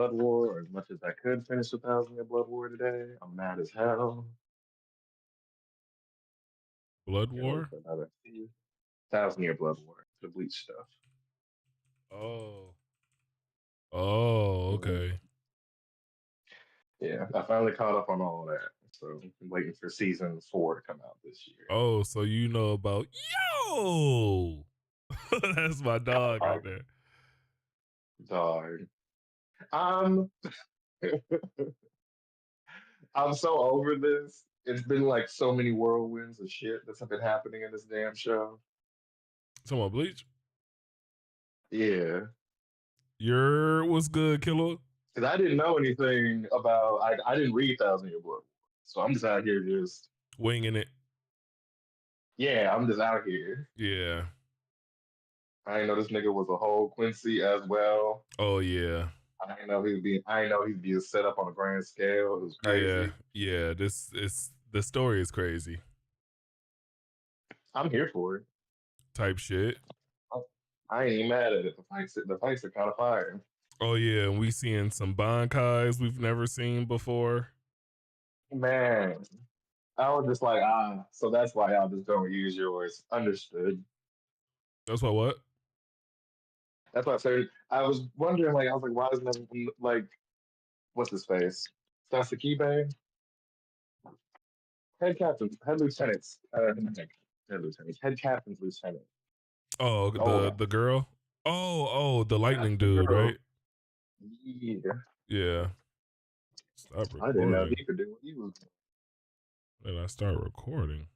Blood War, or as much as I could finish 1,000 Year Blood War today. I'm mad as hell. Blood Can't wait War? for another 1,000 Year Blood War, the Bleach stuff. Oh. Oh, Mhm. okay. Yeah, I finally caught up on all that. So I'm waiting for season 4 to come out this year. Oh, so you know about Yo. That's my dog right Dog. there. Dog. I'm I'm so over this. It's been like so many whirlwinds of shit that's been happening in this damn show. Someone Bleach? Yeah. Your what's good, killer? Because I didn't know anything about I didn't read 1,000 Year Blood. So I'm just out here just Winging it. yeah, I'm just out here. Yeah. I didn't know this nigga was a whole Quincy as well. Oh yeah. I didn't know he'd be set up on a grand scale. It was Yeah. crazy. Yeah. This is the story is crazy. I'm here for it. Type shit. I ain't even mad at it. The fights are kind of fire. Oh yeah, and we seeing some Bankais we've never seen before. Man, I was just like, so that's why y'all just don't use yours. Understood. That's why what? That's why I said I was wondering, like, I was like, why isn't it like, what's his face? Sasuke, head captains, head lieutenants, head lieutenants, head captains, lieutenant. Oh, Oh, the girl. Oh, the that's lightning the dude, girl. right? Yeah, Yeah. Stop I didn't know recording. he could do what he was Then I start recording.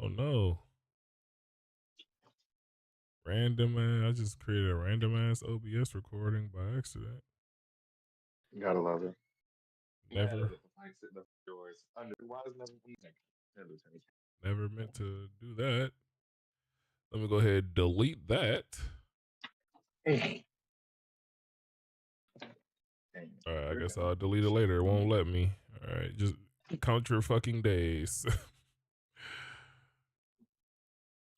Oh no. Random ass. I just created a random ass OBS recording by accident. doing. Gotta love it. Mad at Never, it. The fights at the yours. Why isn't it head lieutenant? never meant to do that. Let me go ahead and delete that. All right, I guess I'll delete it later. It won't let me. All right, just count your fucking days.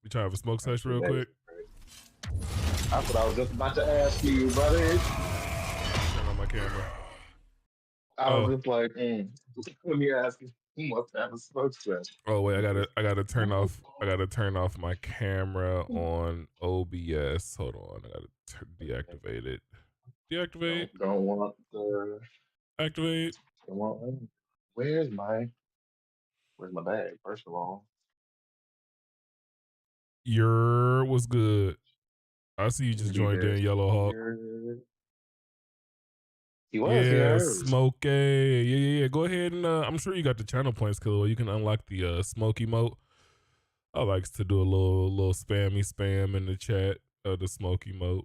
We try to have a smoke session real quick. That's what I was just about to ask you, buddy. Turn on my camera. I was just like, let me ask you. Who must have a smoke set? Oh wait, I gotta turn off my camera on OBS. Hold on, I gotta deactivate it. Deactivate. Don't want the. Activate. Don't want. Where's my bag? First of all, Your was good. I see you just be joined very in, Yellow Hawk. He was, yeah. Yeah, Smokey. Yeah. Go ahead and I'm sure you got the channel points, killer. You can unlock the smoke emote. I likes to do a little spammy spam in the chat of the smoke emote.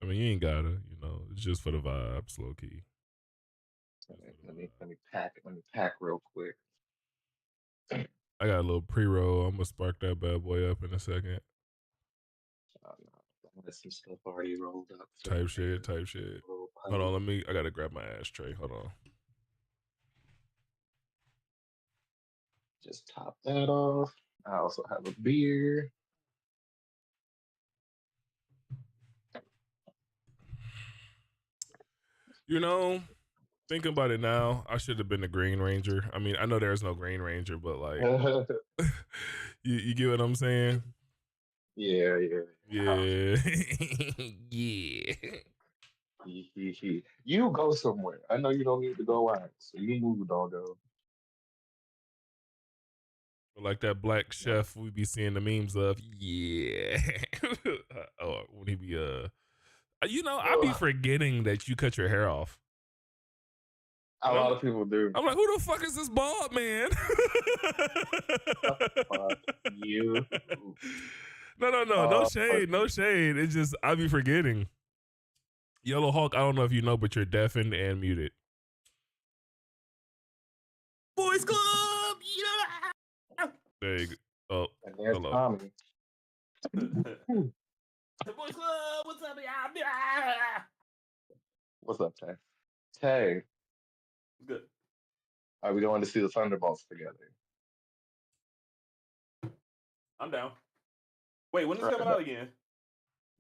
I mean, you ain't gotta, it's just for the vibes, low key. Let me pack real quick. I got a little pre-roll. I'm gonna spark that bad boy up in a second. There's some stuff already rolled up. Type shit. Hold on, I gotta grab my ashtray. Hold on. Just top that off. I also have a beer. Thinking about it now, I should have been the Green Ranger. I mean, I know there's no Green Ranger, but like, you get what I'm saying? Yeah. Yeah. Yeah. You go somewhere. I know you don't need to go out, so you move, doggo. Like that black chef we be seeing the memes of. Yeah. Oh, when he be I be forgetting that you cut your hair off. A lot of people do. I'm like, who the fuck is this bald man? Fuck you. No shade, no shade. It's just I be forgetting. Yellow Hawk, I don't know if you know, but you're deafened and muted. Boys Club, yeah. There you go. Oh, and there's hello. Tommy. The Boys Club, what's up, y'all? What's up, Tay? Tay, Good. are we going to see the Thunderbolts together? I'm down. Wait, when is it coming out again?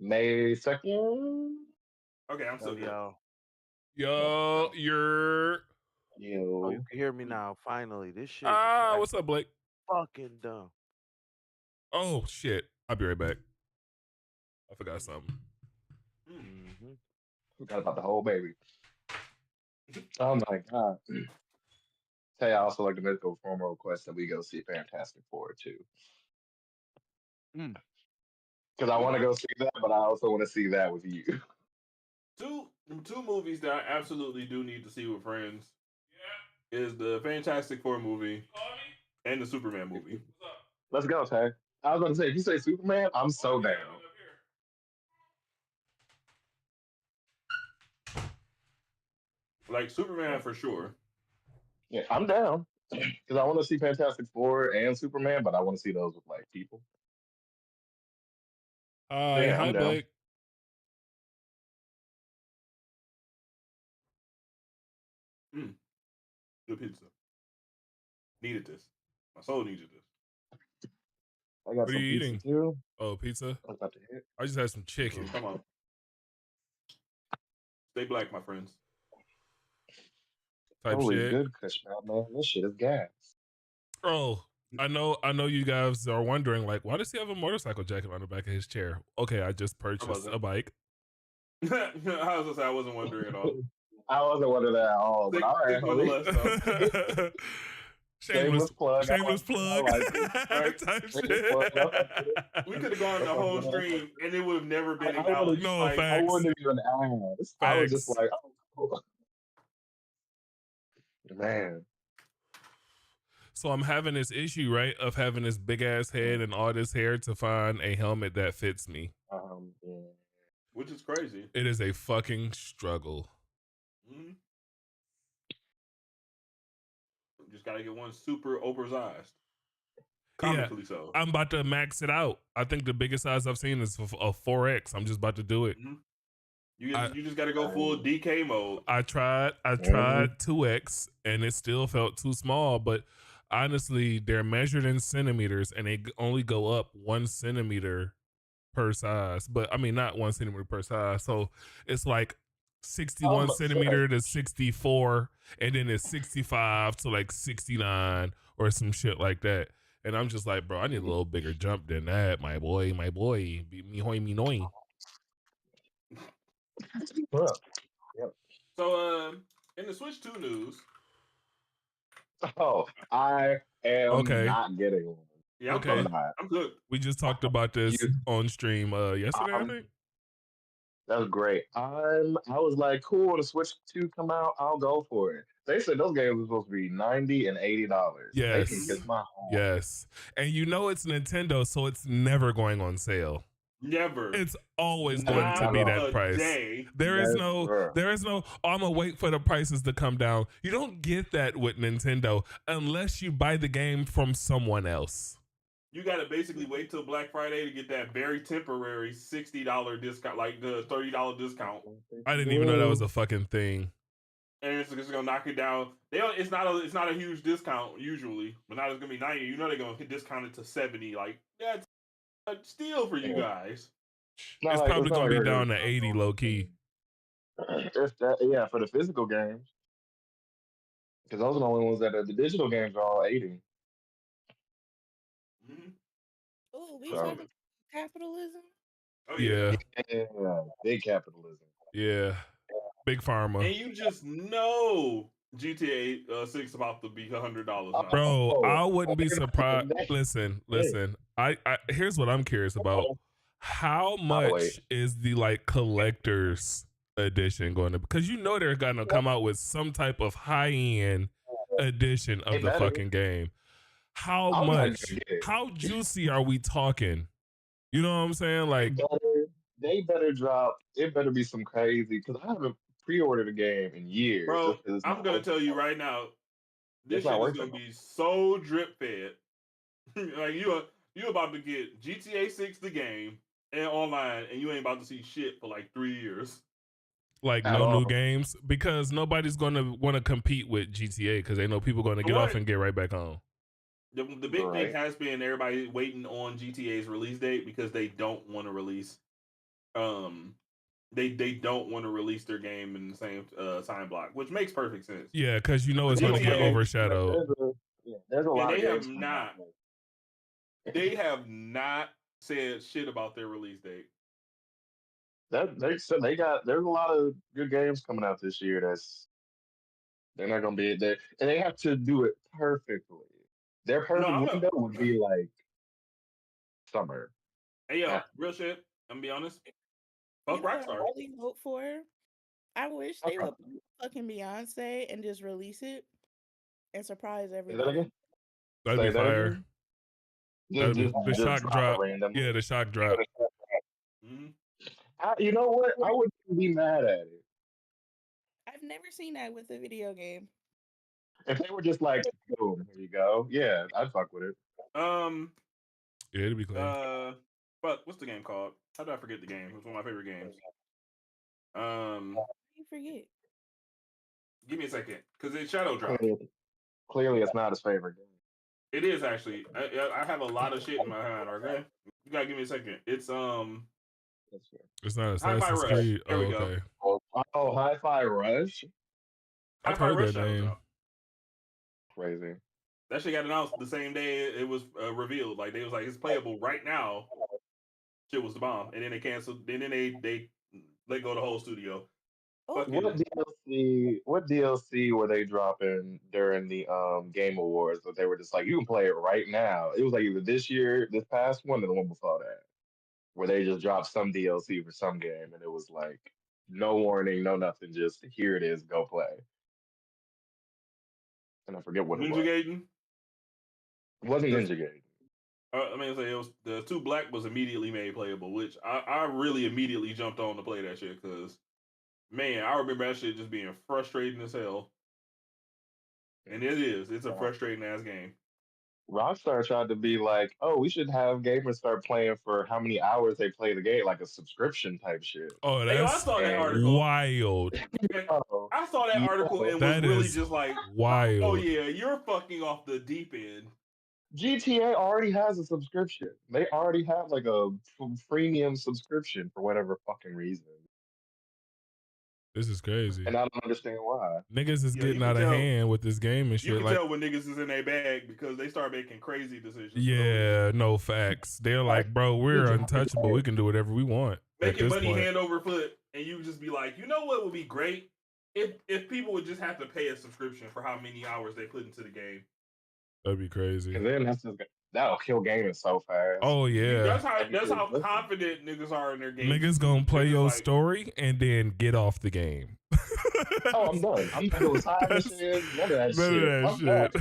May 2nd? Okay, I'm still Oh, good. yo. Yo, you're. Oh, you Yo. can hear me now. Finally, this shit Ah, is what's up, Blake? fucking dumb. Oh shit, I'll be right back. I forgot something. Mm-hmm. Forgot about the whole baby. Oh my god. Hey, I also like to make a formal request that we go see Fantastic Four too. Mm. Because I want to go see that, but I also want to see that with you. Two movies that I absolutely do need to see with friends. Is the Fantastic Four movie and the Superman movie. Let's go, Tay. I was going to say, if you say Superman, I'm so down. Like Superman for sure. Yeah, I'm down. Because I want to see Fantastic Four and Superman, but I want to see those with like people. Hi, Yeah, hi, I'm down. Blake. Good pizza. Needed this. My soul needed this. I got What are some you pizza eating? too. Oh, pizza. I'm about to hit. I just had some chicken. Come on. Stay black, my friends. Type Holy shit. good Kush, man. This shit is gas. Oh, I know you guys are wondering, like, why does he have a motorcycle jacket on the back of his chair? Okay, I just purchased a bike. I was gonna say I wasn't wondering at all. I wasn't wondering that at all, but all right, nonetheless, though. Shameless plug. Shameless plug. I like it. Right? Type Shameless shit. plug. I fuck with it. We could have gone the whole stream and it would have never been I acknowledged. No, like, facts. I wouldn't have even asked. I was just Facts. like, oh, cool. Man. So I'm having this issue, right, of having this big ass head and all this hair to find a helmet that fits me. Yeah. Which is crazy. It is a fucking struggle. Mm-hmm. Just gotta get one super oversized. Comically so. I'm about to max it out. I think the biggest size I've seen is a 4X. I'm just about to do it. Mm-hmm. You just gotta go full DK mode. I tried 2X and it still felt too small, but honestly, they're measured in centimeters and they only go up 1 centimeter per size. But I mean, not 1 centimeter per size. So it's like 61 centimeter to 64, and then it's 65 to like 69 or some shit like that. And I'm just like, bro, I need a little bigger jump than that, my boy. Be me hoy me noy. Yep. So, in the Switch 2 news. Oh, I am not getting one. Yeah, okay. I'm good. We just talked about this on stream yesterday, I think. That was great. I was like, cool, when the Switch 2 come out, I'll go for it. They said those games were supposed to be $90 and $80. Yes. They can kiss my ass. Yes. And you know it's Nintendo, so it's never going on sale. Never. It's always going to be that price. There is no, oh, I'm gonna wait for the prices to come down. You don't get that with Nintendo unless you buy the game from someone else. You gotta basically wait till Black Friday to get that very temporary $60 discount, like the $30 discount. I didn't even know that was a fucking thing. And it's just gonna knock it down. It's not a huge discount usually, but now it's gonna be 90. You know they're gonna discount it to 70. Like that's a steal for you guys. It's probably gonna be down to 80 low key. Yeah, for the physical games, because those are the only ones that the digital games are all 80. Oh, we talking capitalism? Oh yeah, big capitalism. Yeah, big pharma. And you just know GTA 6 about to be $100 now. Bro, I wouldn't be surprised. Listen. I here's what I'm curious about. How much is the like collector's edition going to? Because you know they're gonna come out with some type of high end edition of the fucking game. How much? How juicy are we talking? You know what I'm saying? Like they better drop. It better be some crazy, because I haven't pre-ordered a game in years. Bro, I'm gonna tell you right now, this shit is gonna be so drip fed. Like you about to get GTA 6 the game and online, and you ain't about to see shit for like 3 years. Like no new games, because nobody's gonna want to compete with GTA because they know people going to get off and get right back on. The big thing has been everybody waiting on GTA's release date because they don't want to release they don't want to release their game in the same time block, which makes perfect sense. Yeah, because you know it's going to get overshadowed. There's a lot of they have games not. They have not said shit about their release date. There's a lot of good games coming out this year. They're not gonna be there, and they have to do it perfectly. Their perfect window would be like summer. Hey yo, real shit. I'm gonna be honest. Fuck Rockstar. I really hope for. I wish they would fucking Beyonce and just release it and surprise everybody. That'd be fire. The shock drop. Yeah, the shock drop. You know what? I wouldn't be mad at it. I've never seen that with a video game. If they were just like, boom, here you go. Yeah, I'd fuck with it. Yeah, it'd be clean. But what's the game called? How did I forget the game? It was one of my favorite games. You forget. Give me a second, because it's Shadow Drop. Clearly, it's not his favorite game. It is actually. I have a lot of shit in my hand. Okay, you gotta give me a second. It's not Assassin's Creed. There we go. Oh, Hi-Fi Rush. I've heard that name. Crazy. That shit got announced the same day it was revealed. Like they was like, it's playable right now. Shit was the bomb, and then they canceled. And then they let go the whole studio. What DLC were they dropping during the Game Awards that they were just like, you can play it right now? It was like either this year, this past one, or the one before that, where they just dropped some DLC for some game, and it was like no warning, no nothing, just here it is, go play. And I forget what it was. Ninja Gaiden? It wasn't Ninja Gaiden. I mean, it was the 2 Black was immediately made playable, which I really immediately jumped on to play that shit because, man, I remember that shit just being frustrating as hell. And it is. It's a frustrating ass game. Rockstar tried to be like, oh, we should have gamers start playing for how many hours they play the game, like a subscription type shit. Oh, that's I saw that article. Wild. I saw that article and was really just like, wild. Oh yeah, you're fucking off the deep end. GTA already has a subscription. They already have like a premium subscription for whatever fucking reason. This is crazy. And I don't understand why. Niggas is getting out of hand with this game and shit. You can tell when niggas is in their bag because they start making crazy decisions. Yeah, no facts. They're like, bro, we're untouchable. We can do whatever we want. Making money hand over foot, and you just be like, you know what would be great? If people would just have to pay a subscription for how many hours they put into the game. That'd be crazy. And then that'll kill gaming so fast. Oh yeah. That's how confident niggas are in their game. Niggas gonna play your story and then get off the game. Oh, I'm done. I'm not doing side missions. None of that shit.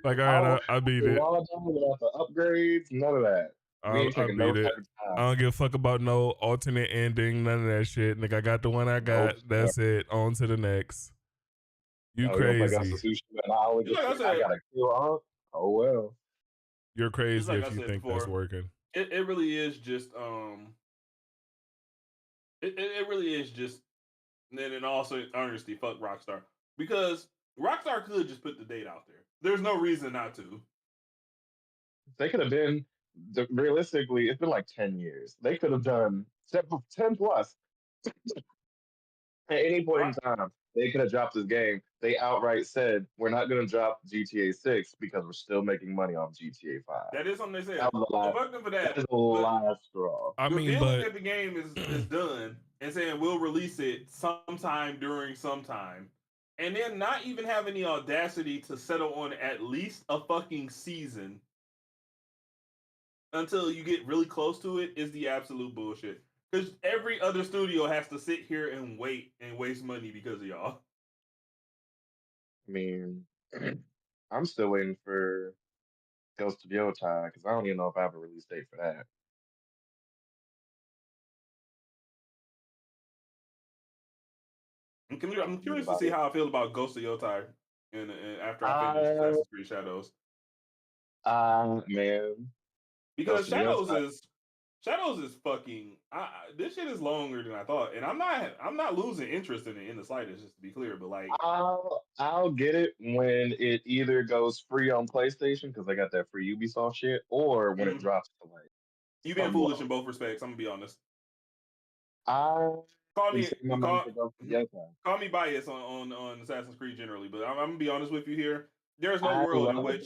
Like, all right, I beat it. Without the upgrades, none of that. I beat it. I don't give a fuck about no alternate ending, none of that shit. Nigga, I got the one I got. That's it. On to the next. You crazy. I gotta kill up. Oh well. You're crazy if you think that's working. It really is just it really is just. And then in all honesty, fuck Rockstar, because Rockstar could just put the date out there. There's no reason not to. They could have been realistically. It's been like 10 years. They could have done 10 plus. At any point in time, they could have dropped this game. They outright said, we're not going to drop GTA 6 because we're still making money off GTA 5. That is something they said. That was the last straw. I mean, but the game is done and saying we'll release it sometime during sometime. And then not even having the audacity to settle on at least a fucking season until you get really close to it is the absolute bullshit. Because every other studio has to sit here and wait and waste money because of y'all. I mean, I'm still waiting for Ghost of Yotei because I don't even know if I have a release date for that. I'm curious to see how I feel about Ghost of Yotei and after I finish Assassin's Creed Shadows. Man. Because Shadows is fucking. This shit is longer than I thought, and I'm not losing interest in it in the slightest. Just to be clear, but like, I'll get it when it either goes free on PlayStation because they got that free Ubisoft shit, or when it drops to like. You've been foolish in both respects. I'm gonna be honest. I Call would me say my money to go for yes. call me biased on Assassin's Creed generally, but I'm gonna be honest with you here. There's no I world in love which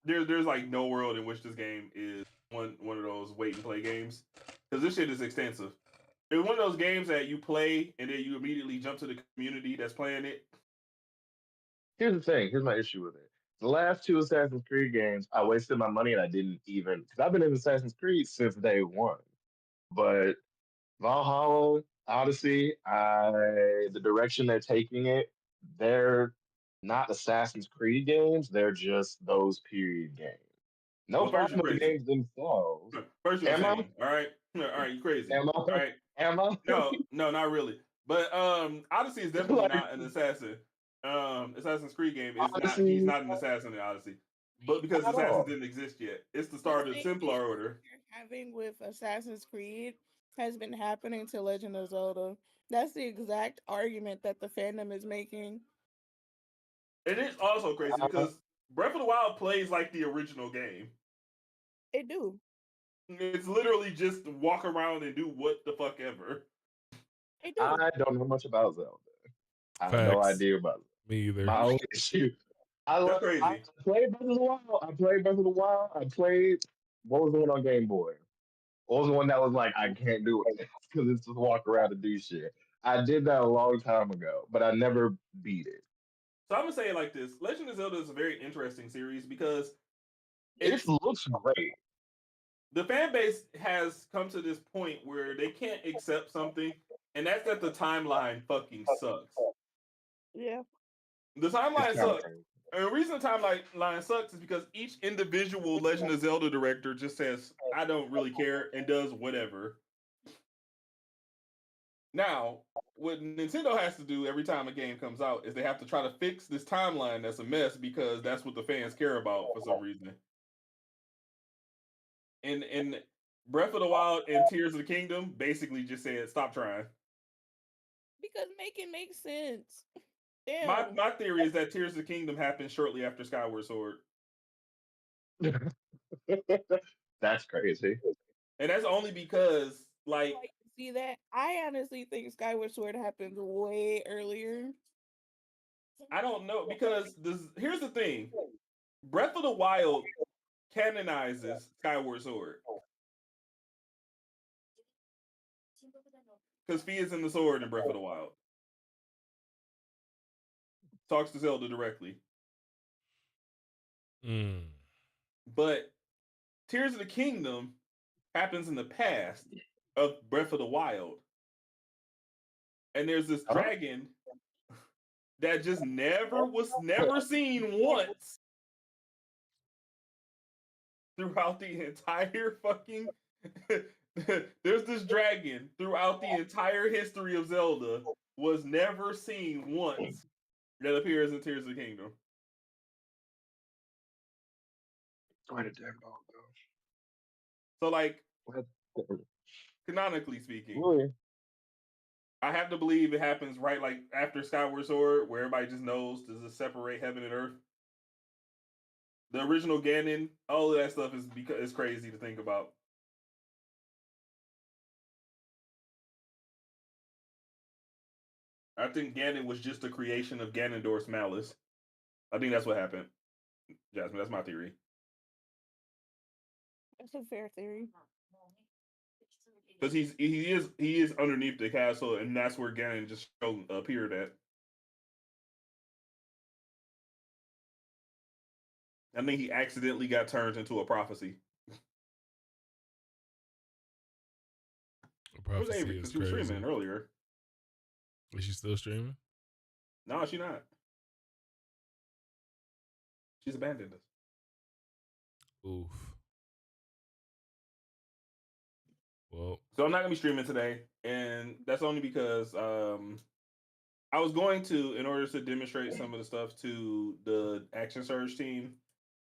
there's like no world in which this game is one of those wait and play games, because this shit is extensive. It's one of those games that you play and then you immediately jump to the community that's playing it. Here's the thing. Here's my issue with it. The last two Assassin's Creed games, I wasted my money and I didn't even because I've been in Assassin's Creed since day one. But Valhalla, Odyssey, the direction they're taking it, they're not Assassin's Creed games. They're just those period games. No Well, first problem you're with the crazy. games themselves. First you're Am I? insane. All right, you crazy. Am All I? right, Am I? no, not really. But Odyssey is definitely Like, not an assassin. Assassin's Creed game is not. He's Odyssey not an assassin in Odyssey, but because at assassins all. didn't exist yet, it's the The start of the same Templar issue Order. you're having with Assassin's Creed has been happening to Legend of Zelda. That's the exact argument that the fandom is making. And it's also crazy Uh, because Breath of the Wild plays like the original game. It do. It's literally just walk around and do what the fuck ever. It do. I don't know much about Zelda. I have no Facts. idea about it. Me either. My own issue. That's I crazy. played Breath of the Wild. I played Breath of the Wild. I played what was the one on Game Boy? What was the one that was like I can't do it because it's just walk around and do shit. I did that a long time ago, but I never beat it. So I'm gonna say it like this: Legend of Zelda is a very interesting series because It looks great. the fan base has come to this point where they can't accept something, and that's that the timeline fucking sucks. Yeah. The timeline It's kind of sucks. crazy. And the reason the timeline sucks is because each individual Legend of Zelda director just says, I don't really care, and does whatever. Now, what Nintendo has to do every time a game comes out is they have to try to fix this timeline that's a mess because that's what the fans care about for some reason. And Breath of the Wild and Tears of the Kingdom basically just said, stop trying. Because make it make sense. Damn. My theory is that Tears of the Kingdom happened shortly after Skyward Sword. That's crazy. And that's only because, like, See that? I honestly think Skyward Sword happened way earlier. I don't know because here's the thing: Breath of the Wild canonizes Skyward Sword because Fee is in the sword in Breath of the Wild. Talks to Zelda directly, but Tears of the Kingdom happens in the past of Breath of the Wild, and there's this dragon that just was never seen once throughout the entire fucking. There's this dragon throughout the entire history of Zelda was never seen once that appears in Tears of the Kingdom. Where did that ball go? So, like, canonically speaking, Really? I have to believe it happens right like after Skyward Sword, where everybody just knows to just separate heaven and earth. The original Ganon, all of that stuff is crazy to think about. I think Ganon was just a creation of Ganondorf's malice. I think that's what happened, Jasmine. That's my theory. That's a fair theory. Because he is underneath the castle, and that's where Ganon just appeared at. I think he accidentally got turned into a prophecy. Where's Avery? Because she was streaming earlier. Is she still streaming? No, she's not. She's abandoned us. Oof. Well, so I'm not gonna be streaming today, and that's only because I was going to, in order to demonstrate some of the stuff to the Action Surge team,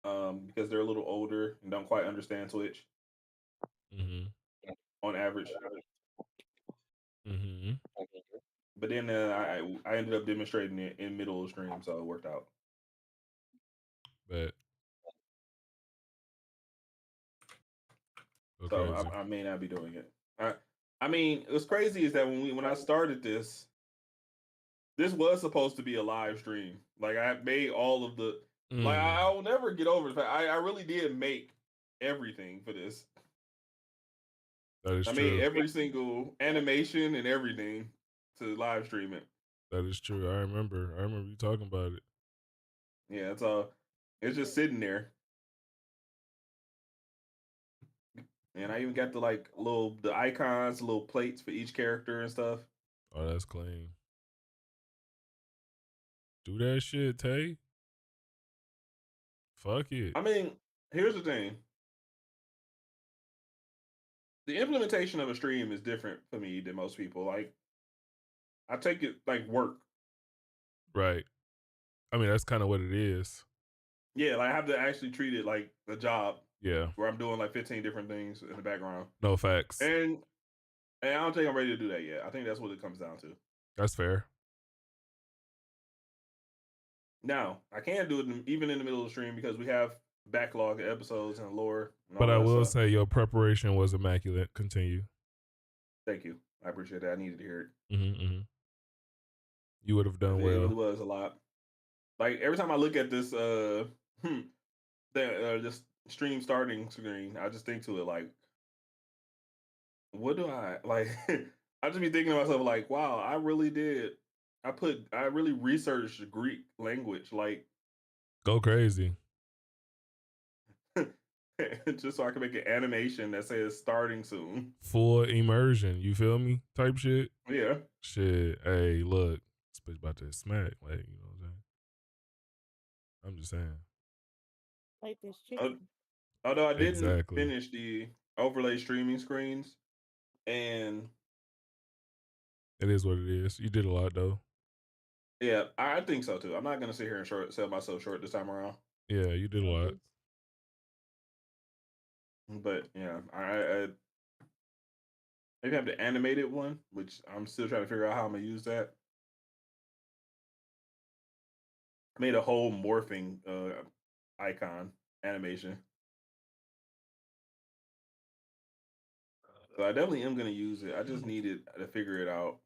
because they're a little older and don't quite understand Twitch. On average. But then I ended up demonstrating it in middle of stream, so it worked out. Bet. So I may not be doing it. I mean, what's crazy is that when I started this was supposed to be a live stream. Like I made all of the like I will never get over the fact I really did make everything for this. That is I true. made every single animation and everything to live stream it. That is true. I remember you talking about it. Yeah, it's just sitting there. And I even got the the icons, little plates for each character and stuff. Oh, that's clean. Do that shit, Tay. Fuck it. I mean, here's the thing. The implementation of a stream is different for me than most people. Like, I take it like work. Right. I mean, that's kind of what it is. Yeah, like I have to actually treat it like a job. Yeah. Where I'm doing like 15 different things in the background. No facts. And I don't think I'm ready to do that yet. I think that's what it comes down to. That's fair. Now, I can do it even in the middle of the stream because we have backlog of episodes and lore. And but I will stuff. say your preparation was immaculate. Continue. Thank you. I appreciate that. I needed to hear it. Mm-hmm. You would have done well. It really was a lot. Like every time I look at this this stream starting screen, I just think to it like, what do I like? I just be thinking to myself like, wow, I really did. I really researched the Greek language, like go crazy. just so I can make an animation that says starting soon. Full immersion, you feel me? Type shit. Yeah. Shit. Hey, look, this bitch about to smack. Like, you know what I'm saying? I'm just saying. Like this chicken. Although I didn't finish the overlay streaming screens, and it is what it is. You did a lot though. Yeah, I think so too. I'm not gonna sit here and sell myself short this time around. Yeah, you did a lot. But yeah, I maybe have the animated one, which I'm still trying to figure out how I'm gonna use that. I made a whole morphing icon animation. So I definitely am gonna use it. I just needed to figure it out.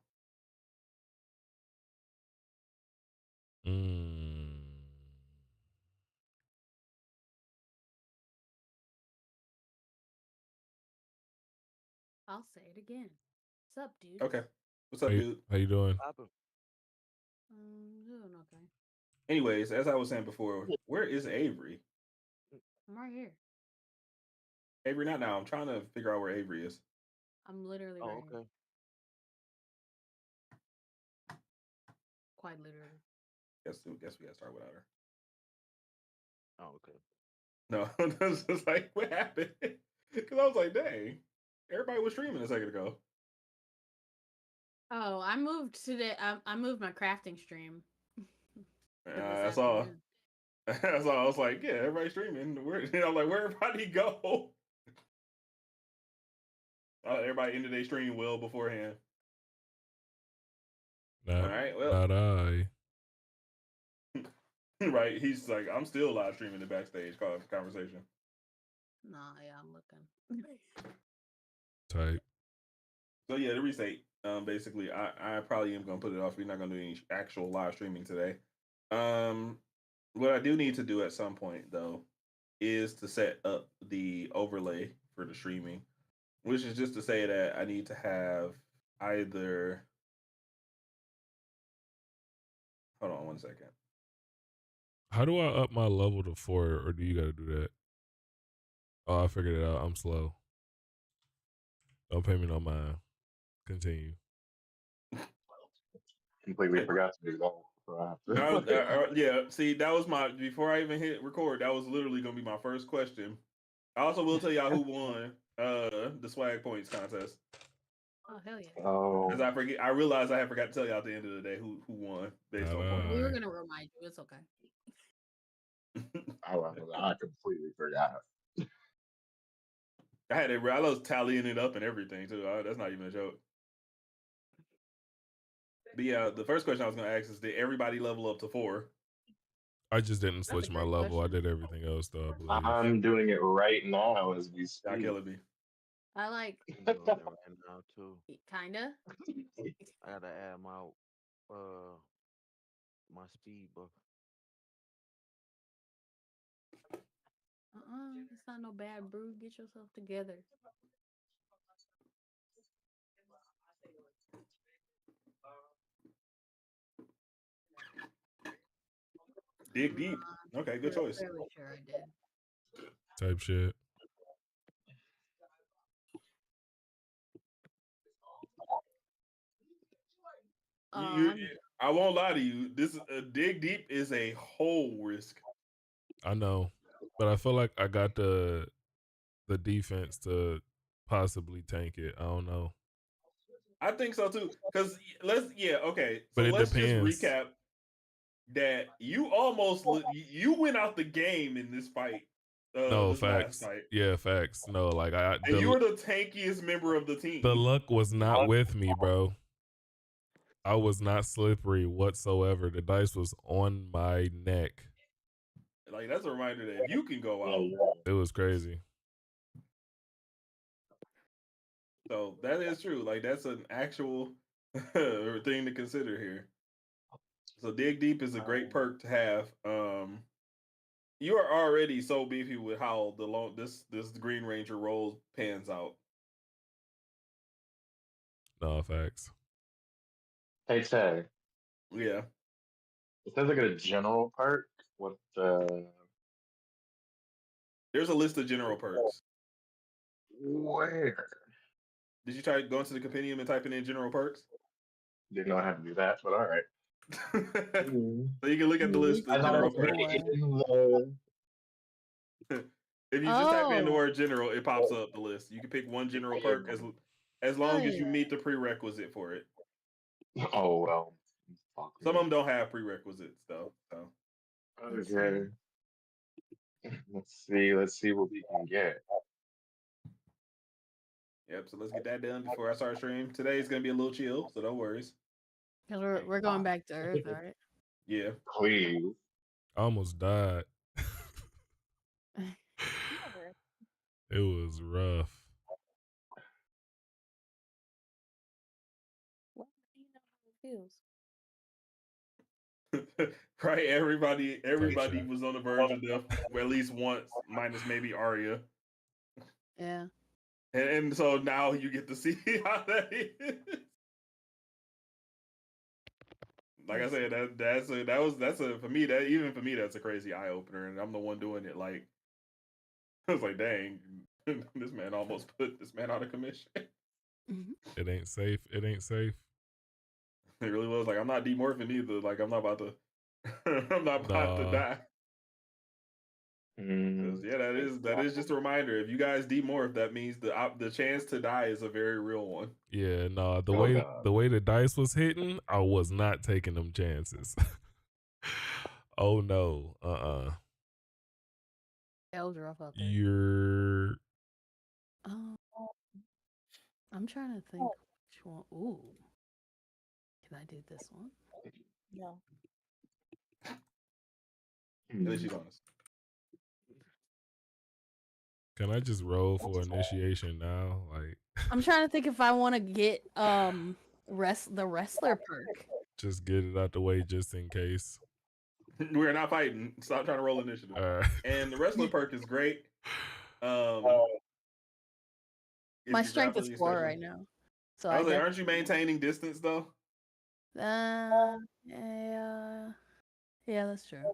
I'll say it again. What's up, dude? Okay. What's up, dude? How you doing? Doing okay. Anyways, as I was saying before, where is Avery? I'm right here. Avery, not now. I'm trying to figure out where Avery is. I'm literally right here. Quite literally. Guess we gotta start without her. Oh, okay. No, that's just like what happened. Because I was like, dang, everybody was streaming a second ago. Oh, I moved today. I moved my crafting stream. That's all. That's all. I was like, yeah, everybody's streaming. I'm like, where everybody go? Everybody ended their stream well beforehand. All right, well, not I. Right, he's like, I'm still live streaming the backstage conversation. Nah, yeah, I'm looking. Type. So yeah, the restate. Basically, I probably am gonna put it off. We're not gonna do any actual live streaming today. What I do need to do at some point though is to set up the overlay for the streaming, which is just to say that I need to have either. Hold on 1 second. How do I up my level to 4, or do you got to do that? Oh, I figured it out. I'm slow. Don't pay me no mind. Continue. Completely forgot to do that. Yeah, see, that was before I even hit record, that was literally going to be my first question. I also will tell y'all who won the swag points contest. Oh, hell yeah. Oh. Because I realized I had forgot to tell y'all at the end of the day who won based on points. We were going to remind you. It's okay. I completely forgot. I was tallying it up and everything too. That's not even a joke. But yeah, the first question I was going to ask is, did everybody level up to 4? I just didn't switch my level. I did everything else though. I believe. I'm doing it right now as we speak. Y'all killing me. I like I'm doing it right now too. kinda. I gotta add my speed buff. It's not no bad brew. Get yourself together. Dig deep. Okay, good choice. Fairly sure I did. Type shit. I won't lie to you. This dig deep is a whole risk. I know, but I feel like I got the defense to possibly tank it. I don't know. I think so too. Because okay. So But it let's depends. just recap that you went out the game in this fight. No This last facts. fight. Yeah, facts. No, like And you were the tankiest member of the team. The luck was not with me, bro. I was not slippery whatsoever. The dice was on my neck. Like, that's a reminder that you can go out. It was crazy. So that is true. Like, that's an actual thing to consider here. So dig deep is a great perk to have. You are already so beefy with how this Green Ranger role pans out. No facts. Hey Tay. Yeah. It says like a general perk. What There's a list of general perks. Where? Did you try going to the compendium and typing in general perks? Didn't know how to do that, but all right. So you can look at the list of general perks. If you just type in the word general, it pops up the list. You can pick one general perk as long as you meet the prerequisite for it. Oh well. Some of them don't have prerequisites though. So. Okay. Let's see what we can get. Yep, so let's get that done before I start stream. Today's gonna be a little chill, so no worries. Because we're going back to Earth, all right? Yeah. Please. I almost died. It was rough. Well, you know how it feels. Right, everybody was on the verge of death at least once, minus maybe Arya. Yeah. And so now you get to see how that is. Like I said, that's for me, that's a crazy eye opener, and I'm the one doing it. Like, I was like, dang, this man almost put this man out of commission. It ain't safe. It ain't safe. It really was. Like, I'm not demorphing either. Like, I'm not about to to die. Yeah, that is just a reminder. If you guys demorph, that means the chance to die is a very real one. Yeah, no, the way the dice was hitting, I was not taking them chances. Oh no. That was rough out there. You're I'm trying to think which one. Ooh. Can I do this one? No. At least she's honest. Can I just roll for initiation now? Like, I'm trying to think if I want to get the wrestler perk. Just get it out the way just in case. We're not fighting. Stop trying to roll initiative. And the wrestler perk is great. My strength is 4 right now. So I was like, aren't you maintaining distance though? Yeah, that's true.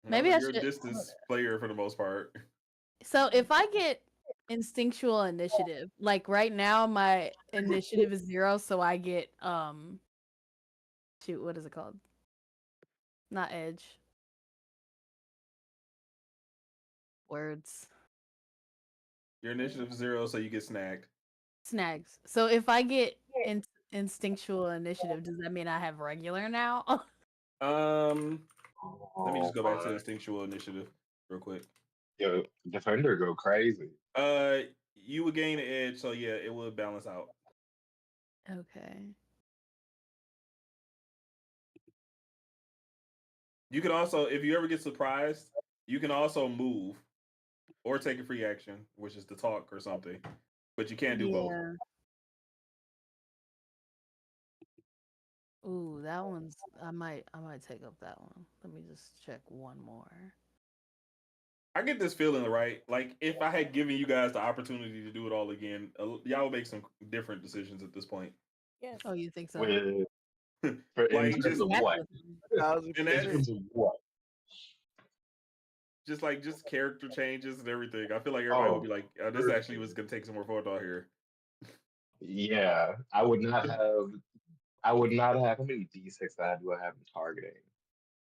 Maybe you're a distance player for the most part. So if I get instinctual initiative, like right now my initiative is 0, so I get shoot, what is it called? Not edge. Words. Your initiative is 0, so you get snagged. Snags. So if I get instinctual initiative, does that mean I have regular now? Let me just go back to instinctual initiative real quick. Yo, defender go crazy. You would gain an edge, so yeah, it would balance out. Okay. You can also, if you ever get surprised, you can also move or take a free action, which is to talk or something. But you can't do both. Ooh, that one's. I might take up that one. Let me just check one more. I get this feeling, right? Like if I had given you guys the opportunity to do it all again, y'all would make some different decisions at this point. Yes. Oh, you think so? Like just what? And In terms of what? Just character changes and everything. I feel like everybody would be like, "This actually was gonna take some more thought here." Yeah, I would not have. How many D6 do I have in targeting?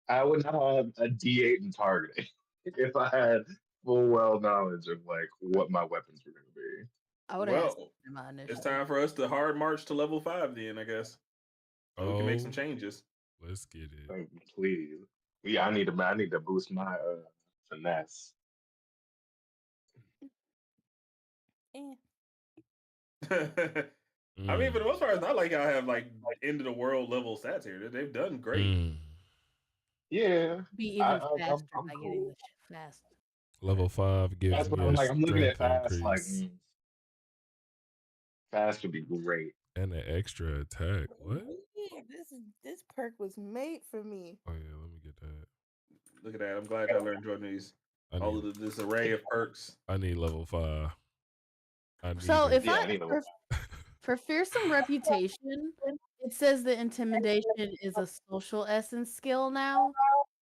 I would not have a D8 in targeting if I had full well knowledge of like what my weapons were going to be. I would have in my initiative. It's time for us to hard march to level 5 then, I guess. So we can make some changes. Let's get it. Please. Yeah, I need to boost my finesse. I mean, for the most part, it's not like I have like end of the world level stats here. They've done great. Yeah. Be even faster by getting the shit fast. Level 5 gives That's what me I'm like. I'm looking at fast increase. like fast would be great. And an extra attack. What? This perk was made for me. Oh yeah, let me get that. Look at that. I'm glad y'all learned Jordanese. All of this array of perks. I need level 5. So if for fearsome reputation, it says the intimidation is a social essence skill now.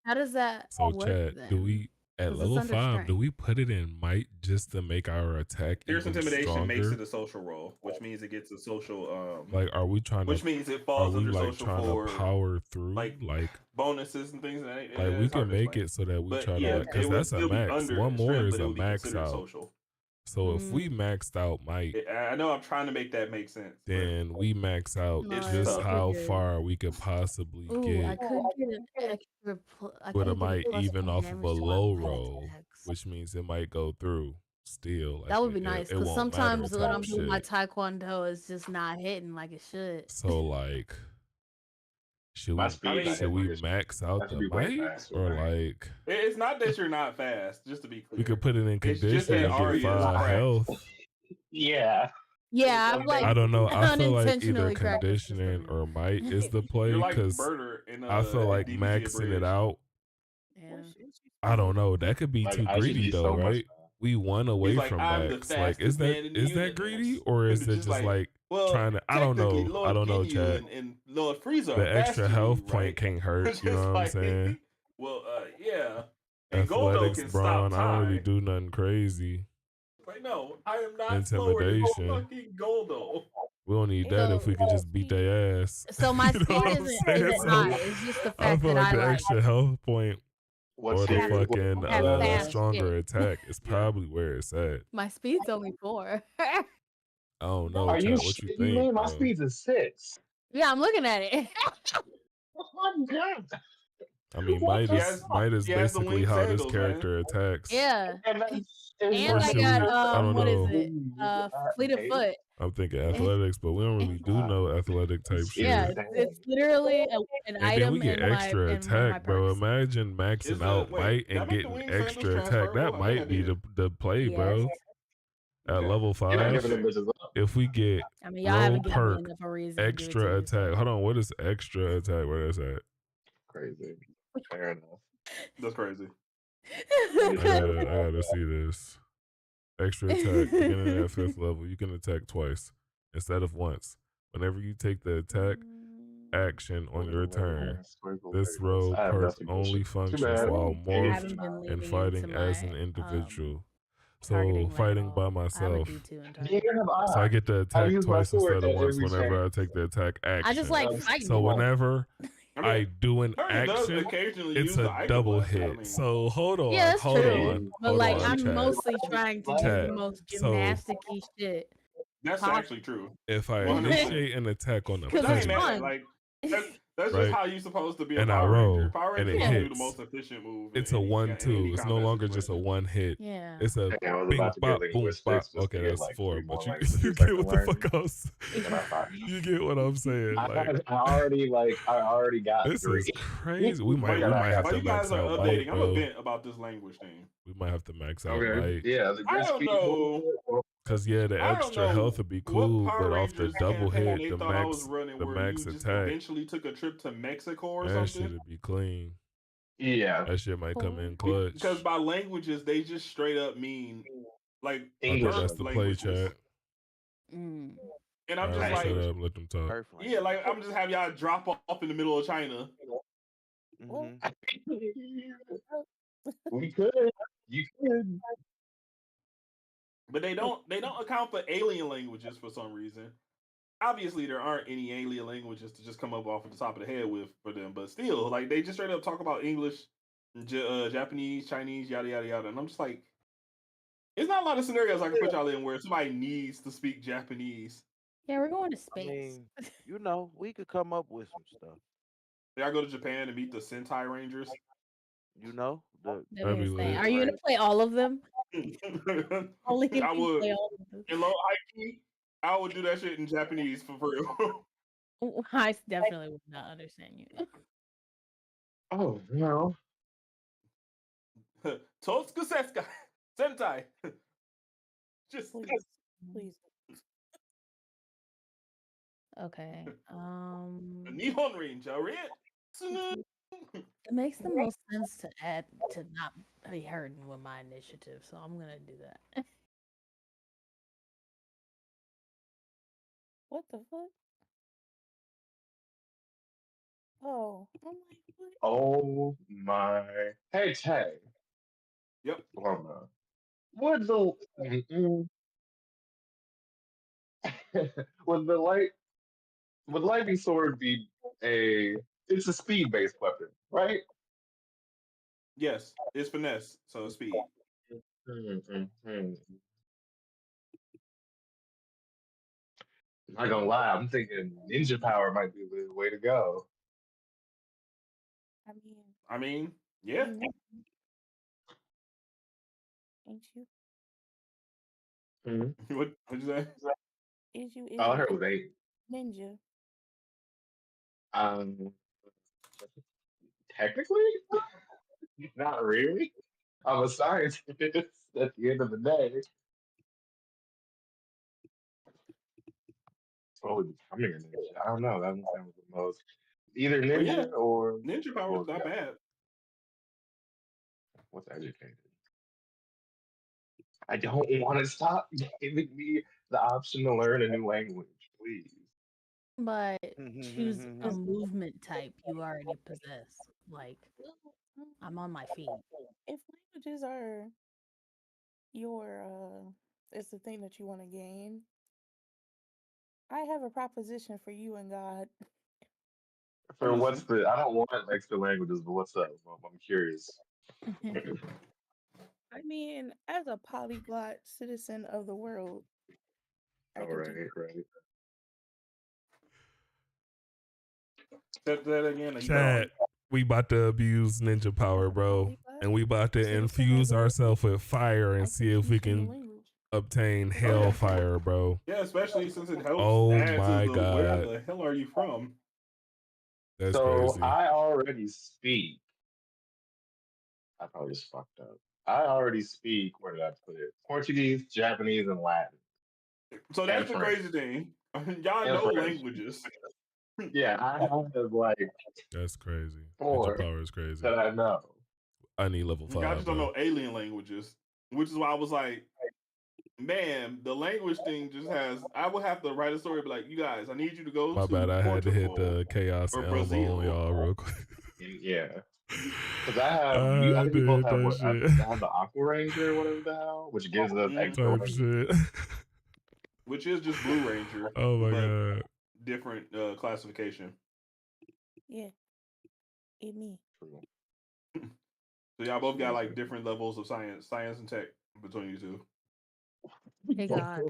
How does that work? Chat, then? do we at level 5? strength. Do we put it in might just to make our attack Fierce even intimidation stronger? makes it a social role, which means it gets a social. Like, are we trying which to? means it falls are we under like social trying for to power through like bonuses and things? Like we can make it so that we try to, because that's a max. One more is a max out. Social. So if we maxed out might, I know I'm trying to make that make sense. Then we max out just how far we could possibly get. I could get an extra. But it might even off of a low roll, which means it might go through still. Like that would be nice it because sometimes when I'm doing my shit. taekwondo, it's just not hitting like it should. So like, should we max out the might or like? It's not that you're not fast. Just to be clear, we could put it in condition and get 5 health. Yeah. Yeah, I'm like, I don't know. I feel like either conditioning or might is the play because I feel like maxing it out. Yeah. I don't know. That could be too greedy though, right? We won away from max. Like, is that greedy or is it just like trying to? I don't know. I don't know, Chad. The extra health point can't hurt. You know what I'm saying? Well, yeah. And Athletics, bro. And I don't really do nothing crazy. Like, no, I am not intimidation. fucking Goldo. We don't need that if we could just beat their ass. So my speed isn't high. It's just the fact I feel that like the extra health point or the fucking stronger attack is probably where it's at. My speed's only 4. I don't know. Are you what you think? Man, my speed's a 6. Yeah, I'm looking at it. Oh my god. I mean, might is basically how this character attacks. Yeah. And I got what is it? Fleet of foot. I'm thinking athletics, but we don't really do no athletic type shit. Yeah, it's literally an and item. Then we get extra attack, bro. Imagine maxing out might and getting extra attack. That might be the play, bro. At level 5, if we get low perk, extra attack. Hold on, what is extra attack? Where is that? Crazy. Fair enough. That's crazy. I gotta see this. Extra attack. Beginning at 5th level, you can attack twice instead of once. Whenever you take the attack action on your turn, this row perk only functions while morphed and fighting as an individual. So fighting by myself. So I get to attack twice instead of once whenever I take the attack action. I just like fighting. So whenever I do an action, it's a double hit. So hold on. Yeah, that's true. But like, I'm Chad. mostly trying to do the most gymnasticy shit. That's actually true. If I initiate an attack on a it's person, fun. Like That's right? just how you're supposed to be a And I Power roll, Ranger. Power and Rangers it supposed to do hits. the most efficient move. It's a 1-2. It's no longer just a one hit. Yeah. It's a I was bing about to bop get boom bop. linguistics just Okay, to get that's like 4, 3 but more you languages get I what can the fuck learn. I was. You get what I'm saying? I already got this 3. is crazy. We But might have but to you max guys are out updating. light, I'm bro. a vent about this language thing. We might have to max out Okay. light. Yeah, I don't know. Cause the I don't extra know health would be what cool, Power but off the Rangers double campaign hit, they thought I was running, the where max you just attack, eventually took a trip to Mexico or that something. shit'd be clean. Yeah. That shit might come in clutch. Because by languages, they just straight up mean like English. Okay, that's the play languages. chat. Mm. And I'm just Alright, like, shut up, let them talk. Earth yeah, like I'm just have y'all drop off in the middle of China. We could. You could. But they don't account for alien languages for some reason. Obviously, there aren't any alien languages to just come up off of the top of the head with for them. But still, like they just straight up talk about English, Japanese, Chinese, yada yada yada. And I'm just like, there's not a lot of scenarios I can put y'all in where somebody needs to speak Japanese. Yeah, we're going to space. I mean, you know, we could come up with some stuff. Y'all go to Japan and meet the Sentai Rangers. You know, Are you gonna play all of them? Only if I you would. play all of them. In low IQ, I would do that shit in Japanese for real. I definitely would not understand you. Oh no. Totsuku Seska Sentai. Just please. Okay. Nihon Ranger. It makes the most sense to add to not be hurting with my initiative, so I'm gonna do that. What the fuck? Oh, I'm like, what? Oh my. Hey Tay. Yep. Hold on. Would the would lightning sword be it's a speed based weapon, right? Yes, it's finesse, so speed. Not gonna lie, I'm thinking ninja power might be the way to go. I mean, yeah. Ain't you? What'd you say? Is you? I heard it was 8. Ninja. Technically, not really. I'm a scientist at the end of the day. Oh, becoming a ninja. I don't know. That one sounds the most either ninja or ninja power is not bad. What's educated? I don't want to stop giving me the option to learn a new language, please. But choose a movement type you already possess. Like, I'm on my feet. If languages are it's the thing that you want to gain, I have a proposition for you and God. For what's the? I don't want extra languages, but what's up? I'm curious. I mean, as a polyglot citizen of the world. All right. That again. Chat. We about to abuse ninja power, bro, and we about to infuse ourselves with fire and see if we can obtain hellfire, bro. Yeah, especially since it helps. Oh my god! Where the hell are you from? That's so crazy. I already speak. I probably just fucked up. I already speak. Where did I put it? Portuguese, Japanese, and Latin. So that's the crazy thing. Y'all know languages. Yeah, I have like. That's crazy. 4 ninja power is crazy. That I know. I need level 5. I just don't know alien languages, which is why I was like, man, the language thing just has. I would have to write a story, be like, you guys, I need you to go. My bad. I had to hit the chaos or Elmo Brazil. on y'all real quick. Yeah. Because I have, I think we both have what, I have the Aqua Ranger or whatever the hell, which gives us extra type shit. Which is just Blue Ranger. Oh my god. Different classification. Yeah. It me. So y'all both got like different levels of science and tech between you two. Hey God.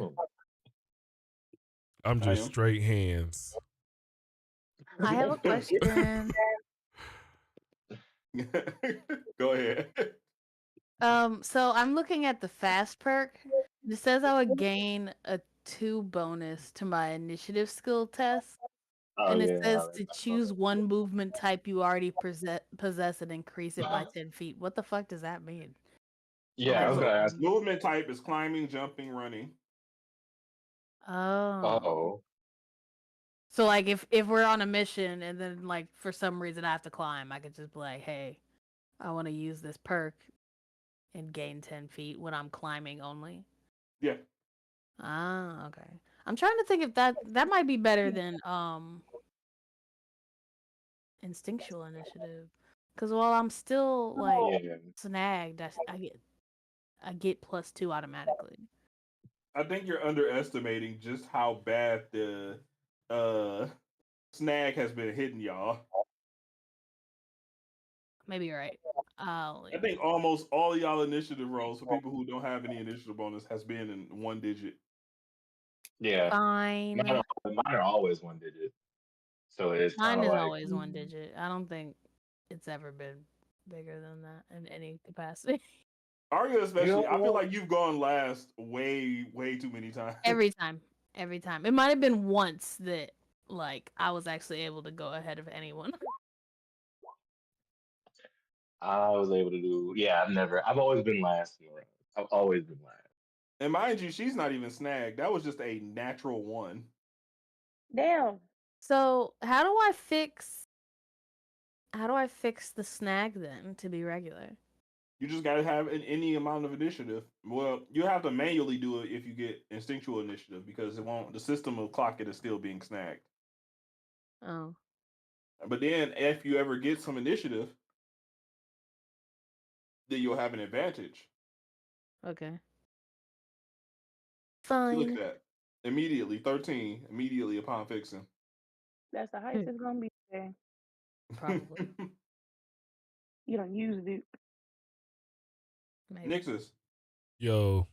I'm just straight hands. I have a question. Go ahead. So I'm looking at the fast perk. It says I would gain a 2 bonus to my initiative skill test. And it says to choose one movement type you already possess and increase it by 10 feet. What the fuck does that mean? Yeah, I was gonna ask. Movement type is climbing, jumping, running. Oh. So like if we're on a mission and then like for some reason I have to climb, I could just be like, hey, I want to use this perk and gain 10 feet when I'm climbing only. Yeah. Ah, okay. I'm trying to think if that might be better than instinctual initiative, because while I'm still like snagged, I get +2 automatically. I think you're underestimating just how bad the snag has been hitting y'all. Maybe you're right. I think almost all y'all initiative rolls for people who don't have any initiative bonus has been in 1 digit. Yeah. Fine. Mine are always 1 digit. So it's mine is always 1 digit. I don't think it's ever been bigger than that in any capacity. Arya especially, I feel like you've gone last way too many times. Every time. It might have been once that like I was actually able to go ahead of anyone. I was able to do. Yeah, I've always been last in the round. I've always been last. And mind you, she's not even snagged. That was just a natural 1. Damn. So how do I fix the snag then to be regular? You just gotta have any amount of initiative. Well, you have to manually do it if you get instinctual initiative because it won't. The system will clock it as still being snagged. Oh. But then, if you ever get some initiative, then you'll have an advantage. Okay. Fine. Look at that. Immediately, 13. Immediately upon fixing. That's the highest it's gonna be today. Probably. You don't use it. Nixus. Yo.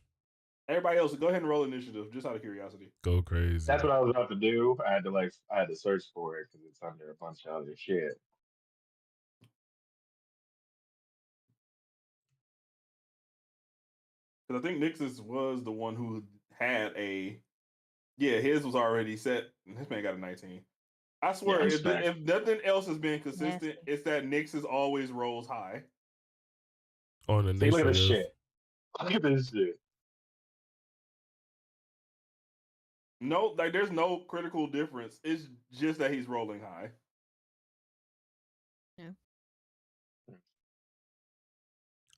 Everybody else, go ahead and roll initiative, just out of curiosity. Go crazy. That's what I was about to do. I had to search for it because it's under a bunch of other shit. Because I think Nixus was the one who had his was already set. This man got a 19. I swear, if nothing else has been consistent, it's that Nixus always rolls high. On initiative. Look at this shit. Look at this shit. No, like there's no critical difference. It's just that he's rolling high. Yeah.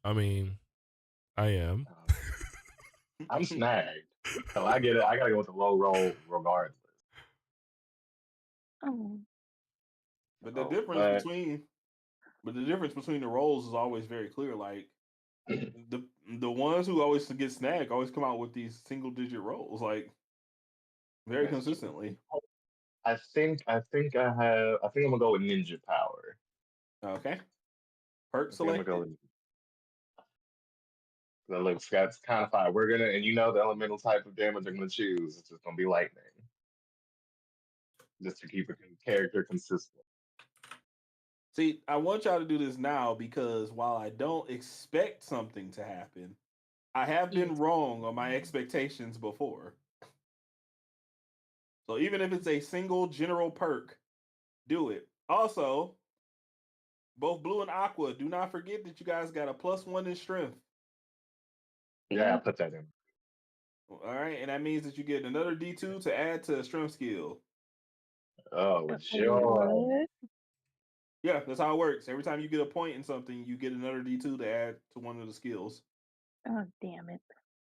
I mean, I am. I'm snagged. So I get it. I gotta go with the low roll regardless. Oh. But the difference between the rolls is always very clear. Like the ones who always get snagged always come out with these single digit rolls, like very consistently. I think I'm gonna go with ninja power. Okay. Perk select. That looks that's kind of fine. We're gonna, and you know the elemental type of damage I'm gonna choose. It's just gonna be lightning, just to keep a character consistent. See, I want y'all to do this now because while I don't expect something to happen, I have been wrong on my expectations before. So even if it's a single general perk, do it. Also, both Blue and Aqua, do not forget that you guys got a +1 in strength. Yeah, I'll put that in. All right, and that means that you get another D2 to add to a strength skill. Oh, sure. Yeah, that's how it works. Every time you get a point in something, you get another D2 to add to one of the skills. Oh, damn it.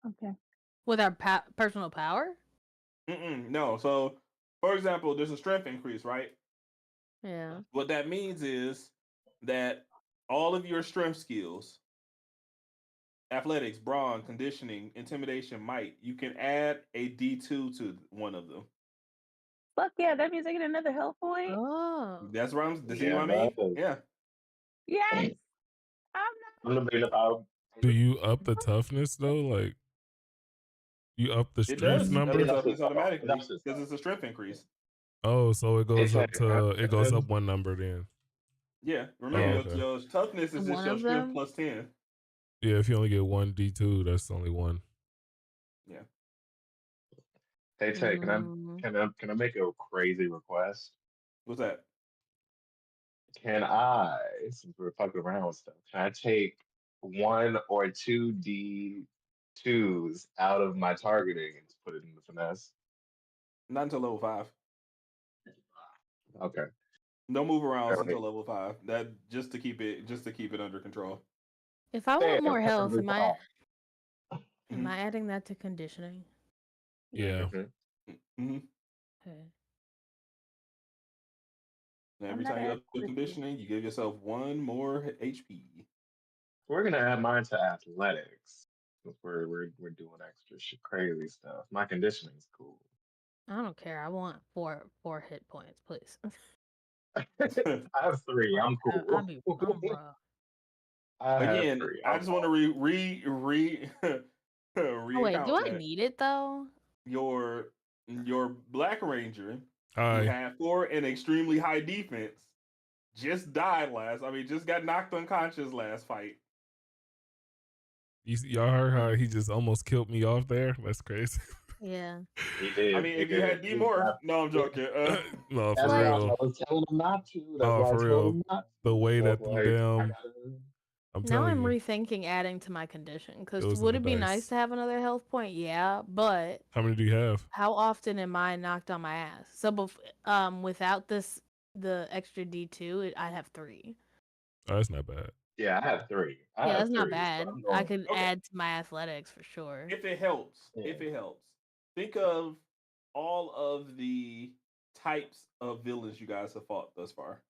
Okay. With our personal power? No. So, for example, there's a strength increase, right? Yeah. What that means is that all of your strength skills, athletics, brawn, conditioning, intimidation, might, you can add a D2 to one of them. Fuck yeah, that means I get another health point. Oh. That's what I mean? Yeah. Yes. Do you up the toughness though? Like you up the strength number? It does up the toughness automatically because it's a strength increase. Oh, so it goes up to Hey, goes up one number then. Yeah, Oh, remember okay. your toughness is just One your of strength them? plus 10. Yeah, if you only get one D2, that's only one. Yeah. Hey, Tay, Mm. can I make a crazy request? What's that? Can I, since we're fucking around with stuff, can I take one or two D2s out of my targeting and put it in the finesse? Not until level 5. Okay. No move arounds All until right. level 5. That just to keep it under control. If I want Damn, more health, perfectly fine. am I adding that to conditioning? Yeah. Mm-hmm. Okay. Every time you up the conditioning, you give yourself one more HP. We're gonna add mine to athletics. Since we're doing extra shit, crazy stuff. My conditioning's cool. I don't care. I want four hit points, please. I have 3. Like, I'm cool. I'm raw. I have Again, 3. I I'm just want to Oh wait, do recount I that need it though? your Black Ranger, who Hi. had 4 and extremely high defense, just died just got knocked unconscious last fight. Y'all heard how he just almost killed me off there? That's crazy. Yeah. He did. I mean, He if you did. had D-Morph, no, I'm joking. No, That's for why real. I was telling him not to. That's Oh, why I for told real. him not to. The way that Like, damn, I'm Now telling I'm you. rethinking adding to my condition It because was in would the it be nice dice. to have another health point? Yeah, but How many do you have? how often am I knocked on my ass? So without the extra D2, I'd have 3. Oh, that's not bad. yeah, I have 3. Yeah, that's not 3. So bad. I'm I going. could Okay. add to my athletics for sure. If it helps, Yeah. think of all of the types of villains you guys have fought thus far.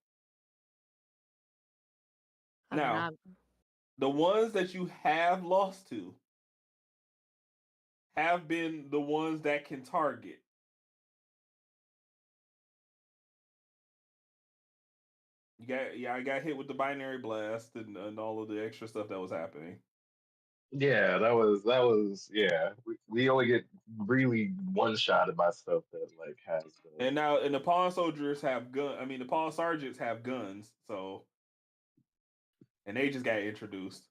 Now, the ones that you have lost to have been the ones that can target. I got hit with the binary blast and all of the extra stuff that was happening. Yeah, that was yeah. We only get really one-shotted by stuff that like has the. And the pawn soldiers have the pawn sergeants have guns, so and they just got introduced.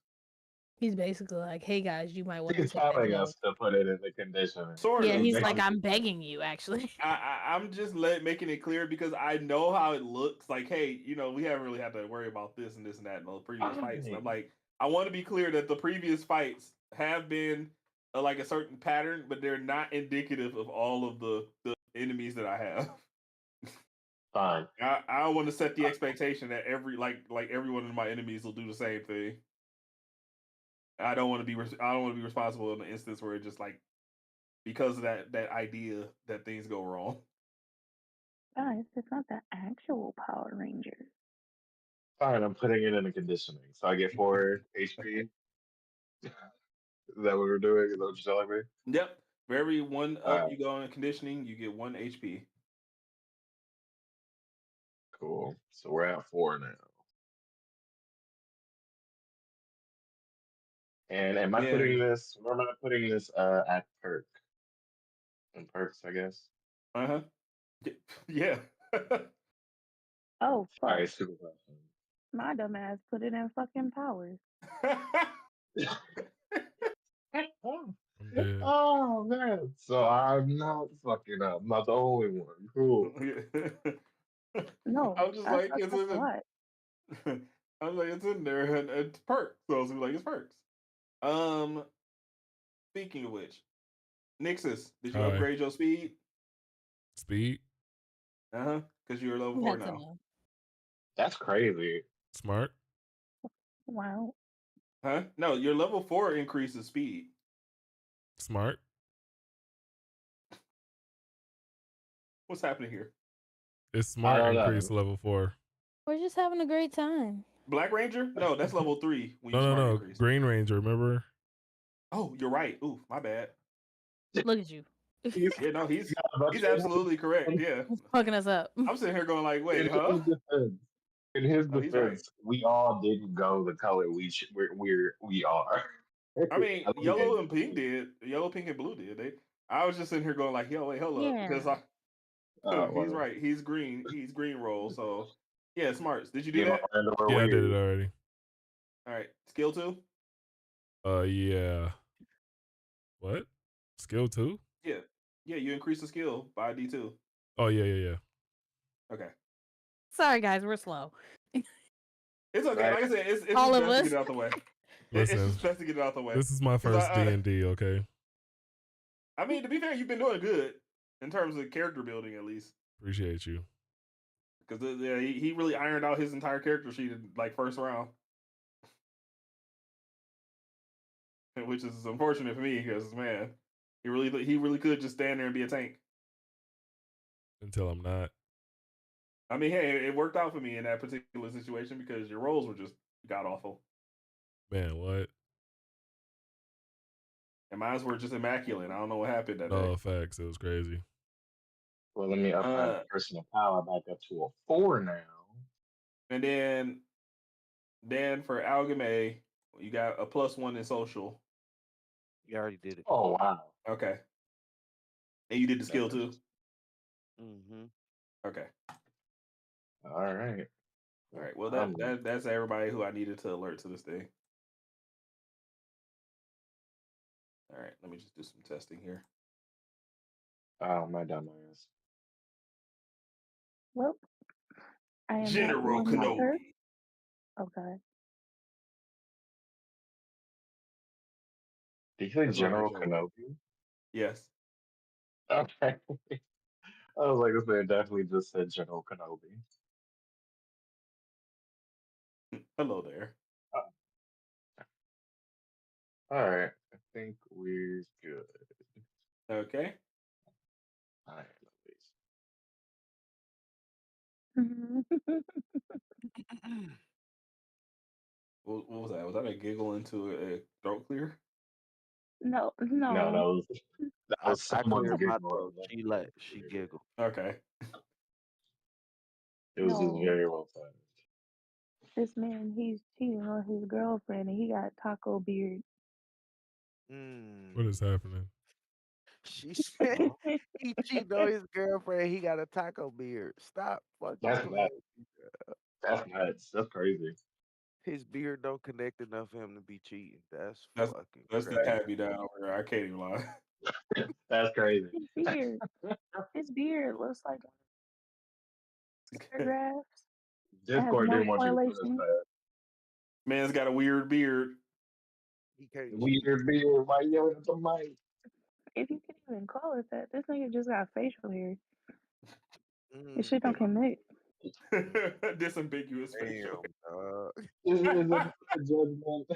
He's basically like, "Hey guys, you might want to He's take that telling gun." us to put it in the conditioning. Sort Yeah, of. he's like, "I'm begging you, actually." I'm just making it clear because I know how it looks. Like, hey, we haven't really had to worry about this and this and that in the previous fights. And I'm like, I want to be clear that the previous fights have been like a certain pattern, but they're not indicative of all of the enemies that I have. Fine. I want to set the expectation that every every one of my enemies will do the same thing. I don't want to be responsible in an instance where it just because of that idea that things go wrong. Guys, it's not the actual Power Rangers. Fine, I'm putting it in the conditioning, so I get 4 HP. Is that what we're doing? Is that what you're telling me? Yep. For every one up you go in conditioning, you get 1 HP. Cool. So we're at 4 now. And am I putting this? Where am I putting this? At perk. In perks, I guess. Uh-huh. Yeah. Oh, fuck. Alright, super question. My dumb ass put it in fucking powers. Oh man. So I'm not fucking up. I'm not the only one. Cool. No, I was just like, it's in what? I was like, it's in there and it's perks. So I was like, it's perks. Speaking of which, Nixus, did you upgrade your speed? Speed? Uh-huh. Because you're level 4 now. That's crazy. Smart. Wow. Huh? No, your level 4 increases speed. Smart. What's happening here? It's smart increase level 4. We're just having a great time. Black Ranger? No, that's level 3. When No. increase. Green Ranger, remember? Oh, you're right. Ooh, my bad. Look at you. He's absolutely correct. Yeah. He's fucking us up. I'm sitting here going like, wait, huh? In his defense, we all didn't go the color we are. I mean, yellow and pink did. Yellow, pink, and blue did. I was just sitting here going like, yo, wait, hold up. Because He's right. He's green. He's green roll. So yeah, smarts. Did you do Yeah, that? Yeah, I did it already. All right. Skill 2? Yeah. What? Skill 2? Yeah. Yeah, you increase the skill by D2. Oh, yeah. Okay. Sorry, guys, we're slow. It's okay. Right. Like I said, it's All just of best to us. get it out the way. It's Listen, just best to get it out the way. this is my 'Cause first D&D, okay? I mean, to be fair, you've been doing good in terms of character building, at least. Appreciate you. Because he really ironed out his entire character sheet in like first round, which is unfortunate for me because man, he really could just stand there and be a tank. Until I'm not. I mean, hey, it worked out for me in that particular situation because your rolls were just god awful, Man, what? and mine were just immaculate. I don't know what happened that No day. facts. It was crazy. Well, let me up my personal power back up to a 4 now. And then for Alchemy, you got a +1 in social. You already did it. Oh wow. Okay. And you did the skill too? Mm-hmm. Okay. All right. All right. Well, that's everybody who I needed to alert to this thing. All right. Let me just do some testing here. Oh, my dumbass. Well, I am General Kenobi. Okay. Did you say That's what I General said. Kenobi? Yes. Okay. I was like, this man definitely just said General Kenobi. Hello there. All right. I think we're good. Okay. All right. What was that? Was that a giggle into a throat clear? No. No, that I was someone's cleared my giggle. throat. She giggled. Okay. It was just No. very well timed. This man, he's cheating on his girlfriend, and he got taco beard. What is happening? She said he cheated on his girlfriend. He got a taco beard. Stop fucking That's playing. That's nuts. That's crazy. His beard don't connect enough for him to be cheating. That's That's fucking the crazy. tab me down over there. I can't even lie. That's crazy. His beard looks like paragraphs. Discord didn't want you to put us past. Man's got a weird beard. He can't Weird beard. Why you yelling at the mic? If you can even call it that, this nigga just got facial hair. This shit don't connect. Disambiguous facial. Is it a judgment?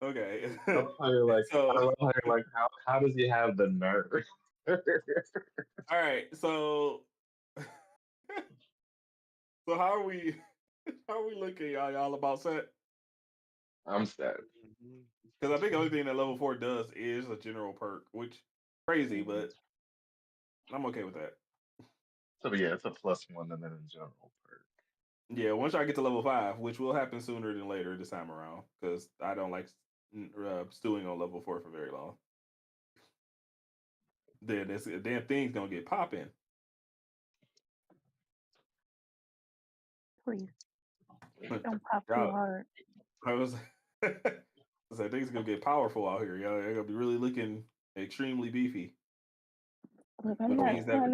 Okay. I love how you're like, how does he have the nerve? All right, so how are we looking, y'all? Y'all about set? I'm sad. Because I think the only thing that level 4 does is a general perk, which crazy, but I'm okay with that. So yeah, it's a +1 and then a general perk. Yeah, once I get to level 5, which will happen sooner than later this time around, because I don't like stewing on level 4 for very long. Then this damn thing's gonna get popping. Please. Don't pop too hard. I was I said things gonna get powerful out here, y'all. They're gonna be really looking extremely beefy. Look, I'm not trying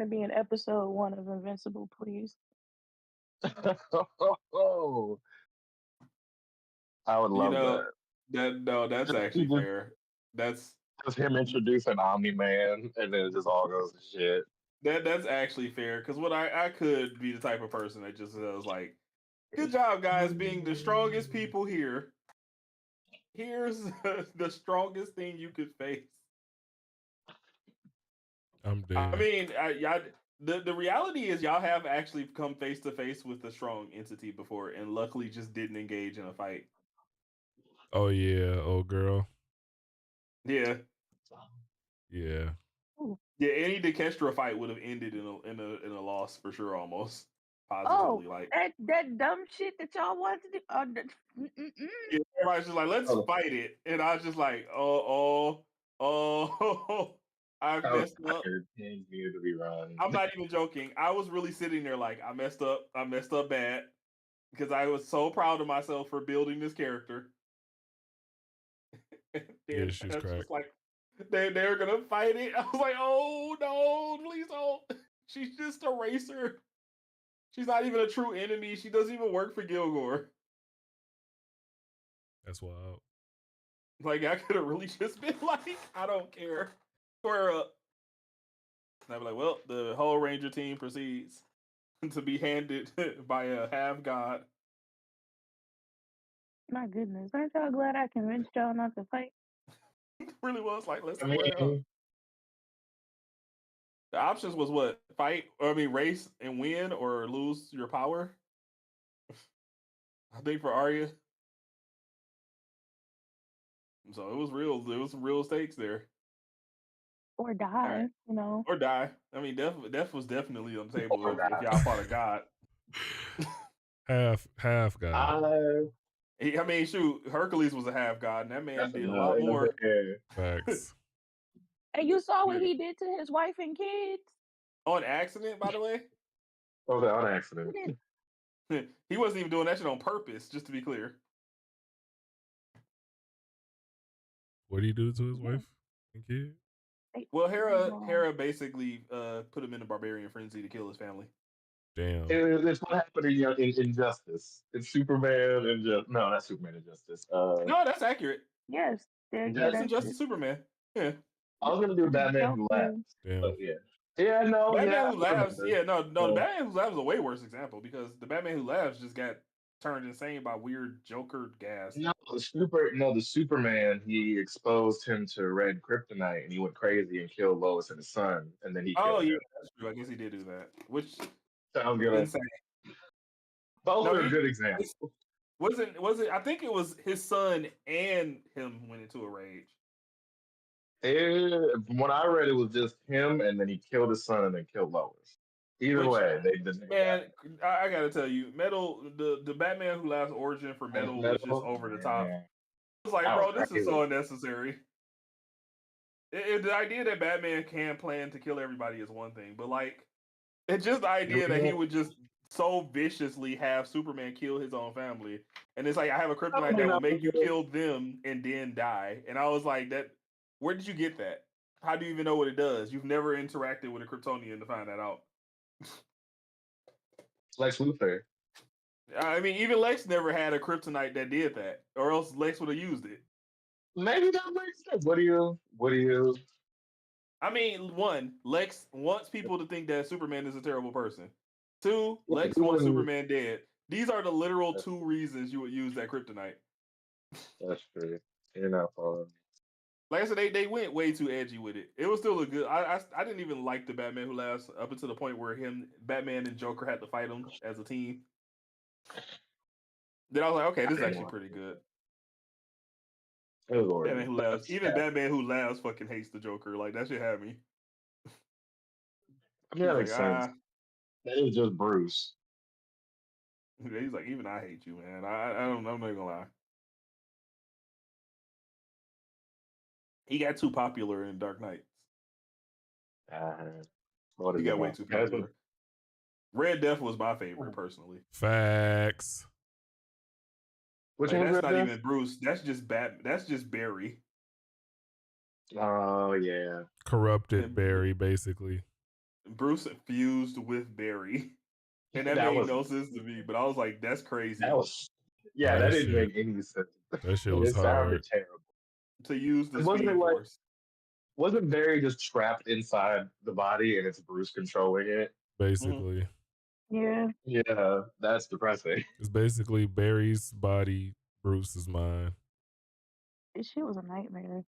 to be in episode 1 of Invincible, please. Oh, I would love that. That's actually fair. That's just him introducing Omni-Man, and then it just all goes to shit. That's actually fair, because what I could be the type of person that just says like, good job, guys, being the strongest people here. Here's the strongest thing you could face. I'm dead. I mean, the reality is y'all have actually come face to face with a strong entity before, and luckily just didn't engage in a fight. Oh yeah, old girl. Yeah. Yeah. Yeah, any Dekestra fight would have ended in a loss for sure, almost positively. Like that dumb shit that y'all wanted to do. yeah, everybody's just like, let's fight it, and I was just like, oh, Oh, I messed up. Games needed to be run. I'm not even joking. I was really sitting there like I messed up. I messed up bad because I was so proud of myself for building this character. Yeah, she's That's cracked. just like they're gonna fight it. I was like, oh no, please don't. She's just a racer. She's not even a true enemy. She doesn't even work for Gilgore. That's wild. Like I could have really just been like, I don't care. Square up. And I'd be like, well, the whole Ranger team proceeds to be handed by a half god. My goodness, aren't y'all glad I convinced y'all not to fight? It really was like, let's I square up. mean, The options was what? Fight, or I mean, race and win, or lose your power. I think for Arya. So it was real. There was some real stakes there. Or die, right. you know. Or die. I mean, death was definitely on the table if y'all fought a god. half god. I mean, shoot, Hercules was a half god, and that man did a lot more. Facts. And you saw what he did to his wife and kids? On accident, by the way? Okay, on accident. He wasn't even doing that shit on purpose, just to be clear. What did he do to his wife and kid? Well, Hera basically put him in a barbarian frenzy to kill his family. Damn. It's what happened in Injustice. It's Superman and no, not Superman Injustice. No, that's accurate. Yes. That's Injustice Superman. Yeah. I was gonna do Batman Who Laughs. Damn. But yeah. Yeah, no, Batman Who Laughs. Yeah, no, the Batman Who Laughs is a way worse example because the Batman Who Laughs just got turned insane by weird Joker gas. No, the Superman, he exposed him to red kryptonite and he went crazy and killed Lois and his son, and then he killed him. That's true. I guess he did do that. Which sounds good. Insane. Both are good examples. Was it? I think it was his son and him went into a rage. When I read, it was just him, and then he killed his son and then killed Lois. Either way, they didn't. Man, I gotta tell you, Metal, the Batman Who Laughs origin for Metal was just over the top. I was like, bro, this is so unnecessary. The idea that Batman can plan to kill everybody is one thing, but like, it's just the idea that he would just so viciously have Superman kill his own family, and it's like I have a kryptonite that will make you kill them and then die. And I was like, that. Where did you get that? How do you even know what it does? You've never interacted with a Kryptonian to find that out. Lex Luthor. I mean, even Lex never had a kryptonite that did that, or else Lex would have used it. Maybe that makes sense. What do you? I mean, one, Lex wants people to think that Superman is a terrible person. Two, Lex wants Superman dead. These are the literal two reasons you would use that kryptonite. That's true. You're not following. Like I said, they went way too edgy with it. It was still a good. I didn't even like the Batman Who Laughs up until the point where Batman and Joker had to fight him as a team. Then I was like, okay, this is actually pretty good. Batman Who Laughs. Even Batman Who Laughs fucking hates the Joker. Like that shit had me. I mean, that makes sense. That is just Bruce. He's like, even I hate you, man. I'm not gonna lie. He got too popular in Dark Knight. He got way too popular. Red Death was my favorite, personally. Facts. Which like, that's not Death? Even Bruce. That's just That's just Barry. Oh yeah. Corrupted Barry, basically. Bruce fused with Barry. And that made no sense to me, but I was like, that's crazy. That didn't make any sense. That shit was hard. Terrible. To use the Speed Force. Wasn't Barry just trapped inside the body and it's Bruce controlling it? Basically. Yeah. Yeah, that's depressing. It's basically Barry's body, Bruce's mind. This shit was a nightmare.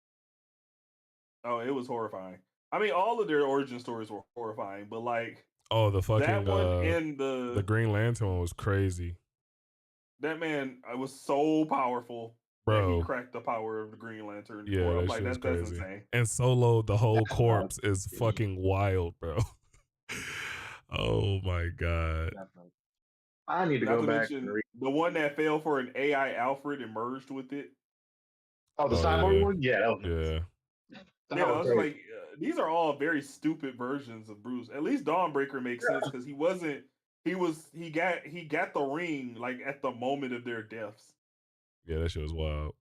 Oh, it was horrifying. I mean, all of their origin stories were horrifying, but like, oh, the fucking that one in the Green Lantern one was crazy. That man was so powerful. Bro, he cracked the power of the Green Lantern. Yeah, that like, was crazy. That's insane. And Solo, the whole corpse is fucking wild, bro. Oh my god. I need to go back and read. The one that fell for an AI Alfred and merged with it. Oh, the cyborg one? Yeah, that was Yeah, I was just like, these are all very stupid versions of Bruce. At least Dawnbreaker makes sense because he wasn't. He got the ring like at the moment of their deaths. Yeah, that shit was wild.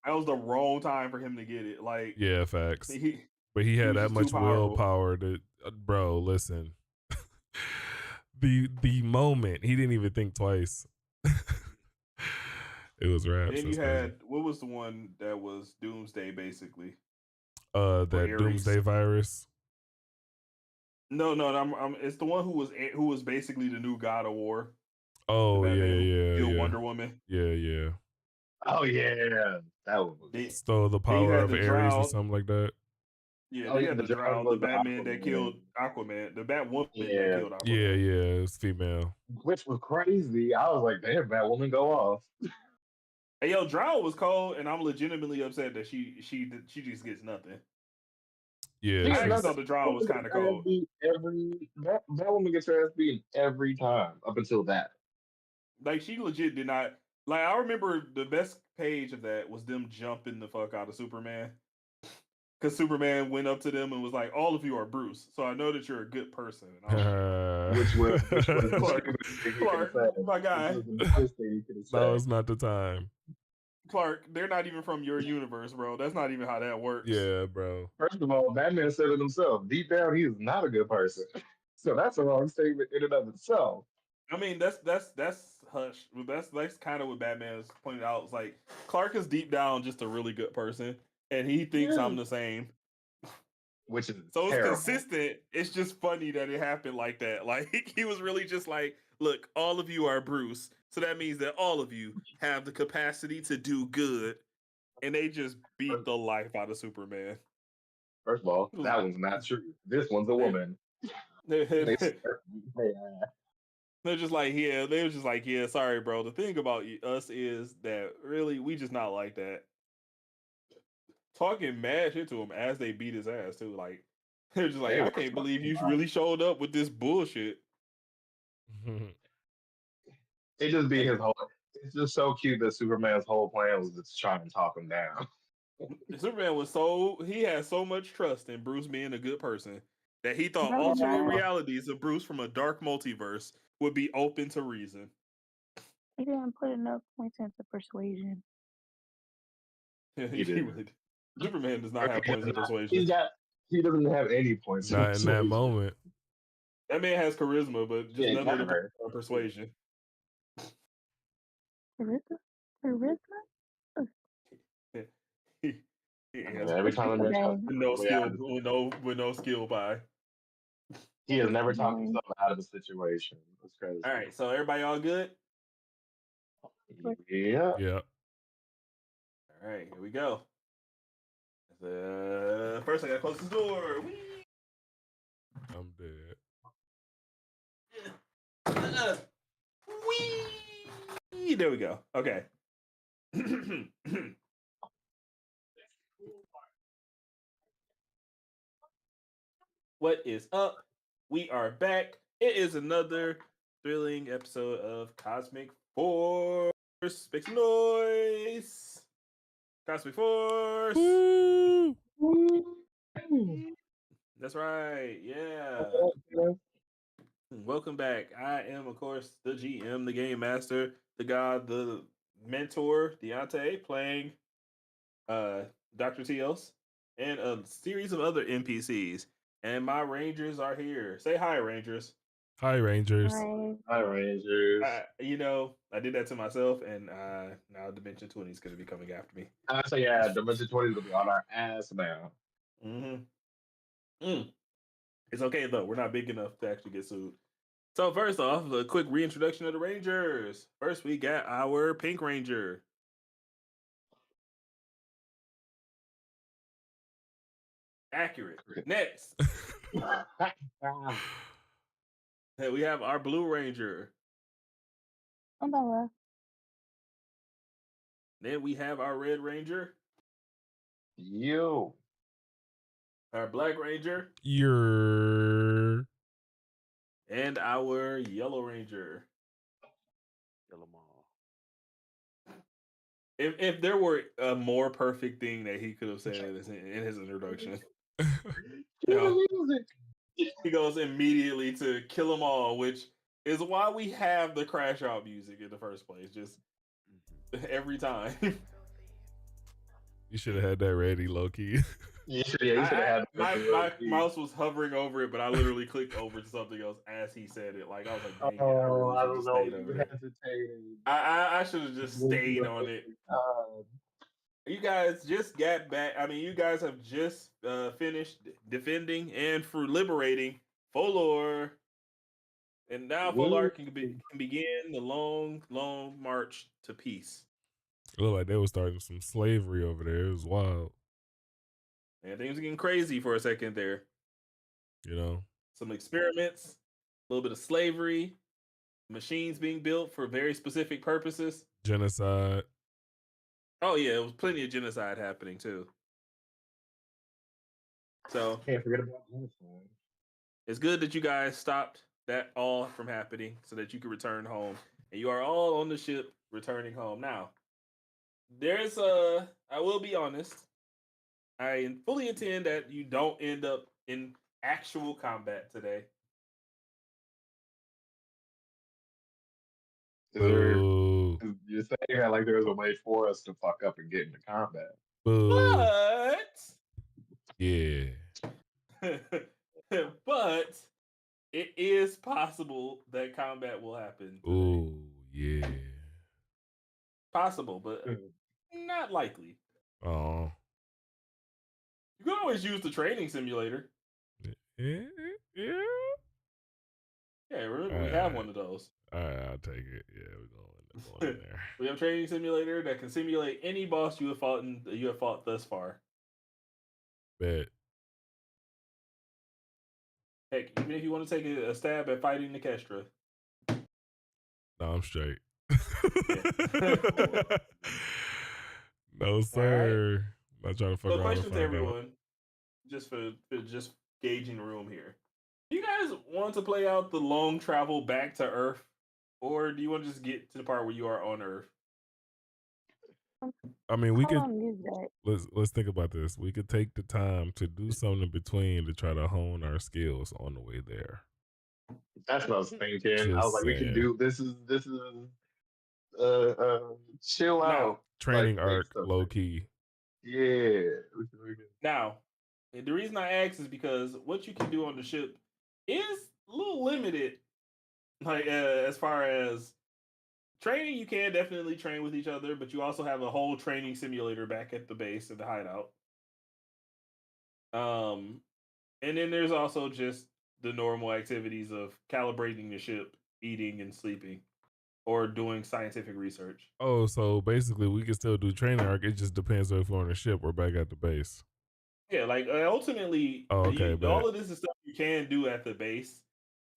That was the wrong time for him to get it. Like, yeah, facts. But he he had was that just too much powerful. willpower to, bro. Listen, the moment he didn't even think twice. It was raps. Then That's you crazy. had what was the one that was Doomsday basically? That Doomsday virus. No, it's the one who was basically the new God of War. Oh yeah. Wonder Woman. Yeah. Oh yeah, that was. Stole the power of Ares or something like that. Yeah, you had the Drow, the Batman that killed Aquaman, the Batwoman that killed Aquaman. Yeah, it's female. Which was crazy. I was like, damn, Batwoman, go off. Hey, yo, Drow was cold, and I'm legitimately upset that she just gets nothing. Yeah, I actually thought the Drow was kind of cold. Batwoman gets her ass beaten every time up until that. Like, she legit did not. Like, I remember the best page of that was them jumping the fuck out of Superman. Because Superman went up to them and was like, all of you are Bruce, so I know that you're a good person. Which was Clark, my guy. That was not the time. Clark, they're not even from your universe, bro. That's not even how that works. Yeah, bro. First of all, Batman said it himself. Deep down, he is not a good person. So that's a wrong statement in and of itself. I mean, that's hush. That's kind of what Batman is pointing out. It's like Clark is deep down just a really good person, and he thinks I'm the same. Which is so terrible. It's consistent. It's just funny that it happened like that. Like, he was really just like, look, all of you are Bruce, so that means that all of you have the capacity to do good, and they just beat the life out of Superman. First of all, that one's not true. This one's a woman. They're just like, yeah. They were just like, yeah. Sorry, bro. The thing about us is that really we just not like that. Talking mad shit to him as they beat his ass too. Like, they're just like, I can't believe you really showed up with this bullshit. It just be his whole. It's just so cute that Superman's whole plan was to try and talk him down. Superman he had so much trust in Bruce being a good person that he thought alternate realities of Bruce from a dark multiverse would be open to reason. He didn't put enough points into persuasion. He did. Superman does not have points of persuasion. He doesn't have any points. Not in that moment. That man has charisma, but just none of the persuasion. Charisma? Every time with no skill by. He has never talked himself out of a situation. That's crazy. All right, so everybody all good? Yeah. Yeah. All right, here we go. First, I gotta close the door. Whee! I'm dead. Whee! There we go. Okay. What is up? We are back. It is another thrilling episode of Cosmic Force. Make some noise. Cosmic Force. Woo! That's right. Yeah. Welcome back. I am, of course, the GM, the Game Master, the God, the Mentor, Deontay, playing Dr. TLs and a series of other NPCs. And my Rangers are here. Say hi, Rangers. Hi, Rangers. Hi, Rangers. I did that to myself, and now Dimension 20 is going to be coming after me. So yeah, Dimension 20 is going to be on our ass now. It's okay, though. We're not big enough to actually get sued. So first off, a quick reintroduction of the Rangers. First, we got our Pink Ranger. Accurate. Next. Hey, we have our Blue Ranger. Then we have our Red Ranger. You. Our Black Ranger. And our Yellow Ranger. If there were a more perfect thing that he could have said in his introduction, he goes immediately to kill them all, which is why we have the crash out music in the first place. Just every time. You should have had that ready, low key. You should have had my mouse was hovering over it, but I literally clicked over to something else as he said it. Like I was like, dang it, I really should have stayed over it. I should have just stayed on it. You guys just got back. I mean, you guys have just finished defending and for liberating Folor. And now Folar can begin the long, long march to peace. It looked like they were starting some slavery over there. It was wild. And things were getting crazy for a second there. You know? Some experiments, a little bit of slavery, machines being built for very specific purposes. Genocide. Oh, yeah, it was plenty of genocide happening, too. So, can't forget about genocide. It's good that you guys stopped that all from happening so that you can return home. And you are all on the ship returning home. Now, I will be honest, I fully intend that you don't end up in actual combat today. Boo. You're saying that like there's a way for us to fuck up and get into combat. Boo. But yeah. but it is possible that combat will happen today. Ooh, yeah. Possible, but not likely. Oh. You can always use the training simulator. Yeah. Yeah, remember, we have one of those. All right, I'll take it. Yeah, we're going in there. We have a training simulator that can simulate any boss you have fought thus far. Bet. Heck, even if you want to take a stab at fighting the Kestra. No, I'm straight. No, sir. Right. Not trying to fuck around. Question to everyone, just for just gauging the room here. Do you guys want to play out the long travel back to Earth, or do you want to just get to the part where you are on Earth? I mean, we could. How long is that? Let's think about this. We could take the time to do something in between to try to hone our skills on the way there. That's what I was thinking. Just I was like, saying. we can do this. Is chill out training arc, low key. Yeah. Now, the reason I ask is because what you can do on the ship is a little limited. Like as far as training, you can definitely train with each other, but you also have a whole training simulator back at the base of the hideout. And then there's also just the normal activities of calibrating the ship, eating and sleeping, or doing scientific research. Oh, so basically we can still do training arc. It just depends on if we're on a ship or back at the base. Yeah, like ultimately, all of this is stuff you can do at the base.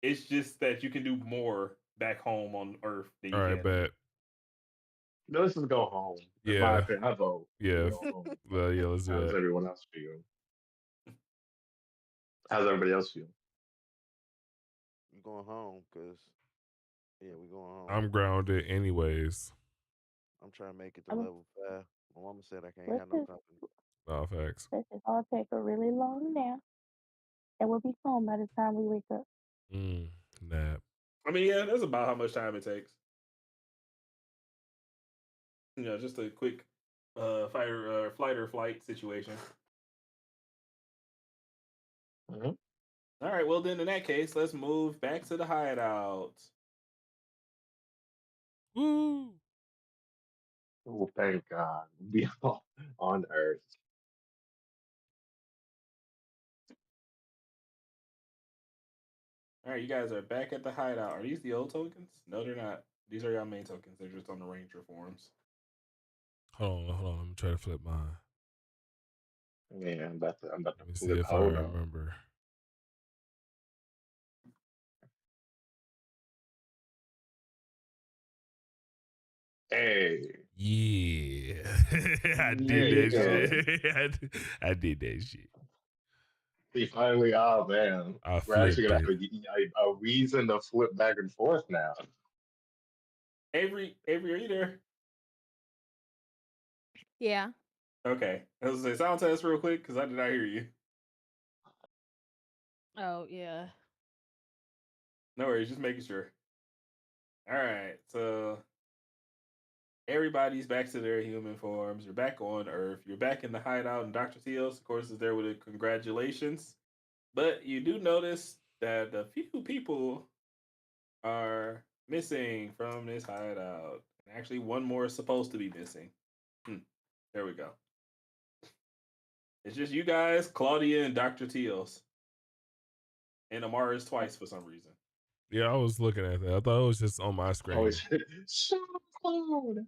It's just that you can do more back home on Earth than you can. Bet. No, let's just go home. Yeah. I vote. Yeah. Well, yeah, let's do How does everyone else feel? How's everybody else feel? I'm going home because, yeah, we're going home. I'm grounded anyways. I'm trying to make it to level 5. My mama said I can't have no company. No, facts. Let's just all take a really long nap, and we'll be home by the time we wake up. Nap. I mean, yeah, that's about how much time it takes. You know, just a quick flight or flight situation. Mm-hmm. All right, well then in that case, let's move back to the hideout. Woo! Oh, thank God. Be on Earth. All right, you guys are back at the hideout. Are these the old tokens? No, they're not. These are your main tokens. They're just on the Ranger forms. Hold on. Let me try to flip mine. Yeah, I'm about to Let me see flip. if I remember. Hey. Yeah. I did that shit. I did that shit. We finally, oh man. We're actually going to have a reason to flip back and forth now. Avery, are you there? Yeah. Okay. I was gonna say sound test real quick because I did not hear you. Oh yeah. No worries, just making sure. All right, so everybody's back to their human forms. You're back on Earth. You're back in the hideout, and Dr. Teos, of course, is there with a congratulations. But you do notice that a few people are missing from this hideout. Actually, one more is supposed to be missing. There we go. It's just you guys, Claudia and Dr. Teos. And Amara is twice for some reason. Yeah, I was looking at that. I thought it was just on my screen. Oh, so cold.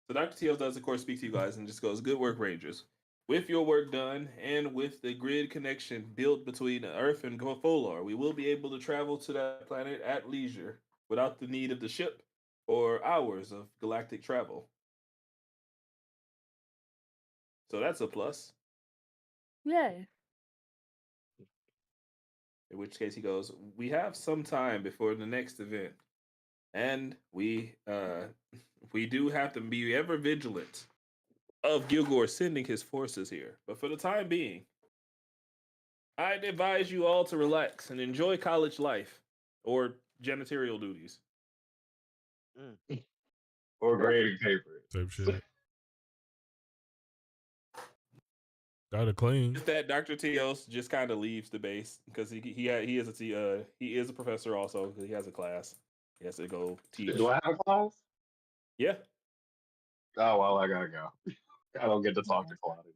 So Dr. Teos does, of course, speak to you guys and just goes, "Good work, Rangers. With your work done and with the grid connection built between Earth and Folar, we will be able to travel to that planet at leisure without the need of the ship or hours of galactic travel. So that's a plus." Yay. In which case he goes, "We have some time before the next event. And we do have to be ever vigilant of Gilgore sending his forces here. But for the time being, I'd advise you all to relax and enjoy college life or janitorial duties." Or grading papers. Type shit. Gotta clean. Just that Dr. Teos just kind of leaves the base because he is a professor also because he has a class. He has to go teach. Do I have a class? Yeah. Oh well, I gotta go. I don't get to talk to Claudia.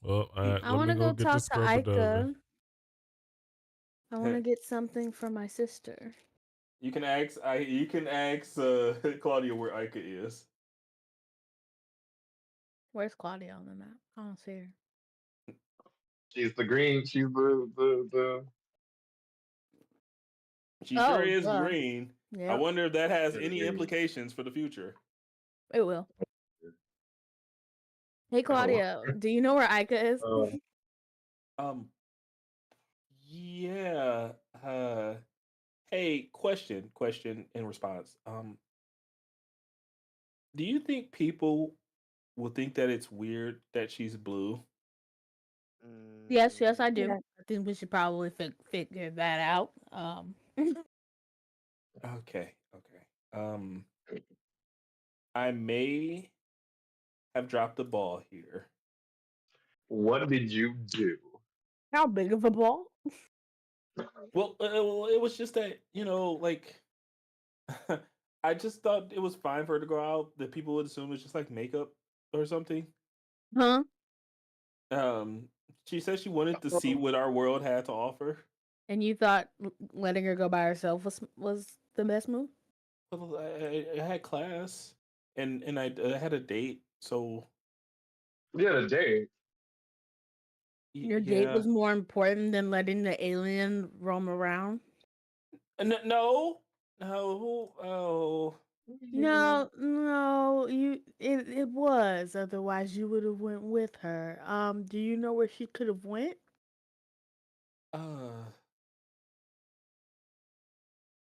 Well, I want to go get talk to Ika. I want to Hey. get something for my sister. You can ask Claudia where Ika is. Where's Claudia on the map? I don't see her. She's the green. She's the. She sure is green. Yep. I wonder if that has any implications for the future. It will. Hey Claudia, do you know where Ika is? Yeah. Hey, question in response. Do you think people will think that it's weird that she's blue? Yes, I do. Yeah. I think we should probably figure that out. Okay. I may have dropped the ball here. What did you do? How big of a ball? Well, it was just that, like, I just thought it was fine for her to go out. That people would assume it's just like makeup or something. Huh? She said she wanted to see what our world had to offer. And you thought letting her go by herself was the best move? Well, I had class, and I had a date, so You had a date. Your date was more important than letting the alien roam around? No. No, it was. Otherwise, you would have went with her. Do you know where she could have went?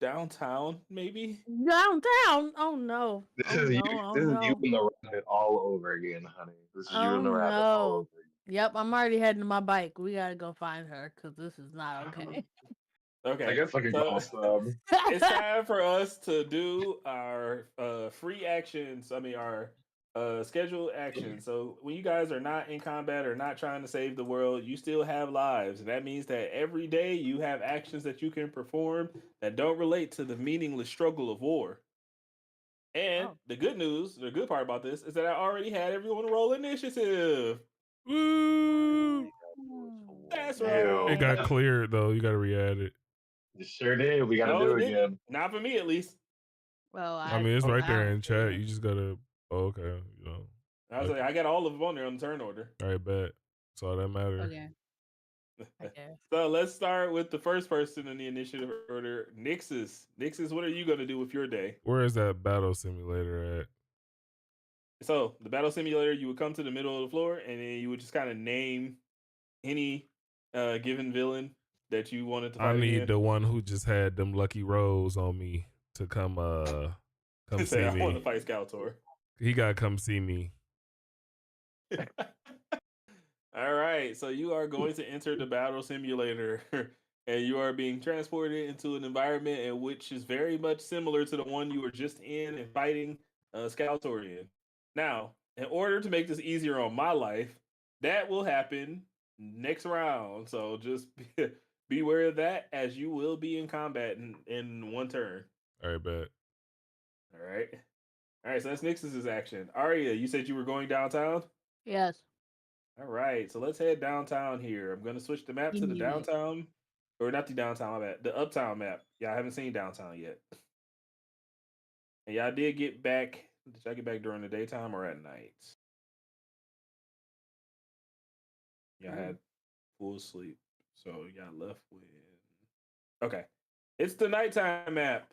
Downtown, maybe. Downtown? Oh no! This is you in the rabbit all over again, honey. This is you in the rabbit all over again. Yep, I'm already heading to my bike. We gotta go find her because this is not okay. Okay. I guess I can call sub. It's time for us to do our free actions. I mean, our scheduled actions. So when you guys are not in combat or not trying to save the world, you still have lives. And that means that every day you have actions that you can perform that don't relate to the meaningless struggle of war. And the good news, the good part about this is that I already had everyone roll initiative. Woo! That's right. It got cleared though. You gotta re-add it. You sure did. We gotta do it again. Not for me, at least. Well, I mean, it's right there in chat. You just gotta. Oh, okay. I was like, I got all of them on there on the turn order. All right, bet. That's all that matters. Okay. So let's start with the first person in the initiative order, Nixus. Nixus, what are you going to do with your day? Where is that battle simulator at? So the battle simulator, you would come to the middle of the floor, and then you would just kind of name any given villain that you wanted to fight. I need the one who just had them lucky rolls on me to come see me. I want to fight Skeletor. He gotta come see me. All right, so you are going to enter the battle simulator, and you are being transported into an environment in which is very much similar to the one you were just in and fighting Skeletor in. Now, in order to make this easier on my life, that will happen next round. So just be aware of that, as you will be in combat in one turn. All right, bet. All right. All right, so that's Nix's action. Aria, you said you were going downtown? Yes. All right, so let's head downtown here. I'm going to switch the map to the downtown, or not the downtown, my bad, the uptown map. Yeah, I haven't seen downtown yet. And y'all did get back. Did y'all get back during the daytime or at night? Y'all had full sleep, so y'all left with. Okay, it's the nighttime map.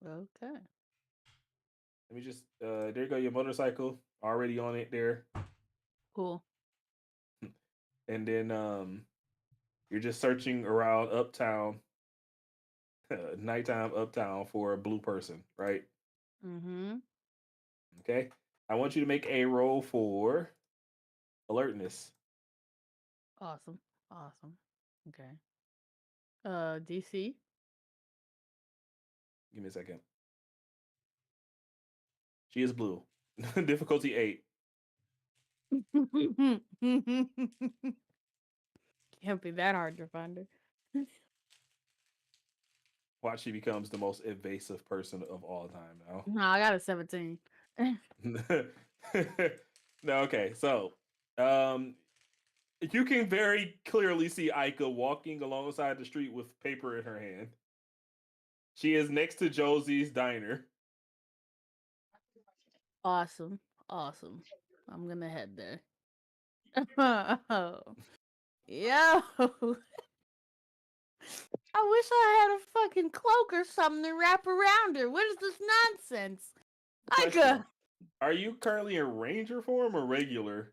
Okay. Let me just. There you go. Your motorcycle already on it there. Cool. And then you're just searching around uptown, nighttime uptown for a blue person, right? Mm-hmm. Okay. I want you to make a roll for alertness. Awesome. Okay. DC. Give me a second. She is blue. Difficulty 8. Can't be that hard to find her. Watch, she becomes the most evasive person of all time now. No, I got a 17. No, okay. So, you can very clearly see Aika walking alongside the street with paper in her hand. She is next to Josie's diner. Awesome. I'm gonna head there. Yo. I wish I had a fucking cloak or something to wrap around her. What is this nonsense? Aika! Are you currently in ranger form or regular?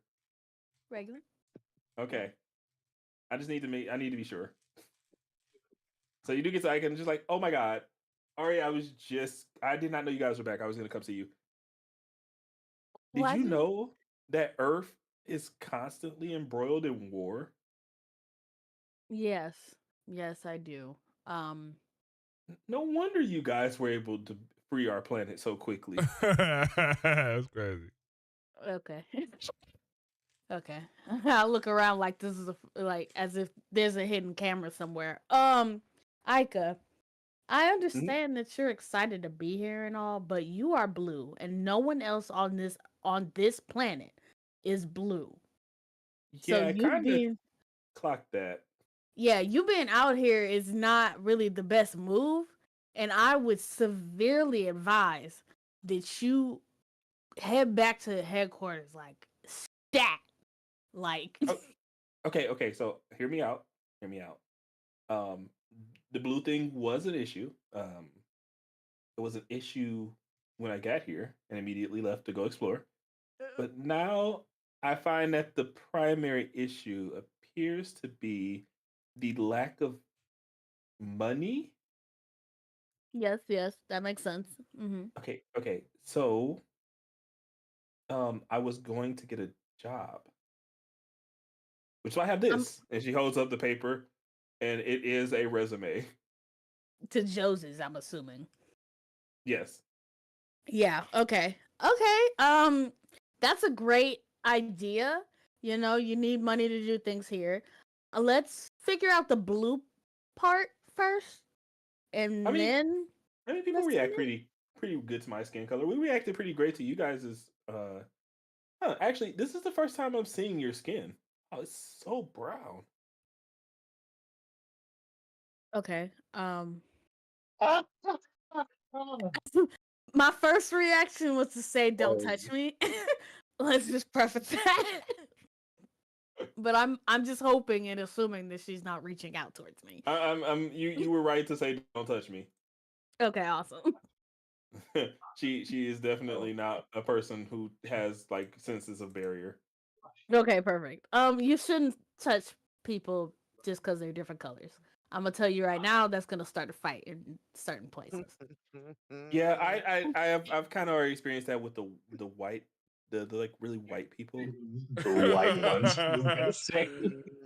Regular. Okay. I need to be sure. So you do get to Aika and just like, oh my god. Ari, I did not know you guys were back. I was gonna come see you. Did you know that Earth is constantly embroiled in war? Yes, I do. No wonder you guys were able to free our planet so quickly. That's crazy. Okay. Okay. I'll look around like this is as if there's a hidden camera somewhere. Aika, I understand that you're excited to be here and all, but you are blue, and no one else on this planet is blue. Yeah, so I kind of clocked that. Yeah, you being out here is not really the best move, and I would severely advise that you head back to headquarters, like stat, like. Okay. So hear me out. The blue thing was an issue. It was an issue when I got here and immediately left to go explore. But now I find that the primary issue appears to be the lack of money. Yes, that makes sense. Mm-hmm. Okay. So, I was going to get a job, which I have this, and she holds up the paper, and it is a resume. To Josie's, I'm assuming. Yes. Yeah. Okay. That's a great idea. You know, you need money to do things here. Let's figure out the blue part first, and then. People react pretty good to my skin color. We reacted pretty great to you guys'. Actually, this is the first time I'm seeing your skin. Oh, it's so brown. Okay. My first reaction was to say, "Don't touch me." Let's just preface that. But I'm just hoping and assuming that she's not reaching out towards me. You were right to say, "Don't touch me." Okay, awesome. She is definitely not a person who has like senses of barrier. Okay, perfect. You shouldn't touch people just because they're different colors. I'm gonna tell you right now, that's gonna start a fight in certain places. Yeah, I've kind of already experienced that with the white the like really white people. The white ones. I was gonna say.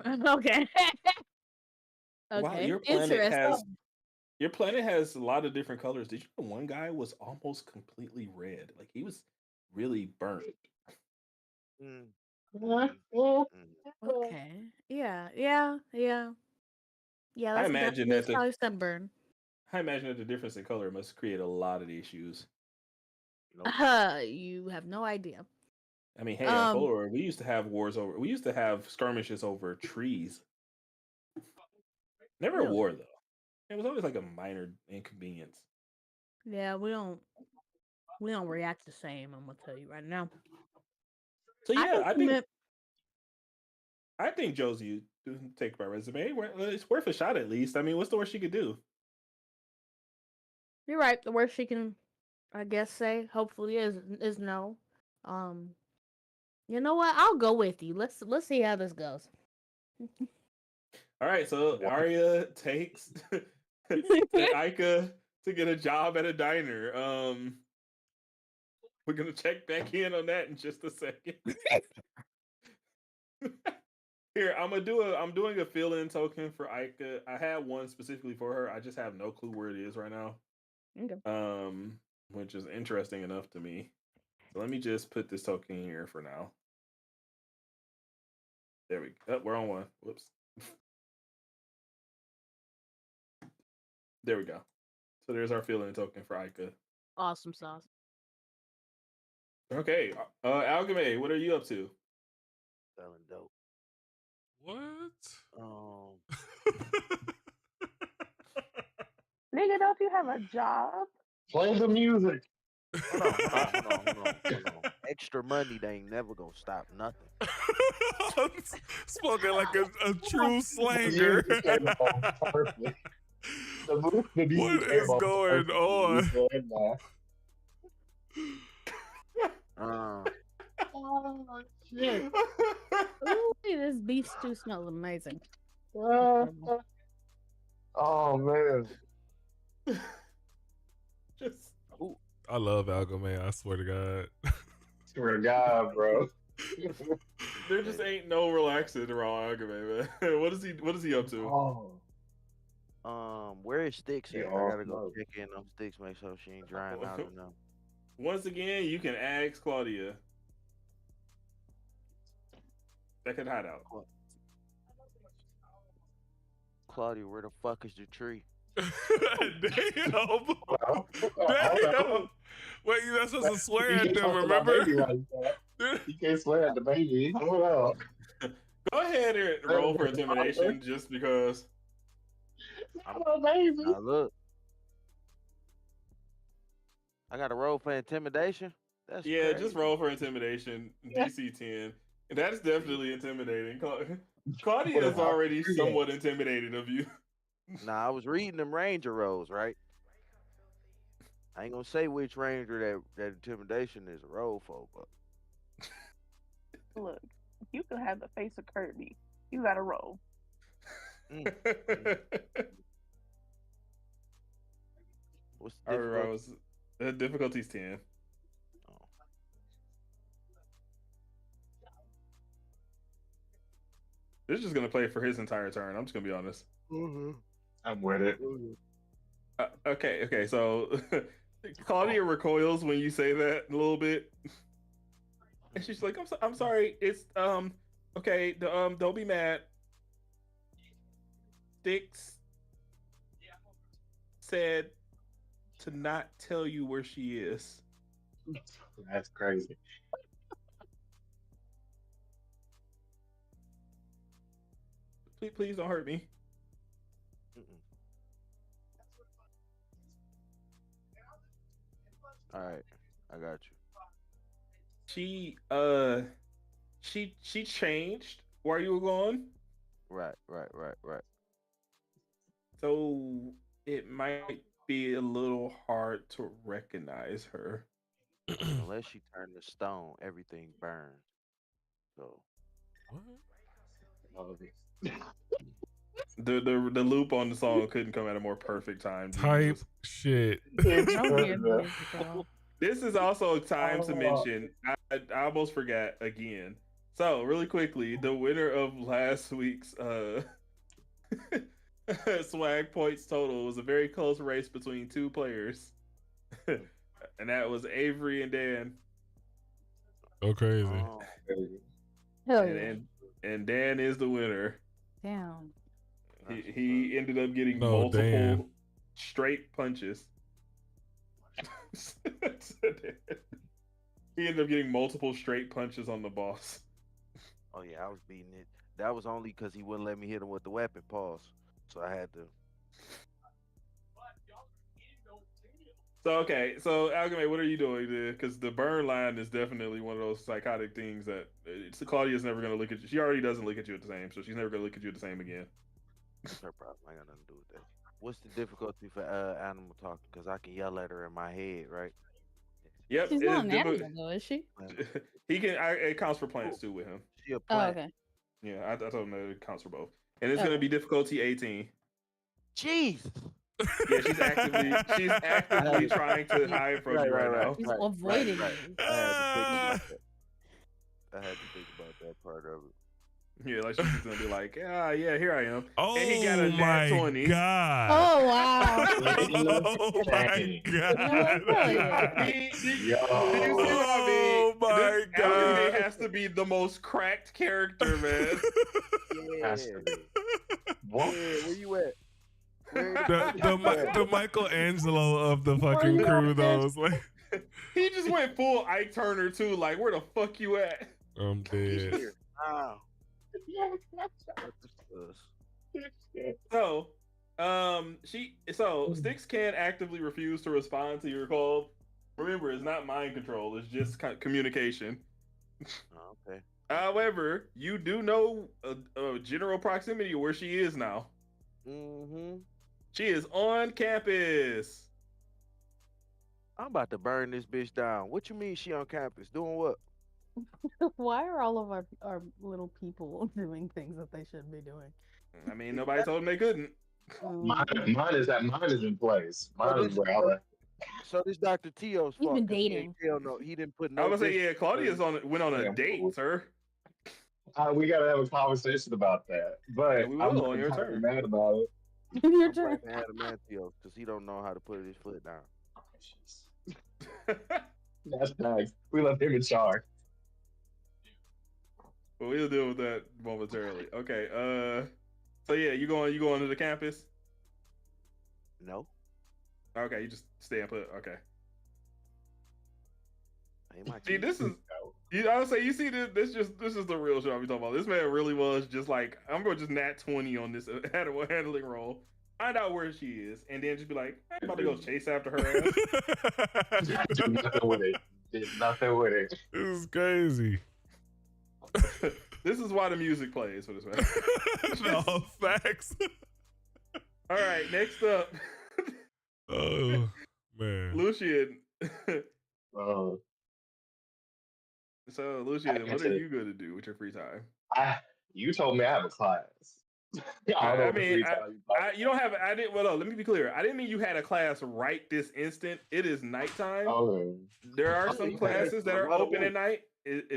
Okay. Wow, Okay. your planet has a lot of different colors. Did you know one guy was almost completely red? Like he was really burnt. Mm. Okay. Yeah. Yeah. Yeah. Yeah. I That's imagine definitely that the probably sunburn. I imagine that the difference in color must create a lot of issues. Nope. You have no idea. I mean, hey, on Polar, we used to have we used to have skirmishes over trees. Never a Really? war though. It was always like a minor inconvenience. Yeah, we don't react the same. I'm gonna tell you right now. So yeah, commit. I think Josie take my resume. It's worth a shot at least. I mean, what's the worst she could do? You're right. The worst she can, I guess, say hopefully is no. You know what? I'll go with you. Let's see how this goes. All right, so Arya takes Aika to get a job at a diner. We're gonna check back in on that in just a second. Here, I'm doing a fill-in token for Aika. I had one specifically for her. I just have no clue where it is right now. Okay. Which is interesting enough to me. So let me just put this token here for now. There we go. Oh, we're on one. Whoops. There we go. So there's our fill-in token for Aika. Awesome sauce. Okay, Alchemy, what are you up to? Selling dope. What? Nigga, don't you have a job? Play the music. Hold on. Extra money, they ain't never gonna stop nothing. Spoken like a true slanger. Perfect. What is going on? Oh shit! Ooh, this beef stew smells amazing. Oh man! Just I love Alchemy. I swear to God. Swear to God, bro. there just ain't no relaxing around Alchemy, man. What is he up to? Where is Sticks at? Yeah, I gotta go no. check in on Sticks, make sure she ain't drying out or no. Once again, you can ask Claudia. Second hideout. Claudia, where the fuck is the tree? Damn. Damn. Wait, you're not supposed to swear at them, remember? You can't swear at the baby. Hold on. Go ahead and roll for intimidation just because. Baby. Now look. I got to roll for intimidation? That's crazy. Just roll for intimidation. DC 10. That's definitely intimidating. Claudia is already somewhat intimidated of you. Nah, I was reading them ranger rolls, right? I ain't gonna say which ranger that intimidation is a roll for, but Look, you can have the face of Kirby. You gotta roll. What's the difficulty? The difficulty's 10. Oh. This is just gonna play for his entire turn. I'm just gonna be honest. I'm with it. Okay. So Claudia recoils when you say that a little bit, and she's like, I'm sorry. It's okay. Don't be mad. Sticks said to not tell you where she is. That's crazy. Please don't hurt me. All right, I got you. She changed while you were gone. Right. So it might be a little hard to recognize her. Unless she turned to stone, everything burns. So the loop on the song couldn't come at a more perfect time. Type shit. This is also time to mention I almost forgot again. So really quickly, the winner of last week's swag points total was a very close race between two players, and that was Avery and Dan. Oh, crazy! Hell yeah! And Dan is the winner. Damn. He ended up getting No, multiple Dan. straight punches. He ended up getting multiple straight punches on the boss. Oh yeah, I was beating it. That was only because he wouldn't let me hit him with the weapon. Pause. So I had to. So okay, so Alchemy, what are you doing? Because the burn line is definitely one of those psychotic things that Claudia's never gonna look at you. She already doesn't look at you the same, so she's never gonna look at you the same again. That's her problem. I got nothing to do with that. What's the difficulty for animal talking? Because I can yell at her in my head, right? Yep. She's not an animal though, is she? He can. It counts for plants too with him. She a plant. Oh, okay. Yeah, I told him that it counts for both, and it's gonna be difficulty 18. Jeez. Yeah, she's actively trying to hide from you right now. She's avoiding me. I had to think about that part of it. Yeah, like she's gonna be like, yeah, here I am. Oh, and he got a nat 20. God. Oh wow. Oh my God. Oh my God. It has to be the most cracked character, man. Yeah. What? Yeah, where you at? The Michelangelo of the fucking crew, though. Like, he just went full Ike Turner too. Like, where the fuck you at? I'm dead. Wow. So, Styx can actively refuse to respond to your call. Remember, it's not mind control; it's just communication. Okay. However, you do know a general proximity where she is now. Mm-hmm. She is on campus. I'm about to burn this bitch down. What you mean she on campus? Doing what? Why are all of our little people doing things that they shouldn't be doing? I mean, nobody told them they couldn't. Mine is in place. Mine is where all that. So this Dr. Tio's fault. He's been dating. He didn't put no. I was gonna say, yeah, Claudia's went on a date, sir. We gotta have a conversation about that. But yeah, we will on your turn. Mad about it. Your turn. Adamantios, because he don't know how to put his foot down. That's nice. We left him in charge. Well, we'll deal with that momentarily. Okay. So yeah, you going to the campus? No. Okay, you just stay and put. Okay. See, this is. I would say you see this. This is the real shit I'm talking about. This man really was just like, I'm gonna just nat 20 on this animal handling roll. Find out where she is, and then just be like, I'm about to go chase after her ass. Do nothing with it. Did nothing with it. This is crazy. This is why the music plays for this man. No, facts. All right, next up. Oh, man. Lucian. Oh. So, Lucian, what are you going to do with your free time? You told me I have a class. I mean, you don't have. I didn't. Well, no, let me be clear. I didn't mean you had a class right this instant. It is nighttime. Oh. There are some classes that are open at night,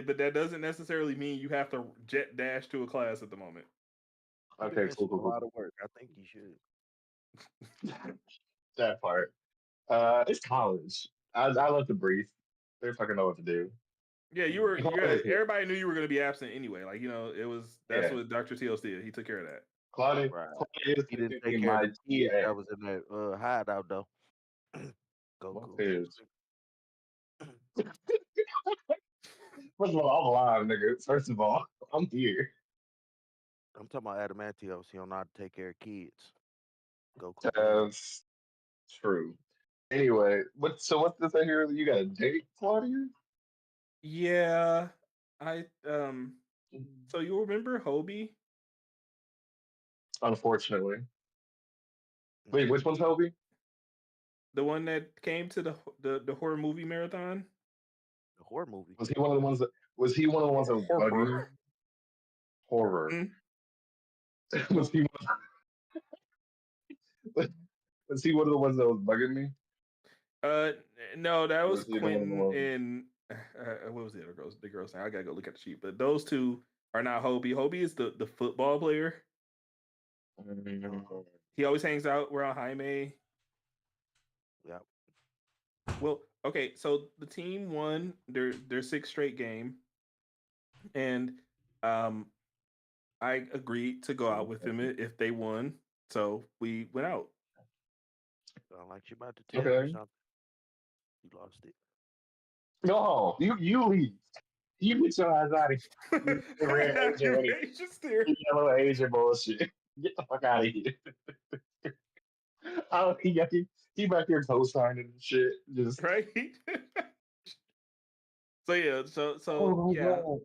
but that doesn't necessarily mean you have to jet dash to a class at the moment. Okay, cool. A lot of work. I think you should. That part. It's college. I love to breathe. They fucking know what to do. Yeah, everybody knew you were going to be absent anyway. Like, that's what Dr. Teals did. He took care of that. Claudia, he didn't take care of the kid that was in that hideout though. Go. First of all, I'm alive, nigga. First of all, I'm here. I'm talking about Adamantios. He don't know how to take care of kids. Go. That's true. Anyway, what's this I hear? You got a date, Claudia? Yeah, so you remember Hobie? Unfortunately. Wait, which one's Hobie? The one that came to the horror movie marathon? The horror movie? Was he one of the ones that was horror? Horror. Mm-hmm. Was he one of the ones that was bugging me? No, that was Quentin what was the other girls? The girls name? I gotta go look at the sheet. But those two are not Hobie. Hobie is the football player. He always hangs out around Jaime. Yep. Well, okay, so the team won their sixth straight game, and I agreed to go out with them if they won. So we went out. Sound like you about to tell me something. You lost it. No, you leave. You get your ass out of here. Yellow Asian bullshit. Get the fuck out of here. Oh, he back here co-signing and shit. Just right. So yeah,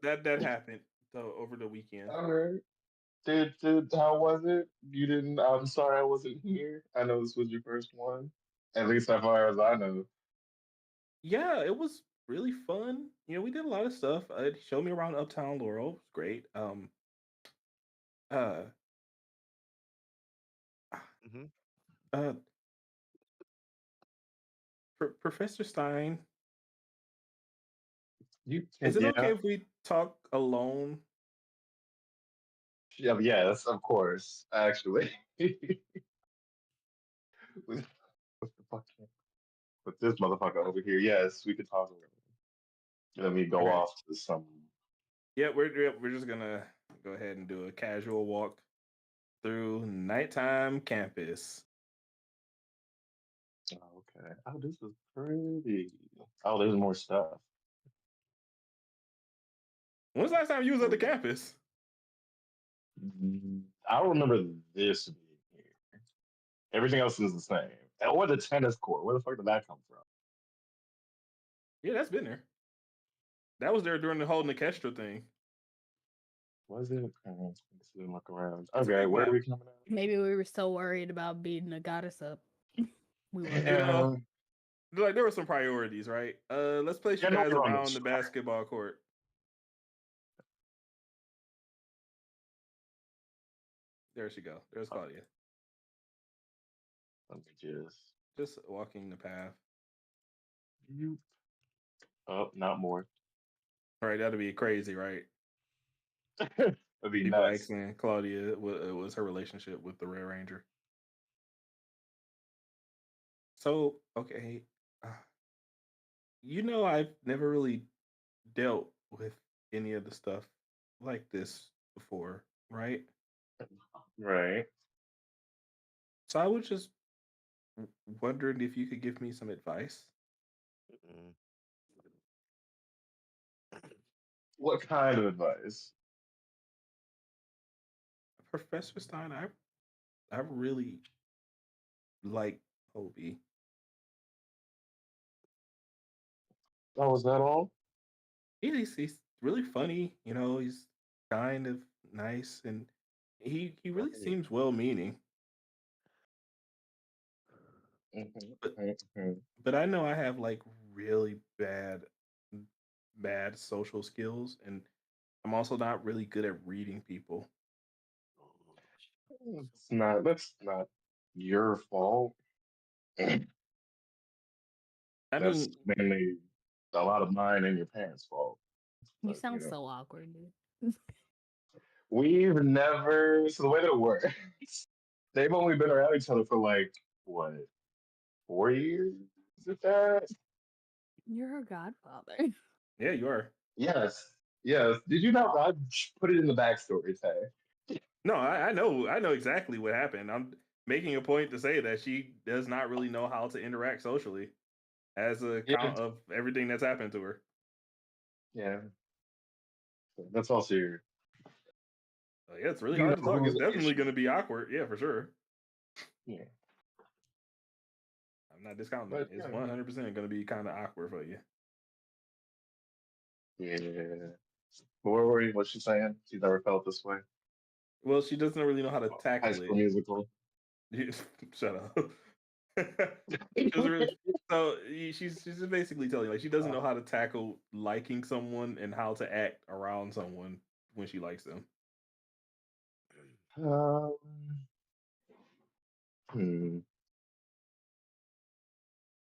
that happened. So over the weekend. All right. Did how was it? You didn't. I'm sorry I wasn't here. I know this was your first one. At least as far as I know. Yeah, it was really fun. You know, we did a lot of stuff. It showed me around Uptown Laurel. It was great. Uh, Professor Stein. Is it okay if we talk alone? Yeah, yes, of course. Actually, with this motherfucker over here. Yes, we could talk alone. Let me go off to some. Yeah, we're just gonna go ahead and do a casual walk through nighttime campus. Okay. Oh, this is pretty. Oh, there's more stuff. When's the last time you was at the campus? I don't remember this being here. Everything else is the same. Or the tennis court. Where the fuck did that come from? Yeah, that's been there. That was there during the whole Nikestra thing. Was it? Let's look around. Okay, where are we coming out? Maybe we were so worried about beating the goddess up. We were. Yeah. Like there were some priorities, right? Let's place you guys around the basketball court. There she go. There's Claudia. Let me just walking the path. Oh, not more. All right, that'd be crazy, right? That'd be people nuts. asking Claudia what was her relationship with the Red Ranger. So, okay, you know, I've never really dealt with any of the stuff like this before, right? Right. So I was just wondering if you could give me some advice. What kind of advice? Professor Stein, I really like Hobie. Oh, was that all? He's really funny, you know, he's kind of nice and he really seems well-meaning. But I know I have like really bad social skills, and I'm also not really good at reading people. That's not your fault. That's mainly a lot of mine and your parents' fault. You sound so awkward, dude. We've never. So the way that it works, they've only been around each other for like what, 4 years? Is it that? You're her godfather. Yeah, you are. Yes. Did you not? I put it in the backstory tag. No, I know exactly what happened. I'm making a point to say that she does not really know how to interact socially as a count of everything that's happened to her. Yeah. That's all serious. Yeah, it's really hard to talk. It's definitely going to be awkward. Yeah, for sure. Yeah. I'm not discounting it. It's 100% going to be kind of awkward for you. Yeah. Where were you? What's she saying? She's never felt this way. Well, she doesn't really know how to tackle High School Musical. Shut up. So she's just basically telling you, like, she doesn't know how to tackle liking someone and how to act around someone when she likes them.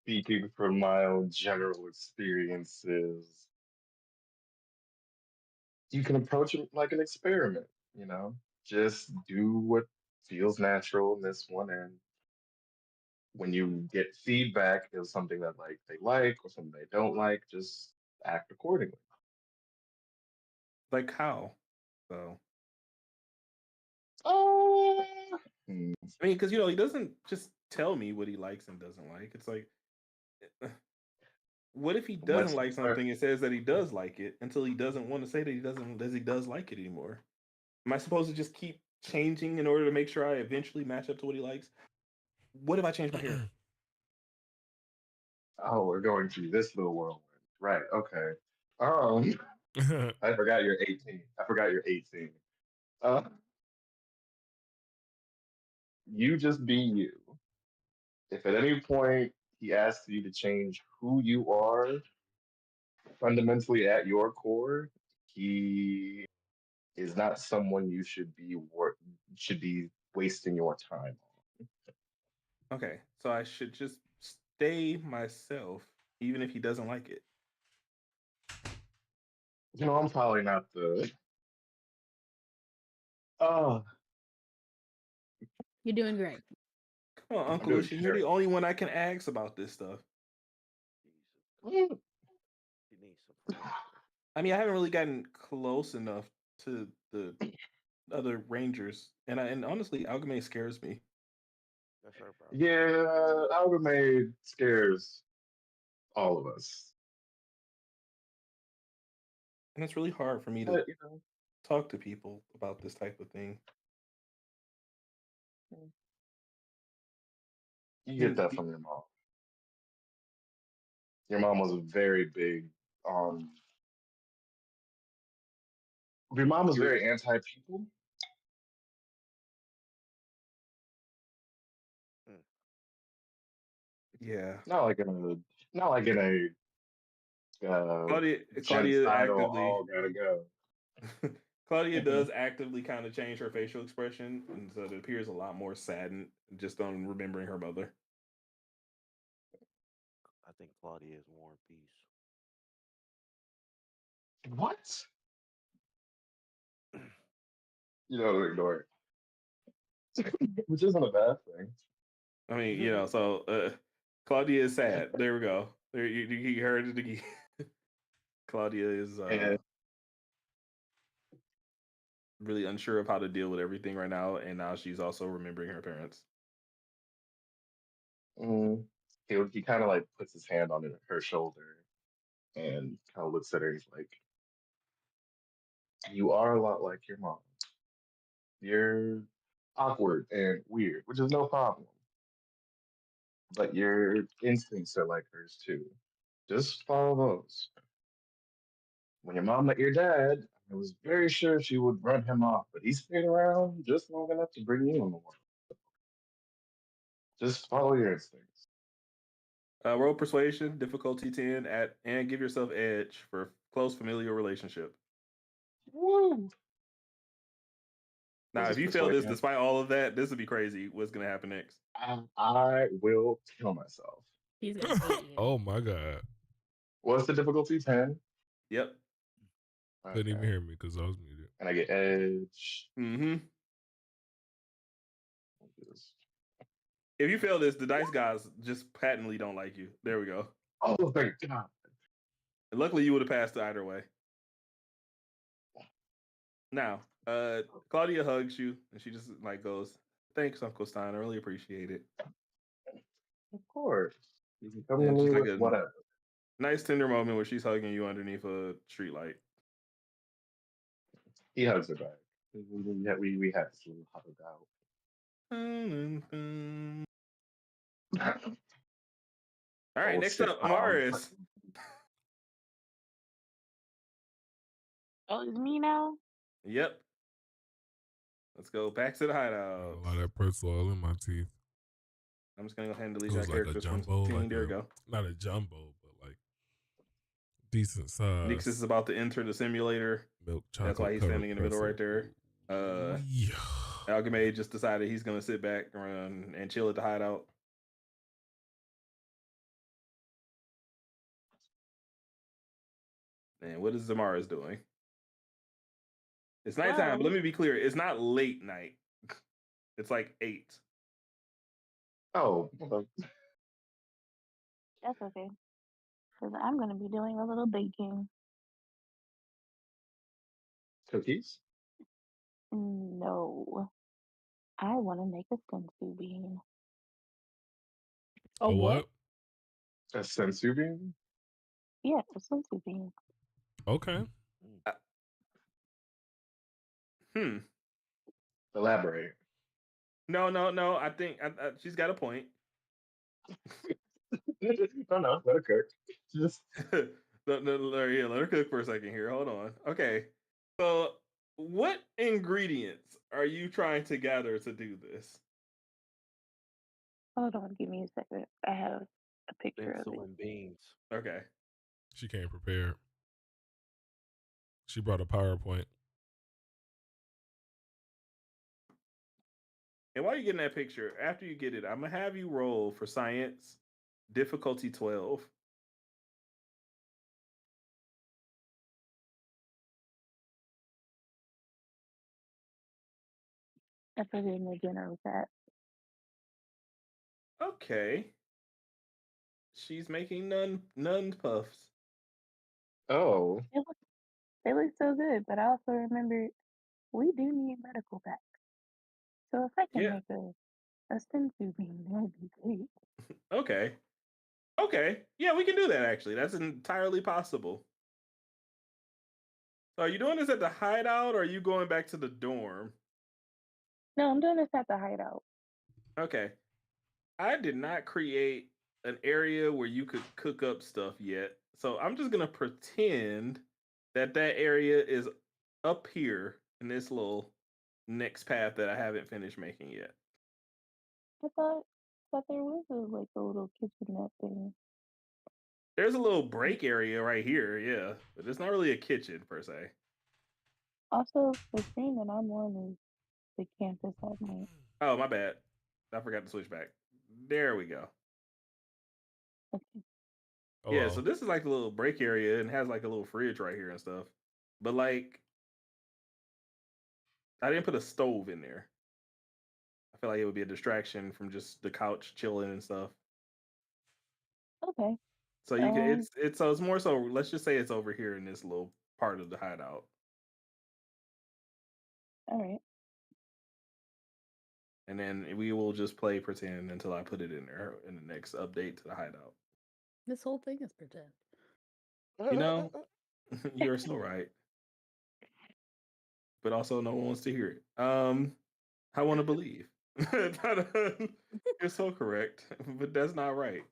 Speaking from my own general experiences, you can approach it like an experiment, you know? Just do what feels natural in this one, and when you get feedback of something that like they like or something they don't like, just act accordingly. Like how? So Oh, I mean, because he doesn't just tell me what he likes and doesn't like. It's like, what if he doesn't like something and says that he does like it until he doesn't want to say that he does like it anymore? Am I supposed to just keep changing in order to make sure I eventually match up to what he likes? What if I change my hair? Oh, we're going through this little whirlwind. Right, okay. I forgot you're 18. I forgot you're 18. Uh, you just be you. If at any point he asks you to change who you are fundamentally at your core, he is not someone you should be wasting your time on. Okay, so I should just stay myself, even if he doesn't like it. I'm probably not the. Oh, You're doing great. Come on, Uncle Lucian, you're the only one I can ask about this stuff. Mm. You need some. I mean, I haven't really gotten close enough to the other Rangers, and honestly, Alchemy scares me. That's our problem. Yeah, Alchemy scares all of us. And it's really hard for me to talk to people about this type of thing. You get that from your mom. Your mom was very big on. Your mom was very anti-people. Yeah. Not like in a Claudia genocidal actively all gotta go. Claudia does actively kind of change her facial expression, and so it appears a lot more saddened just on remembering her mother. I think Claudia is War and Peace. What? You know, ignore it. Which isn't a bad thing. I mean, so Claudia is sad. There we go. There you heard it again. Claudia is really unsure of how to deal with everything right now, and now she's also remembering her parents. He kind of like puts his hand on her shoulder and kind of looks at her. He's like, "You are a lot like your mom. You're awkward and weird, which is no problem. But your instincts are like hers too. Just follow those. When your mom met your dad, I was very sure she would run him off, but he stayed around just long enough to bring you in the world. Just follow your instincts." Roll persuasion, difficulty 10, and give yourself edge for close familial relationship. Woo! Now, if you fail this despite all of that, this would be crazy. What's going to happen next? I will kill myself. He's gonna Oh my god. What's the difficulty? 10? Yep. Couldn't even hear me because I was muted. And I get edge. Mm-hmm. If you fail this, the dice guys just patently don't like you. There we go. Oh, thank God. And luckily, you would have passed either way. Now, Claudia hugs you, and she just like goes, "Thanks, Uncle Stein. I really appreciate it." Of course. You can come And to me she's like with a whatever. nice tender moment where she's hugging you underneath a streetlight. He hugs her back. We had this little hug out. All right, next up, Amaris. Oh, it's me now? Yep. Let's go back to the hideout. A lot of that pretzel oil in my teeth. I'm just gonna go ahead and delete that character from team. Like there we go. Not a jumbo, but like decent size. Nix is about to enter the simulator. Milk chocolate. That's why he's standing in the middle right there. Yeah. Alchemy just decided he's gonna sit back and chill at the hideout. And what is Zamara's doing? It's nighttime, but let me be clear. It's not late night. It's like 8. Oh. That's okay. Because I'm going to be doing a little baking. Cookies? No. I want to make a sensu bean. A what? A sensu bean? Yeah, a sensu bean. Okay. Elaborate. No. I think she's got a point. No, let her cook. Just let her cook for a second here. Hold on. Okay. So, what ingredients are you trying to gather to do this? Hold on, give me a second. I have a picture of it. And beans. Okay. She came prepared. She brought a PowerPoint. And while you're getting that picture, after you get it, I'm gonna have you roll for science, difficulty 12. I put it in the general chat. Okay. She's making nun puffs. Oh. They look so good, but I also remember we do need medical packs. So if I can make a sensu bean, that would be great. Okay. Yeah, we can do that actually. That's entirely possible. So are you doing this at the hideout or are you going back to the dorm? No, I'm doing this at the hideout. Okay. I did not create an area where you could cook up stuff yet. So I'm just going to pretend that area is up here in this little next path that I haven't finished making yet. I thought there was a little kitchenette thing. There's a little break area right here, yeah. But it's not really a kitchen per se. Also, the screen that I'm on is the campus at night. Oh, my bad. I forgot to switch back. There we go. Okay. Oh, yeah, so this is like a little break area and has like a little fridge right here and stuff. But like, I didn't put a stove in there. I feel like it would be a distraction from just the couch chilling and stuff. Okay. So you can it's more so, let's just say it's over here in this little part of the hideout. All right. And then we will just play pretend until I put it in there in the next update to the hideout. This whole thing is pretend. You know, you're so right. But also no one wants to hear it. I want to believe. You're so correct, but that's not right.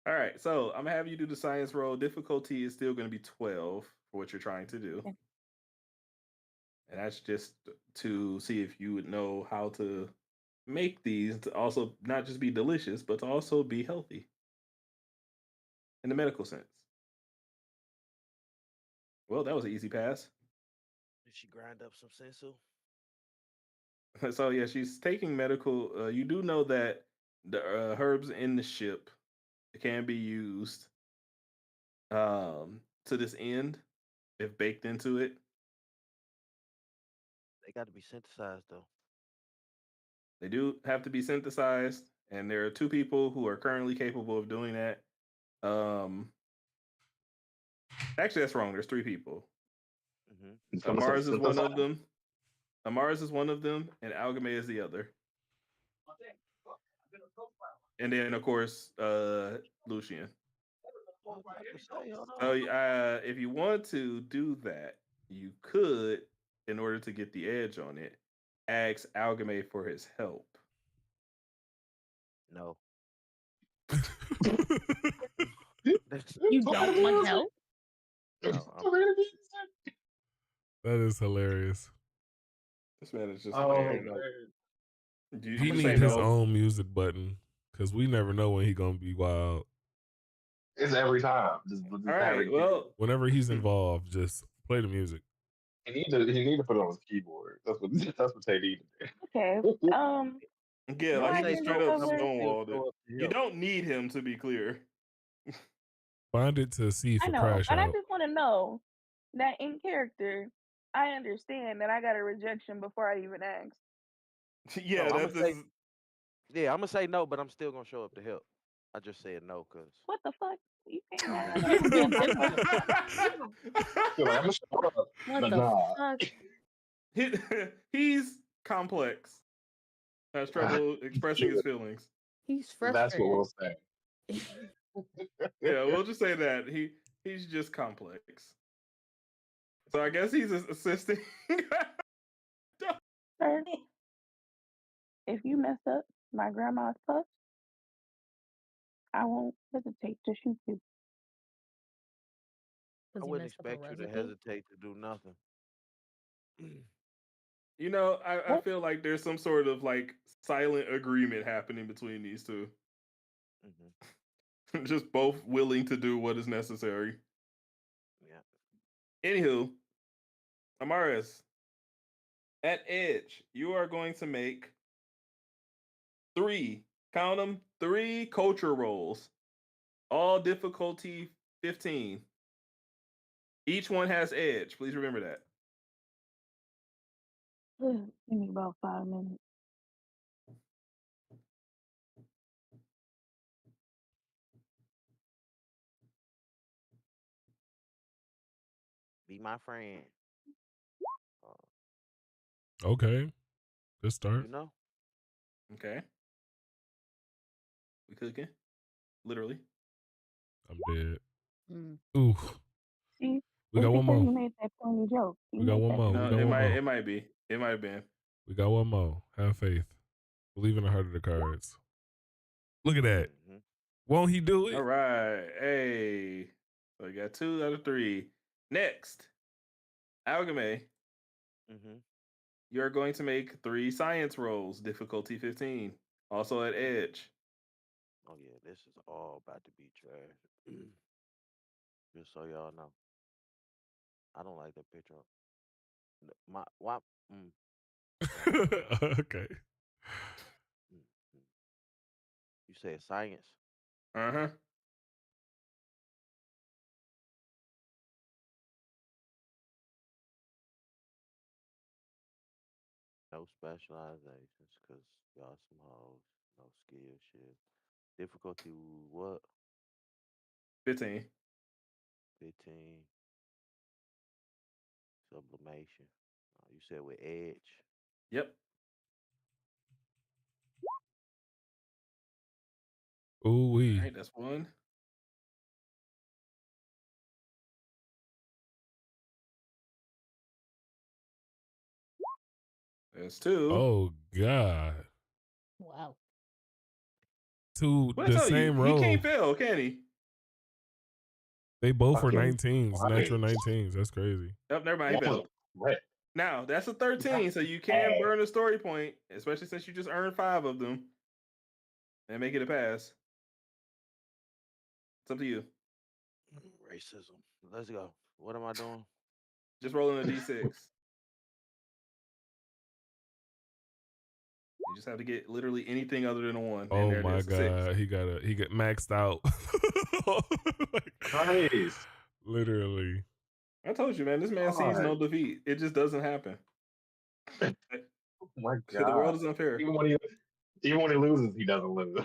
All right, so I'm gonna have you do the science roll. Difficulty is still gonna be 12 for what you're trying to do. Okay. And that's just to see if you would know how to make these to also not just be delicious, but to also be healthy in the medical sense. Well, that was an easy pass. Did she grind up some sensu? So yeah, she's taking medical. You do know that the herbs in the ship can be used to this end if baked into it. They got to be synthesized though. They do have to be synthesized, and there are 2 people who are currently capable of doing that. Actually, that's wrong. There's 3 people. Mm-hmm. Mars is one of them. Mars is one of them, and Algame is the other. And then, of course, Lucian. So, if you want to do that, you could, in order to get the edge on it, ask Algame for his help. No. You don't want help? That is hilarious. This man is just he needs his own music button because we never know when he's gonna be wild. It's every time. All right. Well, whenever he's involved, just play the music. He need to put it on his keyboard. That's what they need to do. Okay. Yeah, like he straight up stonewalled it. You don't need him, to be clear. Find it to see for crash but out. I just want to know that in character, I understand that I got a rejection before I even asked. Yeah, No, that's this. I'm gonna say no, but I'm still gonna show up to help. I just said no, cause What the fuck? You can't have You're that. being difficult. Feel like I'm gonna show up, What but the nah. fuck? He's complex. Has trouble expressing his feelings. He's That's what we'll frustrated. say. Yeah, we'll just say that he's just complex. So I guess he's assisting. Sir, if you mess up my grandma's puff, I won't hesitate to shoot you. I wouldn't expect you to hesitate to do nothing. You know, I What? feel like there's some sort of like silent agreement happening between these two. Mm-hmm. Just both willing to do what is necessary. Yeah. Anywho, Amaris, at Edge, you are going to make 3, count them, 3 culture rolls, all difficulty 15. Each one has Edge. Please remember that. Give me about 5 minutes. Be my friend. Okay. Good start. You know? Okay. We cooking. Literally. I'm dead. Mm. Ooh. See? We It's got one because more. you made that corny joke. We got one more. No, We got it one more. it might be. It might have been. We got one more. Have faith. Believe in the heart of the cards. Look at that. Mm-hmm. Won't he do it? All right. Hey. So we got 2 out of 3. Next, Algame. Mm-hmm. You're going to make 3 science rolls, difficulty 15. Also at Edge. Oh yeah, this is all about to be trash. Just so y'all know. I don't like that picture. My why? Okay. You said science. Uh-huh. No specializations, cause y'all some hoes. No skill shit. Difficulty what? 15. 15. Sublimation. You said with edge. Yep. Ooh wee. All right, that's 1. That's 2. Oh God. Wow. 2 What I the tell you? same He row. can't fail, can he? They both were Fucking 19s, natural right. 19s. That's crazy. Nope, never mind. He That was failed. right. Now, that's a 13, so you can burn a story point, especially since you just earned 5 of them, and make it a pass. It's up to you. Racism. Let's go. What am I doing? Just rolling a d6. You just have to get literally anything other than a 1. Oh and there my it is, a 6. God. He got maxed out. Nice. Literally. I told you, man, this man sees no God. defeat. It just doesn't happen. Oh my God. The world is unfair. Even when he loses, he doesn't lose.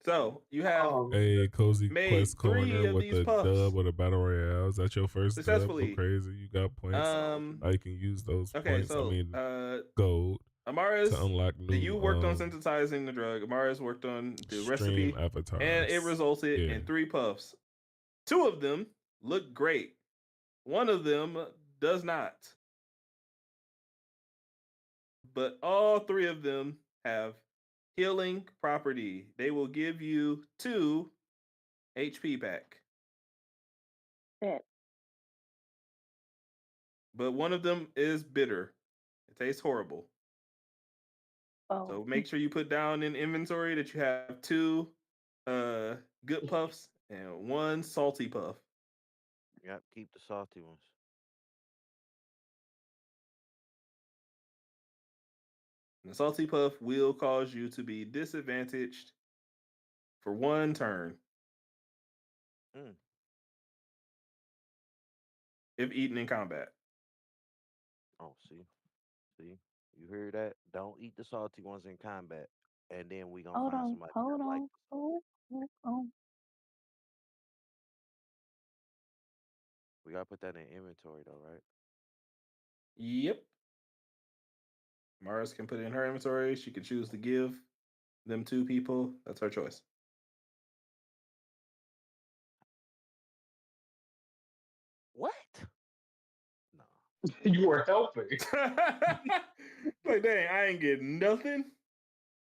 So you have Hey, Cozy made Quest 3 Corner of with these the puffs dub with a battle royale. Is that your first dub? Go successfully. crazy. You got points. Now you can use those Okay, points. so I mean, gold Amaris, to unlock new. you worked on synthesizing the drug. Amaris worked on the recipe, avatars, and it resulted in 3 puffs. 2 of them look great. 1 of them does not. But all 3 of them have healing property. They will give you 2 HP back. That. But 1 of them is bitter. It tastes horrible. Oh. So make sure you put down in inventory that you have 2 good puffs and 1 salty puff. Yep, keep the salty ones. And the salty puff will cause you to be disadvantaged for 1 turn. if eaten in combat. Oh, see, you hear that? Don't eat the salty ones in combat, and then we gonna find somebody that like the salty. hold on. We gotta put that in inventory though, right? Yep. Mars can put it in her inventory. She can choose to give them to people. That's her choice. What? No. You were helping. Like, dang, I ain't getting nothing.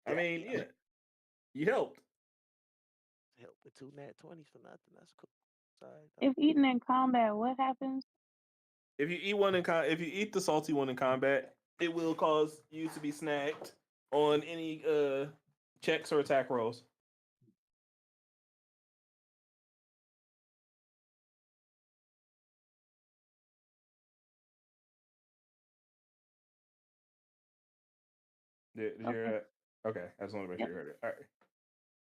I mean, yeah, you helped. Help with 2 nat 20s for nothing. That's cool. Sorry. If eaten in combat, what happens? If you eat one if you eat the salty one in combat, it will cause you to be snagged on any checks or attack rolls. Did you hear that? Okay, I just want to make sure you heard it. All right.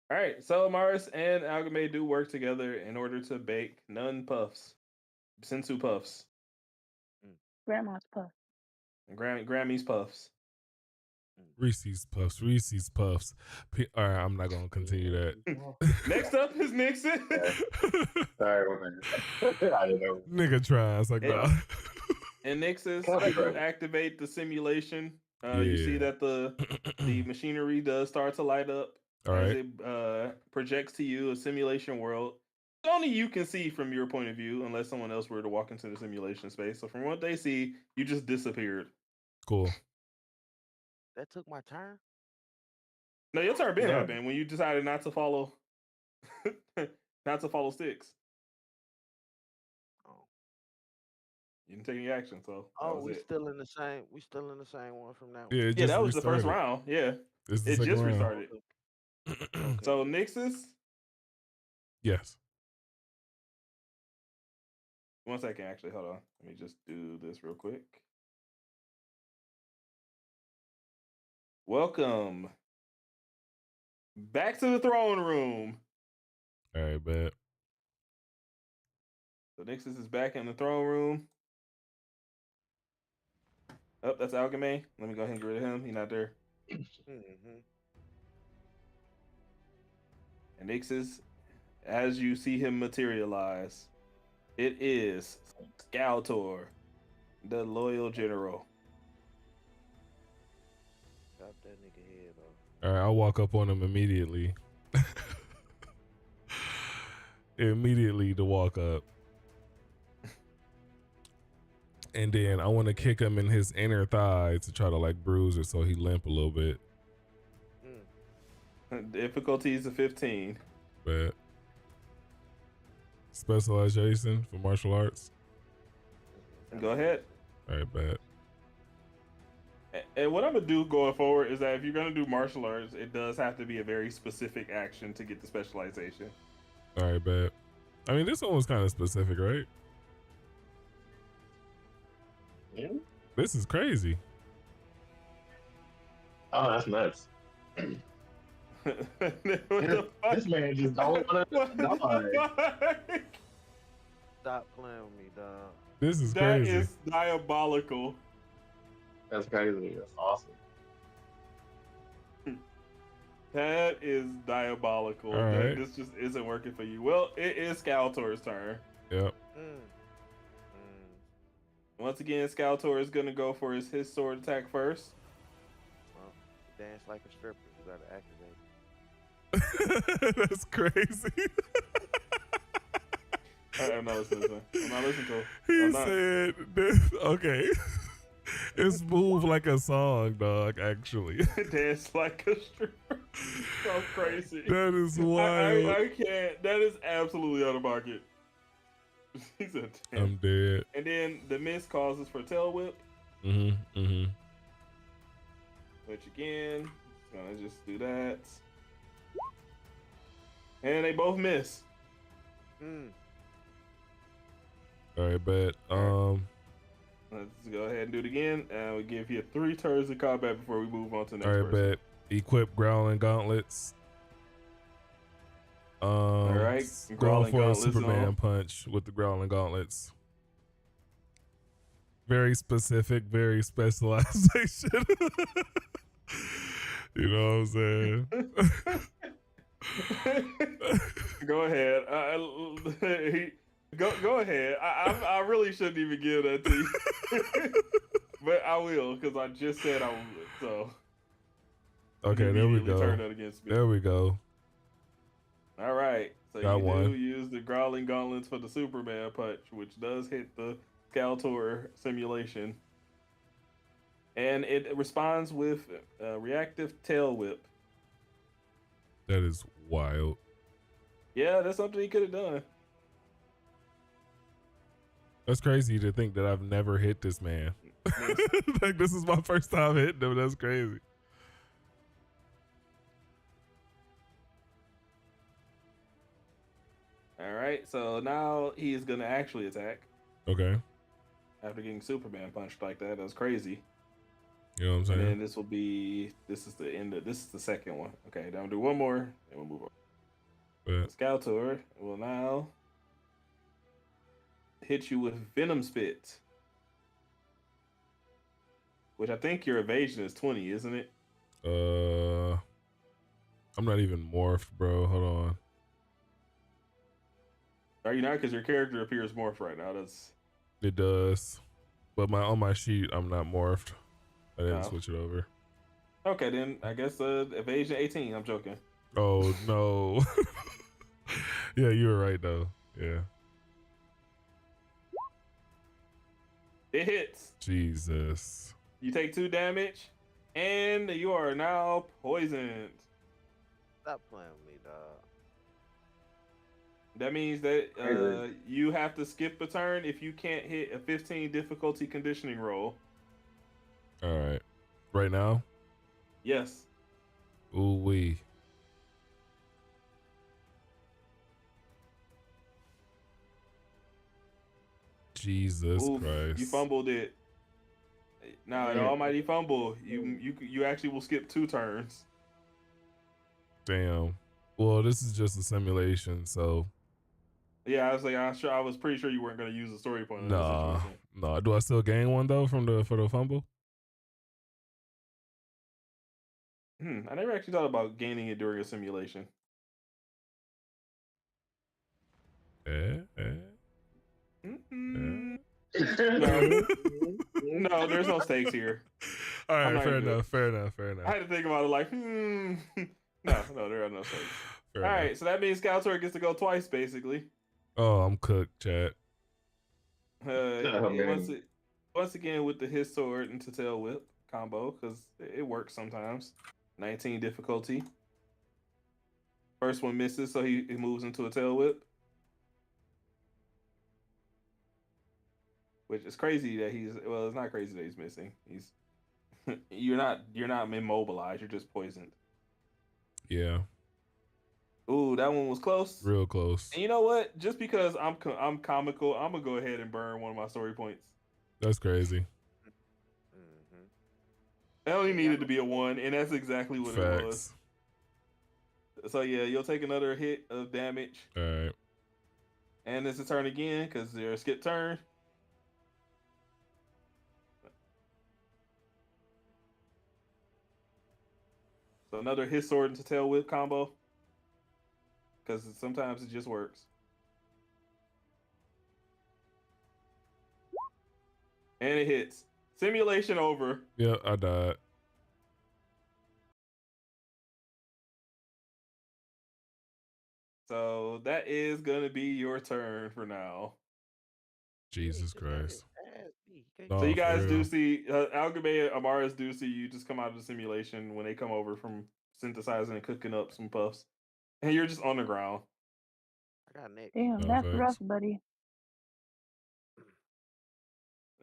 All right, so Mars and Algame do work together in order to bake Nun puffs, Sensu puffs, Grandma's puff, and Grammy's puffs. Reese's Puffs. All right, I'm not gonna continue that. Next up is Nixon. Sorry, man. I didn't know. Nigga tries like that. And Nixus, you activate the simulation. You see that the machinery does start to light up as it projects to you a simulation world. Only you can see from your point of view, unless someone else were to walk into the simulation space. So from what they see, you just disappeared. Cool. That took my turn? No, your turn been happened when you decided not to follow Sticks. Oh. You didn't take any action, so we still in the same one from now. Yeah, that was the first round. Yeah. It just restarted. Okay. So Nixus? Yes. 1 second, actually. Hold on. Let me just do this real quick. Welcome back to the throne room. All right, bet. So Nixus is back in the throne room. Oh, that's Alchemy. Let me go ahead and get rid of him. He's not there. And Nixus, as you see him materialize, it is Scaltor, the loyal general. Chop that nigga head off. All right, I'll walk up on him immediately. Immediately to walk up. And then I want to kick him in his inner thigh to try to like bruise it so he limp a little bit. Difficulty is a 15. Bet. Specialization for martial arts. Go ahead. All right, bet. And what I'm gonna do going forward is that if you're gonna do martial arts, it does have to be a very specific action to get the specialization. All right, bet. I mean, this one was kind of specific, right? Yeah. This is crazy. Oh, that's nuts. This man just don't want to die. Stop playing with me, dog. This is crazy. That is diabolical. That's crazy. That's awesome. That is diabolical. All right. This just isn't working for you. Well, it is Scaltor's turn. Yep. Once again, Scaltor is gonna go for his sword attack first. Well, dance like a stripper. You gotta activate. That's crazy. I'm not listening to him. He said, this, okay. It's move like a song, dog, actually. Dance like a stripper. So crazy. That is wild. I can't. That is absolutely out of pocket. He's a 10. I'm dead. And then the miss causes for tail whip. Which again, gonna just do that. And they both miss. All right, bet. Let's go ahead and do it again. And we'll give you 3 turns of combat before we move on to the next all right, person. bet. Equip growling gauntlets. All right, going for a Superman punch with the growling gauntlets. very specific, very specialization. You know what I'm saying? Go ahead. Go ahead. I really shouldn't even give that to you, but I will because I just said I would. So okay, there we go. Turn that against me. There we go. All right. So Got you one. do use the Growling Gauntlets for the Superman punch, which does hit the Skeletor simulation, and it responds with reactive tail whip. That is wild. Yeah, that's something he could have done. That's crazy to think that I've never hit this man. Like this is my first time hitting him. That's crazy. All right, so now he is gonna actually attack. Okay. After getting Superman punched like that, that's crazy. You know what I'm saying? And then this is the end of this is the second one. Okay, now we'll do one more and we'll move on. But Skeletor will now hit you with Venom Spit, which I think your evasion is 20, isn't it? I'm not even morphed, bro. Hold on. Are you not? Because your character appears morphed right now. It does, but on my sheet I'm not morphed. I didn't switch it over. Okay, then I guess evasion 18. I'm joking. Oh no. Yeah, you were right though. Yeah. It hits. Jesus. You take 2 damage, and you are now poisoned. Stop playing with me, dog. That means that you have to skip a turn if you can't hit a 15 difficulty conditioning roll. All right. Right now? Yes. Ooh wee. Jesus Christ. You fumbled it. Now, an almighty fumble. You actually will skip 2 turns. Damn. Well, this is just a simulation, so. Yeah, I was like, I was pretty sure you weren't going to use the story point. Nah. Do I still gain one though for the fumble? I never actually thought about gaining it during a simulation. No, there's no stakes here. All right, fair enough. I had to think about it like, No, there are no stakes. All right, so that means Skeletor gets to go twice, basically. Oh, I'm cooked, chat. Once again with the his sword into tail whip combo, because it works sometimes. 19 difficulty. First one misses, so he moves into a tail whip. Which is crazy that it's not crazy that he's missing. You're not immobilized, you're just poisoned. Yeah. Ooh, that one was close. Real close. And you know what? Just because I'm comical, I'm gonna go ahead and burn one of my story points. That's crazy. It only needed to be a 1, and that's exactly what it was. So yeah, you'll take another hit of damage. All right. And it's a turn again because they're a skip turn. So another his sword into tail whip combo. Because sometimes it just works. And it hits. Simulation over. Yeah, I died. So that is going to be your turn for now. Jesus Christ. So you guys do see, Algabe and Amaris do see you just come out of the simulation when they come over from synthesizing and cooking up some puffs. And you're just on the ground. I got Nick. Damn, that's rough, buddy.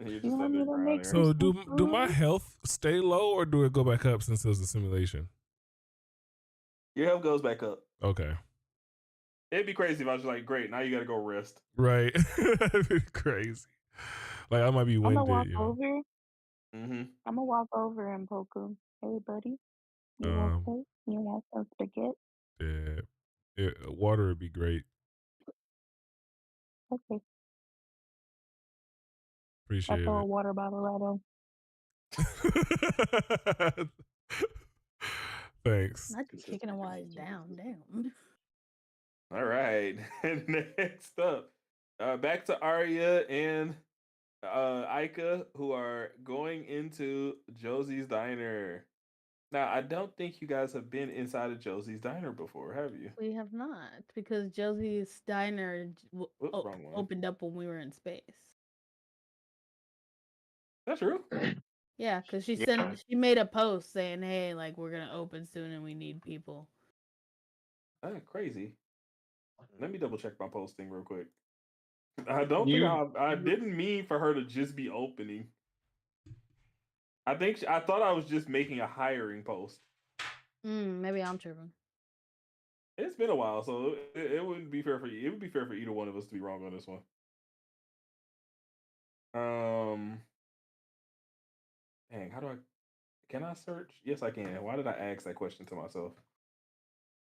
And you're just on the ground. So do my health stay low or do it go back up since it was a simulation? Your health goes back up. Okay. It'd be crazy if I was like, great, now you got to go rest. Right. That'd be crazy. Like I might be winded. I'm gonna walk over. I'm gonna walk over and poke him. Hey, buddy. You okay? You want some spaghetti? Yeah. Water would be great. Okay. Appreciate throw a it. water bottle at him. Thanks. Not just kicking a wise down. Damn. All right. Next up, back to Arya and Aika, who are going into Josie's Diner. Now, I don't think you guys have been inside of Josie's Diner before, have you? We have not, because Josie's Diner Wrong one. opened up when we were in space. That's true. Yeah, because she made a post saying, "Hey, like we're gonna open soon and we need people." Crazy. Let me double check my posting real quick. I don't think I didn't mean for her to just be opening. I thought I was just making a hiring post. Maybe I'm tripping. It's been a while, so it wouldn't be fair for you. It would be fair for either one of us to be wrong on this one. Dang, can I search? Yes, I can. Why did I ask that question to myself?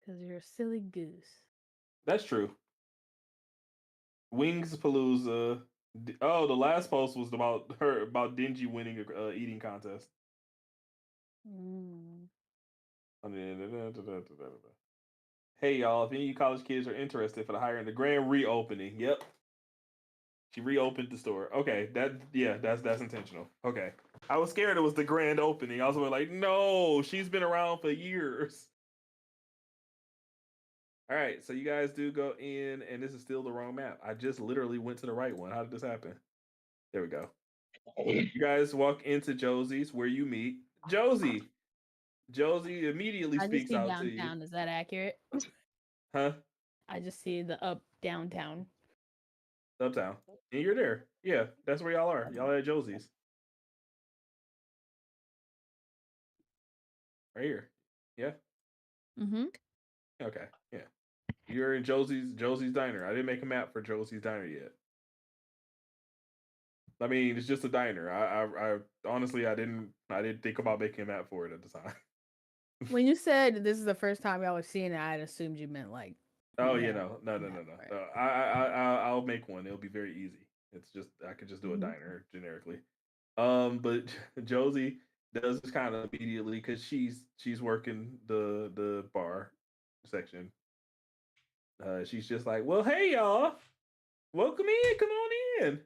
Because you're a silly goose. That's true. Wings Palooza. Oh, the last post was about Dingy winning a eating contest. Hey y'all, if any of you college kids are interested for the hiring, the grand reopening. Yep. She reopened the store. Okay, that's intentional. Okay. I was scared it was the grand opening. I was like, no, she's been around for years. All right, so you guys do go in, and this is still the wrong map. I just literally went to the right one. How did this happen? There we go. You guys walk into Josie's, where you meet Josie. Josie immediately speaks out to you. Downtown. Is that accurate? Huh? I just see the downtown. Uptown. And you're there. Yeah, that's where y'all are. Y'all at Josie's. Right here. Yeah? Mm-hmm. Okay. Yeah. You're in Josie's Diner. I didn't make a map for Josie's Diner yet. I mean, it's just a diner. I honestly I didn't think about making a map for it at the time. When you said this is the first time y'all was seeing it, I assumed you meant like. Oh yeah, no. Right. I'll make one. It'll be very easy. It's just I could just do a diner generically. But Josie does this kind of immediately because she's working the bar section. She's just like, well, hey y'all, welcome in, come on in.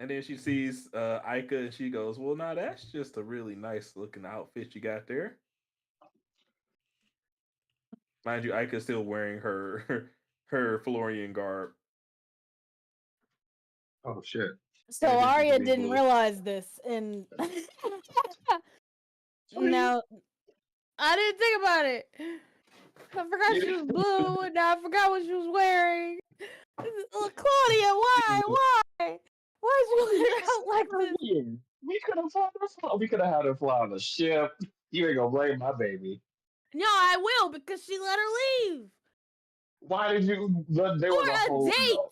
And then she sees Aika and she goes, well, now that's just a really nice looking outfit you got there. Mind you, Aika's still wearing her Florian garb. Oh shit. So Arya didn't realize this, and no, I didn't think about it. I forgot she was blue, and I forgot what she was wearing. Claudia, why? Why is you wearing out like this? We could have had her fly on a ship. You ain't gonna blame my baby. No, I will, because she let her leave. Why did you? There For was a whole date. no.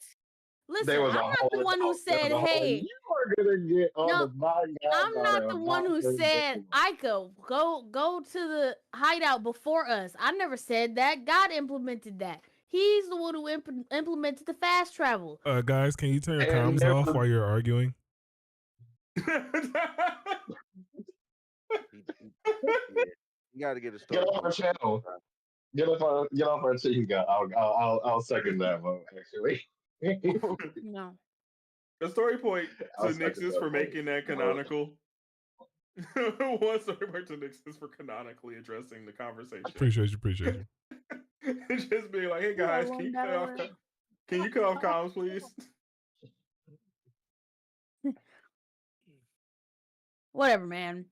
Listen, I'm not the one who said, "Hey, you are gonna get on no, the my God, I'm not the one who said, Aika, go to the hideout before us." I never said that. God implemented that. He's the one who implemented the fast travel. Guys, can you turn your comms off while you're arguing? You got to get a story. Get off our channel. Get off our channel. I'll second that one actually. No. The story point to Nixus for making that canonical. One story point to Nixus for canonically addressing the conversation. Appreciate you. Just being like, hey guys, can you cut off comms, please? Whatever, man.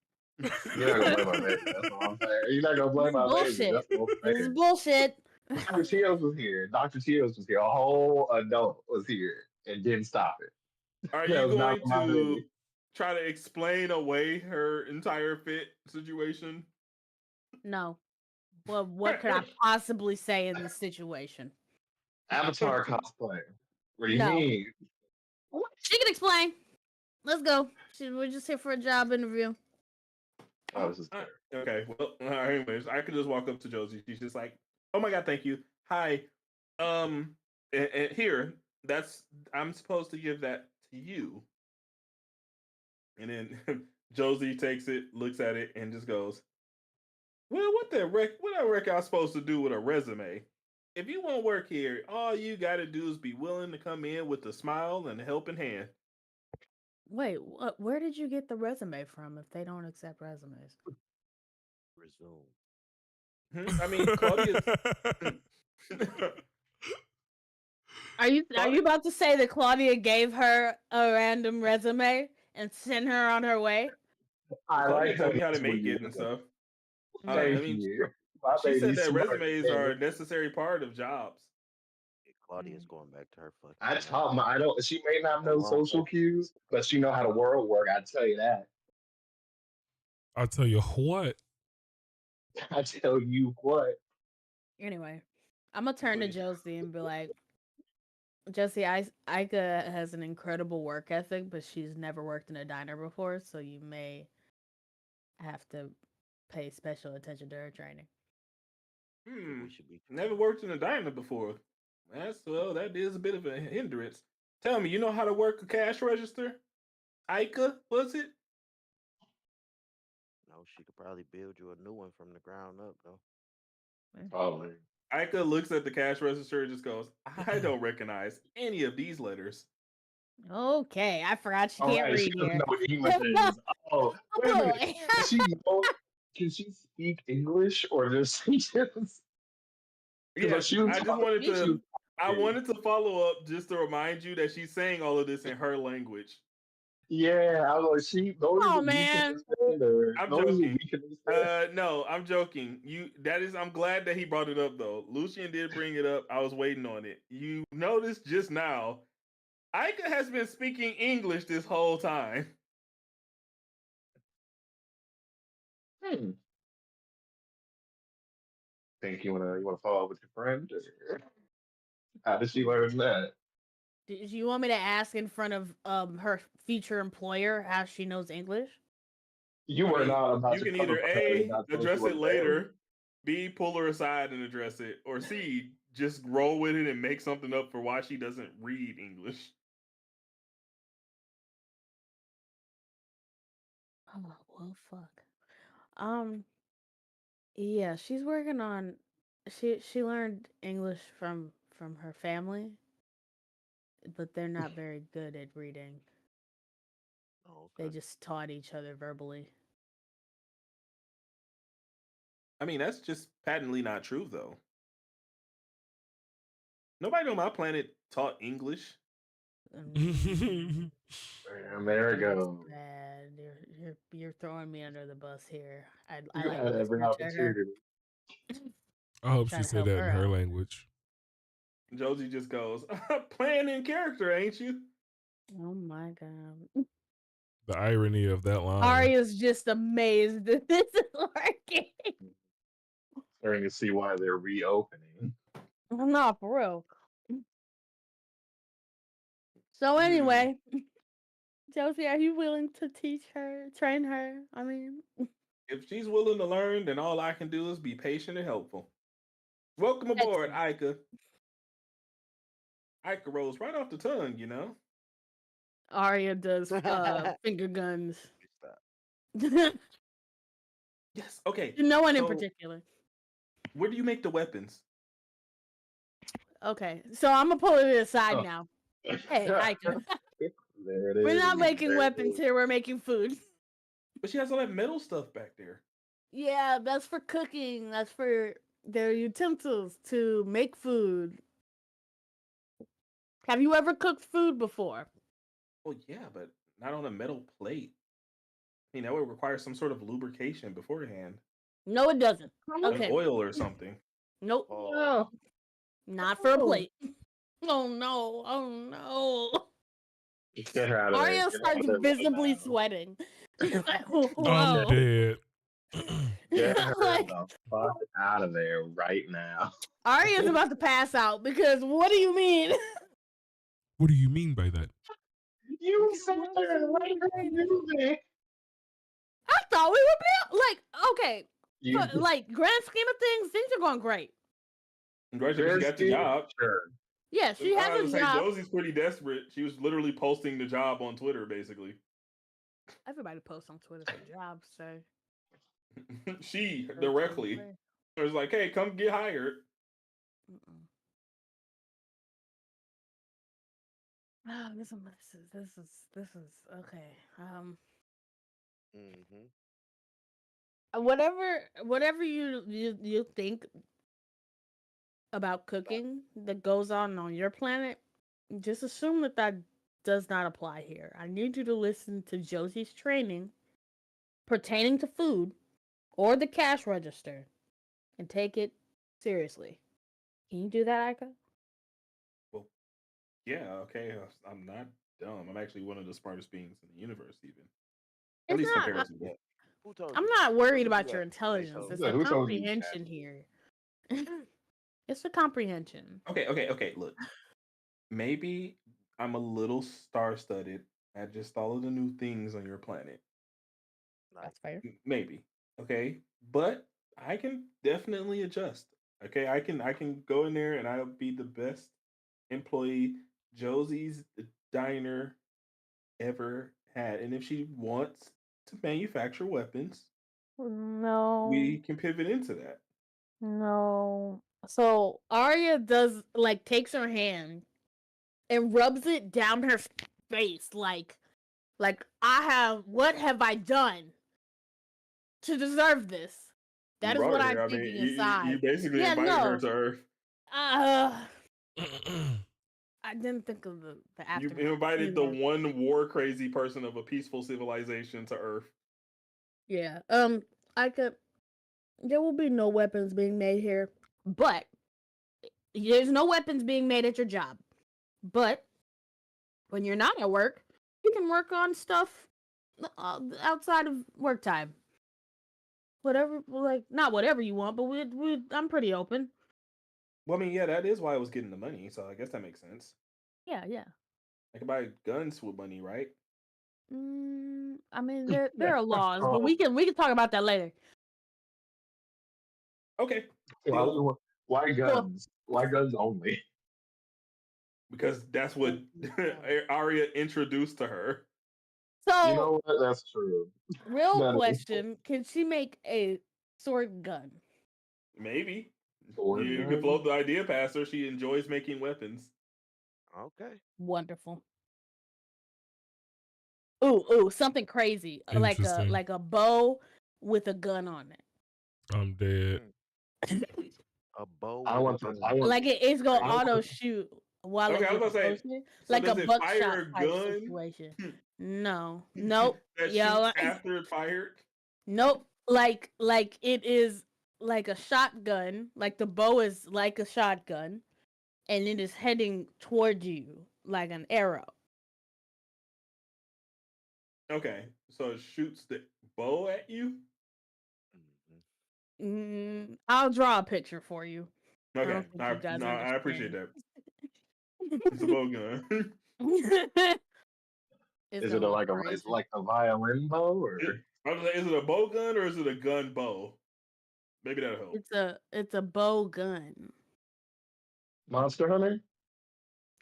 You're not gonna blame my baby. That's what I'm saying. You're not gonna blame my baby. That's what I'm saying. This is bullshit. Dr. Teals was here. Dr. Teals was here. A whole adult was here and didn't stop it. Are you going to try to explain away her entire fit situation? No. Well, what could I possibly say in this situation? Avatar cosplay. What do you mean? She can explain. Let's go. We're just here for a job interview. Oh, this is okay. Well, anyways, I could just walk up to Josie. She's just like, "Oh my god, thank you. Hi, and here. I'm supposed to give that to you. And then Josie takes it, looks at it, and just goes, well, what that record I supposed to do with a resume? If you want to work here, all you got to do is be willing to come in with a smile and a helping hand. Wait, where did you get the resume from if they don't accept resumes? Resume. I mean, Claudia's... Are you about to say that Claudia gave her a random resume and sent her on her way? Claudia told me how to make it and stuff. Thank you. She said that resumes are a necessary part of jobs. Claudia's going back to her fucking. I taught my. I don't. She may not know social cues, but she know how the world work. I tell you that. I'll tell you what. I tell you what. Anyway, I'm gonna turn to Josie and be like, Josie, Ika has an incredible work ethic, but she's never worked in a diner before, so you may have to pay special attention to her training. Never worked in a diner before. That is a bit of a hindrance. Tell me, you know how to work a cash register? Ika, was it? No, she could probably build you a new one from the ground up, though. Probably. Ika looks at the cash register and just goes, I don't recognize any of these letters. Okay, I forgot she can't read here. Oh, wait a minute. Can she speak English or does she just... Yeah, I wanted to follow up just to remind you that she's saying all of this in her language. Yeah, I was like, man. I'm joking. No, I'm joking. I'm glad that he brought it up though. Lucian did bring it up. I was waiting on it. You noticed just now, Ika has been speaking English this whole time. Think you wanna follow up with your friend? Or how did she learn that? Do you want me to ask in front of her future employer how she knows English? You were not about to. You can either A, address it later, B, pull her aside and address it, or C, just roll with it and make something up for why she doesn't read English. Oh well, fuck. Yeah, she's working on. She learned English from her family, but they're not very good at reading. Oh, okay. They just taught each other verbally. I mean, that's just patently not true, though. Nobody on my planet taught English. And there it goes. Bad. You're throwing me under the bus here. I you had every opportunity. I hope she said that in her language. Josie just goes, playing in character, ain't you? Oh my god. The irony of that line. Arya's just amazed that this is working. Starting to see why they're reopening. Not for real. So anyway, Josie, are you willing to train her? I mean, if she's willing to learn, then all I can do is be patient and helpful. Welcome aboard, Ika. Ika rolls right off the tongue, you know. Arya does finger guns. Yes, okay. No one in particular. Where do you make the weapons? Okay, so I'm gonna pull it aside now. Hey, Ika. We're not making weapons here, we're making food. But she has all that metal stuff back there. Yeah, that's for cooking. That's for their utensils to make food. Have you ever cooked food before? Well, yeah, but not on a metal plate. I mean, that would require some sort of lubrication beforehand. No, it doesn't. Okay. Oil or something. Nope. Oh. Not for a plate. Oh no. Oh no. Get her out of Arya starts visibly sweating. I'm dead. Get her the fuck out of there right now. Arya's about to pass out because what do you mean? What do you mean by that? You sat there and let her do that. I thought we were okay. But like grand scheme of things are going great. Great, she got the job. Sure. Yeah, she has a job. Josie's pretty desperate. She was literally posting the job on Twitter, basically. Everybody posts on Twitter for jobs, so. She directly. It was like, hey, come get hired. Oh, this is okay. Whatever you think about cooking that goes on your planet, just assume that does not apply here. I need you to listen to Josie's training pertaining to food or the cash register and take it seriously. Can you do that, Ika? Well, yeah, okay. I'm not dumb. I'm actually one of the smartest beings in the universe, even. At least compared to that. I'm not worried about your intelligence. It's the comprehension here. It's the comprehension. Okay. Look, maybe I'm a little star-studded at just all of the new things on your planet. That's fair. Maybe. Okay, but I can definitely adjust. Okay, I can go in there and I'll be the best employee Josie's diner ever had. And if she wants to manufacture weapons, no, we can pivot into that. No. So Arya takes her hand and rubs it down her face like what have I done to deserve this? That is what I'm thinking inside. You basically invited her to Earth. I didn't think of the aftermath. You invited the one war crazy person of a peaceful civilization to Earth. Yeah. There will be no weapons being made here, but there's no weapons being made at your job. But when you're not at work, you can work on stuff outside of work time. Whatever, not whatever you want, but I'm pretty open. Well, I mean, yeah, that is why I was getting the money, so I guess that makes sense. Yeah. I can buy guns with money, right? I mean, there are laws, but we can talk about that later. Okay. Why guns? Why guns only? Because that's what Arya introduced to her. So you know what? That's true. Real question: can she make a sword gun? Maybe. You can float the idea past her. She enjoys making weapons. Okay. Wonderful. Ooh, something crazy like a bow with a gun on it. I'm dead. A bow. It's gonna auto shoot while I was gonna say, like a buckshot type situation. No, nope. That shoots after it fired. Nope. Like it is like a shotgun. Like the bow is like a shotgun, and it is heading toward you like an arrow. Okay, so it shoots the bow at you. I'll draw a picture for you. Okay, I appreciate that. It's a bow gun. Is it like a violin bow, or is it a bow gun or is it a gun bow? Maybe that'll help. It's a bow gun. Monster Hunter?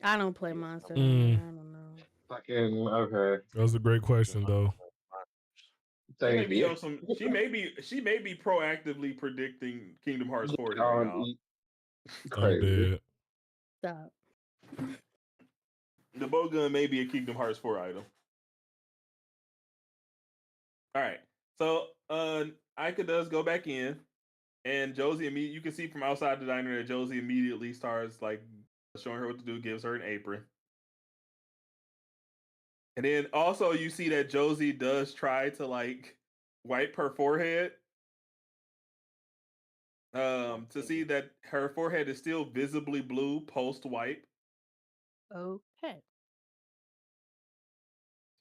I don't play Monster Hunter. I don't know. Fucking okay. That was a great question, though. Thank you. She may be proactively predicting Kingdom Hearts 4 here, y'all. Crazy. Stop. The bow gun may be a Kingdom Hearts 4 item. All right, so Ika does go back in, and Josie you can see from outside the diner that Josie immediately starts showing her what to do, gives her an apron. And then also you see that Josie does try to wipe her forehead. To see that her forehead is still visibly blue post wipe. Okay.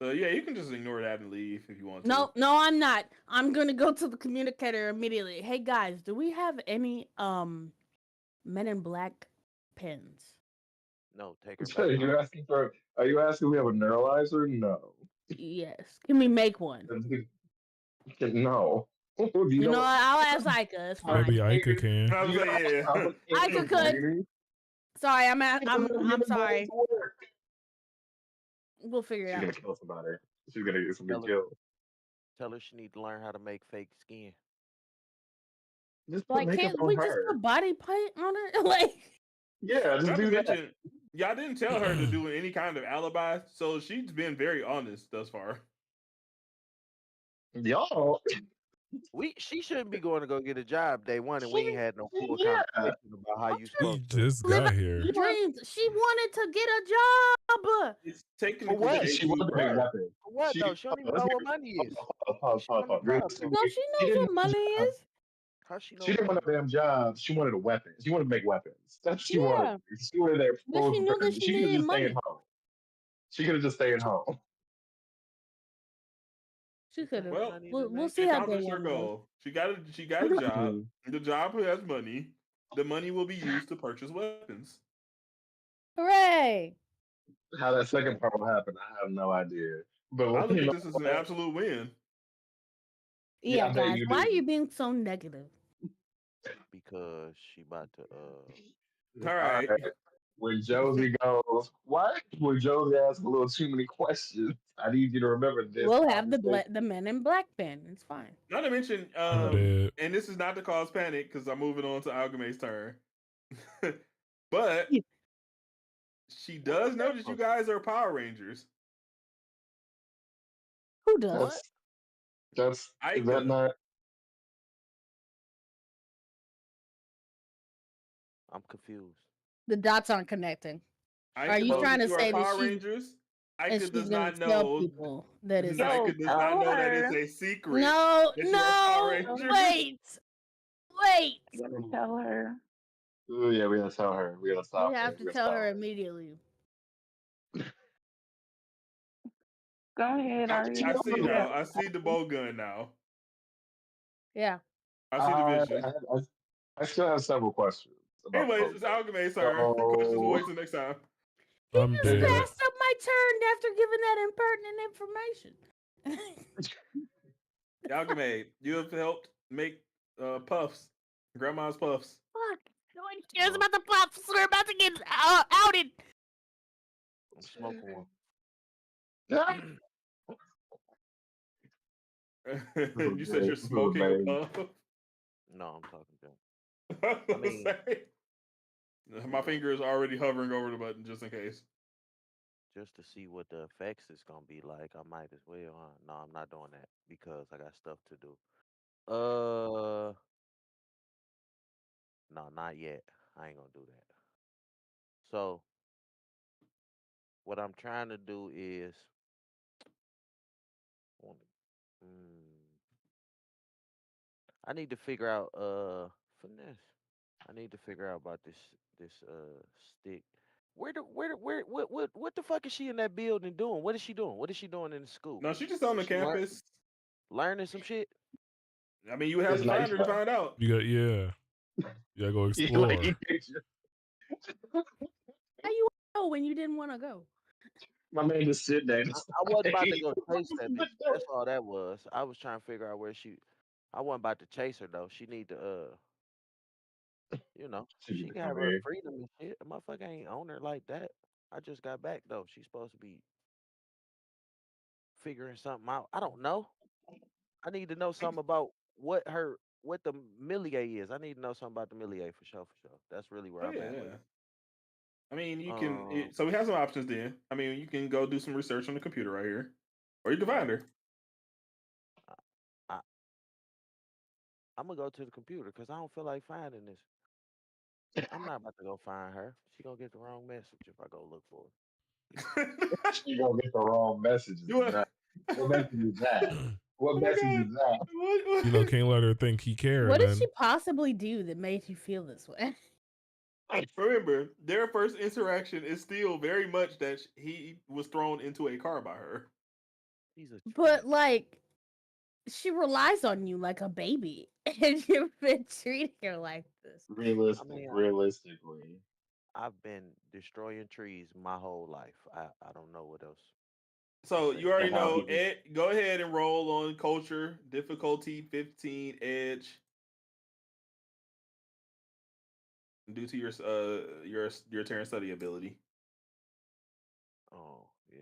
So yeah, you can just ignore that and leave if you want to. No, I'm not. I'm gonna go to the communicator immediately. Hey guys, do we have any Men in Black pens? No, take her So back. Are you asking if we have a neuralizer? No. Yes. Can we make one? No. You know what? I'll ask Ika. It's fine. Maybe Ika can. Ika could. Sorry, I'm sorry. We'll figure it She's out. gonna kill somebody. She's gonna get somebody Tell her, killed. tell her she need to learn how to make fake skin. Just put Like, makeup can't on we just her. put body paint on her? Like, Yeah, just Not to do that. mention, y'all didn't tell her to do any kind of alibi, so she's been very honest thus far. Y'all, She shouldn't be going to go get a job day one, and we ain't had no full yeah. conversation about how you We supposed to. just live got out here. her dreams. She wanted to get a job. It's For technically what? day She 2 wanted to for make her. weapons. For what though? She don't even Let's know hear what money is. pause, She on the job though. No, she She knows didn't what money want a job. is. How she know She didn't money? want a damn job. She wanted a weapon. She wanted to make weapons. That's what she wanted. Yeah, She wanted their but full she knew that version. she She could have needed just stayed money. home. She could have just stayed home. She could have. Well, We'll she see how day accomplished her one goes. goal. She got a job. The job has money. The money will be used to purchase weapons. Hooray! How that second part will happen, I have no idea. But I look you at know this as an what? absolute win. Yeah, I Yeah, bet guys, you why are do. you being so negative? Because she about to All All right. right. When Josie goes, what? When Josie asks a little too many questions, I need you to remember this. We'll have conversation. the Men in Black pen. It's fine. Not to mention, I'm dead. and this is not to cause panic because I'm moving on to Algame's turn. But she does know that you guys are Power Rangers. Who does? That's is that Ika. not? I'm confused. The dots aren't connecting. Ika Are you knows trying that to you are say that Power she's Rangers. and Ika she's does gonna not tell know. people that it's Yo, Ika does tell not know that her. it's a secret. no, that you are Power no, Rangers. wait. You gotta tell her. Oh yeah, we gotta tell her. We gotta stop We her. have to tell her immediately. Go ahead, Ari. I see now. Yeah. I see the bow gun now. Yeah. I see the vision. I still have several questions about the Anyways, it's boat. Algame's turn. Questions will wait till next time. He I'm just dead. passed up my turn after giving that impertinent information. Algame, you have helped make puffs. Grandma's puffs. Fuck. Nobody cares about the puffs. We're about to get outed. I'm smoking one. You said you're smoking a puff. No, I'm talking to him. I mean, my finger is already hovering over the button just in case. Just to see what the effects is gonna be like, I might as well. No, I'm not doing that because I got stuff to do. No, not yet. I ain't gonna do that. So what I'm trying to do is, I need to figure out finesse. I need to figure out about this stick. What the fuck is she in that building doing? What is she doing? What is she doing in the school? No, she's just on the campus. Learning some shit. I mean, you would have to find her to find out. You gotta go explore. How you know when you didn't want to go? My man just sitting there. I wasn't about to go chase that bitch. That's all that was. I was trying to figure out where she. I wasn't about to chase her though. She need to she can have her freedom and shit. The motherfucker ain't on her like that. I just got back though. She's supposed to be figuring something out. I don't know. I need to know something about what the Millier is. I need to know something about the Millier for sure. That's really where I'm at with it. I mean, you can. So we have some options then. I mean, you can go do some research on the computer right here, or you can find her. I'm gonna go to the computer because I don't feel like finding this. I'm not about to go find her. She gonna get the wrong message if I go look for her. She gonna get the wrong message. What message is that? What message is that? Can't let her think he cares. What did she possibly do that made you feel this way? Remember, their first interaction is still very much that he was thrown into a car by her. But like, she relies on you like a baby, and you've been treating her like this. Realistically, I've been destroying trees my whole life. I don't know what else. So you already know. Ed, go ahead and roll on culture difficulty 15 edge. due to your Terran study ability. Oh yeah.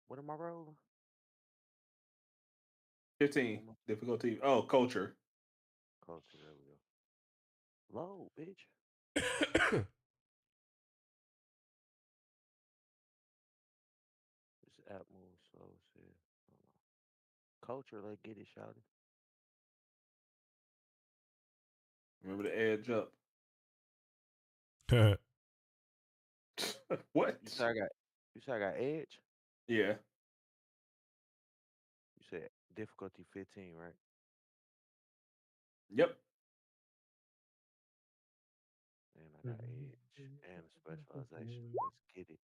What am I rolling? 15 difficulty. Oh, culture. Culture. There we go. Low, bitch. This app moves slow as shit. Culture, let's get it, shouted. Remember to edge up. What? You said I got edge? Yeah. You said difficulty 15, right? Yep. And I got edge and specialization. Let's get it.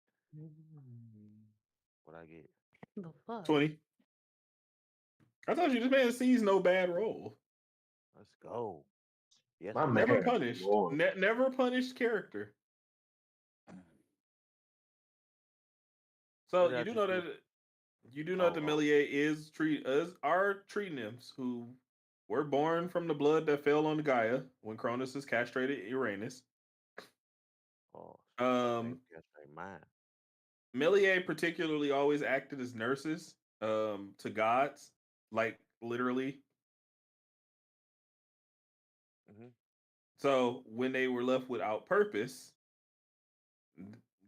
What I get? The fuck? 20. I told you this man sees no bad roll. Let's go. Yes, My Never man, punished. Lord. Never punished character. So What did I you do just know do? that the Melier are tree nymphs who were born from the blood that fell on Gaia when Cronus has castrated Uranus. Oh, that's mine. Melier particularly always acted as nurses to gods, like literally. Mm-hmm. So when they were left without purpose,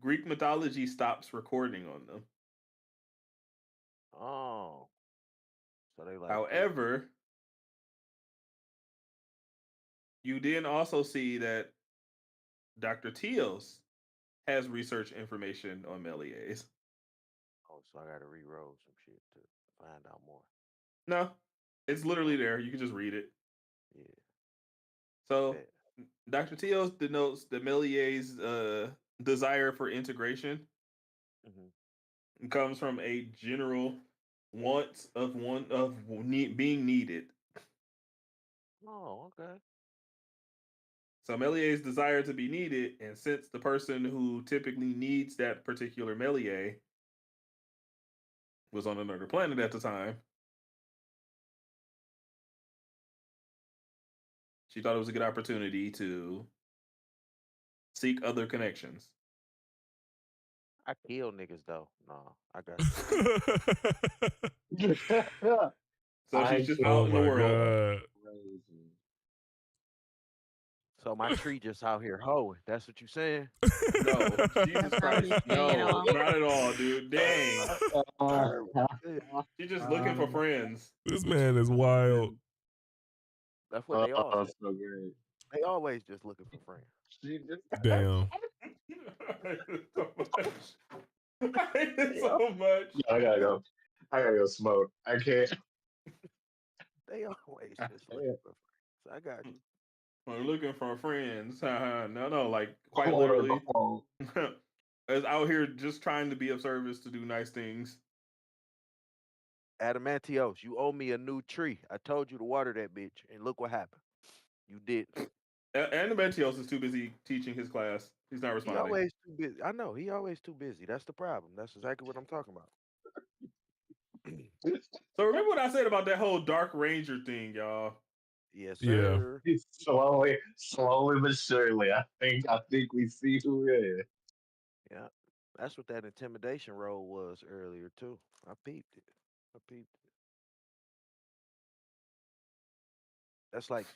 Greek mythology stops recording on them. Oh. So they like However, you then also see that Dr. Teos has research information on Meliers. Oh, so I gotta re-roll some shit to find out more. No, it's literally there. You can just read it. Yeah. So Dr. Teos denotes the Melier's desire for integration. Mm-hmm. Comes from a general want of being needed. Oh, okay. So Melier's desire to be needed, and since the person who typically needs that particular Melier was on another planet at the time, she thought it was a good opportunity to seek other connections. I kill niggas though. No, I got you. So she's just out in the world. God. So my tree just out here hoeing. That's what you saying? No, Jesus Christ, no, not at all, dude. Dang. She's just looking for friends. This man is wild. That's what they all say. So great. They always just looking for friends. Damn. I hate it so much. Yeah, I gotta go. I gotta go smoke. I can't. They always just looking for friends. I got you. We're looking for friends. No, like quite literally. Is out here just trying to be of service to do nice things. Adamantios, you owe me a new tree. I told you to water that bitch, and look what happened. You didn't. Adamantios is too busy teaching his class. He's not responding. He always too busy. I know. He always too busy. That's the problem. That's exactly what I'm talking about. So remember what I said about that whole Dark Ranger thing, y'all? Yes, sir. Yeah. Slowly but surely. I think we see who it is. Yeah. That's what that intimidation role was earlier too. I peeped it. That's like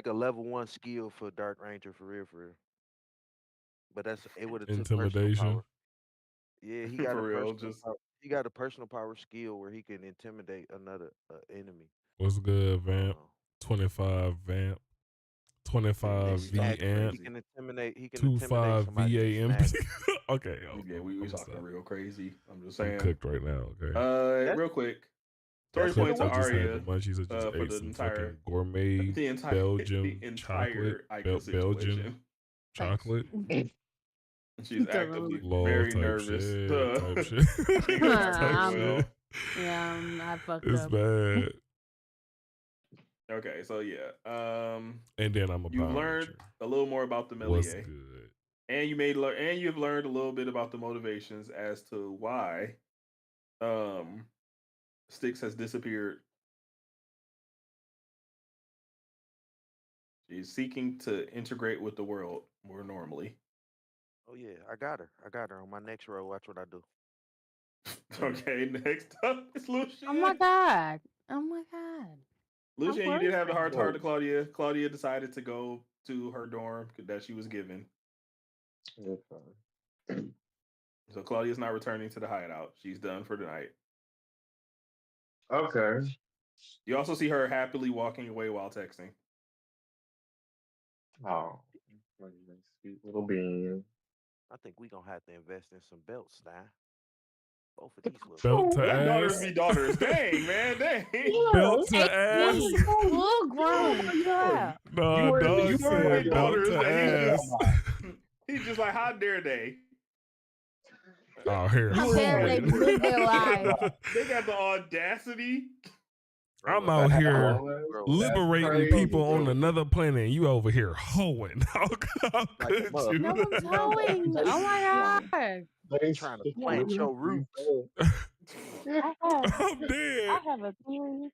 a level 1 skill for Dark Ranger for real. But it would have took personal Intimidation. power. Yeah, he got For a real, personal power. He got a personal power skill where he can intimidate another enemy. What's good, Vamp? 25 Vamp. 25 V amp. He can intimidate. 25 VAMP. Okay, yeah, we talking real crazy. I'm just I'm saying. cooked right now. Okay. Real quick. Story point to Arya for the entire gourmet Belgium chocolate. Belgian chocolate. She's actively Lol very type nervous. Shit, type shit. I fucked it's up. bad. Okay, so yeah. And then I'm a you learned a little more about the Melier. What's good? And you've learned a little bit about the motivations as to why Styx has disappeared. She's seeking to integrate with the world more normally. Oh yeah, I got her. I got her on my next row. Watch what I do. Okay, next up is Lucian. Oh my god. Oh my god. Lucian, you did have the heart to heart to Claudia. Claudia decided to go to her dorm that she was given. So Claudia's not returning to the hideout. She's done for the night. Okay. You also see her happily walking away while texting. Oh, sweet little bean. I think we gonna have to invest in some belts, Stein. Both of these little Belt to Let daughters ass. be daughters. Dang, man, dang. Belt to ass. Full grown. Yeah. No, dog said belt to ass. He's just like, how dare they? Oh, here. How dare they live their lives? They got the audacity. I'm out here liberating crazy, people on another planet, and you over here hoeing. How could you? No one's hoeing. Oh my god. They trying to plant your roots. I'm dead. I have a theory.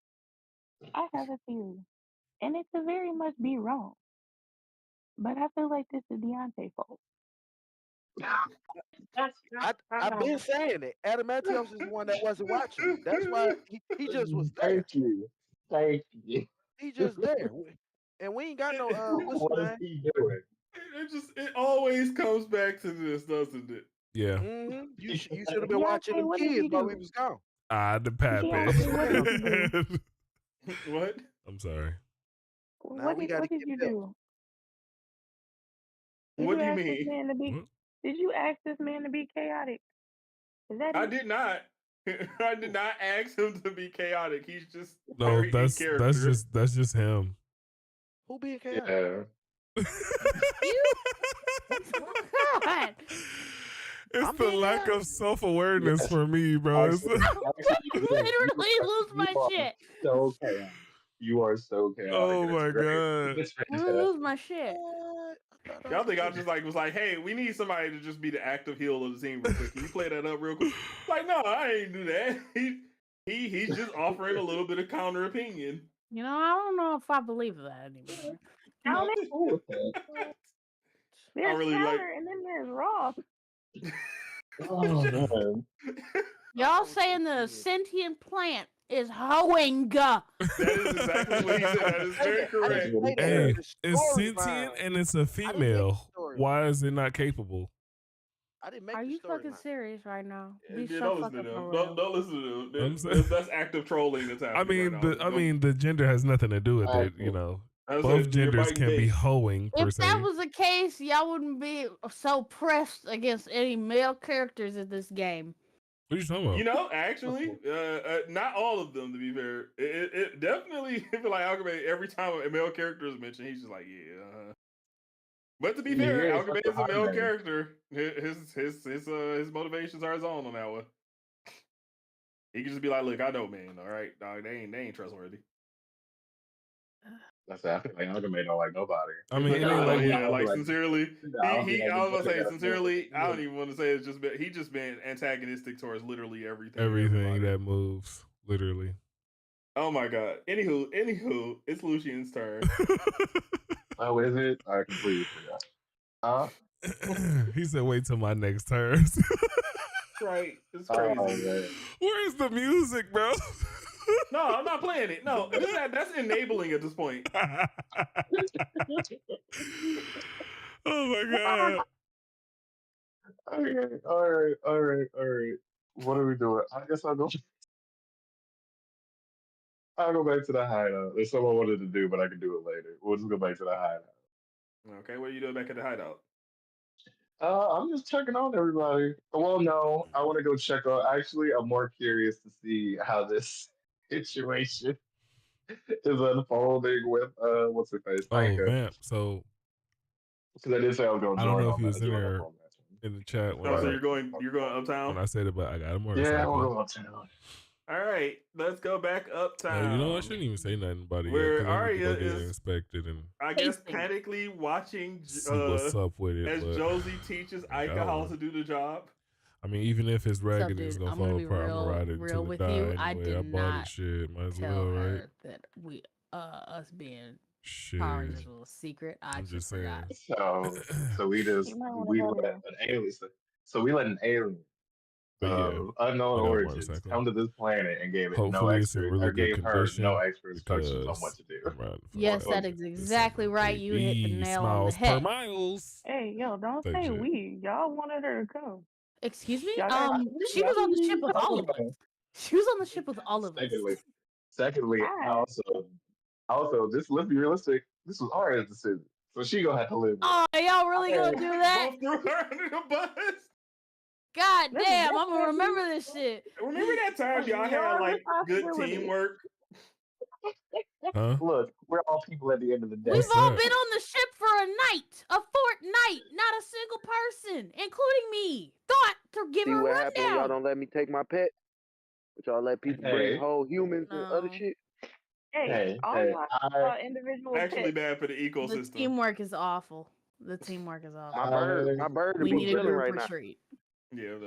And it could very much be wrong. But I feel like this is Deontay's fault. I've been saying it. Adamantios is the one that wasn't watching. That's why he just was there. Thank you. He just there. And we ain't got no what is he doing? It always comes back to this, doesn't it? Yeah. Mm-hmm. You should have been watching them kids while we was gone. The pat bitch. What? I'm sorry. Now we got to What did you do? What do you mean? Did you ask this man to be chaotic? Is that I it? did not. I did not ask him to be chaotic. He's just No, very in character. that's just him. Who being chaotic? Yeah. God. It's the lack of self-awareness for me, bro. I literally lose my shit. So chaotic. You are so chaotic. Oh my god. I lose my shit. Y'all think I just was like, hey, we need somebody to just be the active heel of the team real quick. Can you play that up real quick? Like, no, I ain't do that. He's just offering a little bit of counter opinion. You know, I don't know if I believe that anymore. There's really counter and then there's Raw. Oh man. Y'all saying the sentient plant is hoeing. That is exactly what he said. That is very correct. Hey, it's sentient and it's a female. Why is it not capable? I didn't make Are the you story fucking line. serious right now? Be Yeah, so don't listen fucking to them. for real. Don't listen to them. That's active trolling that's happening. I mean, the gender has nothing to do with it. You know, both genders can be hoeing per If se. that was the case, y'all wouldn't be so pressed against any male characters in this game. What are you talking about? You know, actually, not all of them. To be fair, it definitely feel like Alchemy. Every time a male character is mentioned, he's just like, yeah. But to be fair, Alchemy is a male character. His motivations are his own on that one. He can just be like, "Look, I know, man. All right, dog. They ain't trustworthy." That's it. I feel like Alchemy don't like nobody. I mean, it ain't like sincerely. I was gonna say sincerely. I don't even even want to say it's just he just been antagonistic towards literally everything. Everything that moves, literally. Oh my god. Anywho, it's Lucian's turn. Oh, is it? I completely forgot. He said, "Wait till my next turn." Right, it's crazy. Where's the music, bro? No, I'm not playing it. No, that's enabling at this point. Oh my god. Okay, all right. What are we doing? I guess I'll go back to the hideout. There's something I wanted to do, but I can do it later. We'll just go back to the hideout. Okay, what are you doing back at the hideout? I'm just checking on everybody. Well, no, I want to go check on. Actually, I'm more curious to see how this situation is unfolding with what's her face? Oh man, so because I did say I was going to I join. don't know if he was in there in the chat. So you're going uptown? When I said it, but I got him more. Yeah, we'll go uptown. All right, let's go back uptown. You know, I shouldn't even say nothing about it yet Where because I need to Arya go get it is, inspected and I guess, panically watching see what's up with it. as but Josie teaches Ika how to do the job. I mean, even if it's raggedy, dude? it's gonna I'm fall gonna be apart. I'm gonna ride it real until it with die you. anyway. I did bought not it. Shit, might as tell well, right? her that we us being Shit. Power Rangers was a secret. I I'm just just saying. forgot. So we just You might want we to let go there. an alien. So we let an alien But yeah, unknown I got a origins motorcycle. come to this planet and gave it Hopefully no it's in extra really or good gave her condition no extra instructions on because what to do. I'm riding for Yes, like that is exactly right. You hit the baby. nail on the Smiles per head. miles. Hey, yo, don't Type say shit. we. Y'all wanted her to come. Excuse me? Y'all got She was on the ship with all of us. She was on the ship with all of us. Secondly, also, this let's be realistic. This was Arya's decision, so she gonna have to live with. Oh, y'all really gonna do that? Both threw her under the bus. God damn, I'm gonna remember this shit. Remember that time y'all had like good teamwork? Huh? Look, we're all people at the end of the day. We've all been on the ship for a night, a fortnight. Not a single person, including me, thought to give See her what a happened when y'all rundown. don't let me take my pet? But y'all let people bring whole humans and other shit? All y'all individual Actually pets. bad for the The ecosystem. teamwork is awful. The teamwork is awful. My bird We need a chilling group right now. retreat. Yeah,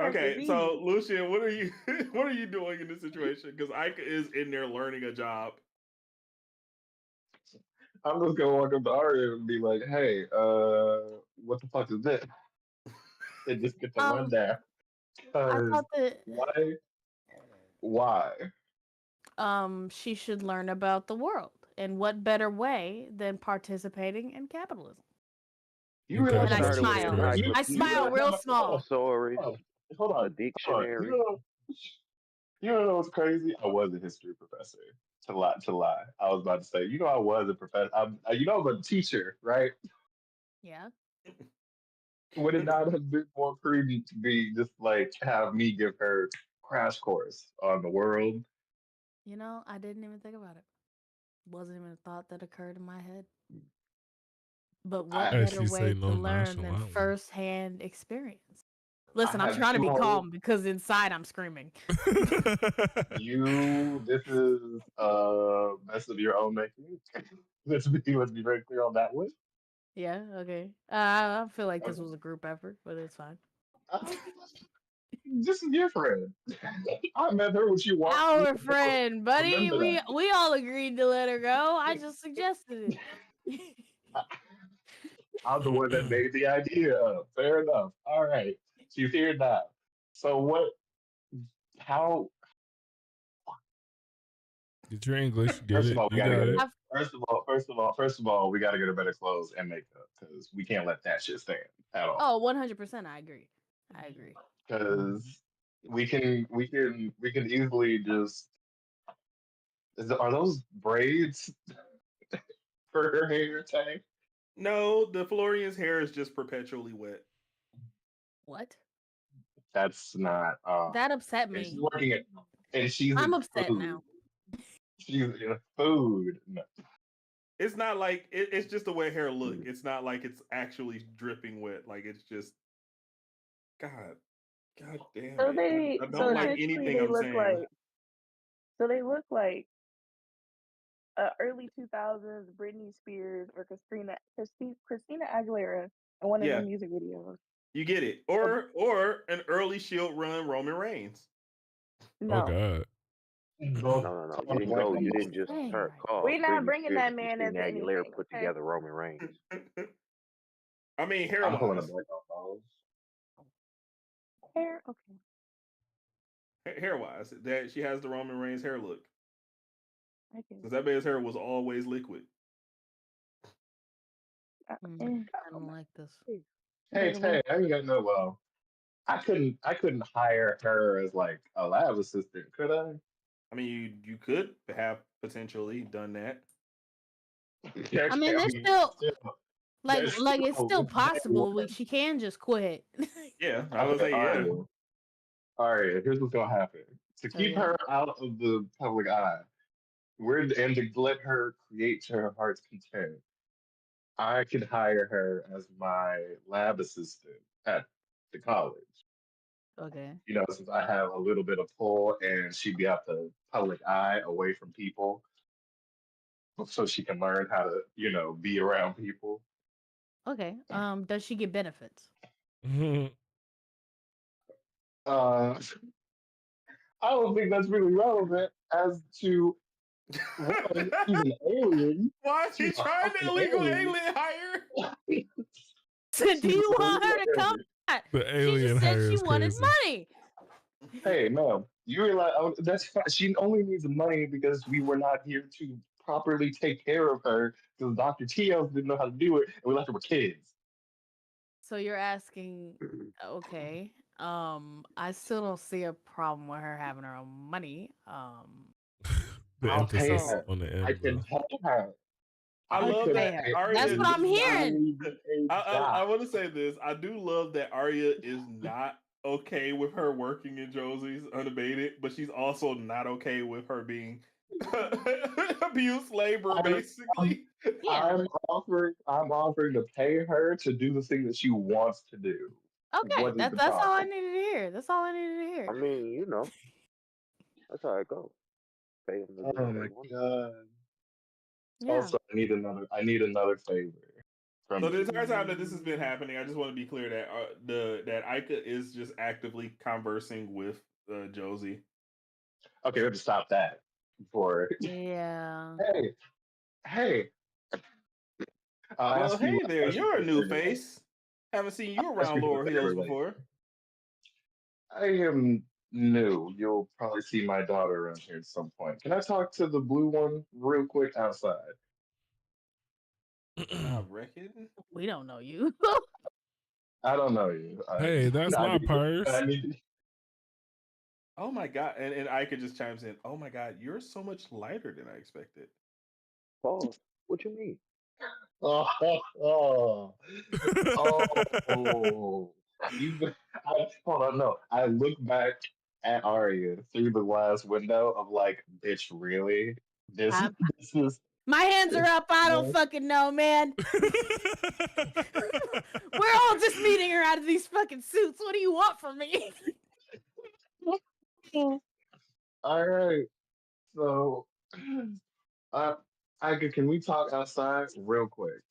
Okay, so Lucian, what are you doing in this situation? Because Ika is in there learning a job. I'm just gonna walk up to Arya and be like, "Hey, what the fuck is this?" And just get the rundown. I thought that why? She should learn about the world, and what better way than participating in capitalism? You realize and I smile. I smile real small. Sorry. Hold on. A dictionary. You know what's crazy? I was a history professor. To lie. I was about to say, I was a professor. I'm a teacher, right? Yeah. Would it not have been more prudent to be just like have me give her crash course on the world? I didn't even think about it. Wasn't even a thought that occurred in my head. But what better way to learn than firsthand experience? Listen, I'm trying to be calm because inside I'm screaming. This is a mess of your own making. let's be very clear on that one. Yeah, okay. I feel like this was a group effort, but it's fine. This is your friend. I met her when she walked. Our friend, buddy. We all agreed to let her go. I just suggested it. I'm the one that made the idea up. Fair enough. All right. She's here now. So how? Get your English. Get it. You got it. First of all, we got to get her better clothes and makeup because we can't let that shit stand at all. Oh, 100%. I agree. Because we can easily just. Are those braids for her hair, Tay? No, the Florian's hair is just perpetually wet. What? That's not. That upset me. She's working at, and I'm upset now. She's in food. No. It's not like it's just the way hair look. It's not like it's actually dripping wet. Like it's just God damn. So I don't like anything I'm saying. So they look like early 2000s Britney Spears or Christina Aguilera in one of the music videos. You get it, or an early Shield run Roman Reigns. No. Oh God. No. You didn't just call. We're not bringing that man into anything. Aguilera put together Roman Reigns. I mean, hair-wise. Hair, okay. Hair-wise, that she has the Roman Reigns hair look. Because that man's hair was always liquid. I don't like this. Hey, I ain't got no. Well, I couldn't hire her as like a lab assistant, could I? I mean, you could have potentially done that. I mean, it's still like it's still possible. She can just quit. Yeah, I would say yeah. All right, here's what's gonna happen. To keep her out of the public eye, and to let her create to her heart's content, I could hire her as my lab assistant at to college. Okay. Since I have a little bit of pull and she'd be out the public eye away from people so she can learn how to, be around people. Okay. Does she get benefits? I don't think that's really relevant as to one, she's an alien. Why is he trying to illegal alien hire? So do you want her to come? The She alien just said hire she is wanted crazy. money. Hey, ma'am, you realize that's fine. She only needs the money because we were not here to properly take care of her because Dr. Tios didn't know how to do it and we left her with kids. So you're asking, okay. I still don't see a problem with her having her own money. The I'll pay emphasis her. on the I end, can bro. pay her. I love that Arya. That's what I'm hearing. I want to say this. I do love that Arya is not okay with her working in Josie's unabated, but she's also not okay with her being abuse labor, basically. I'm offering to pay her to do the thing that she wants to do. Okay, that's all I needed to hear. That's all I needed to hear. I mean, that's how it goes. Pay them to do Oh what my they want. god. Yeah. Also, I need another favor. So the entire time that this has been happening, I just want to be clear that that Ika is just actively conversing with Josie. Okay, we have to stop that before. Yeah. Hey. Well, hey there, you're a new face. Haven't seen you around Laurel Hills before. I am new. You'll probably see my daughter around here at some point. Can I talk to the blue one real quick outside? I reckon. We don't know you. I don't know you. Hey, that's my purse. Oh my god! And Ika just chimes in. Oh my god, you're so much lighter than I expected. Paul, what you mean? Oh. Hold on, no. I look back at Arya through the glass window of like, bitch, really? This is. My hands are up. I don't fucking know, man. We're all just meeting her out of these fucking suits. What do you want from me? All right. So, Ika, can we talk outside real quick?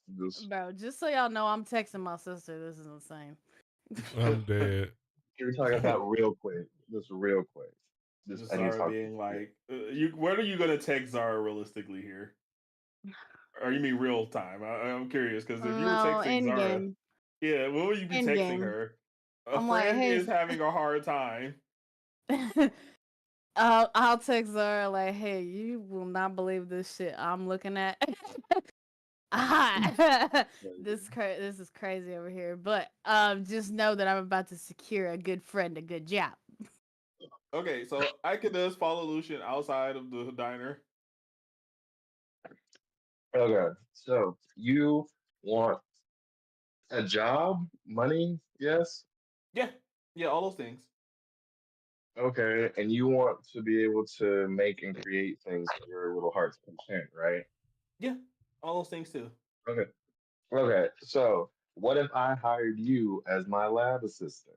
Bro, just so y'all know, I'm texting my sister. This is insane. I'm dead. Can we talk about real quick? Just real quick. Just Zara being like, when are you gonna text Zara realistically here? Or you mean real time? I'm curious because if you were texting Zara, yeah, what would you be texting her? A friend is having a hard time. I'll text Zara like, hey, you will not believe this shit I'm looking at. This is crazy over here. But just know that I'm about to secure a good friend, a good job. Okay, so Ika does follow Lucian outside of the diner. Okay, so you want a job, money, yes? Yeah, all those things. Okay, and you want to be able to make and create things for your little heart's content, right? Yeah, all those things too. Okay, so what if I hired you as my lab assistant?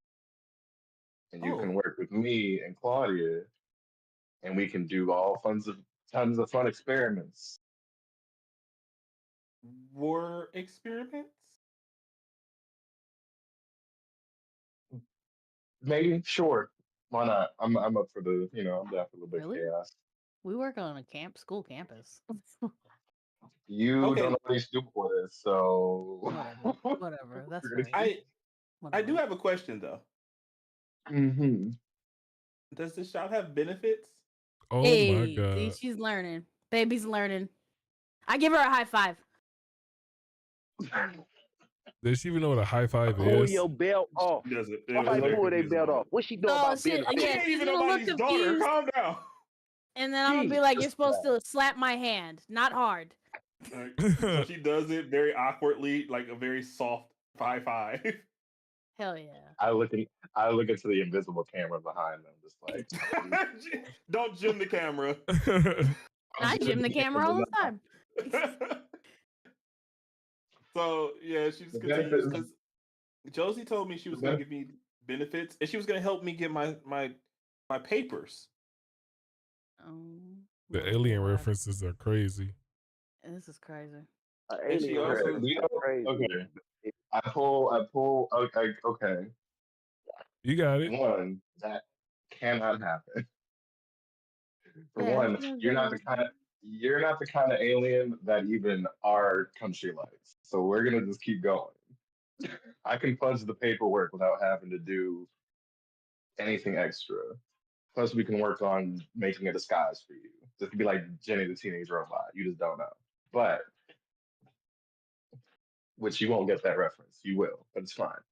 And you can work with me and Claudia, and we can do tons of fun experiments. War experiments? Maybe, sure. Why not? I'm up for the, I'm down for a little bit of chaos. We work on a school campus. You don't know what he's doing for this, so whatever. That's fine. I do have a question though. Mm-hmm. Does this shop have benefits? Oh my god. See, she's learning. Baby's learning. I give her a high five. Does she even know what a high five is? Pull your belt off. Somebody pull their belt off. What she doing about shit. Yeah, she's gonna look confused. Daughter, calm down. And then I'm gonna be like, you're supposed to slap my hand, not hard. So she does it very awkwardly, like a very soft 5-5. Hell yeah. I look into the invisible camera behind them, just like don't jim the camera. I jim the camera all the time. So yeah, she just continues because Josie told me she was gonna give me benefits, and she was gonna help me get my papers. The alien references are crazy. This is crazy. And she also crazy. Okay. I pull. Okay. You got it. One, that cannot happen. For one, you're not the kind of alien that even our country likes. So we're gonna just keep going. I can punch the paperwork without having to do anything extra. Plus, we can work on making a disguise for you. This could be like Jenny the Teenage Robot. You just don't know. But, which you won't get that reference. You will, but it's fine.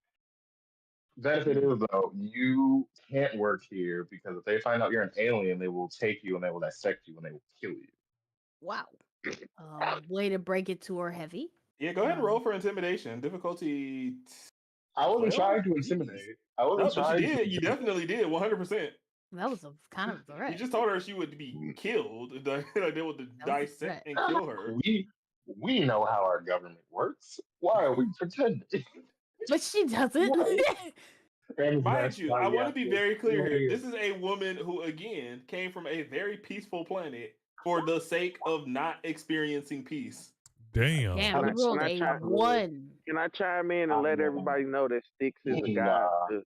Benefit is, though, you can't work here because if they find out you're an alien, they will take you and they will dissect you and they will kill you. Wow. Way to break it to her heavy. Yeah, go ahead and roll for intimidation. Difficulty. I wasn't trying to intimidate. I wasn't trying. But you did. You definitely did. 100%. That was a kind of threat. You just told her she would be killed. They would dissect and kill her. We know how our government works. Why are we pretending? But she doesn't. Mind you, I want to be very clear here. This is a woman who, again, came from a very peaceful planet for the sake of not experiencing peace. Damn. Damn, we rolled a 1. Can I chime in and let everybody know that Sticks is a god?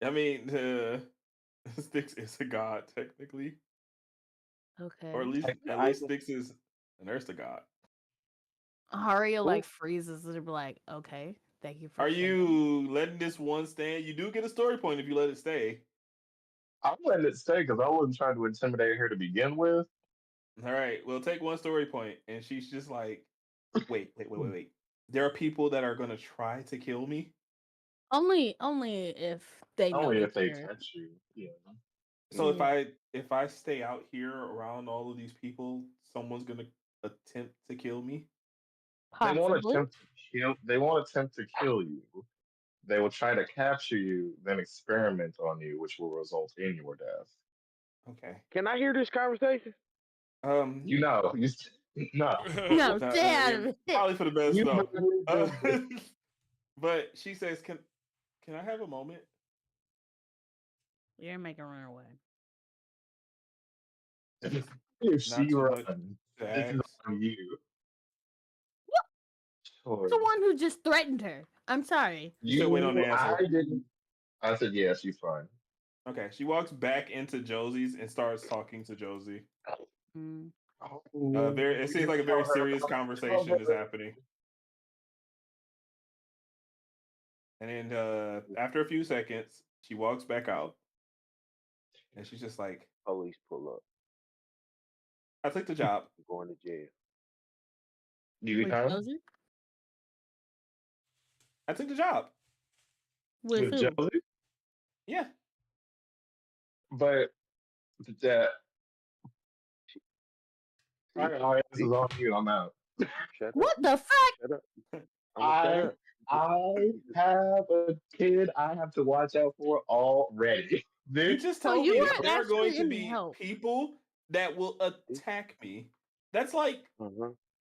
I mean, Sticks is a god, technically. Okay. Or at least Sticks is an Ursa god. Haria like freezes and be like, okay, thank you for Are you letting this one stand? You do get a story point if you let it stay. I'm letting it stay because I wasn't trying to intimidate her to begin with. All right, we'll take 1 story point. And she's just like, wait. There are people that are going to try to kill me? Only if they know. Only if they touch you. Yeah. So if I stay out here around all of these people, someone's going to attempt to kill me? They won't attempt to kill you. They will try to capture you, then experiment on you, which will result in your death. Okay. Can I hear this conversation? No. No, Dad. Probably for the best though. But she says, "Can I have a moment?" You're making her run away. If she runs, this is on you. Sure. The one who just threatened her. I'm sorry. You wait on the answer. I didn't. I said, yeah, she's fine. Okay, she walks back into Josie's and starts talking to Josie. It seems like a very serious conversation is happening. And then after a few seconds, she walks back out. And she's just like, police pull up. I took the job. I'm going to jail. You Josie? I took the job. With who? Josie? Yeah. But that. All right, this is on you. I'm out. What the fuck? I have a kid I have to watch out for already. You just told me that there are going to be people that will attack me. That's like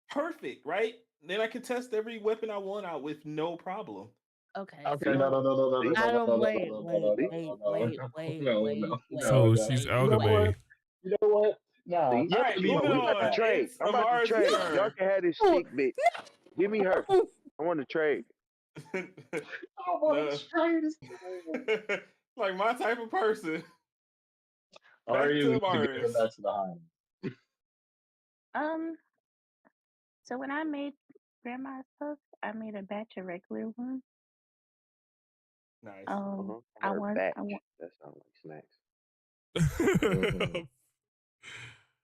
perfect, right? Then I can test every weapon I want out with no problem. Okay. No. Wait. So she's alchemy. You know what? No. All right, moving on. Trade. I'm about to trade. Y'all can have this stick, bitch. Give me her. I want to trade. I want to trade. Like my type of person. Are you back to the hive? So when I made grandma's stuff, I made a batch of regular ones. Nice. I want. That sounds like snacks.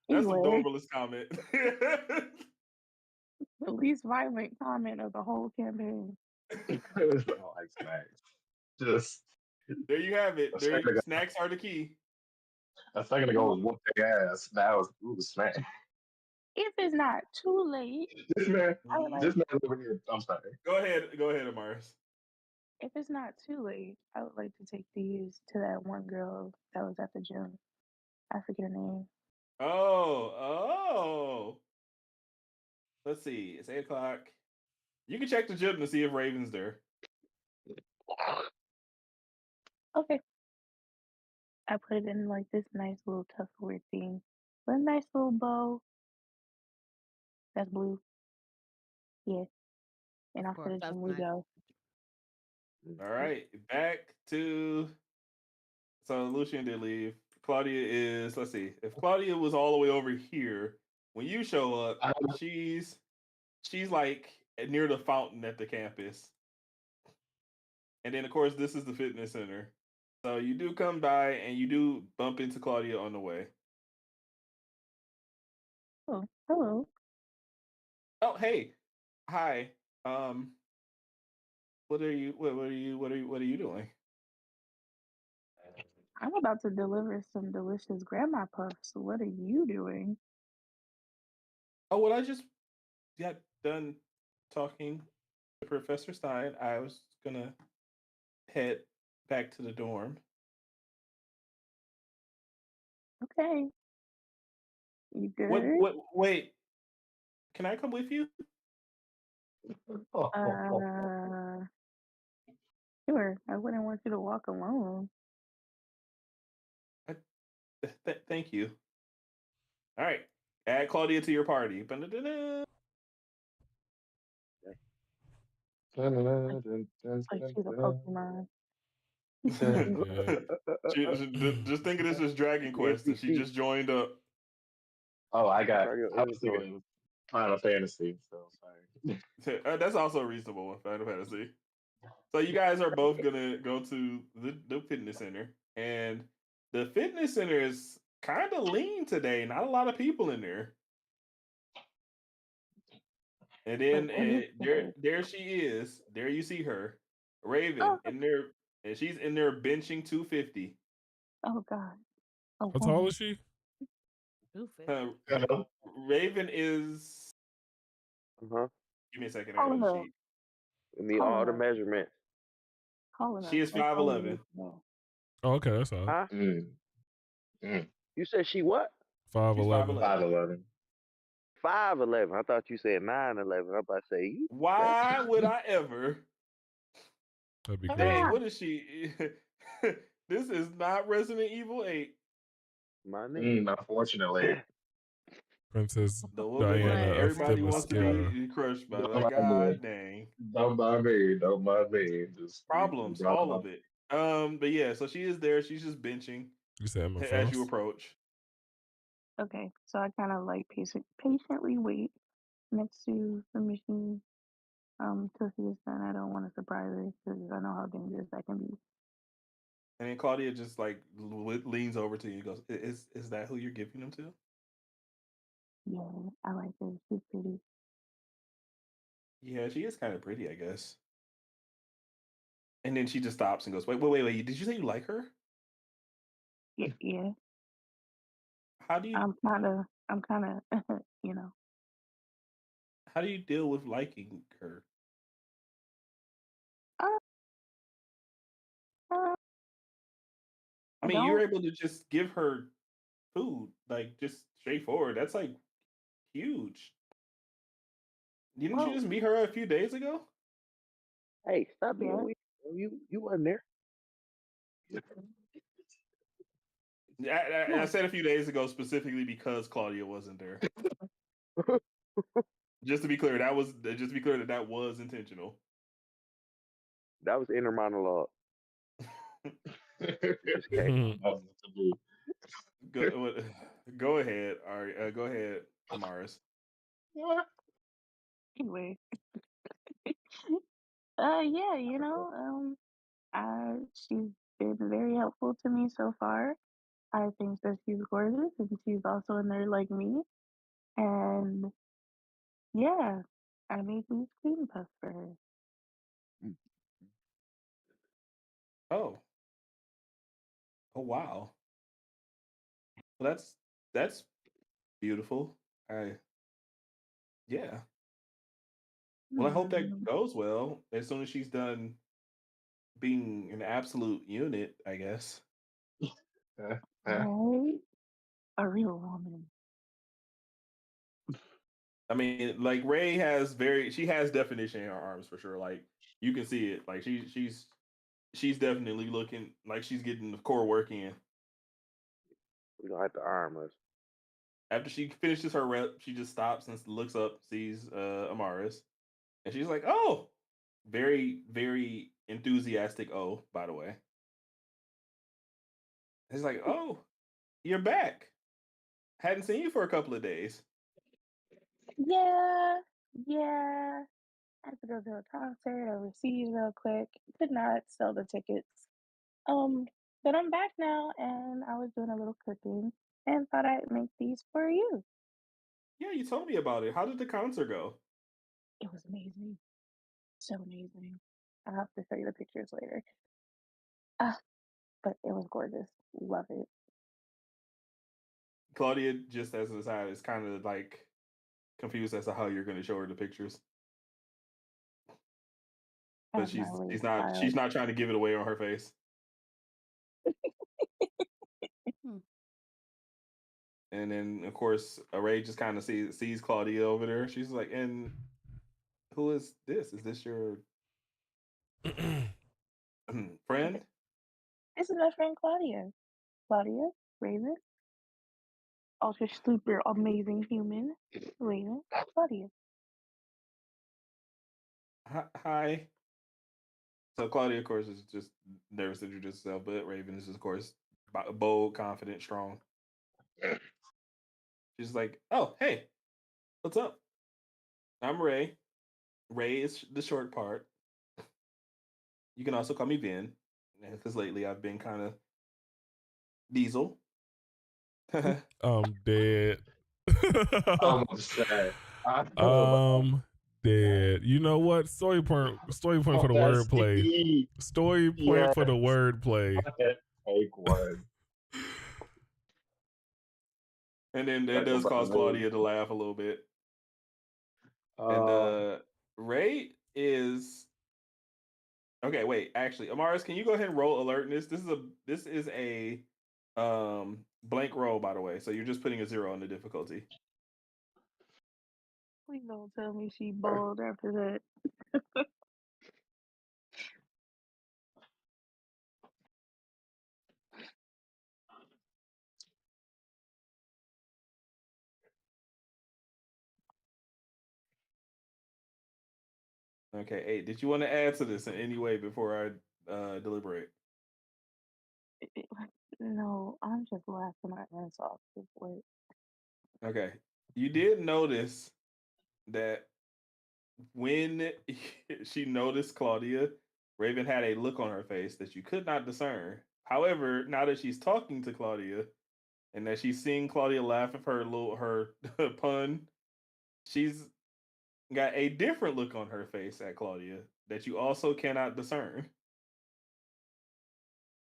That's the adorableest comment. The least violent comment of the whole campaign. It was like snacks. Just there you have it. Snacks are the key. A second ago was whoop their ass. Now it's snack. If it's not too late, this man over here. I'm sorry. Go ahead, Amaris. If it's not too late, I would like to take these to that one girl that was at the gym. I forget her name. Oh. Let's see. It's 8:00. You can check the gym to see if Raven's there. Okay. I put it in like this nice little Tupperware thing. With a nice little bow. That's blue. Yeah. And Of I put course, it that's in we nice. go. All right, back to. So Lucian did leave. Claudia is. Let's see. If Claudia was all the way over here when you show up, she's like near the fountain at the campus. And then of course this is the fitness center. So you do come by and you do bump into Claudia on the way. Oh, hello. Oh hey, hi. What are you? What are you? What are you doing? I'm about to deliver some delicious grandma puffs. What are you doing? Oh well, I just got done talking to Professor Stein. I was gonna head back to the dorm. Okay. You What? good? What? Wait. Can I come with you? Uh, sure. I wouldn't want you to walk alone. Thank you. All right. Add Claudia to your party. Ba-da-da-da. Like she's a Pokemon. Yeah. Just think of this as Dragon Quest, and she NPC. just joined up. Oh, I Try your was thinking inventory. it was Final Fantasy, so sorry. That's also a reasonable one, Final Fantasy. So you guys are both gonna go to the fitness center, and the fitness center is kind of lean today. Not a lot of people in there. And Wait, then what is this? there she is. There you see her, Oh, Raven, in there, and she's in there benching 250. oh God. A How tall woman. is she? 250. Uh, Raven is. Uh-huh. Give me a second. I got Calling the up. sheet. Give me all Calling the up. measurements. Calling She up. is That's all we 5'11". need to know. Oh, okay, that's all. Huh? Mm. Mm. You said she what? She's 5'11". 5'11". 5'11". 5'11". I thought you said 9'11". I'm about to say you. Why would I ever? That'd be Dang, crazy. Ah, what is she? This is not Resident Evil 8. My nigga. Unfortunately. Princess The woman that Diana What? of everybody wants to Themyscira. be crushed by. Don't Like, mind me. God dang. Don't mind me. Don't mind me. Just we Problems, brought all up. of it. But yeah, so she is there. She's just benching You said Emma as you Frost? approach. okay. So I kind of like patiently wait next to the machine till she is done. I don't want to surprise her because I know how dangerous that can be. And then Claudia just like leans over to you and goes, Is that who you're giving them to?" Yeah, I like her. She's pretty. Yeah, she is kind of pretty, I guess. And then she just stops and goes, Wait. Did you say you like her? Yeah. How do you I'm kind of, you know. how do you deal with liking her? Uh, uh, I I mean, you're don't. able to just give her food, like just straightforward. That's like huge. Didn't you Well, just meet her a few days ago? Hey, stop being yeah, weird. You wasn't there. I yeah. said a few days ago specifically because Claudia wasn't there. Just to be clear, that was intentional. That was inner monologue. It just came. Go, go ahead. All right, go ahead, Amaris. Anyway, yeah, she's been very helpful to me so far. I think that she's gorgeous and she's also a nerd like me. And yeah, I made these cream puffs for her. Mm. Oh, oh wow. Well, that's beautiful. I yeah. Well, I hope that Hmm. goes well as soon as she's done being an absolute unit, I guess. Right? A real woman. I mean, like she has definition in her arms for sure. Like you can see it. Like she's she's definitely looking like she's getting the core work in. We gonna have to arm us. After she finishes her rep, she just stops and looks up, sees Amaris, and she's like, "Oh, very, very enthusiastic. Oh, by the way." He's like, "Oh, you're back. Hadn't seen you for a couple of days." Yeah, yeah. I had to go to a concert overseas real quick. Could not sell the tickets. But I'm back now, and I was doing a little cooking, and thought I'd make these for you. Yeah, you told me about it. How did the concert go? It was amazing, so amazing. I'll have to show you the pictures later. Ah, but it was gorgeous. Love it. Claudia, just as an aside, is kind of like confused as to how you're going to show her the pictures, I but have my late she's child. not trying to give it away on her face. And then, of course, Ray just kind of sees Claudia over there. She's like, "And who is this? Is this your friend?" This is my friend Claudia. Claudia, Raven, ultra super amazing human, Raven, Claudia. Hi. So Claudia, of course, is just nervous to introduce herself, but Raven is, of course, bold, confident, strong. She's like, "Oh, hey, what's up? I'm Ray. Ray is the short part. You can also call me Ben, because lately I've been kind of Diesel." I'm dead. I'm upset. Dead. You know what? Story point for the That's wordplay. Story point for the wordplay. Take one. And then it does cause Claudia to laugh a little bit. And Ray is okay. Wait, actually, Amaris, can you go ahead and roll alertness? This is a blank roll, by the way. So you're just putting a 0 on the difficulty. Please don't tell me she bold after that. Okay, 8. Did you want to add to this in any way before I deliberate? No, I'm just laughing my ass off. Wait. Okay. You did notice that when she noticed Claudia, Raven had a look on her face that you could not discern. However, now that she's talking to Claudia and that she's seeing Claudia laugh at her pun, she's got a different look on her face at Claudia that you also cannot discern.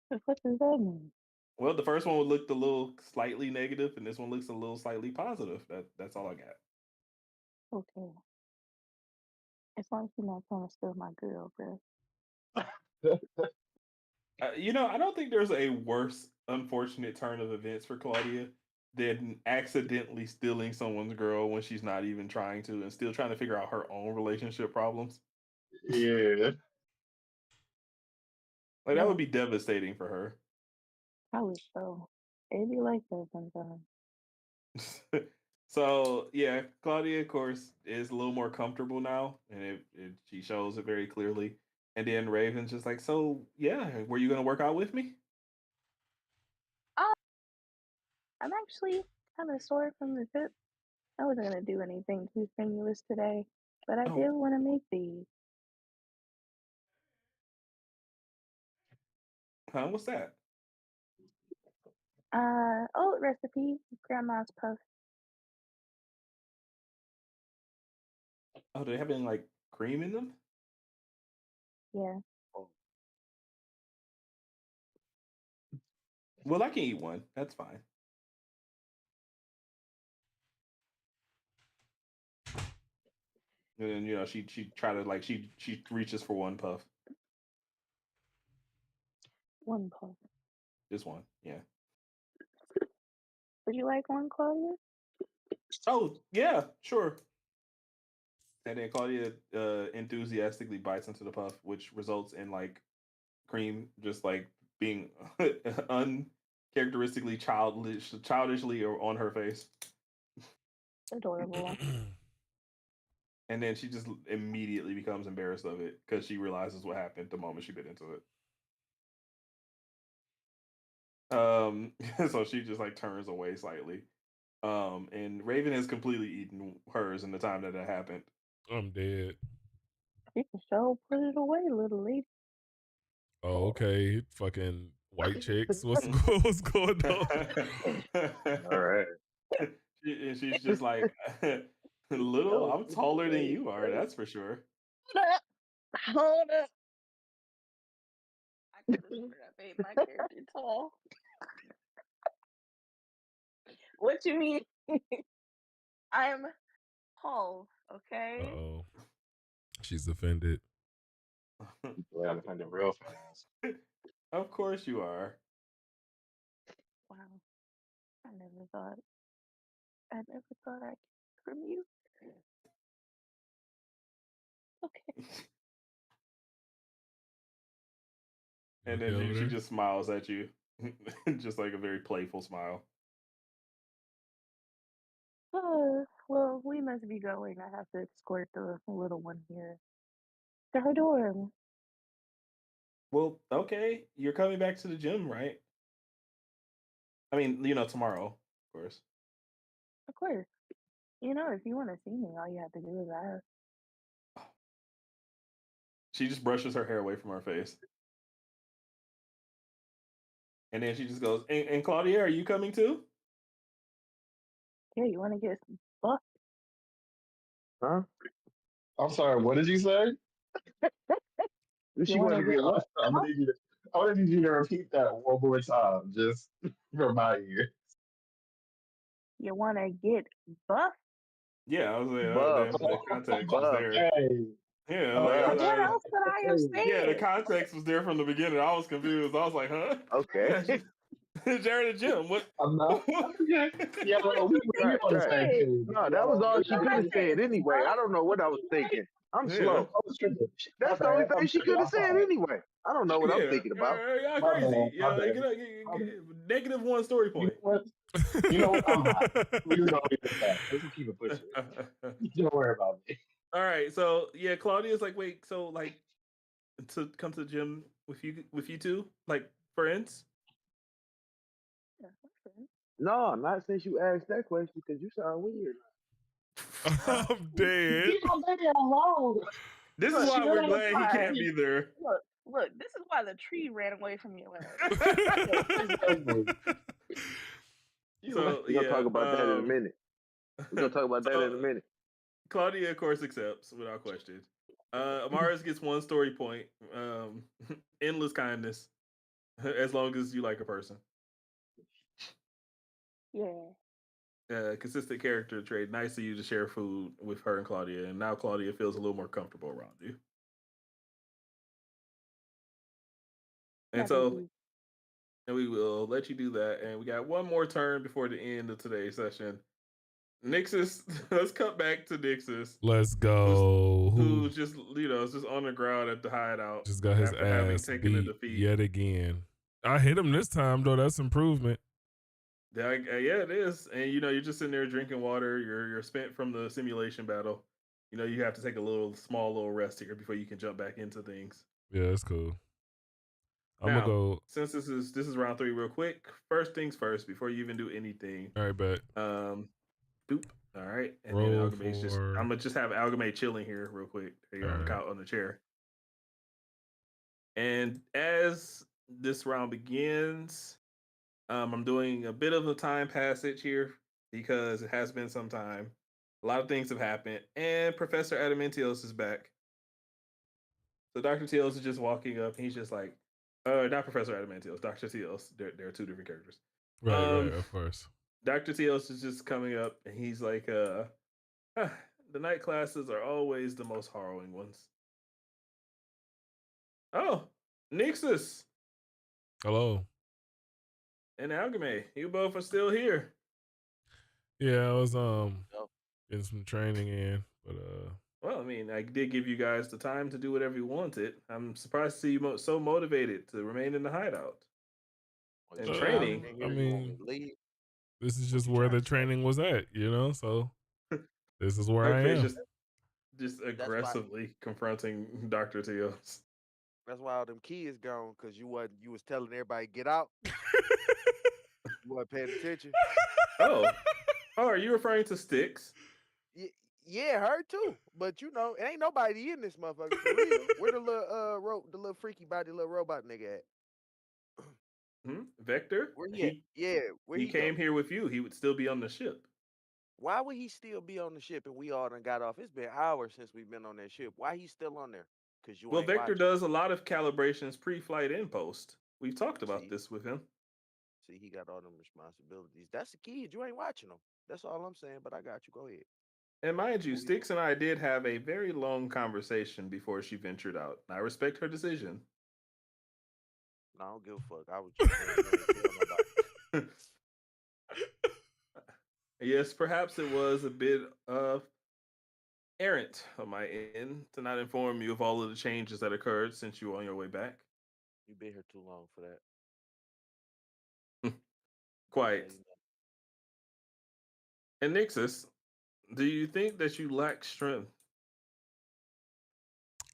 What does that mean? Well, the first one would look a little slightly negative, and this one looks a little slightly positive. That's all I got. Okay. As long as you're not trying to steal my girl, bro. I don't think there's a worse unfortunate turn of events for Claudia than accidentally stealing someone's girl when she's not even trying to and still trying to figure out her own relationship problems. Yeah. Like, that would be devastating for her. I wish so. It'd be like that sometimes. So, yeah, Claudia, of course, is a little more comfortable now, and she shows it very clearly. And then Raven's just like, "So, yeah, were you going to work out with me?" I'm actually kind of sore from the trip. I wasn't going to do anything too strenuous today, but I did want to make these. Huh? What's that? Old recipe, grandma's puff. Oh, do they have any, like, cream in them? Yeah. Well, I can eat one. That's fine. And then, she try to, like, she reaches for one puff. One puff. Just one, yeah. Would you like one, Claudia? Oh, yeah, sure. And then Claudia enthusiastically bites into the puff, which results in, like, Cream just like being uncharacteristically childishly on her face. Adorable. And then she just immediately becomes embarrassed of it because she realizes what happened the moment she bit into it. So she just like turns away slightly. And Raven has completely eaten hers in the time that happened. I'm dead. You can show put it away, little lady. Oh, okay. Fucking white chicks. What's going on? All right. She's just like, little, I'm taller than you are, that's for sure. Hold up. I made my character tall. What you mean? I'm tall, okay? Uh-oh. She's offended. Yeah, I'm offended real fast. Of course you are. Wow. I never thought I'd get from you. Okay. And then she just smiles at you. Just like a very playful smile. Well, we must be going. I have to escort the little one here to her dorm. Well, okay. You're coming back to the gym, right? I mean, tomorrow, of course. Of course. If you want to see me, all you have to do is ask. She just brushes her hair away from her face. And then she just goes, and Claudia, are you coming too? Yeah, you want to get buffed? Huh? I'm sorry, what did you say? She want to get what? I'm gonna need you to repeat that one more time, just for my ear. You want to get buffed? Yeah, I was like, the context was there. Hey. Yeah, what else could I have said? Yeah, the context was there from the beginning. I was confused. I was like, huh? Okay. Jared and Jim, what? I'm not. Yeah, well, we on the same page. No, that was all she could have said anyway. I don't know what I was thinking. I'm slow. That's the only thing she could have said anyway. I don't know what I'm thinking about. Yeah, crazy. Negative one story point. You know what? I'm hot. We just gonna leave it at that. Let's keep it pushing. Don't worry about me. All right, so yeah, Claudia's like, wait, so like to come to the gym with you two, like friends? Yeah, friends. No, not since you asked that question because you sound weird. I'm dead. This is why we're glad he can't be there. Look, this is why the tree ran away from your ass. So we're gonna talk about that in a minute. We're gonna talk about that in a minute. Claudia, of course, accepts without question. Amaris gets 1 story point. Endless kindness, as long as you like a person. Yeah. Consistent character trait. Nice of you to share food with her and Claudia, and now Claudia feels a little more comfortable around you. And and we will let you do that. And we got one more turn before the end of today's session. Nixus, let's cut back to Nixus. Let's go. Who just, is just on the ground at the hideout. Just got his ass beat yet again. I hit him this time, though. That's improvement. Yeah, it is. And, you're just sitting there drinking water. You're spent from the simulation battle. You have to take a small little rest here before you can jump back into things. Yeah, that's cool. I'm now, gonna go. Since this is round 3 real quick, first things first, before you even do anything. All right, bet. Boop. All right. And Roll then Alchemy's I'm gonna just have Alchemy chilling here real quick. There you go, on the chair. And as this round begins, I'm doing a bit of a time passage here because it has been some time. A lot of things have happened, and Professor Adamantios is back. So Dr. Teals is just walking up. And he's just like, not Professor Adamantios, Dr. Teals. There are 2 different characters. Right, of course. Dr. Teals is just coming up, and he's like, the night classes are always the most harrowing ones. Oh, Nixus. Hello. And Alchemy, you both are still here. Yeah, I was getting some training in, but well, mean, I did give you guys the time to do whatever you wanted. I'm surprised to see you so motivated to remain in the hideout. Well, And you driving training. in I here, you want me mean, to leave? this is What just you where trying the to say? training was at, so this is where I Okay, am. just That's why. aggressively confronting Dr. Teos. That's why all them kids gone because you was telling everybody get out. You wasn't paying attention. Oh. Oh, are you referring to Sticks? Yeah, her too. But it ain't nobody in this motherfucker for real. Where the little the little freaky body little robot nigga at? Vector? Where he at? Yeah, where He he go? came here with you. He would still be on the ship. Why would he still be on the ship and we all done got off? It's been hours since we've been on that ship. Why he still on there? Cause you Well, ain't Vector watching. does a lot of calibrations pre-flight and post. We've talked about this with him. See, he got all them responsibilities. That's the kid. You ain't watching them. That's all I'm saying. But I got you. Go ahead. And mind you, Sticks and I did have a very long conversation before she ventured out. I respect her decision. No, I don't give a fuck. I was just saying you ain't tell nobody. Yes, perhaps it was a bit of errant on my end to not inform you of all of the changes that occurred since you were on your way back. You've been here too long for that. Quite. And Nixus, do you think that you lack strength?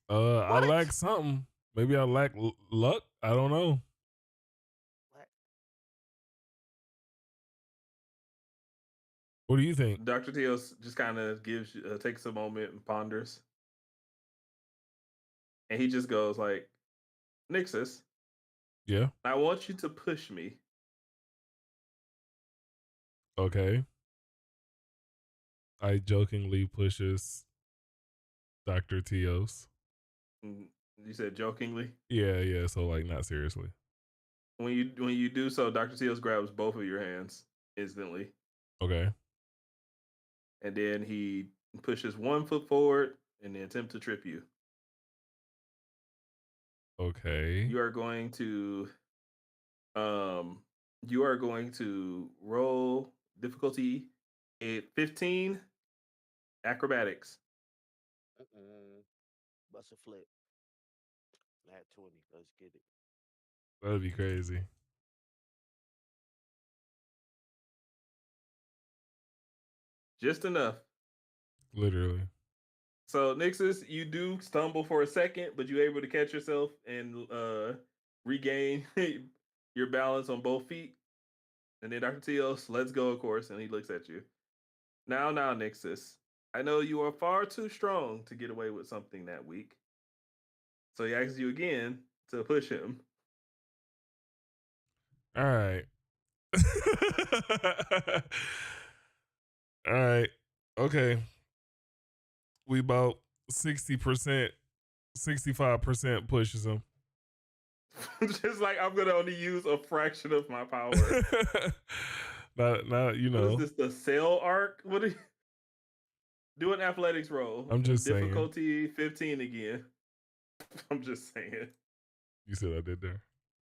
I lack something. Maybe I lack luck. I don't know. What do you think? Dr. Teos just kind of takes a moment and ponders. And he just goes like, Nixus. Yeah. I want you to push me. Okay. I jokingly pushes Dr. Teos. You said jokingly? Yeah. So like not seriously. When you do so, Dr. Teos grabs both of your hands instantly. Okay. And then he pushes 1 foot forward in the attempt to trip you. Okay. You are going to roll difficulty at 15 acrobatics. Bust a flip. At 20. Let's get it. That'd be crazy. Just enough. Literally. So Nixus, you do stumble for a second, but you're able to catch yourself and regain your balance on both feet. And then Dr. Teos lets go, of course, and he looks at you. Now, Nixus, I know you are far too strong to get away with something that weak. So he asks you again to push him. All right. All right. Okay. We about 60%, 65% pushes him. Just like I'm gonna only use a fraction of my power. not you know. What is this? The sail arc? What do you do? An athletics roll. I'm just difficulty 15 again. I'm just saying. You said I did there.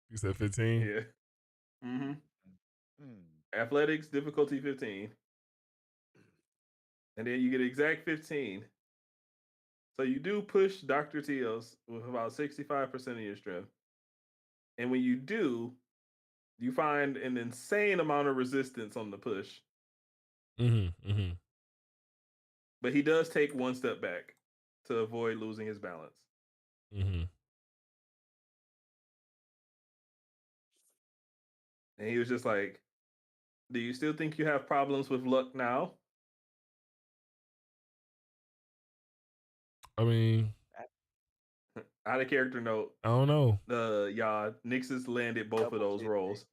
You said 15? Yeah. Mm-hmm. Athletics, difficulty 15. And then you get exact 15. So you do push Dr. Teos with about 65% of your strength. And when you do, you find an insane amount of resistance on the push. But he does take one step back to avoid losing his balance. And he was just like, do you still think you have problems with luck now? I mean, out of character note. I don't know. Nixus landed both of those rolls.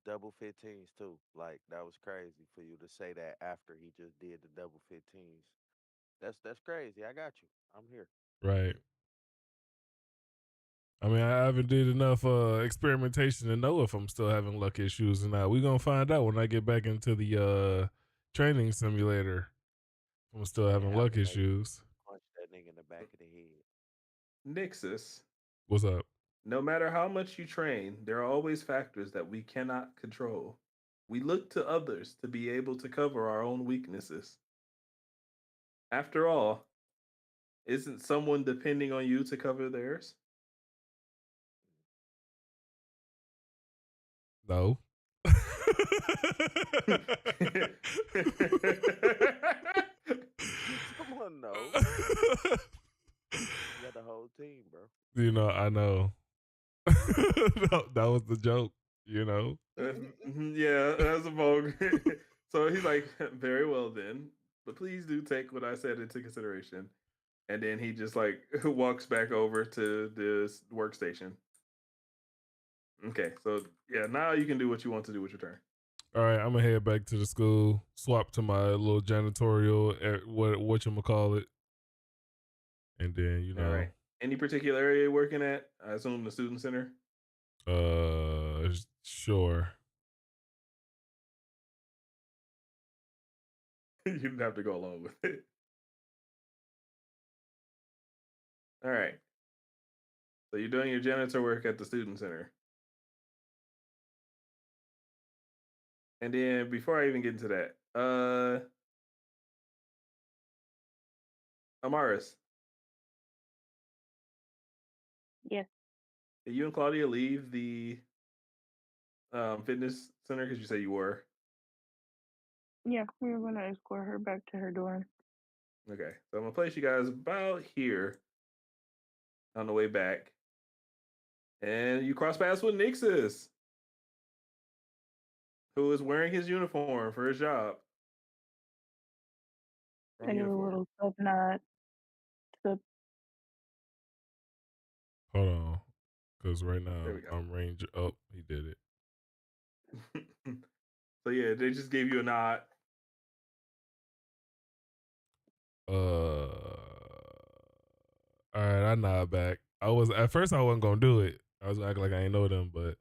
Double 15s too. Like that was crazy for you to say that after he just did the double 15s. That's crazy. I got you. I'm here. Right. I mean, I haven't did enough experimentation to know if I'm still having luck issues or not. We're gonna find out when I get back into the training simulator. I'm still having luck issues. Punch that nigga in the back of the head. Nixus. What's up? No matter how much you train, there are always factors that we cannot control. We look to others to be able to cover our own weaknesses. After all, Isn't someone depending on you to cover theirs? No. Someone know. You got the whole team, bro. You know, I know. That was the joke, you know. Yeah, that's a vogue. So he's like, very well then, but please do take what I said into consideration. And then he just like walks back over to this workstation. Okay, so yeah, now you can do what you want to do with your turn. All right, I'm gonna head back to the school, swap to my little janitorial, what you call it, and then you know. All right. Any particular area you're working at? I assume the student center. Sure. You didn't have to go along with it. All right. So you're doing your janitor work at the student center. And then before I even get into that, Amaris. Yes. Did you and Claudia leave the fitness center because you said you were? Yeah, we were gonna escort her back to her dorm. Okay, so I'm gonna place you guys about here on the way back, and you cross paths with Nixus, who is wearing his uniform for his job. I do a little sub nod. Sub. Hold on, because right now I'm ranger. Oh, he did it. So yeah, they just gave you a nod. All right, I nod back. At first I wasn't gonna do it. I was acting like I ain't know them, but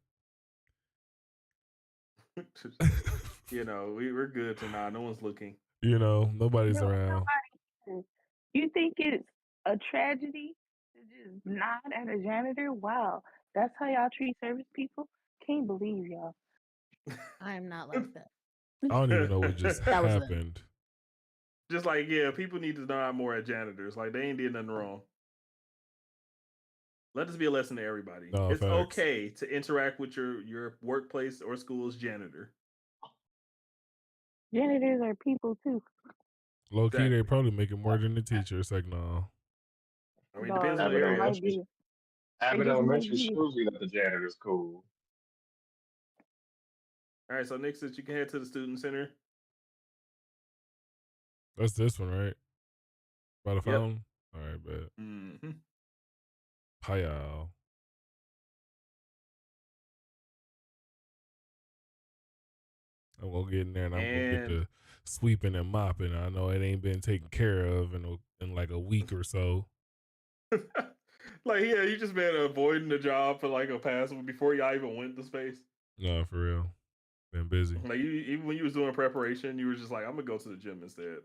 You know, we're good to nod. No one's looking. You know, nobody's around. You think it's a tragedy to just nod at a janitor? Wow, that's how y'all treat service people? Can't believe y'all. I am not like that. I don't even know what just happened. Just like, yeah, people need to nod more at janitors. Like, they ain't did nothing wrong. Let this be a lesson to everybody. No, it's facts. okay to interact with your workplace or school's janitor. Janitors are people too. Low key, they probably make it more than the teacher. It's like, no. I mean, it depends on the area. Abbott Elementary shows you that the janitor's cool. All right, so next, you can head to the student center. That's this one, right? By the phone? All right, bet. Mm-hmm. Hi, y'all. I'm going to get in there and I'm going to get the sweeping and mopping. I know it ain't been taken care of in like a week or so. Like, yeah, you just been avoiding the job for like a past before y'all even went to space. No, for real. Been busy. Like, even when you was doing preparation, you were just like, I'm going to go to the gym instead.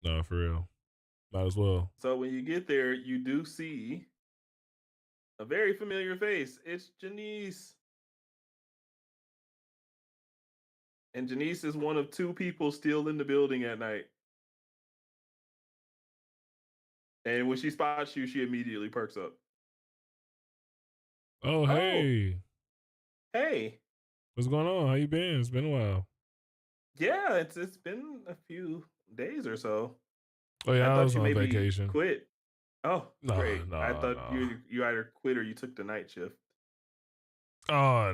No, for real. Might as well. So when you get there, you do see a very familiar face. It's Janice. And Janice is one of two people still in the building at night. And when she spots you, she immediately perks up. Oh, hey. Hey. What's going on? How you been? It's been a while. Yeah, it's been a few days or so. Oh yeah, I was on vacation. Quit. Oh, no, great. No, I thought no. you either quit or you took the night shift. Oh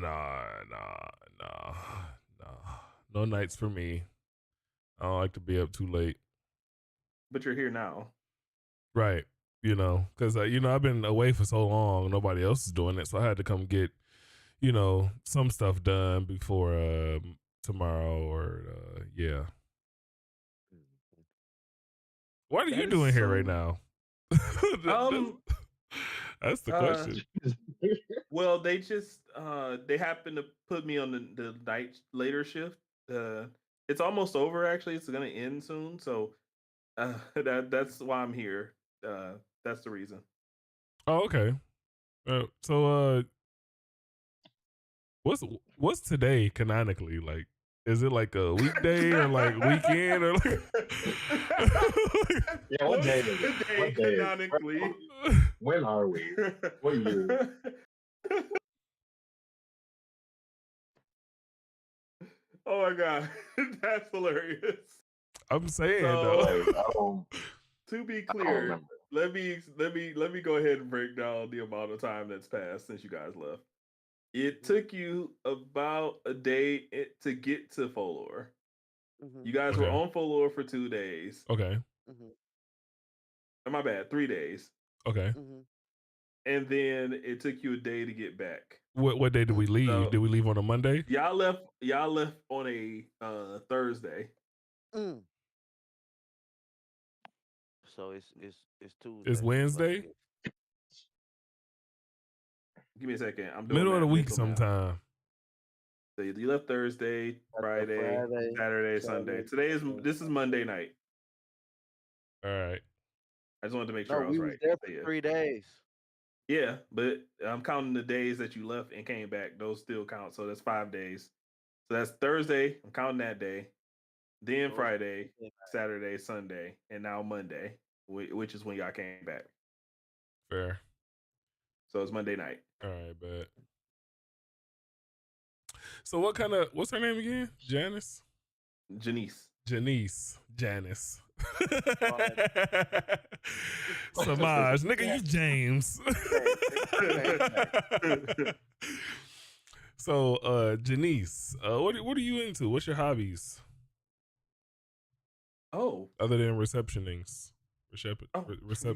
no nights for me. I don't like to be up too late. But you're here now, right? You know, because I've been away for so long. Nobody else is doing it, so I had to come get some stuff done before tomorrow or yeah. What are you doing here right now? That's the question. Well, they just they happened to put me on the night later shift. It's almost over actually. It's gonna end soon, so that's why I'm here. That's the reason. Oh, okay. So what's today canonically like? Is it like a weekday or like weekend or like? Yeah, what day is it? Day What day is canonically. it? When are we? What year? Oh my god, that's hilarious. I'm saying So, though. To be clear, let me go ahead and break down the amount of time that's passed since you guys left. It took you about a day to get to Folor. You guys were on Folor for 2 days. Okay. My bad, 3 days. Okay. And then it took you a day to get back. What day did we leave? So, did we leave on a Monday? Y'all left on a Thursday. So it's Tuesday. It's Wednesday. Give me a second. I'm doing middle of the week now. sometime. So you left Thursday, Friday, Saturday, Sunday. This is Monday night. All right. I just wanted to make sure I was right. There for 3 days. Yeah, but I'm counting the days that you left and came back. Those still count. So that's 5 days. So that's Thursday. I'm counting that day. Then Friday, Saturday, Sunday, and now Monday, which is when y'all came back. Fair. So it's Monday night. All right, bet. So what's her name again? Janice? Janice. Janice. Samaj, nigga, you James. So, Janice, what are you into? What's your hobbies? Oh, other than receptionings. Reception.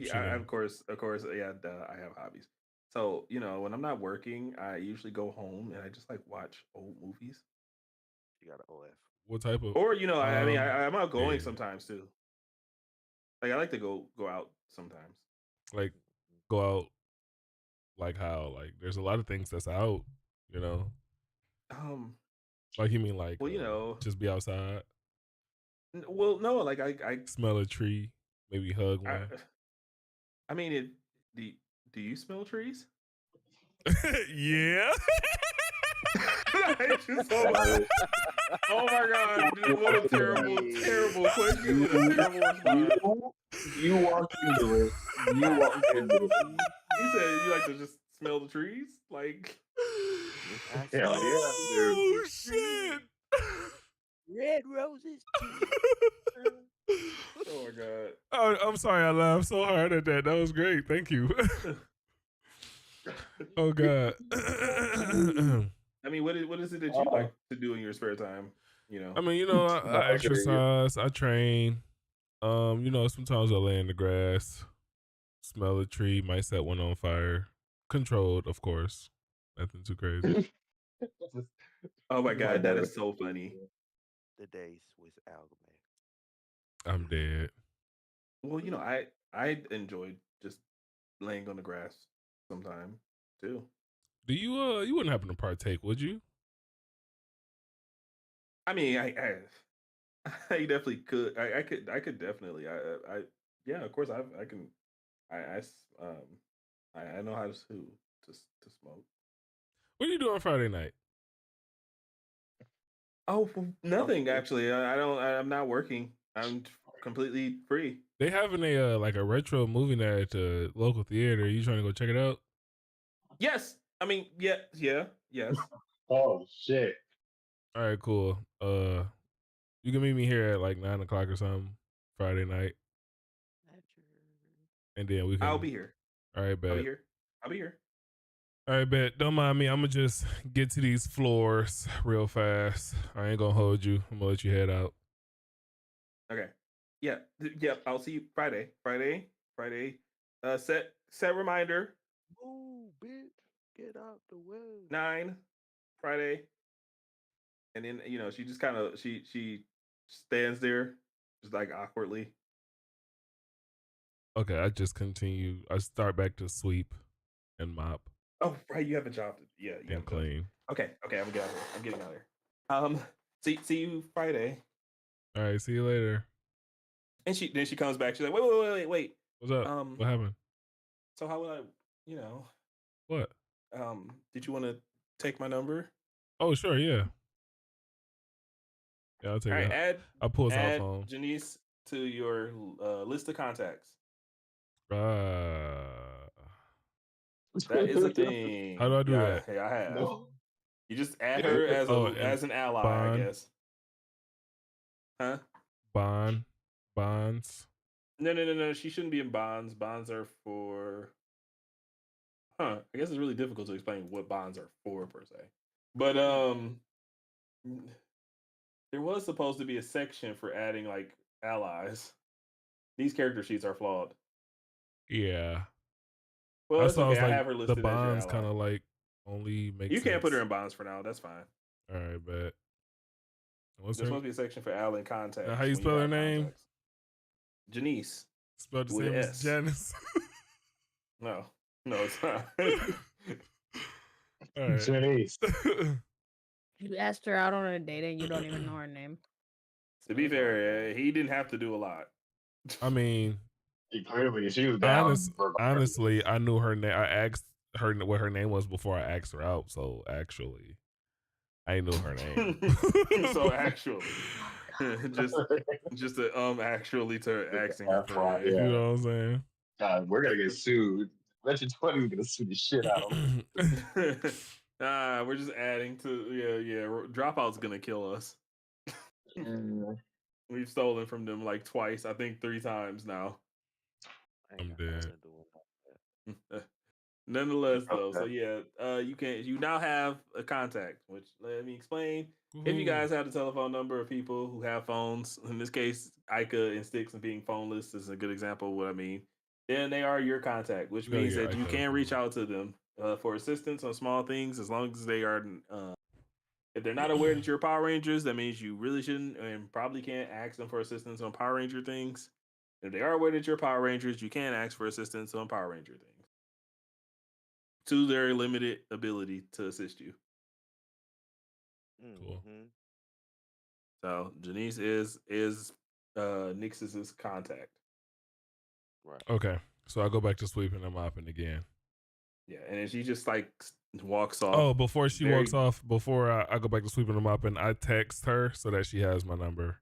Yeah, of course. Yeah, I have hobbies. So, when I'm not working, I usually go home and I just like watch old movies. You got an OF. What type of? Or I'm outgoing sometimes too. Like I like to go out sometimes. Like go out. Like how? Like there's a lot of things that's out. Like you mean like? Well, just be outside. Well, no, like I smell a tree, maybe hug one. I mean, do you smell trees? Yeah. Oh my god! Dude, what a terrible question! A terrible response. You walked into it. He said you like to just smell the trees, like. Oh shit! Red roses. Oh my god! Oh, I'm sorry. I laughed so hard at that. That was great. Thank you. Oh god. I mean, what is it that you like to do in your spare time? I mean, I exercise, I train. Sometimes I lay in the grass, smell a tree, might set one on fire. Controlled, of course. Nothing too crazy. Oh my god, that is so funny. The days with Alchemy. I'm dead. Well, I enjoy just laying on the grass sometime too. Do you wouldn't happen to partake, would you? I mean, I definitely could. I could definitely. Yeah, of course I can. I know how to smoke. What are you doing Friday night? Oh, nothing actually. I'm not working. I'm completely free. They having a retro movie night at the local theater. Are you trying to go check it out? Yes. I mean, yes. Oh shit. All right, cool. You can meet me here at like 9 o'clock or something Friday night, and then we can. I'll be here. All right, bet. I'll be here. All right, bet. Don't mind me. I'm gonna just get to these floors real fast. I ain't gonna hold you. I'm gonna let you head out. Okay. Yeah. I'll see you Friday. Set reminder. Ooh, bitch, get out the way. 9 Friday. And then she just kind of she stands there just like awkwardly. Okay, I just continue. I start back to sweep and mop. Oh, right, you have a job. Yeah, and clean. Okay, I'm getting out of here. See you Friday. All right, see you later. And she comes back. She's like, wait. What's up? What happened? So how would I, What? Did you want to take my number? Oh, sure, yeah. Yeah, I'll take All right, it. I'll pull his add phone. Janice to your list of contacts. That is a thing. How do I do that? Yeah, I have. No. You just add her as an ally, bond. I guess. Huh? Bonds. No. She shouldn't be in bonds. Bonds are for. I guess it's really difficult to explain what bonds are for per se. But there was supposed to be a section for adding like allies. These character sheets are flawed. Yeah. Well, That's it's okay. I like, have her listed the as your bonds ally. kind of like only make You sense. can't put her in bonds for now. That's fine. All right, bet. There's supposed to be a section for ally contacts. Now, how you spell her name? Contacts. Janice. Spelled the same as Janice. No, it's not. All right. Janice. You asked her out on a date and you don't even know her name. To be fair, he didn't have to do a lot. I mean, clearly she was down. Honestly, I knew her name. I asked her what her name was before I asked her out. So actually, I knew her name. So actually, just to actually to asking her for You know what I'm saying? God, we're gonna get sued. Legend 20 is gonna sue the shit out of them. We're just adding to Dropout's gonna kill us. We've stolen from them like twice, I think 3 times now. I'm dead. Nonetheless, though, so you now have a contact. Which let me explain. If you guys have the telephone number of people who have phones, in this case, Ica and Styx and being phoneless is a good example of what I mean. Then they are your contact, which means that you can reach out to them for assistance on small things as long as they are. If they're not aware that you're Power Rangers, that means you really shouldn't and probably can't ask them for assistance on Power Ranger things. If they are aware that you're Power Rangers, you can ask for assistance on Power Ranger things. To their limited ability to assist you. Cool. So Janice is Nix's contact. Right. Okay. So I go back to sweeping and mopping again. Yeah, and then she just like walks off. Oh, before she walks off, before I go back to sweeping and mopping, I text her so that she has my number.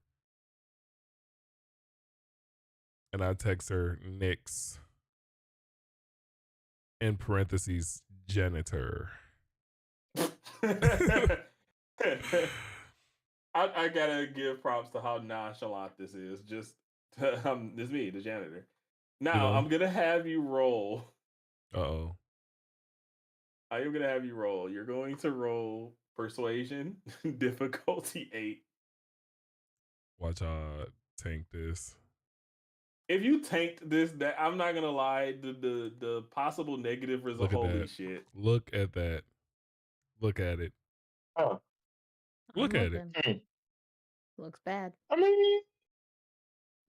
And I text her Nix in parentheses janitor. I gotta give props to how nonchalant this is. Just this me, the janitor. Now I'm gonna have you roll. Uh-oh. I am gonna have you roll. You're going to roll persuasion, difficulty 8. Watch out, tank this. If you tanked this, that I'm not gonna lie, the possible negative result. Holy shit! Look at that. Look at it. Oh, look at it. Looks bad. I mean,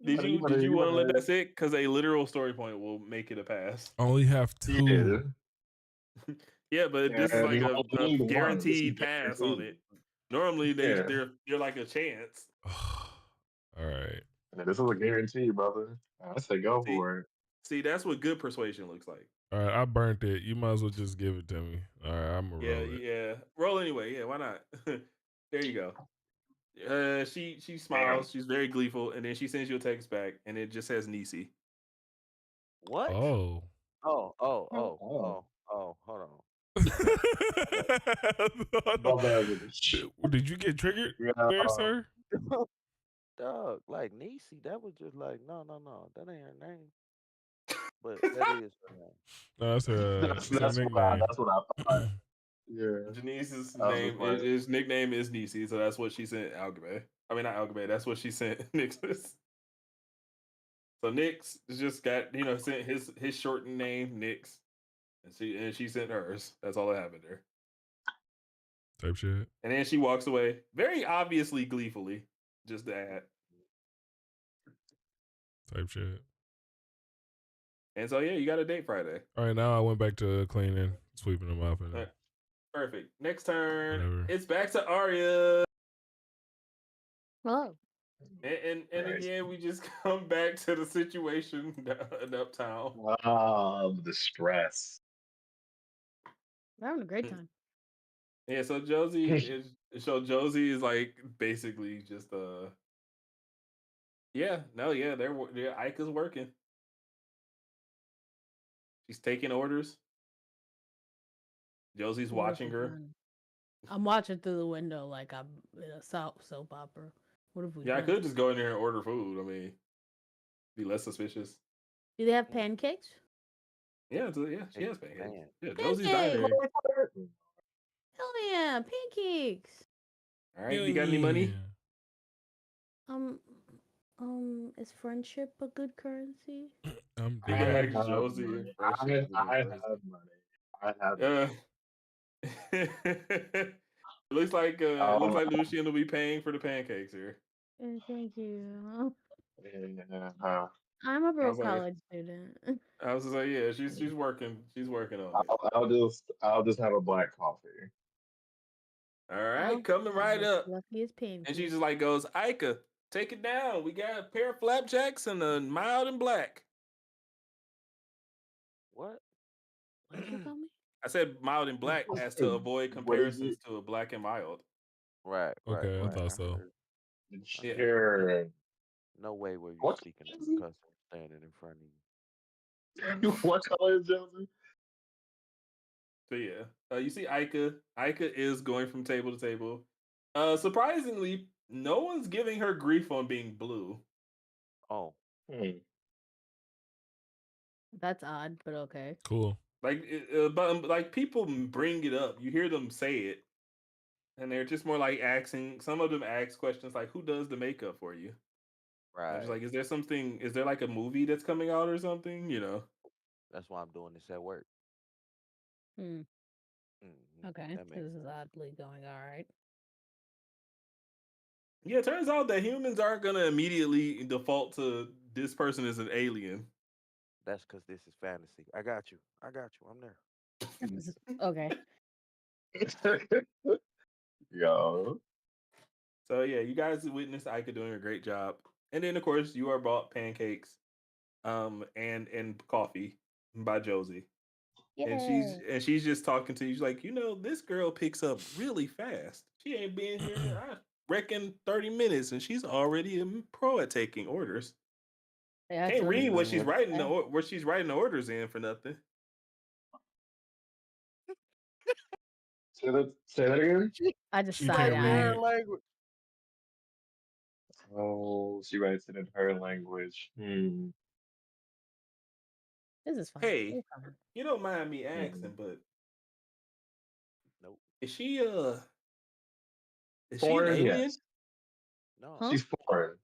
did you want to let that sit? Because a literal story point will make it a pass. I only have 2. Yeah, but this is like a guaranteed pass on it. Normally, they're like a chance. All right. This is a guarantee, brother. I say go for it. See, that's what good persuasion looks like. All right, I burnt it. You might as well just give it to me. All right, I'm gonna roll it. Yeah. Roll anyway. Yeah, why not? There you go. She smiles. Damn. She's very gleeful, and then she sends you a text back, and it just says Nisi. What? Oh. Hold on. Did you get triggered there, sir? Dog, like Nisi, that was just like no, that ain't her name. But that is her name. No, that's her. That's what I thought. Yeah. Janice's his nickname is Nisi, so that's what she sent Algabe. I mean, not Algabe. That's what she sent Nixus. So Nix just got sent his shortened name Nix, and she sent hers. That's all that happened there. Type shit. And then she walks away, very obviously gleefully. Just that. Type shit. And so you got a date Friday. All right, now I went back to cleaning, sweeping them up. Right. Perfect. Next turn, it's back to Arya. Hello. And again, we just come back to the situation in Uptown. The stress. We're having a great time. Yeah, so Josie is like basically just they're Ika's working. She's taking orders. Josie's What have watching we her. done? I'm watching through the window like I'm in a soap opera. What have we Yeah, I done? could just go in there and order food. I mean, be less suspicious. Do they have pancakes? Yeah, she has pancakes. Yeah, Josie's Pancakes! diner. Hell yeah, pancakes. All right, you got any money? Um, is friendship a good currency? I'm You I can dead. ask have Josie if money. friendship is a good I person. have money. I have money. It looks like Lucian will be paying for the pancakes here. Thank you. Yeah, I'm a I was broke like, college student. I was just like, yeah, she's working. She's working on it. I'll just have a black coffee. All right, coming right up. Lucky as pancakes. And she just like goes, Ika, take it down. We got a pair of flapjacks and a mild and black. What? What did you call me? I said mild and black as to avoid comparisons to a black and mild. Right. Okay, I thought so. heard. Sure. No way were you What? speaking to the customer standing in front of you. What color is Josie? So yeah, you see Ika. Ika is going from table to table. Surprisingly, no one's giving her grief on being blue. Oh. That's odd, but okay. Cool. Like, but like people bring it up. You hear them say it, and they're just more like asking. Some of them ask questions like, "Who does the makeup for you?" Right. I'm just like, "Is there something? Is there like a movie that's coming out or something?" You know. That's why I'm doing this at work. Okay, this is oddly going all right. Yeah, it turns out that humans aren't gonna immediately default to this person is an alien. That's because this is fantasy. I got you. I'm there. Okay. Yo. So yeah, you guys witnessed Ika doing a great job, and then of course you are bought pancakes, and coffee by Josie, and she's just talking to you. She's like, this girl picks up really fast. She ain't been here, I reckon, 30 minutes, and she's already a pro at taking orders. Yeah, Can't read what she's writing where she's writing the orders in for nothing. Say that again. I just You can't read. Language. Oh, she writes it in her language. This is fine. Hey, you don't mind me asking, but nope. Is she an foreign? alien? Yes. No. Huh? She's foreign.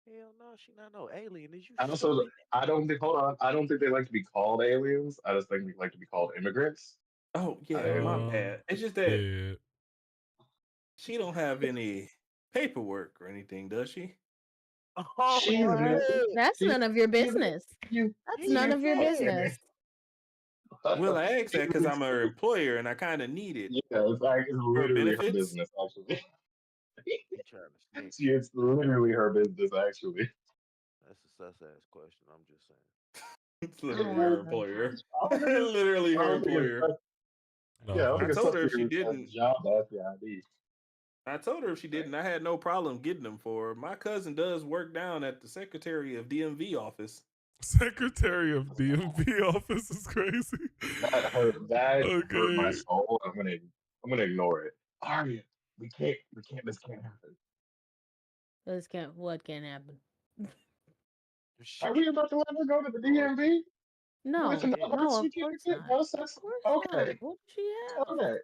Hell no, she not no alien. Is you Also, I don't think. Hold on. I don't think they like to be called aliens. I just think they like to be called immigrants. Oh yeah, my bad. It's just that she don't have any paperwork or anything, does she? Oh, that's none of your business. That's none of your business. Well, I asked that because I'm her employer and I kind of need it. Yeah, it's literally her business, actually. It's literally her business, actually. That's a sus-ass question. I'm just saying. It's literally her employer. Literally her employer. Yeah, I told her if she didn't. Job, that's the ID. I told her if she didn't, I had no problem getting them for her. My cousin does work down at the Secretary of DMV office. Secretary of DMV office is crazy. That hurt my soul. I'm gonna ignore it. Arya, we can't. This can't happen. What can't happen? Are we about to let her go to the DMV? No, of course not. Okay. What does she have? Okay.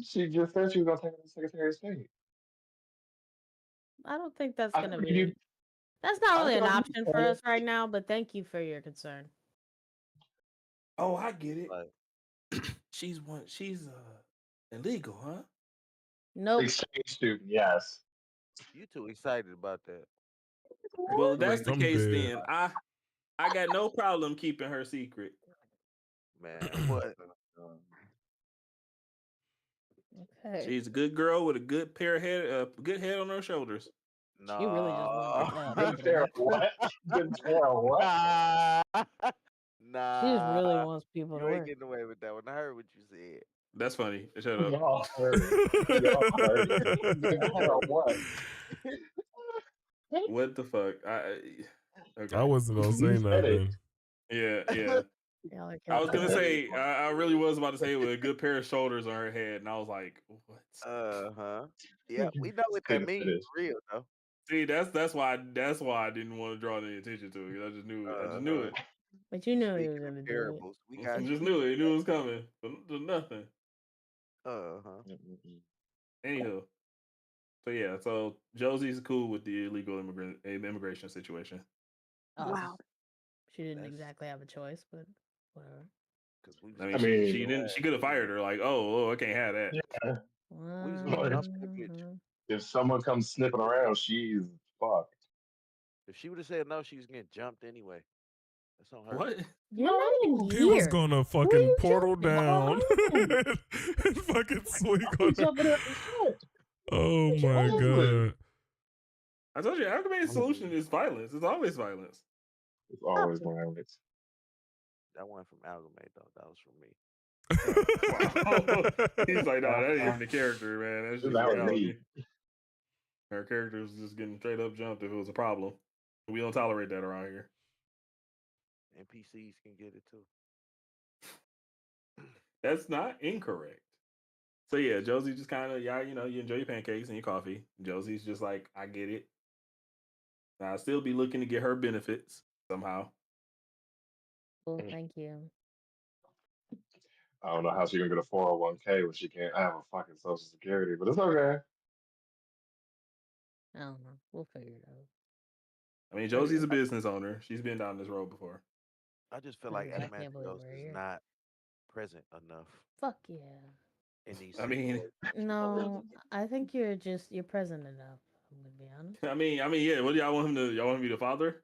She just said she was gonna take her to the Secretary of State. I don't think that's gonna be. That's not really an option for us right now. But thank you for your concern. Oh, I get it. She's illegal, huh? Nope. Exchange student, yes. You too excited about that. Well, if that's the case, then I got no problem keeping her secret. Man, what? Okay. She's a good girl with a good good head on her shoulders. No. She really just wants what? Nah. She just really wants people You to ain't work. getting away with that one. I heard what you said. That's funny. Shut up. Y'all heard. Y'all heard. What? What the fuck? Okay. I wasn't gonna say nothing. Yeah. Y'all are I was killing gonna me. say, I really was about to say with a good pair of shoulders on her head, and I was like, what? Yeah, we know what that means for real though. See, that's why I didn't want to draw any attention to it. I just knew it. I just knew it. But you knew he was Speaking of gonna do it. parables, we got I you. just knew it. I knew it was coming. But nothing. Anywho. So yeah, so Josie's cool with the illegal immigration situation. Wow. She didn't exactly have a choice, but whatever. I mean, she didn't. She could have fired her. Like, oh, I can't have that. Yeah. We was gonna jump in the bitch. If someone comes sniffing around, she's fucked. If she would have said no, she was getting jumped anyway. That's on her. What? You're not even He here. was gonna fucking portal down and fucking swing on her. Oh my god. I told you, Alchemy's solution is violence. It's always violence. It's always violence. That one from Amalgamate though. That was from me. He's like, no, that ain't even the character, man. That's just reality. Her character was just getting straight up jumped if it was a problem. We don't tolerate that around here. NPCs can get it too. That's not incorrect. So yeah, Josie just kind of, you enjoy your pancakes and your coffee. Josie's just like, I get it. I'll still be looking to get her benefits somehow. Well, thank you. I don't know how she's gonna get a 401k when she can't have a fucking social security, but it's okay. I don't know. We'll figure it out. I mean, Josie's a business owner. She's been down this road before. I just feel like Adamantios is not present enough. Fuck yeah. In these no, I think you're present enough. I'm gonna be honest. I mean, yeah. What do y'all want him to? Y'all want him to be the father?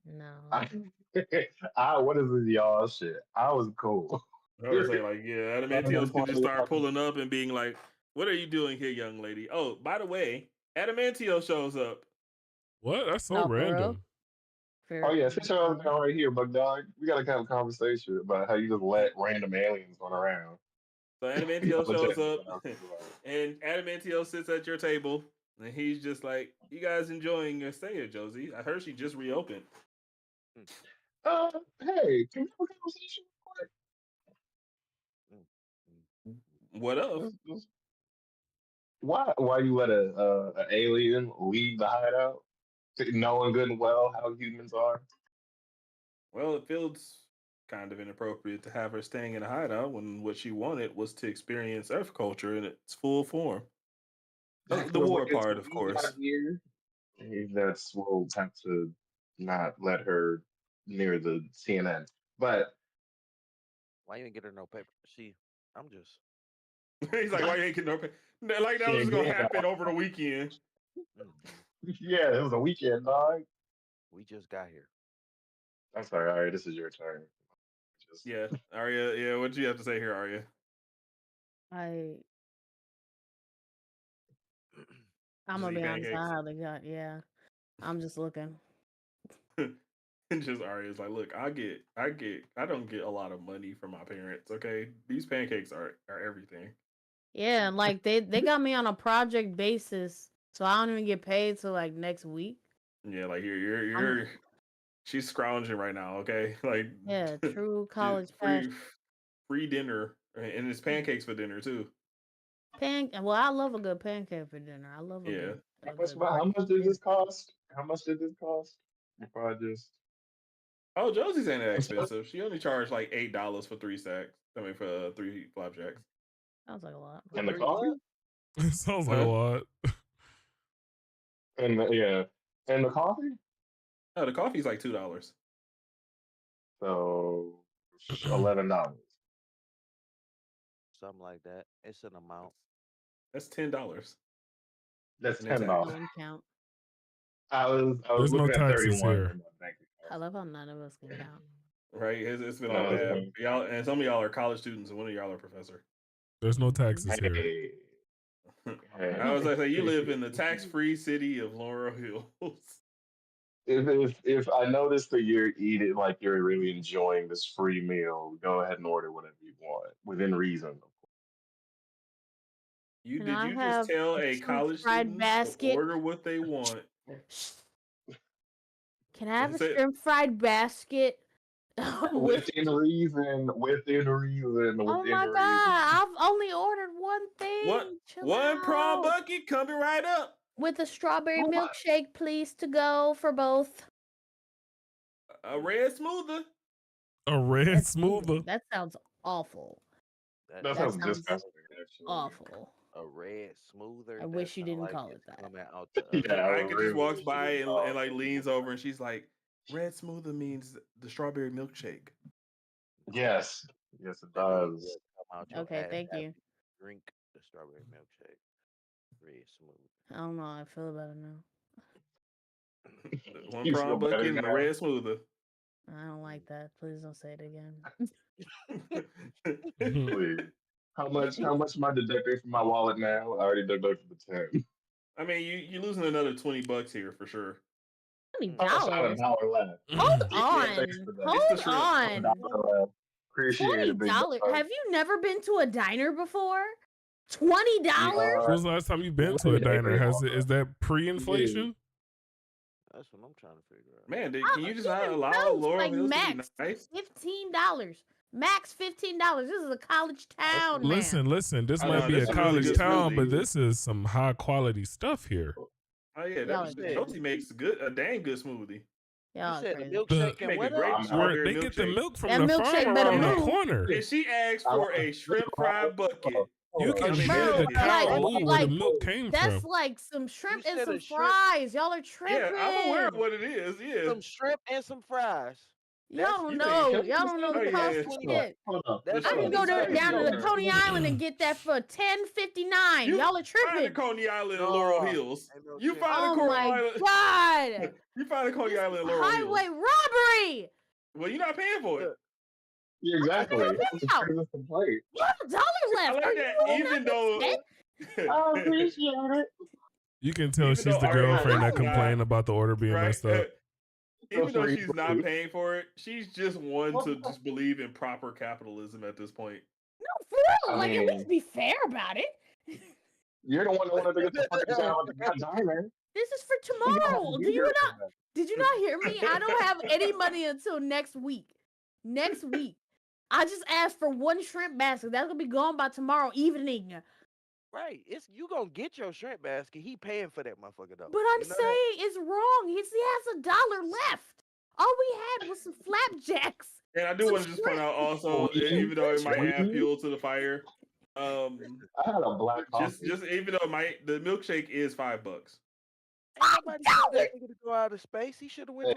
No. What is this y'all shit? I was cool. I was say like, yeah, Adamantios could just start pulling up and being like, "What are you doing here, young lady?" Oh, by the way, Adamantios shows up. What? That's so random. Oh yeah, sit your down right here, bug dog. We gotta have a conversation about how you just let random aliens run around. So Adamantios shows up, and Adamantios sits at your table, and he's just like, "You guys enjoying your stay here, Josie? I heard she just reopened." Hey, can we have a conversation real quick? What of? Why you let an alien leave the hideout, knowing good and well how humans are? Well, it feels kind of inappropriate to have her staying in a hideout when what she wanted was to experience Earth culture in its full form. The war part, of course. That's we'll have to not let her near the CNN. But why you ain't get her no paper? I'm just. He's like, why you ain't getting no paper? Like that was just gonna happen over the weekend. Yeah, it was a weekend, dog. We just got here. I'm sorry, Arya. This is your turn. Yeah, Arya. Yeah, what do you have to say here, Arya? I'm gonna be honest. I hardly got. Yeah, I'm just looking. And just Arya's like, look, I don't get a lot of money from my parents. Okay, these pancakes are everything. Yeah, like they got me on a project basis, so I don't even get paid till like next week. Yeah, like you're she's scrounging right now. Okay, like yeah, true college free dinner, and it's pancakes for dinner too. Well, I love a good pancake for dinner. I love a good. How much did this cost? How much did this cost? If I just. Oh, Josie's ain't that expensive. She only charged like $8 for 3 stacks. I mean, for 3 flapjacks. Sounds like a lot. And the coffee? Sounds like a lot. And and the coffee? No, the coffee's like $2. So $11. Something like that. It's an amount. That's $10. That's $10. Count. I was There's looking no at taxes 31 here. I love how none of us can count. Right? It's been all bad. Y'all, and some of y'all are college students, and one of y'all are professor. There's no taxes here. I was like, you live in the tax-free city of Laurel Hills. If I notice that you're eating like you're really enjoying this free meal, go ahead and order whatever you want within reason. Did you just tell a college student to order what they want? Can I have a shrimp fried basket? Within reason. Oh my god! I've only ordered one thing. One prawn bucket coming right up with a strawberry milkshake, please, to go for both. A red smoother. A red smoother. That sounds awful. That sounds disgusting. Awful. A red smoother. I wish you didn't call it that. Ike just walks by and like leans over, and she's like, "Red smoother means the strawberry milkshake." Yes, it does. Okay, thank you. Drink the strawberry milkshake. Red smooth. I don't know how I feel about it now. One prawn bucket and a red smoother. I don't like that. Please don't say it again. Please. How much am I deducting from my wallet now? I already deducted the 10. I mean, you're losing another $20 here for sure. $20. $1 left. Hold on. Appreciate it. $20. Have you never been to a diner before? $20? When was the last time you've been to a diner? Is that pre-inflation? That's what I'm trying to figure out. Man, can you just not allow Laurel Hills to be nice? $15. Max $15. This is a college town. Listen. This might be a college town, but this is some high quality stuff here. Oh yeah, Chelsea makes a dang good smoothie. Yeah, you said the milkshake and what they get the milk from the farm around the corner. And she asked for a shrimp fried bucket. You can hear the cow where the milk came from. That's like some shrimp and some fries. Y'all are tripping. Yeah, I'm aware of what it is. Yeah, some shrimp and some fries. Y'all don't know the cost of shit. I can go down to the Coney Island and get that for $10.59. Y'all are tripping. Find the Coney Island in Laurel Hills. You find the Coney Island. God. You find the Coney Island in Laurel Hills. Highway robbery. Well, you're not paying for it. Yeah, exactly. You have $1 left. I like that. Even though I appreciate it. You can tell she's the girlfriend that complained about the order being messed up. Even though she's not paying for it, she's just one to just believe in proper capitalism at this point. No, for real. Like, at least be fair about it. You're the one that wanted to get the fucking down with the diner. This is for tomorrow. Did you not hear me? I don't have any money until next week. Next week. I just asked for one shrimp basket. That's gonna be gone by tomorrow evening. Right. You gonna get your shrimp basket. He paying for that motherfucker though. But I'm saying it's wrong. He has $1 left. All we had was some flapjacks. And I do want to just point out also, even though it might add fuel to the fire, I had a black coffee. Just even though the milkshake is $5. Nobody told that nigga to go out of space. He should have went.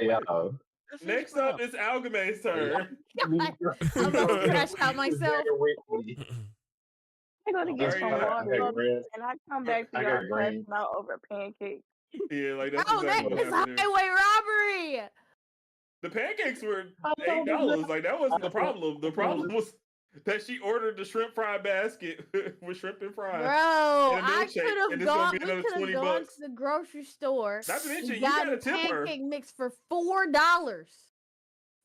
Next up is Algame's turn. I'm gonna crash out myself. I'm gonna get some water and I come back to y'all crashing out over pancakes. Yeah, like that's that is highway robbery. The pancakes were $8. Like that wasn't the problem. The problem was that she ordered the shrimp fried basket with shrimp and fries. Bro, I could have gone. We could have gone to the grocery store. Not to mention, you got a pancake mix for $4.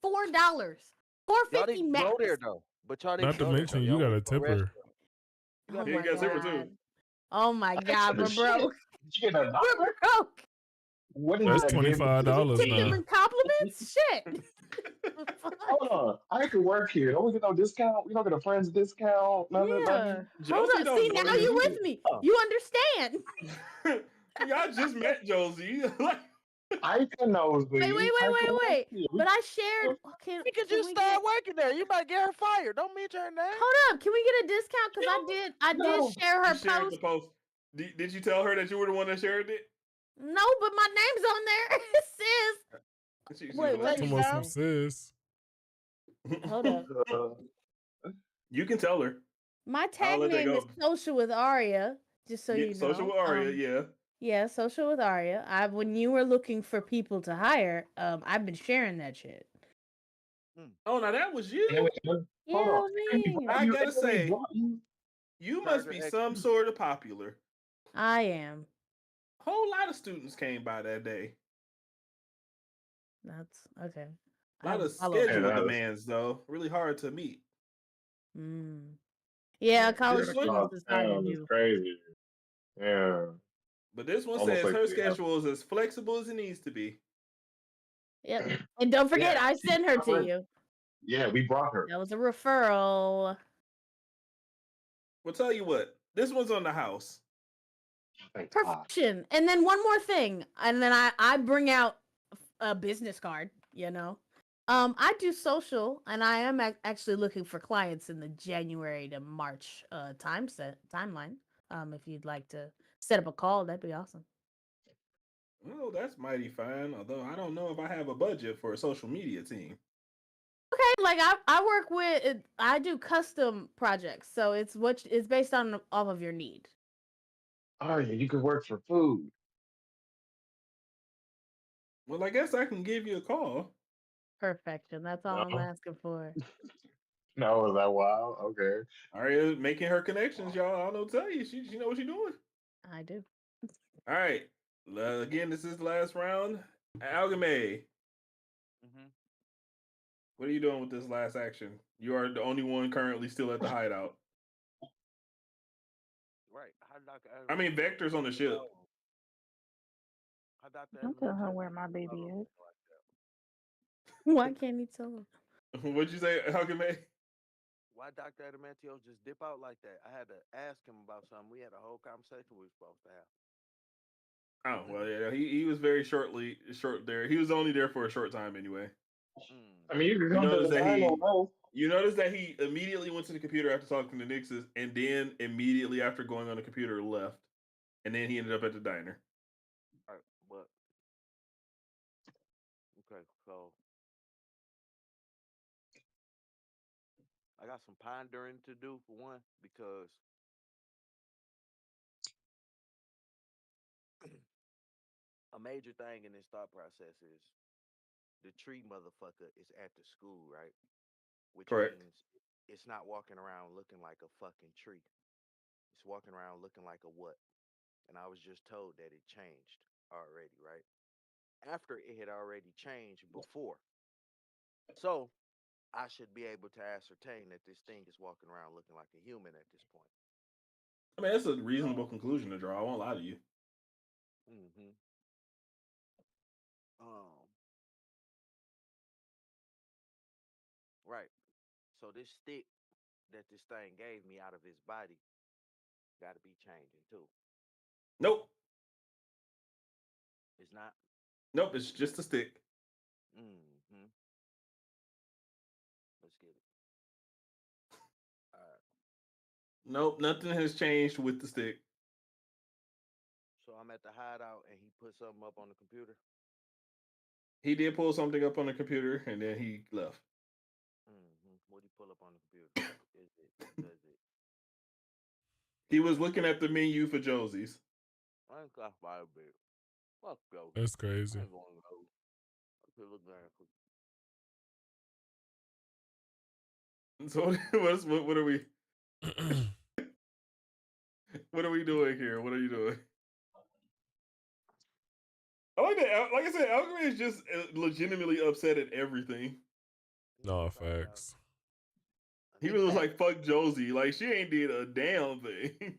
$4.50 max. Go there though, but y'all not to mention you got a tipper. Oh you got a tipper too. Oh my god, we're broke. We're broke. What is that's $25 now. Compliments? Shit. Hold on. I could work here. Don't we get no discount? We don't get a friend's discount. Yeah. Hold on. See, now you with me. You understand. Y'all just met Josie. I can know. Wait. But I shared. We could just start working there. You might get her fired. Don't mention her name. Hold up. Can we get a discount? Because I did share her post. Did you tell her that you were the one that shared it? No, but my name's on there. Sis. Wait, what? Some sis. Hold up. You can tell her. My tag name is Social with Aria. Just so you know. Social with Aria, yeah. Yeah, Social with Aria. When you were looking for people to hire, I've been sharing that shit. Oh, now that was you. Yeah, I gotta say, you must be some sort of popular. I am. Whole lot of students came by that day. That's okay. A lot of schedule demands, though. Really hard to meet. Yeah, college students is hard to do. Crazy. Yeah. But this one Almost says like her we have. schedule is as flexible as it needs to be. Yep. And don't forget, Yeah. I sent her to you. Yeah, we brought her. That was a referral. Well, tell you what, this one's on the house. Perfection. And then one more thing, and then I bring out a business card. You know, I do social, and I am actually looking for clients in the January to March timeline. If you'd like to set up a call, that'd be awesome. Well, that's mighty fine. Although I don't know if I have a budget for a social media team. Okay, like I work with I do custom projects, so it's based on off of your need. Oh yeah, you could work for food. Well, I guess I can give you a call. Perfection. That's all I'm No, asking for. no, is that wild? Okay. Arya making her connections, y'all. I don't know what to tell you. She know what she's doing. I do. All right. Again, this is the last round. Algame, Mm-hmm. what are you doing with this last action? You are the only one currently still at the hideout. Right. I mean, Vector's on the ship. Don't tell her where my baby is. Why can't he tell him? What'd you say, Algame? Why Dr. Adamantio just dip out like that? I had to ask him about something. We had a whole conversation we were supposed to have. Oh well, yeah. He was very short there. He was only there for a short time anyway. I mean, you can You come to notice the that final. you notice that he immediately went to the computer after talking to Nixus, and then immediately after going on the computer left, and then he ended up at the diner. All right, but okay, so I got some pondering to do for one because a major thing in this thought process is the tree motherfucker is at the school, right? Which Correct. means it's not walking around looking like a fucking tree. It's walking around looking like a what? And I was just told that it changed already, right? After it had already changed before. So I should be able to ascertain that this thing is walking around looking like a human at this point. I mean, that's a reasonable conclusion to draw. I won't lie to you. Mm-hmm. Right. So this stick that this thing gave me out of his body got to be changing too. Nope. It's not. Nope. It's just a stick. Mm-hmm. Let's get it. All right. Nope. Nothing has changed with the stick. So I'm at the hideout and he put something up on the computer. He did pull something up on the computer and then he left. Mm-hmm. What did he pull up on the computer? Does it? He was looking at the menu for Josie's. I ain't got my bit. Fuck Josie. That's crazy. I ain't going to go. I feel like So what are we? What are we doing here? What are you doing? I like that. Like I said, Alchemy is just legitimately upset at everything. No facts. He was like, "Fuck Josie," like she ain't did a damn thing.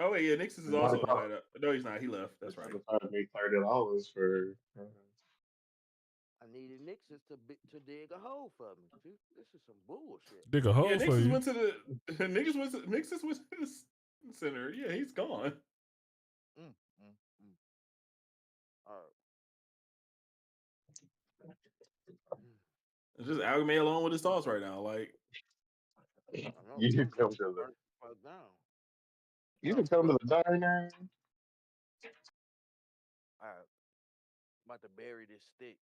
Oh wait, yeah, Nixon is also in the hideout. No, he's not. He left. That's right. $30 for. I needed Nixon to dig a hole for me. Dude, this is some bullshit. Dig a hole Yeah, for Nixon you. went to the Nixon went to the center. Yeah, he's gone. All right. It's just Alchemy alone with his thoughts right now. Like, You can come to the. You can come to the diner. All right. I'm about to bury this stick.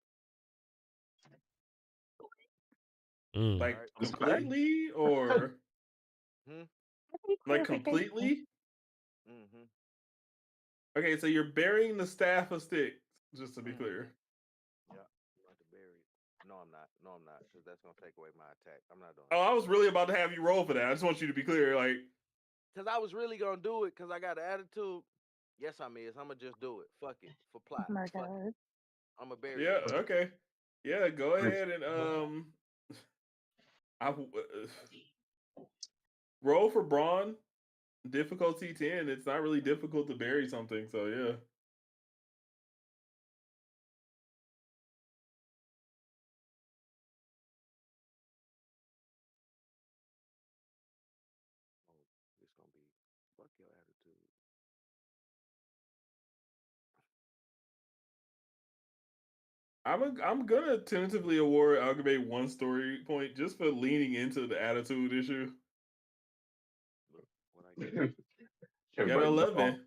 Like right. completely or like completely? Mm-hmm. Okay, so you're burying the staff of sticks, just to be clear. Yeah, I'm about to bury it. No, I'm not. Because that's gonna take away my attack. I'm not doing Oh, I was really about to have you roll for that. I just want you to be clear, like, because I was really gonna do it because I got an attitude. Yes, I'm gonna just do it. Fuck it for plot. Oh my Fuck God. it. I'm gonna bury yeah, it. okay, yeah, go ahead and I roll for Braun. difficulty 10. It's not really difficult to bury something, so yeah. Oh, it's gonna be fuck your attitude. I'm gonna tentatively award Alchemy 1 story point just for leaning into the attitude issue. What I get? You got 11. I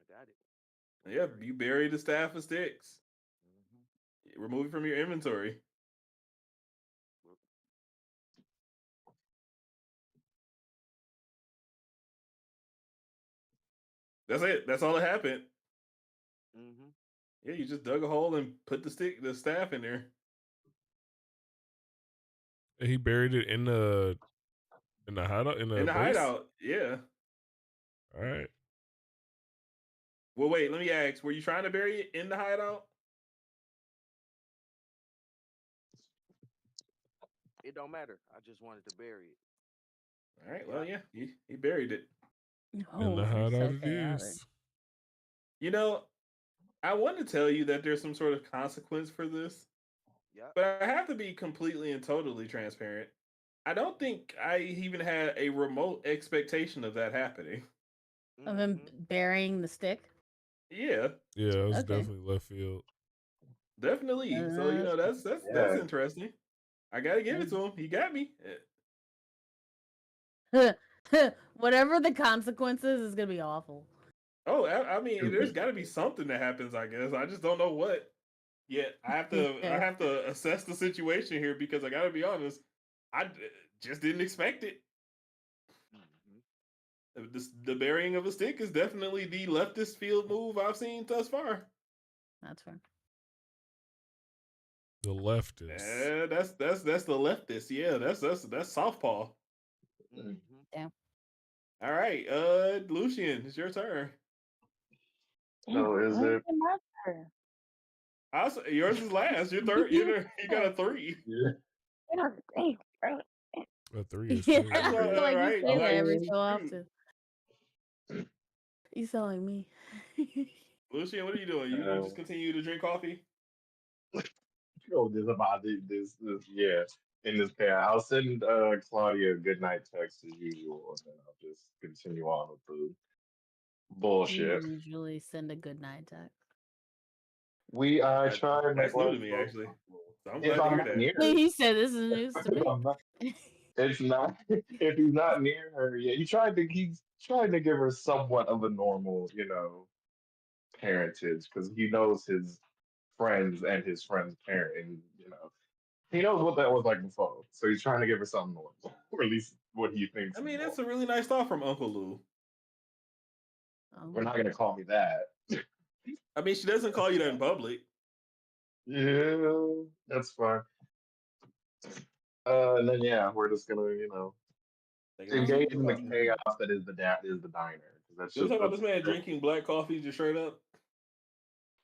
got it. Yeah, you bury the staff of sticks. Mm-hmm. Remove it from your inventory. That's it. That's all that happened. Mm-hmm. Yeah, you just dug a hole and put the staff in there. And he buried it in the hideout in the base? Hideout. Yeah. All right. Well, wait. Let me ask. Were you trying to bury it in the hideout? It don't matter. I just wanted to bury it. All right. Well, yeah. He buried it. In the hideout it is. You know, I want to tell you that there's some sort of consequence for this. Yeah. But I have to be completely and totally transparent. I don't think I even had a remote expectation of that happening. Of him burying the stick? Yeah. Yeah, it was definitely left field. Definitely. So, you know, that's interesting. I gotta give it to him. He got me. Whatever the consequences is gonna be awful. Oh, I mean, there's got to be something that happens. I guess I just don't know what. Yet I have to assess the situation here because I gotta be honest. I just didn't expect it. The burying of a stick is definitely the leftist field move I've seen thus far. That's fair. The leftist. That's the leftist. Yeah, that's southpaw. Yeah. All right, Lucian, it's your turn. So is it? Yours is last. Your third. You got a 3. Yeah. A 3 is Yeah, fair. I feel like right. you say that every so often. You sound like me. Lucian, what are you doing? You just continue to drink coffee? This about this yeah. In this pair, I'll send Claudia a good night text as usual, and then I'll just continue on with the bullshit. You usually send a good night text. I try to make that's new to me actually. So I'm glad to hear that. He said this is news to me. It's not. If he's not near her, yeah, he's trying to give her somewhat of a normal, parentage because he knows his friends and his friends' parent, and he knows what that was like before. So he's trying to give her something normal, or at least what he thinks. I mean, that's a really nice thought from Uncle Lou. We're not gonna call me that. I mean, she doesn't call you that in public. Yeah, that's fine. And then we're just gonna, engage in the chaos that is the diner. That's just about this man drinking black coffee just straight up.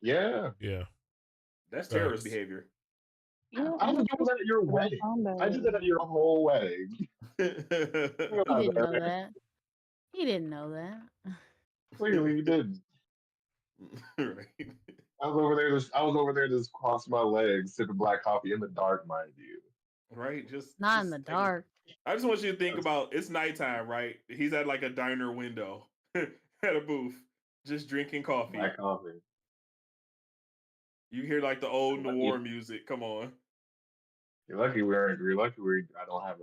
Yeah. That's terrorist behavior. I was doing that at your wedding. I did that at your whole wedding. He didn't know that. He didn't know that. Clearly, you didn't. Right. I was over there just crossing my legs, sipping black coffee in the dark, mind you. Right, just not in the dark. I just want you to think about it's nighttime, right? He's at like a diner window, at a booth, just drinking coffee. Black coffee. You hear like the old noir music. Come on. You're lucky I don't have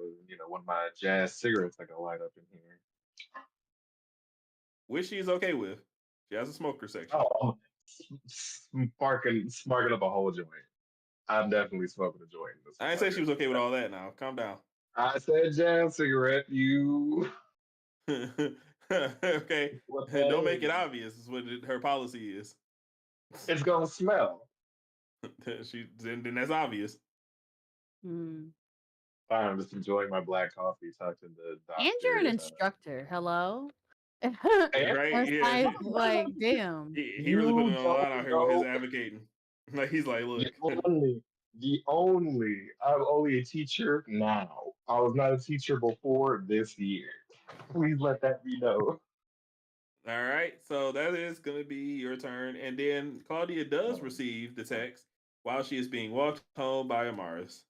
one of my jazz cigarettes I can light up in here. Which she's okay with. She has a smoker section. Oh, sparking up a whole joint. I'm definitely smoking a joint. I didn't say she was okay with all that now. Calm down. I said jazz cigarette, you. Okay. Don't make it obvious is what her policy is. It's gonna smell. Then that's obvious. Fine, I'm just enjoying my black coffee tucked in the doctor. And you're an instructor. Hello? Right? Yeah. Like, damn. He really putting a lot out here with his advocating. Like, he's like, look. I'm only a teacher now. I was not a teacher before this year. Please let that be known. All right, so that is going to be your turn. And then Claudia does receive the text while she is being walked home by Amaris.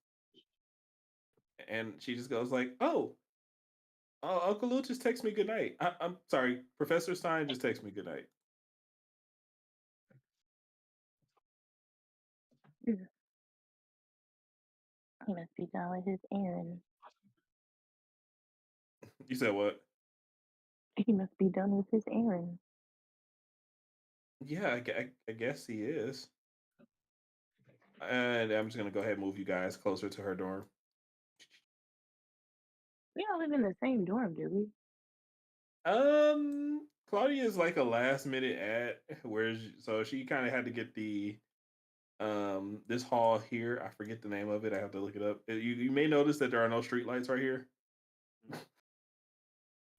And she just goes like, oh, Uncle Lou just texted me good night. I'm sorry, Professor Stein just texted me good night. He must be done with his errand. You said what? He must be done with his errand. Yeah, I guess he is. And I'm just going to go ahead and move you guys closer to her dorm. We don't live in the same dorm, do we? Claudia is like a last minute ad where so she kind of had to get the this hall here. I forget the name of it. I have to look it up. You may notice that there are no street lights right here.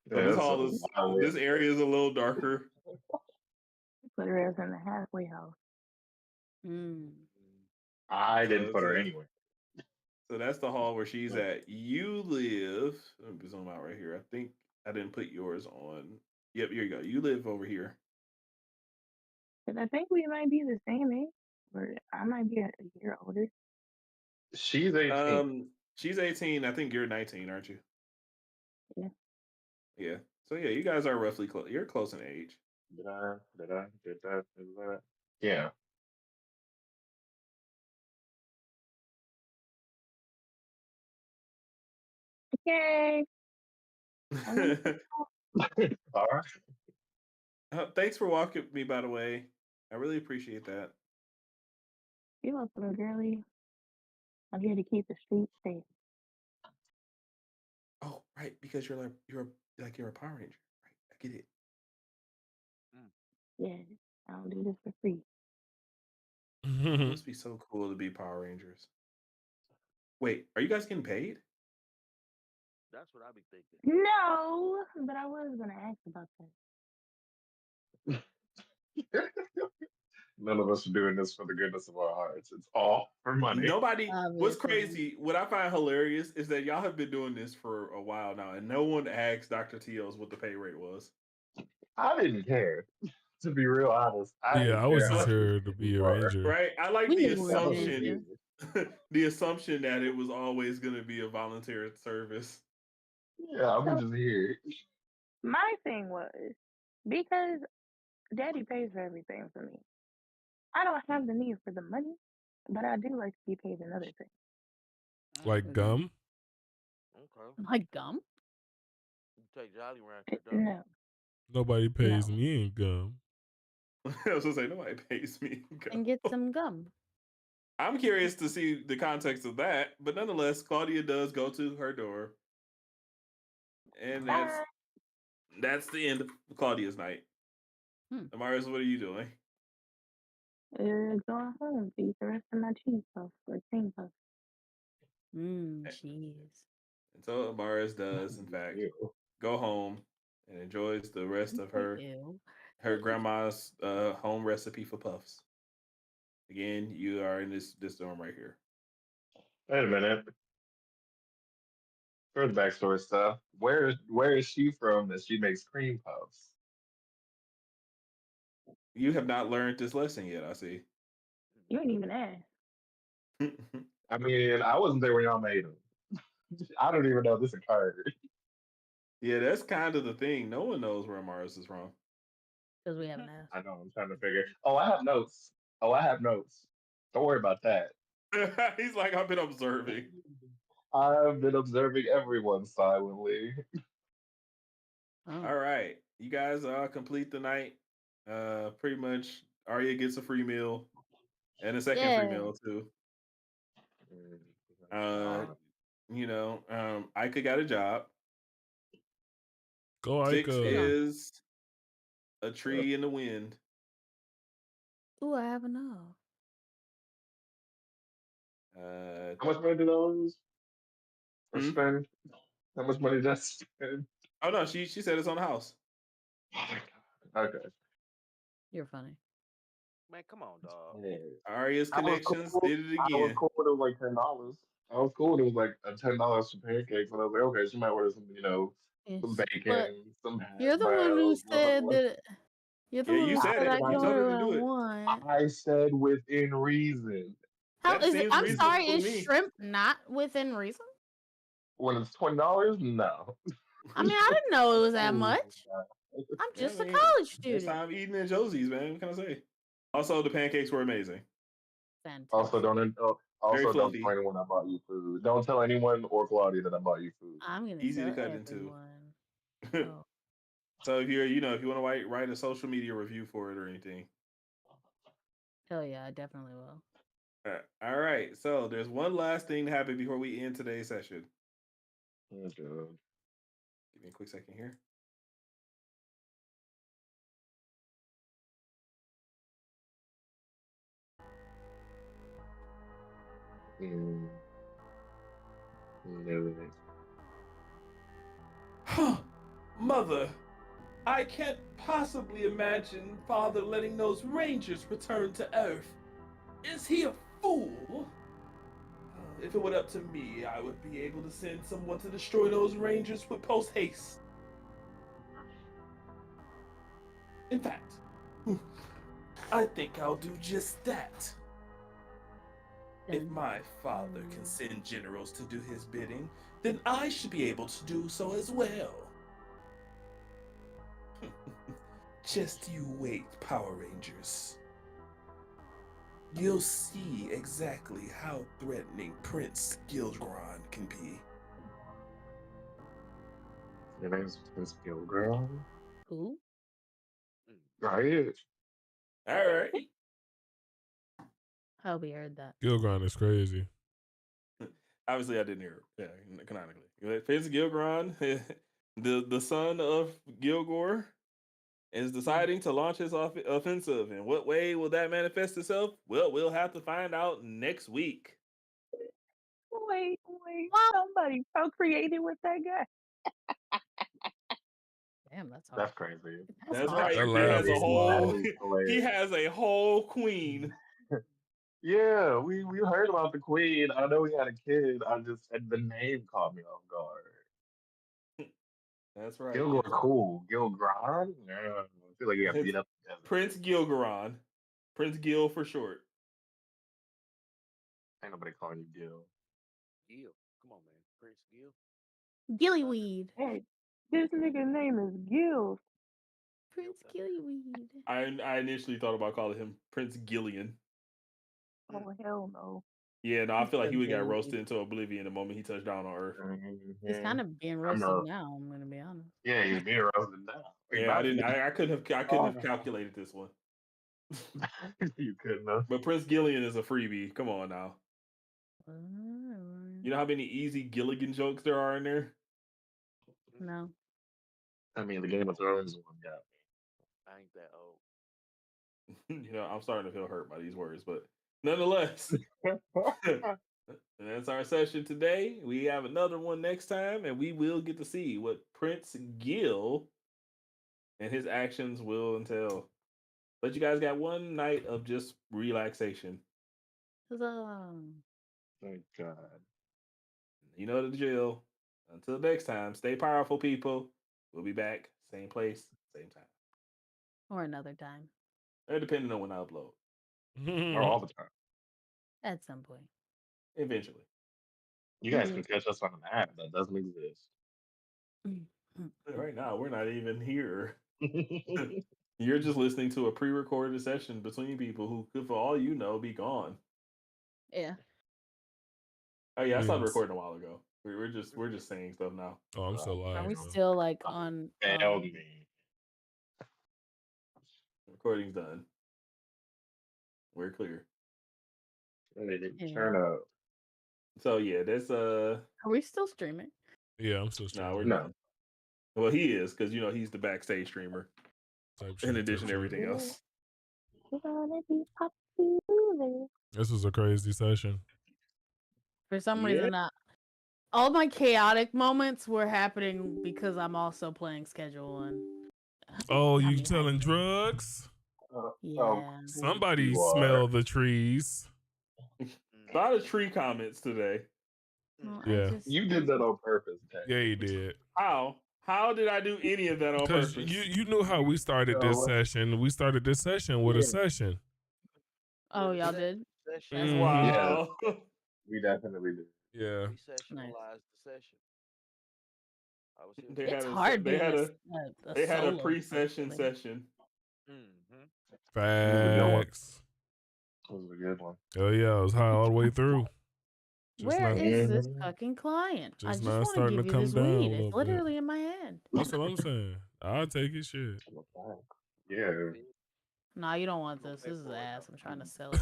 So this hall is this area is a little darker. Put her ass in the halfway house. I didn't put her anywhere. So that's the hall where she's at. You live. Let me zoom out right here. I think I didn't put yours on. Yep, here you go. You live over here. But I think we might be the same age, or I might be a year older. She's 18. She's 18. I think you're 19, aren't you? Yeah. Yeah. So yeah, you guys are roughly close. You're close in age. Did that? Yeah. Okay. All right. Thanks for walking me, by the way. I really appreciate that. You're welcome, girlie. I'm here to keep the streets safe. Oh, right, because you're a Power Ranger, right? I get it. Yeah, I don't do this for free. It must be so cool to be Power Rangers. Wait, are you guys getting paid? That's what I be thinking. No, but I was gonna ask about that. None of us are doing this for the goodness of our hearts. It's all for money. Nobody. What's crazy, what I find hilarious is that y'all have been doing this for a while now, and no one asked Dr. Teals what the pay rate was. I didn't care. To be real honest, I was just here to be a ranger. Right? I like the assumption, the assumption that it was always going to be a volunteer service. Yeah, I'm just here. My thing was because Daddy pays for everything for me. I don't have the need for the money, but I do like to be paid another thing. Like gum? Okay. Like gum? You take Jolly Rancher, don't No. Nobody pays me in gum. I was gonna say nobody pays me in gum. And get some gum. I'm curious to see the context of that, but nonetheless, Claudia does go to her door, and that's the end of Claudia's night. Amaris, what are you doing? Going home to eat the rest of my cheese puffs or cream puffs. Cheese. And so Amaris does, in fact, go home and enjoys the rest of her grandma's home recipe for puffs. Again, you are in this dorm right here. Wait a minute. For the backstory stuff, where is she from that she makes cream puffs? You have not learned this lesson yet, I see. You ain't even asked. I mean, I wasn't there when y'all made them. I don't even know this occurred. Yeah, that's kind of the thing. No one knows where Amaris is from. Because we haven't asked. I know, I'm trying to figure. Oh, I have notes. Don't worry about that. He's like, I've been observing. I've been observing everyone silently. All right. You guys complete the night. Pretty much Arya gets a free meal and a second free meal too. Ika got a job. Go Six Ika. is a tree in the wind. Ooh, I have enough. How much money do those spend? How much money does that spend? Oh no, she said it's on the house. Oh my god. Okay. You're funny. Man, come on, dog. Yeah. Arya's connections did it again. I was cool when it was like $10. I was cool when it was like $10 for pancakes, and I was like, okay, she might order some, some But bacon, some hash you're the one who browns. said that. You're the Yeah, one you who said said it. I You can told her order to what I do it. want. I said within reason. How That is it? seems I'm reasonable sorry. to Is me. shrimp not within reason? When it's $20, no. I mean, I didn't know it was that Ooh, much. God. I'm Yeah, just I a mean, college next student. time eating at Josie's, man. What can I say? Also, the pancakes were amazing. Fantastic. Also, don't Very don't fluffy. tell anyone I bought you food. Don't tell anyone or Claudia that I bought you food. I'm gonna Easy to tell cut into. everyone. Oh, So if you're, if you want to write a social media review for it or anything. hell yeah, I definitely will. All right. So there's one last thing to happen before we end today's session. Oh, God. Give me a quick second here. Huh, Mother, I can't possibly imagine Father letting those Rangers return to Earth. Is he a fool? If it were up to me, I would be able to send someone to destroy those Rangers with post haste. In fact, I think I'll do just that. If my father can send generals to do his bidding, then I should be able to do so as well. Just you wait, Power Rangers. You'll see exactly how threatening Prince Gilgron can be. Your name's Prince Gilgirl? Who? Right. All right. I hope he heard that. Gilgron is crazy. Obviously, I didn't hear it. Yeah, canonically. Prince Gilgron, the son of Gilgor, is deciding to launch his offensive. In what way will that manifest itself? Well, we'll have to find out next week. Wait, somebody procreated with that guy. Damn, that's hard. That's crazy. That's hard. right. That He laugh has a was whole. wild. He has a whole queen. Yeah, we heard about the queen. I know we had a kid. I just the name caught me off guard. That's right. Gilgor, cool. Gilgron? Yeah, I feel like you got It's beat up together. Prince Gilgron. Prince Gil for short. Ain't nobody calling you Gil. Gil. Come on, man. Prince Gil. Gillyweed. Hey, this nigga's name is Gil. Prince Gillyweed. I initially thought about calling him Prince Gillian. Oh hell no. Yeah, no, I feel like he would got Baby. roasted into oblivion the moment he touched down on Earth. He's kind of being roasted now. I'm gonna be honest. Yeah, he's being roasted now. Yeah, I couldn't have calculated this one. You couldn't have. But Prince Gillian is a freebie. Come on now. You know how many easy Gilligan jokes there are in there? No. I mean, the Game of Thrones one got me. I ain't that old. I'm starting to feel hurt by these words, but nonetheless, that's our session today. We have another one next time, and we will get to see what Prince Gil and his actions will entail. But you guys got one night of just relaxation. Thank God. You know the drill. Until next time, stay powerful, people. We'll be back, same place, same time. Or another time. Depending on when I upload. Or all the time. At some point. Eventually. You guys can catch us on an app that doesn't exist. Right now, we're not even here. You're just listening to a pre-recorded session between people who could, for all you know, be gone. Yeah. Oh yeah, I started recording a while ago. We're just saying stuff now. Oh, I'm so live. Are we still like on? Failed me. Recording's done. We're clear. Turn up. So yeah, that's Are we still streaming? Yeah, I'm still streaming. No, we're not. Well, he is because he's the backstage streamer. In addition to everything else. This was a crazy session. For some reason, all my chaotic moments were happening because I'm also playing Schedule 1. Oh, you selling drugs? Yeah. Somebody smell the trees. A lot of tree comments today. Well, Yeah. You did that on purpose, Ted. Yeah, you did. How? How did I do any of that on Because purpose? you knew how we started this session. We started this session with a session. Oh, y'all did? That's Mhm. wild. Yeah, we definitely did. Yeah. We sessionalized the session. I was here. It's hard they being had a a solo pre-session person. session. Facts. It was a good one. Oh yeah, I was high all the way through. Where is this fucking client? I just want to give you this weed. It's literally in my hand. That's what I'm saying. I'll take it, shit. Yeah. No, you don't want this. This is ass. I'm trying to sell it.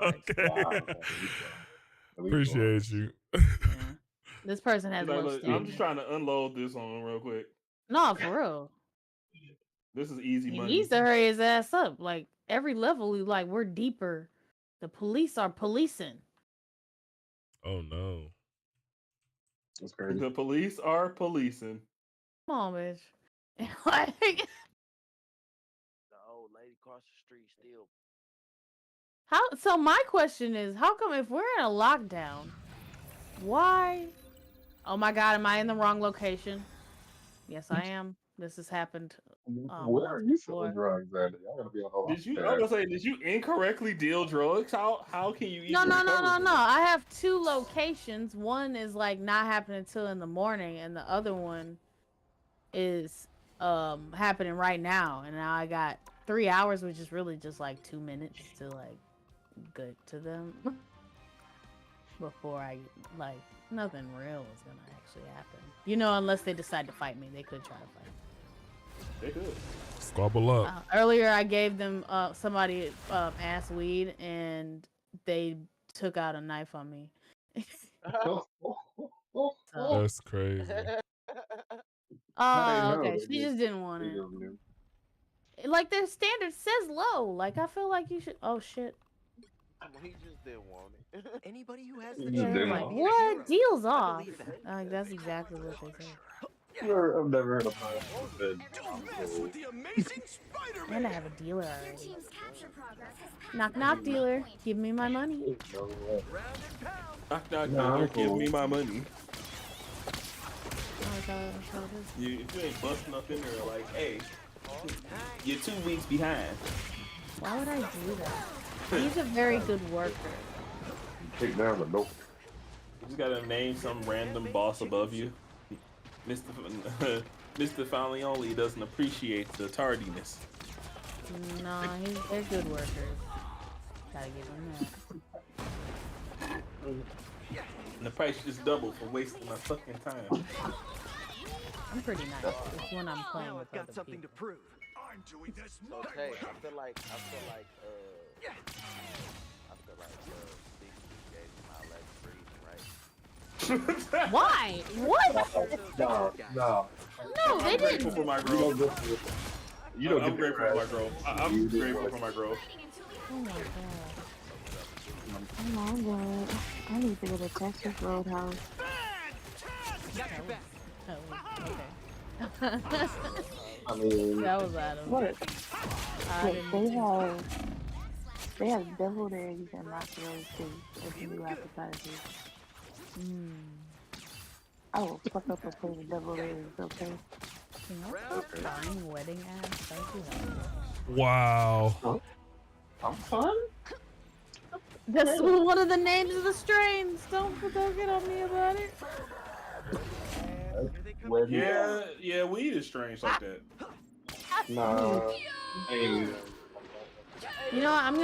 Okay. Wow. Appreciate you. Yeah. This person has low standards. I'm just trying to unload this on him real quick. No, for real. This is easy money. He needs to hurry his ass up. Like every level, we're deeper. The police are policing. Oh no. That's crazy. The police are policing. Come on, bitch. Like, the old lady across the street still. how? So my question is, how come if we're in a lockdown, why? Oh my God, am I in the wrong location? Yes, I am. This has happened. Where are you selling drugs at? Y'all gotta be a whole Did you? I was gonna say, did you incorrectly deal drugs? How can you? No. I have 2 locations. One is like not happening until in the morning, and the other one is happening right now. And now I got 3 hours, which is really just like 2 minutes to like get to them before I like nothing real is gonna actually happen. You know, unless they decide to fight me, they could try to fight me. They could. Squabble up. Earlier, I gave them somebody ass weed, and they took out a knife on me. That's crazy. Oh, okay. She just didn't want it. Like their standard says low. Like I feel like you should. Oh shit. He just didn't want it. Anybody who has Yeah, like what? Deals off. Like that's exactly what they say. I've never heard of that. And I have a dealer already. Knock knock dealer, give me my money. Knock knock dealer, give me my money. If you ain't busting up in there like, hey, you're 2 weeks behind. Why would I do that? He's a very good worker. Take down the note. You just gotta name some random boss above you. Mr. Falioli doesn't appreciate the tardiness. Nah, they're good workers. Gotta give them that. And the price just doubled for wasting my fucking time. I'm pretty nice. It's when I'm playing with other something people. to prove. I'm doing this. Okay, I feel like Why? What? No. No, they I'm grateful didn't. for my growth. I'm grateful for my growth. I'm grateful for my growth. Oh my god. Oh my god. I need to go to Texas Roadhouse. Oh, okay. I mean, That was Adam. What? They have deviled eggs and macaroni too as the new appetizers. I will fuck up a plate of deviled eggs, okay? You know, fine wedding ass. Thank you. Wow. I'm fun. That's one of the names of the strains. Don't get on me about it. Yeah, weed is strange like that. Nah. You know what? I'm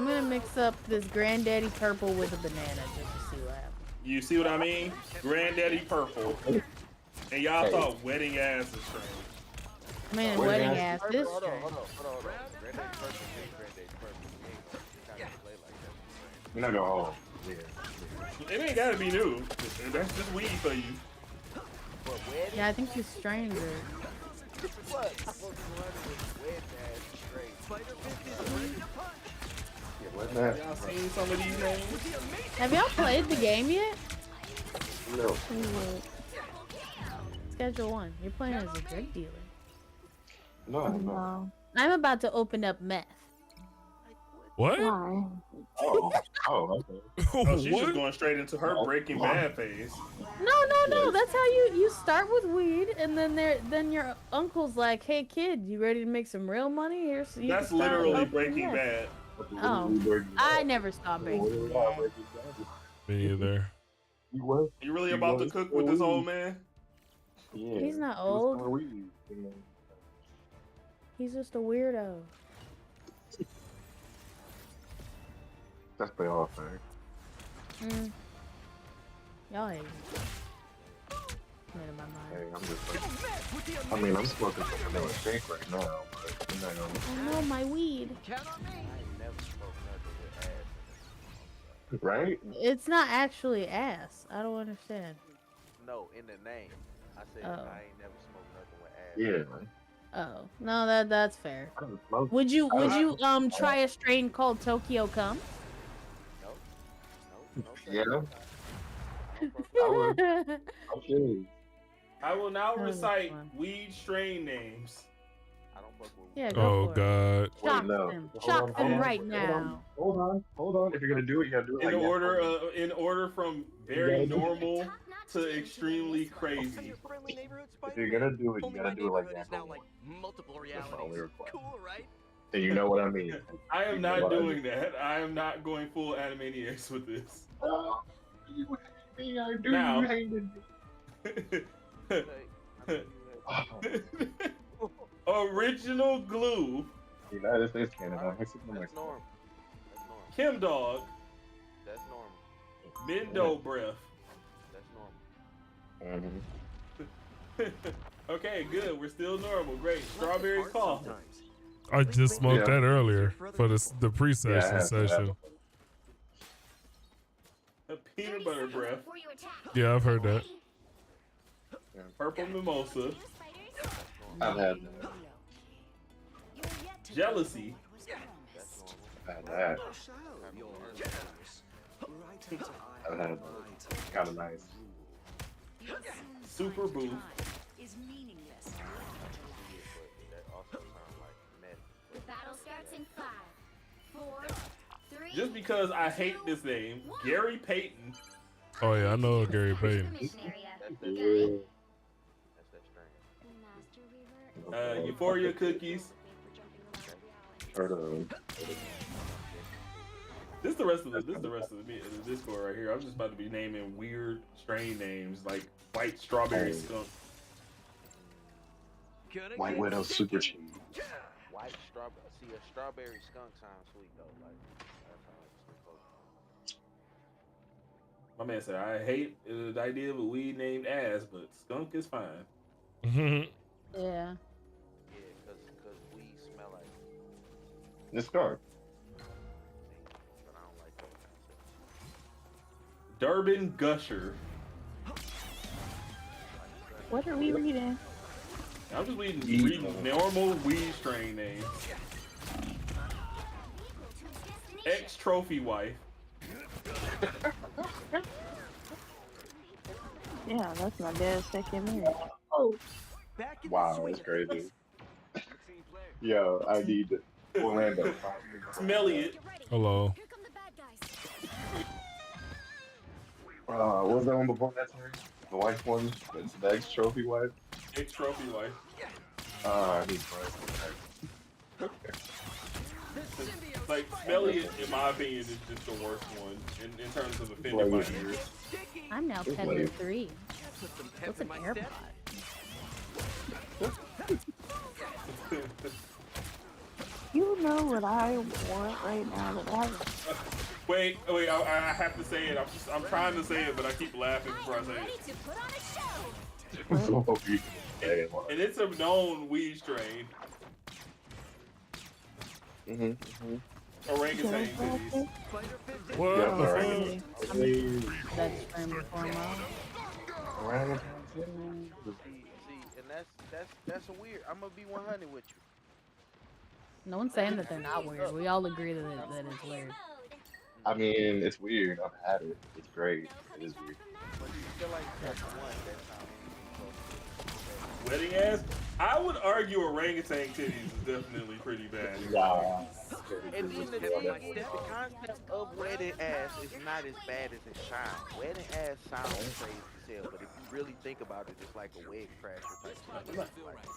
gonna mix up this Granddaddy Purple with a banana just to see what happens. You see what I mean? Granddaddy Purple. And y'all thought wedding ass is strange. Man, wedding ass is Hold strange. on. Granddaddy Purple, Granddaddy Purple. You ain't play like that. We're not going home. It ain't gotta be new. That's just weed for you. Yeah, I think these strains are. What? Y'all seen some of these names? Have y'all played the game yet? No. Schedule 1. You're playing as a drug dealer. No. I'm about to open up meth. What? Why? Oh, okay. Oh, she's just What? going straight into her Breaking Bad phase. No. That's how you start with weed, and then your uncle's like, "Hey kid, you ready to make some real money? Here, so you That's can start literally opening Breaking this." Bad. Oh, I never saw Breaking Bad. Me either. You really about to cook with this old man? Yeah. He's not old. He's just a weirdo. That's pretty all fair. Y'all hate me. Made up my mind. Hey, I'm just like, I mean, I'm smoking some vanilla shake right now, but I'm not gonna. I know my weed. Count on me. I ain't never smoked nothing with ass. Right? It's not actually ass. I don't understand. No, in the name. I said Oh. I ain't never smoked nothing with ass. Yeah. Oh no, that's fair. I don't smoke. Would you try a strain called Tokyo Cum? No. Yeah. I don't Okay. I will now That was recite fun. weed strain names. fuck with Yeah, go Oh for it. God. Shock no. them. Hold Shock on, them hold on, right hold now. Hold on. If you're gonna do it, you gotta do it In like in order from very normal to extremely crazy. If you're gonna do it, you gotta do it like that. Multiple That's my only request. Cool, right? And you know what I mean. I am You know not what I doing that. I am not going full Animaniacs with this. Now. Original glue. United States, Canada, Mexico, That's normal. Kim Dog. That's normal. Mendo breath. That's normal. Okay, good. We're still normal. Great. Strawberry cough. I just smoked that earlier for the pre-session session. A peanut butter breath. Yeah, I've heard that. Purple mimosa. I've had that. Jealousy. I've had that. I've had kind of nice. Super booth. Is meaningless. That also sounds like meth. The battle starts in 5, 4, 3. Just because I hate this name, Gary Payton. Oh yeah, I know Gary Payton. That's that strain. Euphoria cookies. Heard of them. This is the rest of the Discord right here. I'm just about to be naming weird strain names like white strawberry skunk. White Widow super cheap. White strawberry. See, a strawberry skunk sounds sweet though. Like that's how it's supposed. My man said I hate the idea of a weed named ass, but skunk is fine. Yeah. Yeah, cause we smell like. It's dark. But I don't like that concept. Durban Gusher. What are we reading? I'm just reading normal weed strain names. Ex trophy wife. Yeah, that's my dad's second marriage. Oh. Wow, that's crazy. Yo, I need Orlando. Smelly it. Hello. What was that one before that? Sorry? The wife one? The ex-trophy wife? Ex-trophy wife. I need price. Like, Smelly it, in my opinion, is just the worst one in terms of offending my ears. I'm now peddler 3. What's an AirPod? You know what I want right now that I haven't. Wait, I have to say it. I'm trying to say it, but I keep laughing before I say it. And it's a known weed strain. Orangutan titties. What the fuck? That's strain before mine. See, and that's a weird. I'm gonna be 100 with you. No one's saying that they're not weird. We all agree that it's weird. I mean, it's weird. I've had it. It's great. It is weird. But you feel like that's one. That's how Wedding ass. I would argue orangutan titties is definitely pretty bad. Yeah. And then the thing is, the concept of wedding ass is not as bad as it sounds. Wedding ass sounds crazy as hell, but if you really think about it, it's like a wig crasher type shit.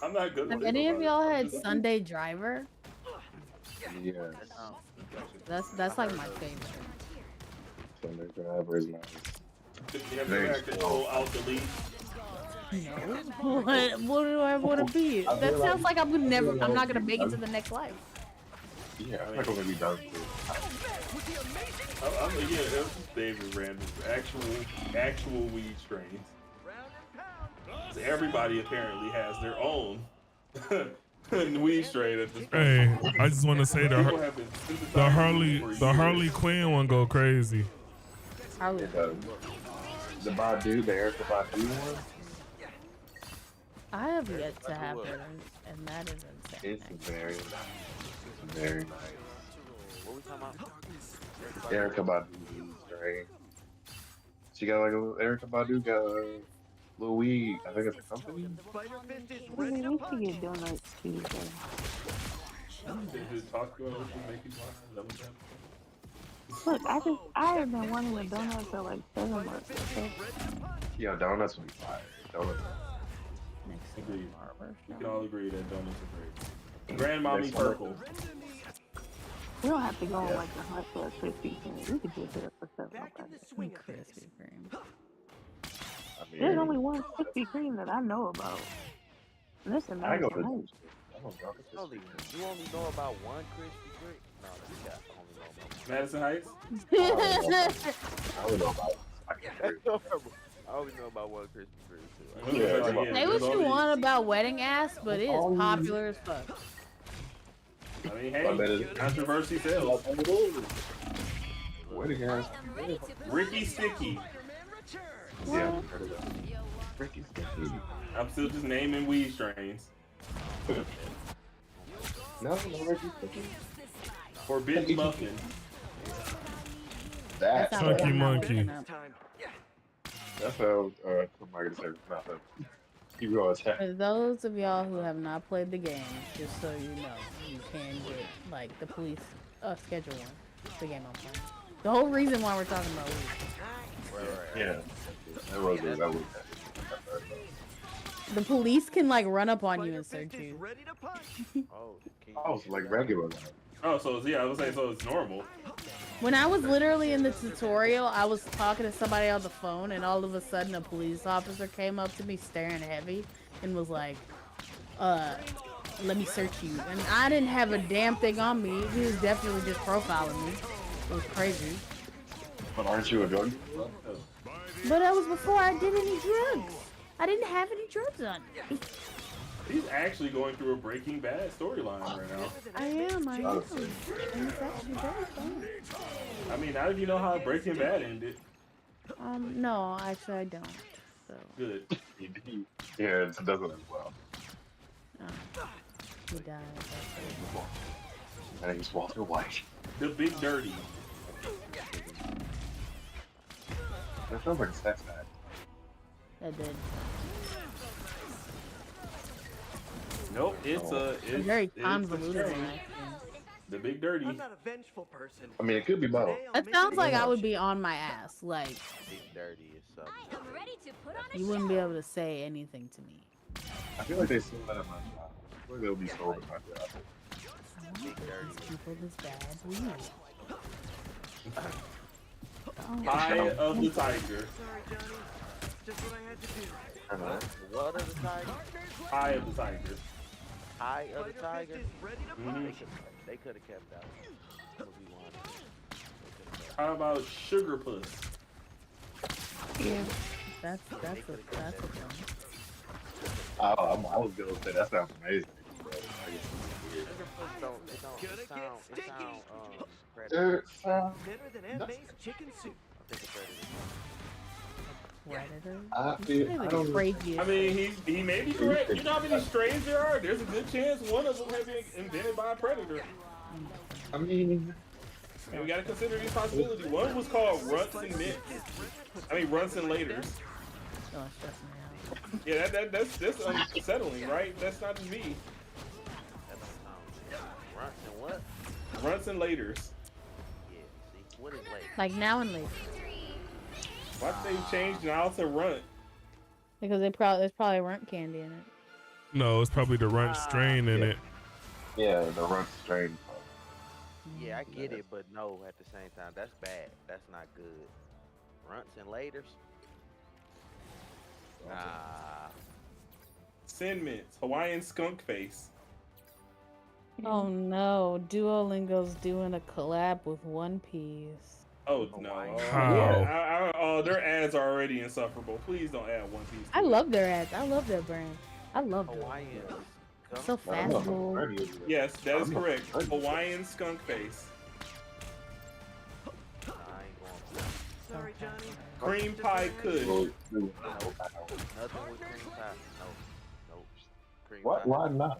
I'm not good. Have any of y'all had Sunday Driver? Yeah. That's like my favorite. Sunday Driver is nice. You have to act out the lead. No. What do I want to be? That sounds like I'm not gonna make it to the next life. Yeah, I think I'm gonna be done. Yeah, that's David Randall. Actual weed strains. So everybody apparently has their own weed strain at this point. Hey, I just want to say the Harley Quinn one go crazy. Harley. The Badu, the Erica Badu one. I have yet to have it, and that is insane. It's very nice. What we talking about? Erica Badu, right? She got like a little, Erica Badu got a little weed. I think it's a company. We should get donuts Tuesday. Look, I have been wanting a donut for like 7 months. Okay? Yeah, donuts would be fire. Donuts. Agreed. We can all agree that donuts are great. Grandmommy purple. We don't have to go on like the hunt for a Krispy Kreme. We could just hit up for 7 Krispy Kreme. There's only one Krispy Kreme that I know about. And that's in Madison Heights. You only know about one Krispy Kreme? No, that's cat. I only know about Madison Heights? I only know about I only know about one Krispy Kreme too. Yeah, say what you want about wedding ass, but it is popular as fuck. I mean, hey, controversy sells. Wedding ass. Ricky Sticky. Yeah, Ricky Sticky. I'm still just naming weed strains. No, Ricky Sticky. Forbidden Muffin. That Chunky Monkey. That's how somebody said nothing. Keep going. For those of y'all who have not played the game, just so you know, you can get like the police schedule one. The game I'm playing. The whole reason why we're talking about weed. Yeah, that was The police can like run up on you and search you. Oh, so like regular. Oh, so yeah, I was saying so it's normal. When I was literally in the tutorial, I was talking to somebody on the phone, and all of a sudden a police officer came up to me staring heavy and was like, let me search you. And I didn't have a damn thing on me. He was definitely just profiling me. It was crazy. But aren't you a drug? But that was before I did any drugs. I didn't have any drugs on me. He's actually going through a Breaking Bad storyline right now. I am. And it's actually very fun. I mean, now that you know how Breaking Bad ended. No, actually I don't. So. Good. Yeah, it doesn't as well. He died. I think it's Walter White. The Big Dirty. That sounds like a sex act. That did. Nope, it's very convoluted. The Big Dirty. I'm not a vengeful person. I mean, it could be both. That sounds like I would be on my ass. Like, Big Dirty is something. I am ready to put on a you wouldn't be able to say anything to me. I feel like they sold that at my job. I feel like they'll be sold at my job. These people this bad weed. Eye of the Tiger. Sorry, Johnny. Just what I had to do. What of the tiger? Eye of the Tiger. Eye of the tiger? Mm-hmm. They could have kept that one. How about Sugar Puss? Yeah. That's a thing. Oh, I was gonna say that sounds amazing. Better than Aunt May's chicken soup. Predator? I don't crazy. I mean, he may be correct. You know how many strains there are? There's a good chance one of them has been invented by a predator. I mean, And we gotta consider these possibilities. One was called Runts and Laters. Don't stress me out. Yeah, that's unsettling, right? That's not just me. That don't sound runts and what? Runts and laters. Yeah, see, what is late? Like now and later. Why did they change now to runt? Because there's probably runt candy in it. No, it's probably the runt strain in it. Yeah, the runt strain. Yeah, I get it, but no, at the same time, that's bad. That's not good. Runts and laters? Nah. Sin Mints, Hawaiian skunk face. Oh no, Duolingo's doing a collab with One Piece. Oh no! How? Oh, their ads are already insufferable. Please don't add One Piece. I love their ads. I love their brand. I love them. Hawaiian. So fashionable. Yes, that is correct. Hawaiian skunk face. Nah, I ain't going. Sorry, Johnny. Cream pie kush. Nothing with cream pie. No. Cream What? pie. Why not?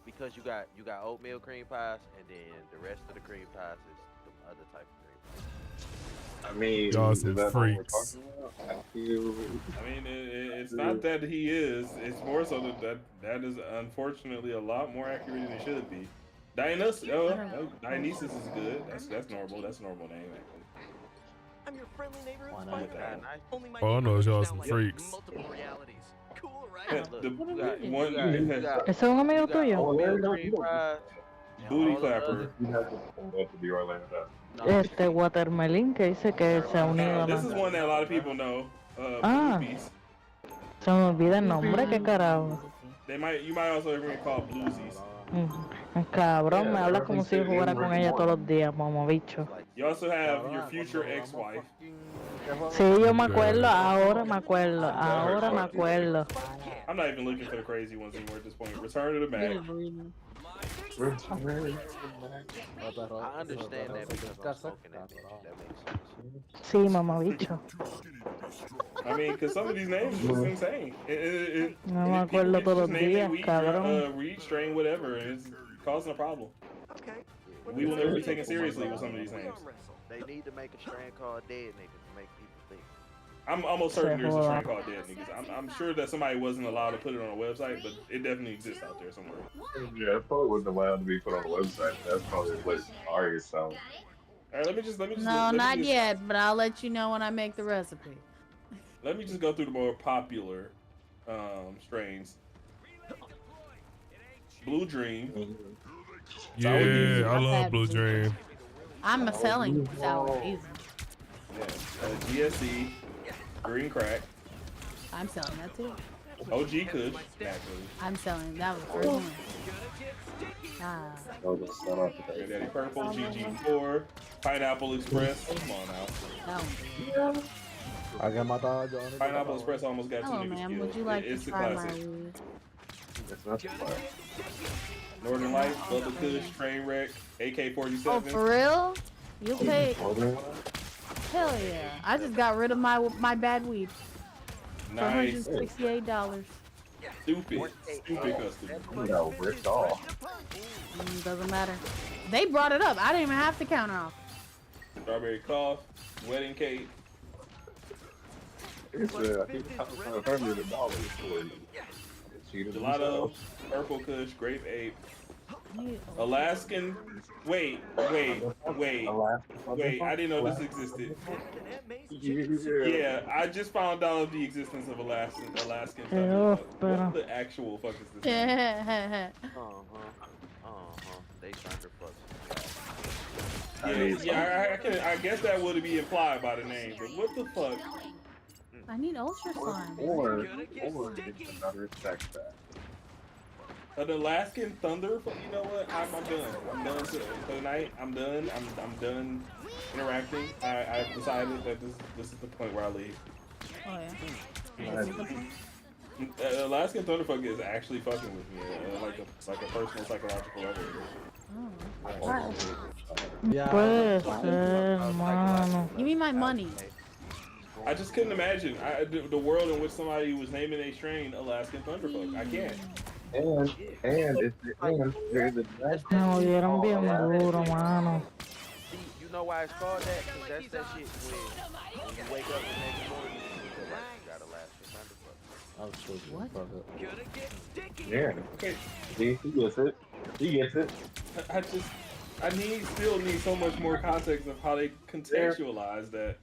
Because you got oatmeal cream pies, and then the rest of the cream pies is the other type of cream pies. I mean, Y'all is some that what we're freaks. talking about? I feel. I mean, it's not that he is. It's more so that is unfortunately a lot more accurate than it should be. Dionysus is good. That's normal. That's a normal name. I'm your friendly neighborhood Why not? Spider-Man. Only my Oh, I know neighborhood y'all is some now freaks. multiple realities. Cool, Yeah, right? the one ¿Ese es un amigo tuyo? Oatmeal cream pies. booty all the clapper. other- You have to stand up to be Orlando. Este Watermelon que dice que se ha unido a This la... is one that a lot of people know. Ah. Bluebies. Se me olvida el nombre, qué carajo. You might also hear me call bluesies. Cabrón, me habla como si yo jugara con ella todos los días, mamabicho. You also have your future ex-wife. Sí, yo me acuerdo, ahora me acuerdo. I'm not even looking for the crazy ones anymore at this point. Return to the Mac. I understand that because I'm smoking that bitch. That makes sense. Sí, mamabicho. I mean, because some of these names are just insane. No me acuerdo todos los días, cabrón. Weed strain, whatever, and it's causing a problem. We will never be taken seriously with some of these names. They need to make a strain called Dead Niggas to make people think. I'm almost certain there's a strain called Dead Niggas. I'm sure that somebody wasn't allowed to put it on a website, but it definitely exists out there somewhere. Yeah, it probably wasn't allowed to be put on the website. That's probably what Ari is selling. All right, let me just. No, not yet, but I'll let you know when I make the recipe. Let me just go through the more popular strains. Blue Dream. Yeah, I love Blue Dream. I'm selling sour season. Yeah, GSC, Green Crack. I'm selling that too. OG Kush, naturally. I'm selling that was the first one. Daddy Purple, GG4, Pineapple Express. Come on now. Pineapple Express almost got two Hello, niggas ma'am. killed. Would you like It's to the try my classic. weed? Northern Lights, Bubba Kush, Trainwreck, AK-47. Oh, for real? You pay? Hell yeah! I just got rid of my bad weed for Nice. $168. Stupid customer. You know, ripped off. Doesn't matter. They brought it up. I didn't even have to counter off. Strawberry Cough, Wedding Cake. It's I think $100 for you. Gelato, Purple Kush, Grape Ape, Alaskan. Wait. I didn't know this existed. Yeah, I just found out the existence of Alaskan Thunder. What the actual fuck is this? They Thunderfucks. Yeah, I guess that would be implied by the name, but what the fuck? I need ultra slime. Or it's another sex bag. An Alaskan Thunder? You know what? I'm done. I'm done for the night. I'm done. I'm done interacting. I've decided that this is the point where I leave. Oh yeah. Alaskan Thunderfuck is actually fucking with me, like a personal psychological level. Give me my money. I just couldn't imagine the world in which somebody was naming a strain Alaskan Thunderfuck. I can't. And there's a No, dieron bien duro, mano. See, you know why it's called that? Because that's that shit when you wake up the next morning, you feel like you got Alaskan Thunderfuck. I'm choosing. What? Fuck it. Gonna get sticky. Yeah. Okay, See, he gets it. He gets it. I still need so much more context of how they contextualize that.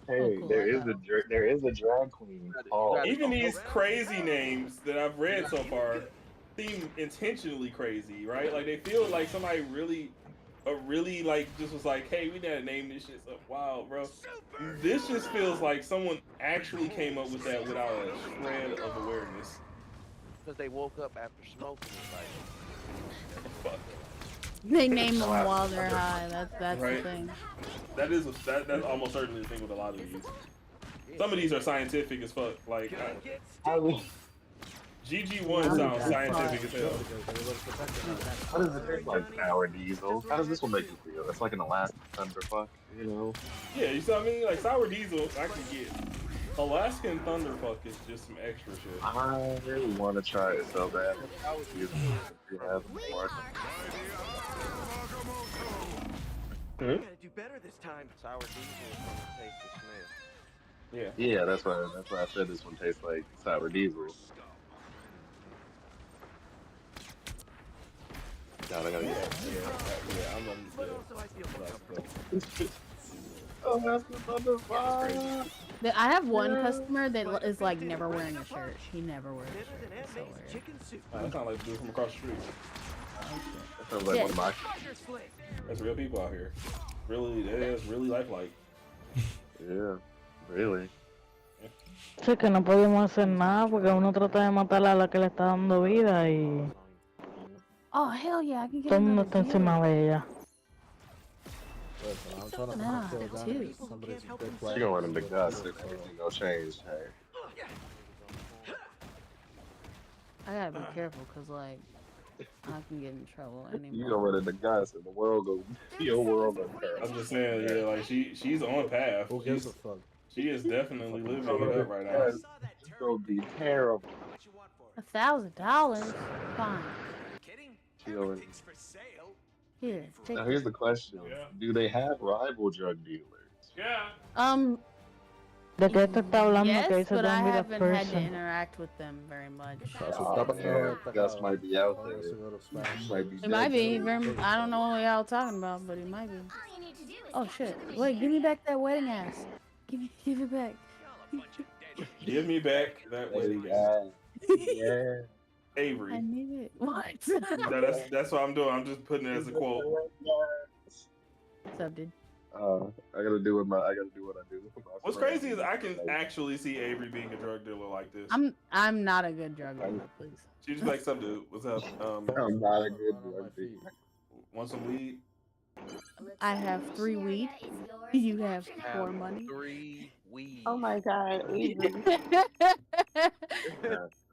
Hey, cool, there is a drag queen called. Even these crazy names that I've read so far seem intentionally crazy, right? Like they feel like somebody really like just was like, hey, we gotta name this shit so wild, bro. This just feels like someone actually came up with that without a shred of awareness. Because they woke up after smoking it, like, Fuck. They name them while they're high. That's Right. the thing. That's almost certainly the thing with a lot of these. Some of these are scientific as fuck. Like GG1 sounds scientific as hell. How does it taste like sour diesel? How does this one make you feel? It's like an Alaskan thunderfuck, you know? Yeah, you see what I mean? Like sour diesel, I can get. Alaskan thunderfuck is just some extra shit. I really want to try it so bad. You have more. Gotta do better this time. sour diesel taste and smell. Yeah. Yeah, that's why I said this one tastes like sour diesel. God, I gotta get I'm But also I feel more comfortable. Oh, that's the thunderfuck. I have one customer that is like never wearing a shirt. He never wears a Better shirt. than It's so Aunt May's weird. chicken soup. That sounds like the dude from across the street. That sounds like one of my. Sugar slate. There's real people out here. Really, it is really lifelike. Yeah, really. Sí, que no podemos hacer nada porque uno trata de matar a la que le está dando vida y Oh hell yeah, I can get todo el mundo another está encima deal. de ella. Listen, I'm trying to Nah, kill down too. somebody's dick She right gonna run now. into Gus if everything gonna change. Hey. I gotta be careful because like I can get in trouble You anymore. gonna run into Gus and the world go, your world gonna crash. I'm just saying, yeah, like she's on path. Who gives a fuck? She is definitely living Gonna it run up right into now. Gus. It's gonna be terrible. $1,000? Fine. She gonna- Here, take Now this. here's the question: Yeah. do they have rival drug dealers? Yeah. ¿De qué te está hablando? Yes, Que dice but I don't be the haven't had to person. interact with them very much. Oh man, Gus might be out there. Might be It might be. dead. I don't know what y'all talking about, but it might be. Oh shit! Wait, give me back that wedding ass. Give it back. Give me back that wedding. Yeah. Avery. I need it. What? That's what I'm doing. I'm just putting it as a quote. What's up, dude? I gotta do what I do. What's crazy is I can actually see Avery being a drug dealer like this. I'm not a good drug dealer, please. She just like, "What's up, dude? What's up? I'm not a good drug dealer. Want some weed?" I have 3 weed. You have 4 money. 3 weed. Oh my god, Avery.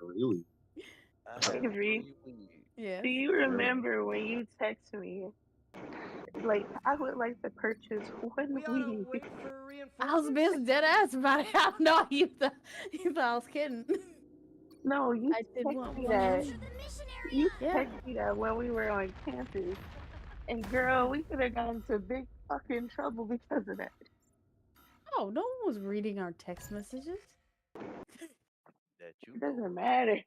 Really? Avery, Yes. do you remember when you text me? Like, I would like to purchase one weed. I was being dead ass about it. I know you thought I was kidding. No, you I did want texted me one that. weed. You Yeah. texted me that when we were on campus. And girl, we could have gotten into big fucking trouble because of that. Oh, no one was reading our text messages. It doesn't matter.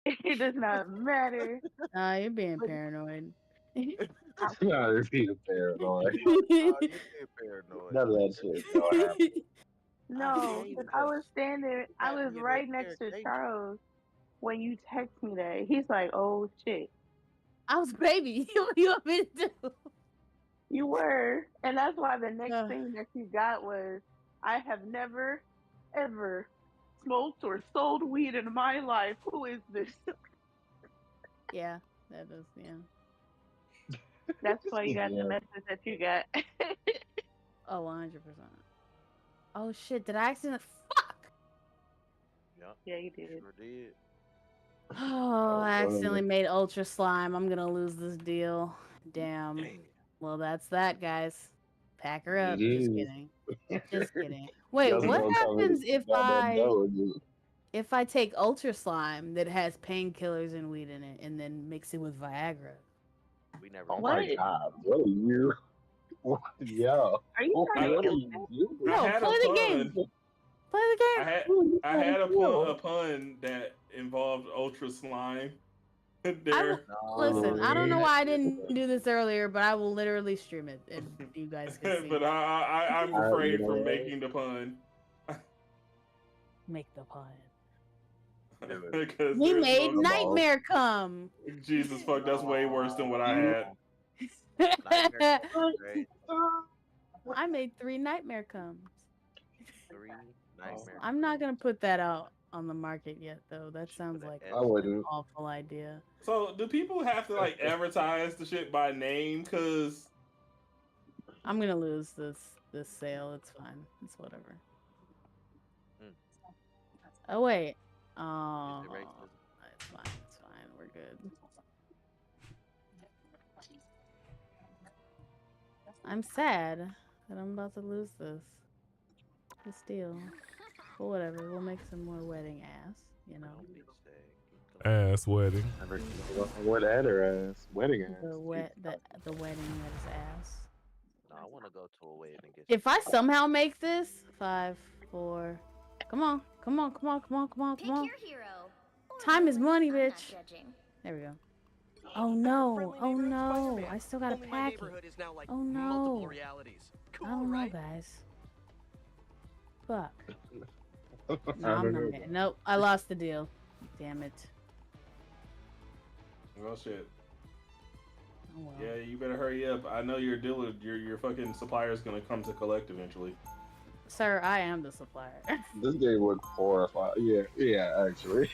It does not matter. Nah, you're being paranoid. Nah, you're being paranoid. You're paranoid. None of that shit don't happen. No, because I was standing, I was right next to Charles when you text me that. He's like, oh shit. I was baby. What do you want me to do? You were. And that's why the next thing that you got was, I have never, ever smoked or sold weed in my life. Who is this? Yeah, that is, yeah. That's why you got the message that you got. Oh, 100%. Oh shit, did I accidentally? Fuck! Yeah, you did. Sure did. Oh, I accidentally made Ultra Slime. I'm gonna lose this deal. Damn. Well, that's that, guys. Pack her up. Just kidding. Just kidding. Wait, what happens if I take Ultra Slime that has painkillers and weed in it and then mix it with Viagra? We never. Oh my god, what are you? Yo. Are you No, play the game. Play the game. I had a pun that involved Ultra Slime. Listen, I don't know why I didn't do this earlier, but I will literally stream it, and you guys can see. But I'm afraid from making the pun. Make the pun. Because We made Nightmare come. Jesus fuck, that's way worse than what I had. I made 3 Nightmare comes. 3 Nightmare. I'm not gonna put that out on the market yet, though. That sounds like I wouldn't. an awful idea. So, do people have to like advertise the shit by name? Cause I'm gonna lose this sale. It's fine. It's whatever. Oh wait. Oh, it's fine. It's fine. We're good. I'm sad that I'm about to lose this deal. But whatever. We'll make some more wedding ass. You know. Ass wedding. What at her ass? Wedding ass. The wedding that is ass. No, I want to go to a wedding and get. If I somehow make this 5, 4, come on. Time is money, bitch. There we go. Oh no! Oh no! I still got a packet. Oh no! I don't know, guys. Fuck. No, I'm not getting. Nope, I lost the deal. Damn it. Well, shit. Oh, well. Yeah, you better hurry up. I know your dealer, your fucking supplier's gonna come to collect eventually. Sir, I am the supplier. This game looked horrifying. Yeah, actually.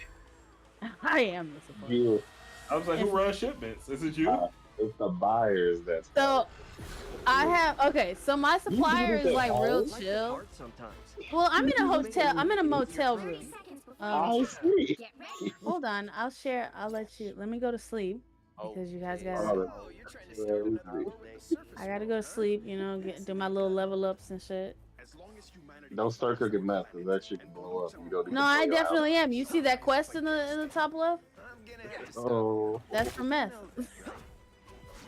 I am the supplier. You. I was like, who runs shipments? Is it you? It's the buyers that's. So, I have so my supplier is like real chill. Well, I'm in a hotel. I'm in a motel room. Hold on, let me go to sleep because you guys gotta. I gotta go to sleep. You know, do my little level ups and shit. Don't start cooking meth, because that shit can blow up. You don't No, I definitely am. You see that quest in the top left? Oh. That's for meth.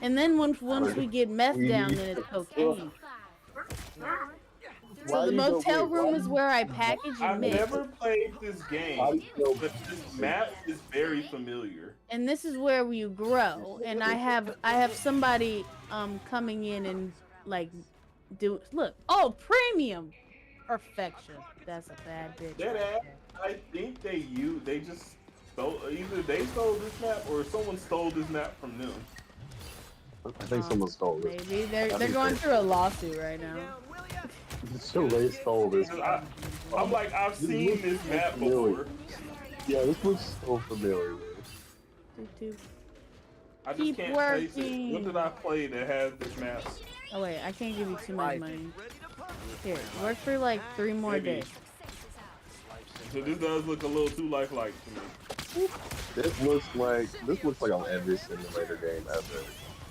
And then once we get meth down, then it's cocaine. So the motel room is where I package and mix. I've never played this game, but this map is very familiar. And this is where you grow. And I have somebody coming in and like look, premium perfection. That's a bad bitch. I think they just stole, either they stole this map or someone stole this map from them. I think someone stole it. Maybe they're going through a lawsuit right now. So they stole this. I'm like, I've seen this map before. Yeah, this looks so familiar. I just can't place it. What did I play that has this map? Oh wait, I can't give you too much money. Here, work for like 3 more days. So this does look a little too lifelike to me. This looks like on every simulator game ever.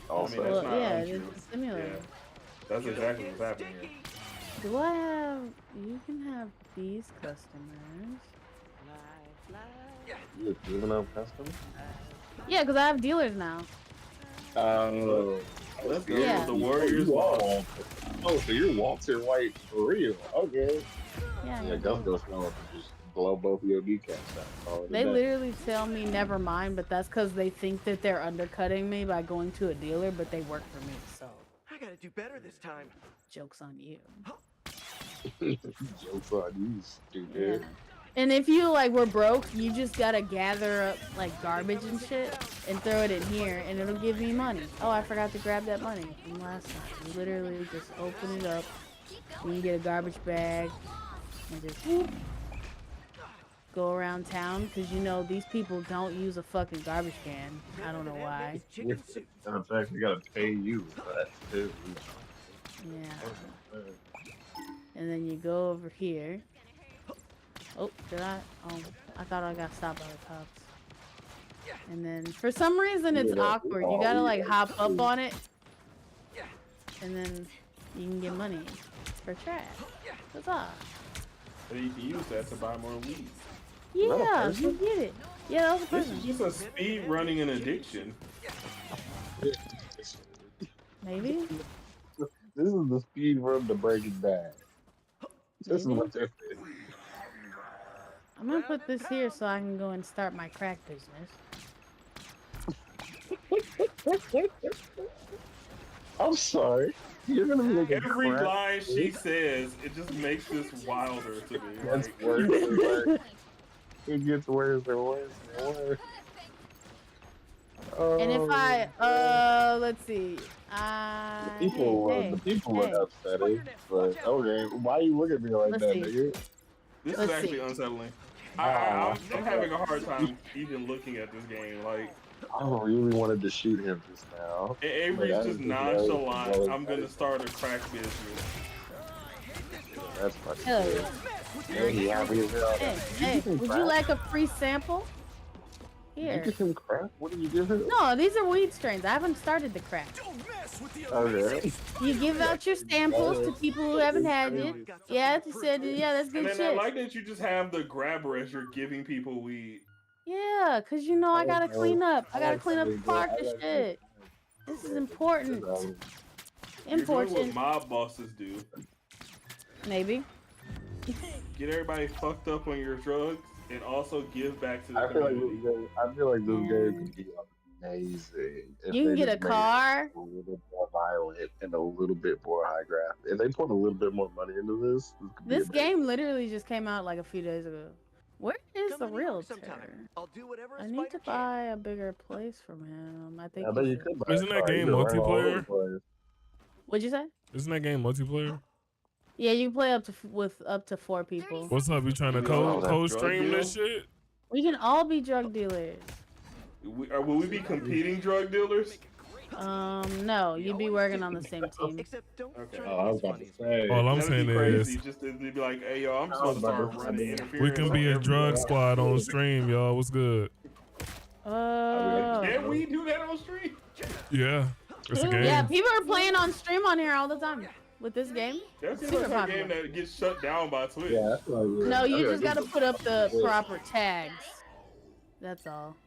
Also, well, yeah, it's a simulator. Yeah. That's exactly what's happening here. Do I have? You can have these customers. You're giving up customers? Yeah, because I have dealers now. Let's go Yeah. with the Warriors. Oh, so you're Walter White for real? Okay. Yeah. Don't go slow up and just blow both of your kneecaps out. They literally tell me never mind, but that's because they think that they're undercutting me by going to a dealer, but they work for me, so. I gotta do better this time. Joke's on you. Joke's on you, stupid. Yeah. And if you were broke, you just gotta gather up garbage and shit and throw it in here, and it'll give me money. Oh, I forgot to grab that money from last time. You literally just open it up. You can get a garbage bag and just go around town because these people don't use a fucking garbage can. I don't know why. In fact, we gotta pay you for that too. Yeah. And then you go over here. Oh, did I? Oh, I thought I got stopped by the cops. And then, for some reason, it's awkward. You gotta, hop up on it. And then you can get money for trash. What's up? So you can use that to buy more weed. Yeah, so get it. Yeah, that was a person. This is just a speed running an addiction. Maybe? This is the speed run to Breaking Bad. This is what they're saying. I'm gonna put this here so I can go and start my crack business. I'm sorry. You're gonna be like every line she says, it just makes this wilder to me. It's Like, worse and worse. It gets worse and worse and worse. And if I, let's see. The people look upsetting, but okay, why you look at me like that, nigga? This is actually unsettling. I'm having a hard time even looking at this game. Like, I really wanted to shoot him just now. Avery's just nonchalant. I'm gonna start a crack business. That's fucking good. Hey, would you like a free sample? Here. You get him crack? What do you give him? No, these are weed strains. I haven't started the crack. Okay. You give out your samples to people who haven't had it. Yeah, he said, yeah, that's good and shit. I like that you just have the grabber as you're giving people weed. Yeah, cause you know I gotta clean up. I gotta clean up the park and shit. This is important. You're doing what mob bosses do. Maybe. Get everybody fucked up on your drugs and also give back to the community. I feel like this game could be amazing. You can get a car. A little bit more violent and a little bit more high graphics. If they put a little bit more money into this game literally just came out like a few days ago. Where is the realtor? I need to buy a bigger place from him. I think. Isn't that game multiplayer? What'd you say? Isn't that game multiplayer? Yeah, you can play with up to 4 people. What's up? You trying to cold stream this shit? We can all be drug dealers. Will we be competing drug dealers? No, you'd be working on the same team. Okay. Oh, I was about to say. All I'm saying is, just to be like, hey yo, I'm supposed to start running interference. we can be a drug squad on stream, y'all. What's good? Can we do that on stream? Yeah, it's a game. Yeah, people are playing on stream on here all the time with this game. That's a game that gets shut down by Twitch. Yeah, that's what No, you just gotta put up the proper tags. That's all.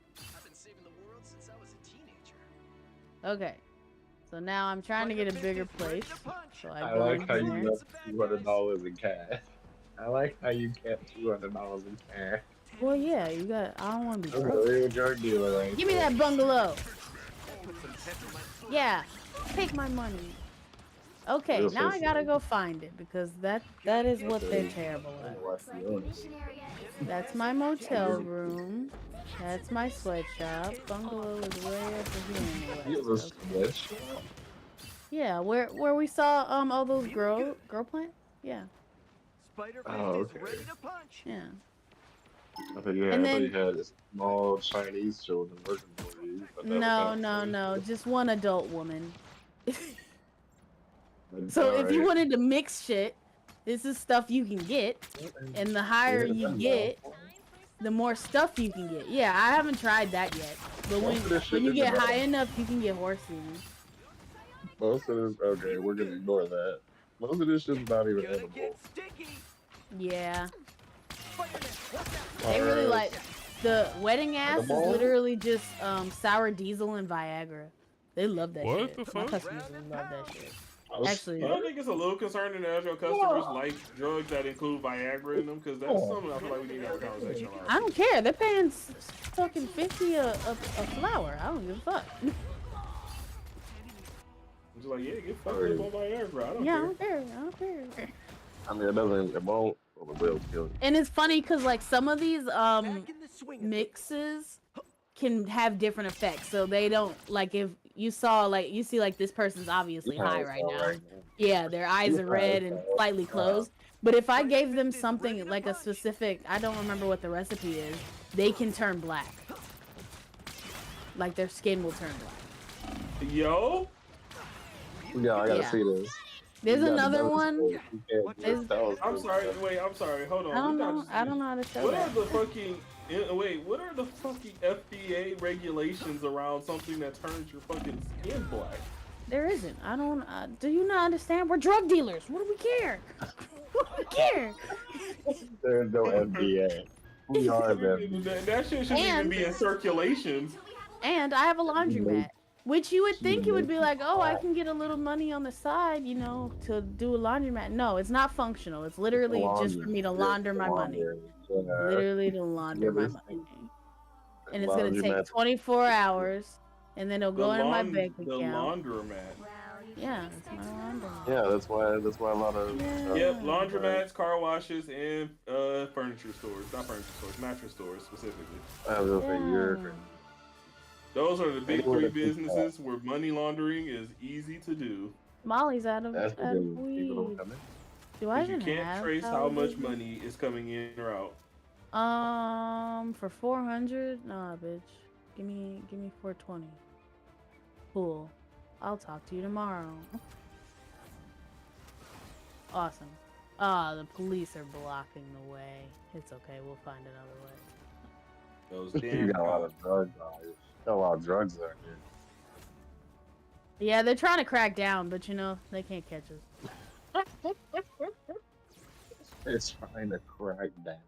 Okay, so now I'm trying to get a bigger place. So I like how you left $200 in cash. I like how you kept $200 in cash. Well, yeah, you got. I don't want to be a real drug dealer, right? Give me that bungalow. Yeah, take my money. Okay, now I gotta go find it because that is what they're terrible at. That's my motel room. That's my sweatshop. Bungalow is way over here in the west. Okay. Yeah, where we saw all those girl plants? Yeah. Okay. Yeah. I thought you had small Chinese children working for you. No. Just one adult woman. So if you wanted to mix shit, this is stuff you can get, and the higher you get, the more stuff you can get. Yeah, I haven't tried that yet, but when you get high enough, you can get horsey. Most of this, okay, we're gonna ignore that. Most of this shit's not even edible. Yeah. They really like the wedding ass is literally just sour diesel and Viagra. They love that shit. What the fuck? My customers love that shit. Actually, I think it's a little concerning that your customers like drugs that include Viagra in them, because that's something I feel like we need to have a conversation about. I don't care. They're paying fucking $50 a flower. I don't give a fuck. I'm just like, yeah, get fucked up on Viagra. I don't care. I don't care. I mean, it won't, or it will kill you. And it's funny because like some of these mixes can have different effects, so they don't like if you see like this person's obviously high right now. Yeah, their eyes are red and slightly closed. But if I gave them something like a specific, I don't remember what the recipe is, they can turn black. Like their skin will turn black. Yo. Yeah, I gotta see this. There's another one. I'm sorry. Hold on. I don't know how to show what that. What are the fucking FDA regulations around something that turns your fucking skin black? There isn't. I don't. Do you not understand? We're drug dealers. What do we care? What do we care? There's no FDA. We are them. That shit shouldn't even be in circulation. And I have a laundromat. Which you would think it would be like, oh, I can get a little money on the side, you know, to do a laundromat. No, it's not functional. It's literally just for me to launder my money. Literally to launder my money. And it's gonna take 24 hours, and then it'll go into my bank account. The laundromat. Yeah, it's my laundromat. Yeah, that's why a lot of Yep, laundromats, car washes, and furniture stores. Not furniture stores, mattress stores specifically. I was gonna say those are the big three businesses where money laundering is easy to do. Molly's out of weed. Do I even you can't trace how much money is coming in or out. For 400, nah, bitch. Give me 420. Cool. I'll talk to you tomorrow. Awesome. The police are blocking the way. It's okay. We'll find another way. Those damn you got a lot of drugs out here. Got a lot of drugs out here. Yeah, they're trying to crack down, but you know, they can't catch us. They're trying to crack down.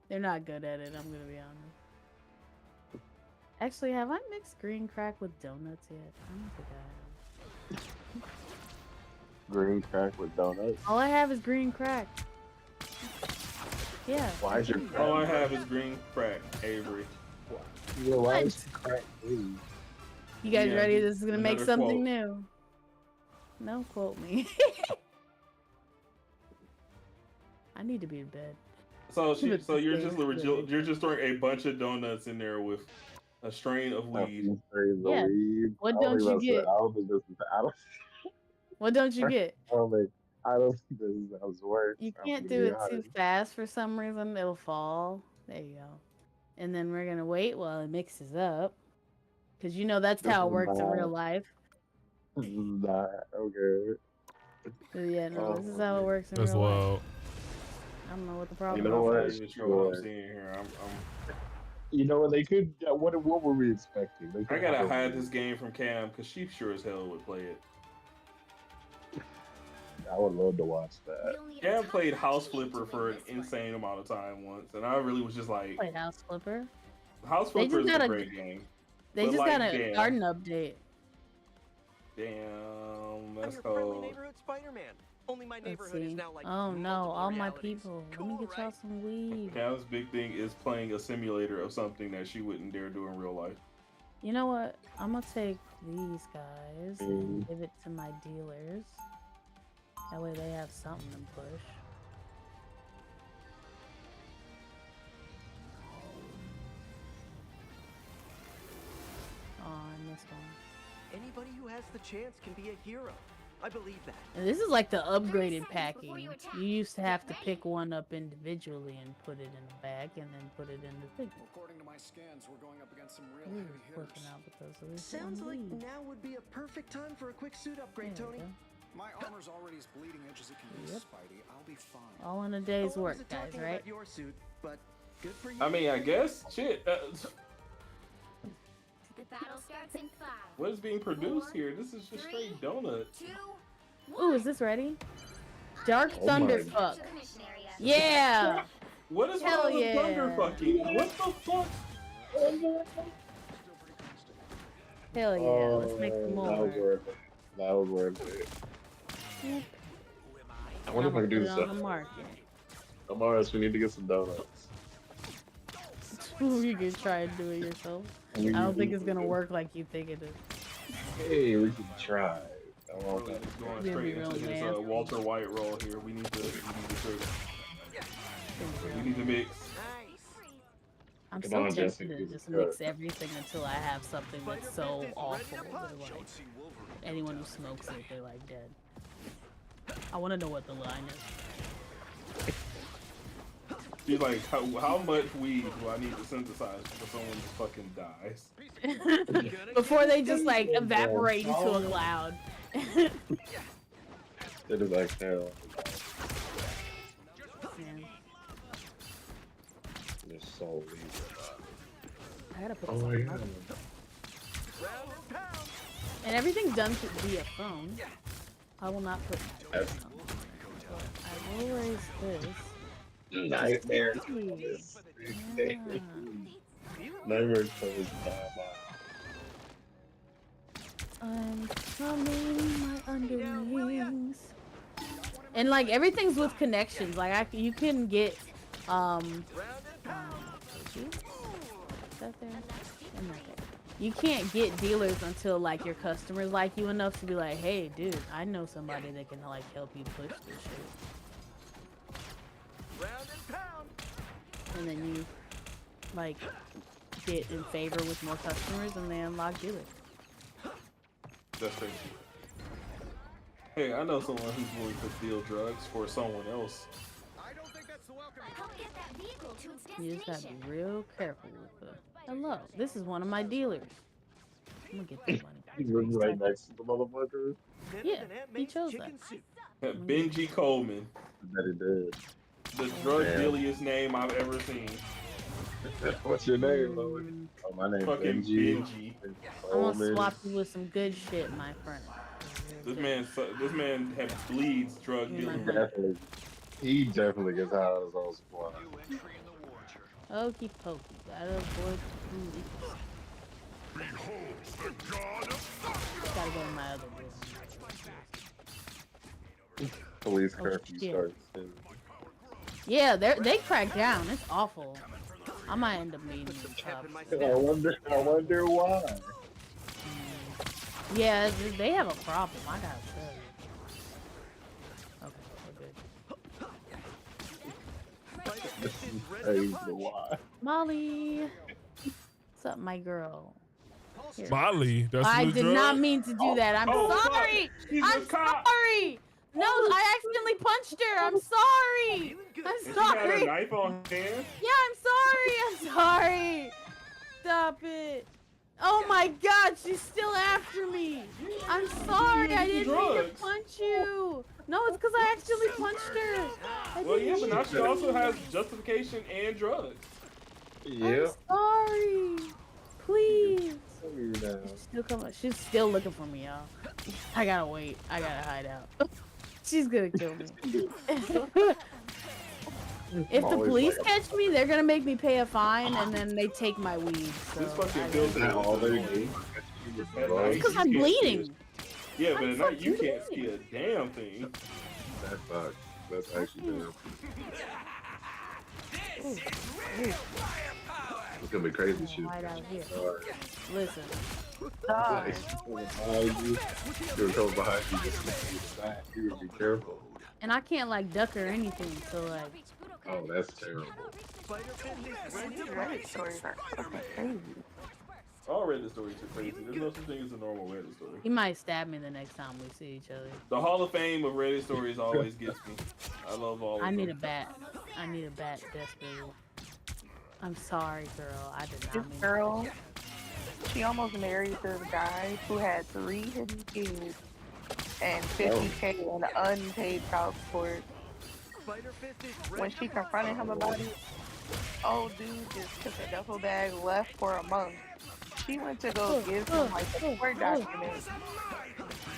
They're not good at it, I'm gonna be honest. Actually, have I mixed green crack with donuts yet? I don't think I have. Green crack with donuts? All I have is green crack. Yeah. Why is your all I have is green crack, Avery. Yeah, why is crack green? You guys ready? This is gonna make something new. No, quote me. I need to be in bed. So you're just throwing a bunch of donuts in there with a strain of weed. Yeah. What don't you get? What don't you get? I don't think this sounds worse. You can't do it too fast for some reason. It'll fall. There you go. And then we're gonna wait while it mixes up, because you know that's how it works in real life. Nah, okay. Yeah, no, this is how it works in That's real wild. life. I don't know what the problem is. You know what? I'm not even sure what I'm seeing here. You know what they could? What were we expecting? I gotta hide this game from Cam because she sure as hell would play it. I would love to watch that. Cam played House Flipper for an insane amount of time once, and I really was just like, Played House Flipper. House Flipper is a great game. They just got a garden update. Damn, that's cool. Neighborhood Spider-Man. Only my neighborhood is now like oh no, all my people. Let me get y'all some weed. Cam's big thing is playing a simulator of something that she wouldn't dare do in real life. You know what? I'm gonna take these guys and give it to my dealers. That way they have something to push. Oh, I missed one. Anybody who has the chance can be a hero. I believe that. And this is like the upgraded packing. You used to have to pick one up individually and put it in a bag and then put it in the thing. According to my scans, we're going up against some real heavy hitters. Out because of this. Sounds like now would be a perfect time for a quick suit upgrade, Tony. My armor's already as bleeding edge as it can be, Spidey. I'll be fine. All in a day's work, guys, right? Your suit, but good for you. I mean, I guess. Shit. The battle starts in 5. What is being produced here? This is just straight donuts. Ooh, is this ready? Dark Thunderfuck. Yeah. What is wrong with Thunderfucking? What the fuck? Hell yeah, let's make some more. That was worth it. I wonder if I can do this stuff. Tomorrow, we need to get some donuts. You can try and do it yourself. I don't think it's gonna work like you think it is. Hey, we can try. Going straight into his Walter White role here. We need to mix. I'm so tempted to just mix everything until I have something that's so awful. Like, anyone who smokes it, they're like dead. I want to know what the line is. She's like, how much weed do I need to synthesize before someone just fucking dies? Before they just like evaporate into a cloud. It is like hell. You're so weird. I gotta put something up. And everything's done via phone. I will not put. I will raise this. Nightmare. Nightmare covers I'm coming, my underlings. And like everything's with connections. Like you can get is that there? I'm not there. You can't get dealers until like your customers like you enough to be like, hey dude, I know somebody that can like help you push this shit. And then you like get in favor with more customers and they unlock dealers. That's crazy. Hey, I know someone who's willing to deal drugs for someone else. You just gotta be real careful with the. Hello, this is one of my dealers. I'm gonna get that money. He's right next to the motherfucker. Yeah, he chose that. Benji Coleman. That he did. The drug dealiest name I've ever seen. What's your name, Logan? Oh, my name's Fucking Benji. I'm gonna swap you with some good shit, my friend. This man bleeds drug dealing. He definitely gets out of his own supply. Okey pokey, gotta avoid police. Gotta go to my other room. Police curfew starts soon. Yeah, they crack down. It's awful. I might end up needing some tough. I wonder why. Yeah, they have a problem. I gotta tell you. Okay, we're good. Why? Molly, what's up, my girl? Here. Molly, that's I the did drug? not mean to do that. I'm sorry. I'm sorry. No, I accidentally punched her. I'm sorry. I'm sorry. She had a knife on hand? Yeah, I'm sorry. I'm sorry. Stop it. Oh my God, she's still after me. I'm sorry. I didn't mean to punch you. No, it's because I accidentally punched her. Well, yeah, but now she also has justification and drugs. Yeah. I'm sorry. Please. She's still looking for me, y'all. I gotta wait. I gotta hide out. She's gonna kill me. If the police catch me, they're gonna make me pay a fine, and then they take my weed. So this fucking building all they do. It's because I'm bleeding. Yeah, but at night you can't see a damn thing. That sucks. That's actually bad. It's gonna be crazy shit. Right out here. Listen. You're coming behind you, just you gotta be careful. And I can't like duck or anything, so like. Oh, that's terrible. Reddit stories are fucking crazy. All Reddit stories are crazy. There's no such thing as a normal Reddit story. He might stab me the next time we see each other. The Hall of Fame of Reddit stories always gets me. I love all of them. I need a bat. I need a bat desperately. I'm sorry, girl. I did not mean This girl, she almost married this guy who had 3 hidden kids and $50K in unpaid child support. When she confronted him about it, old dude just took a duffel bag, left for a month. She went to go give him like the court documents,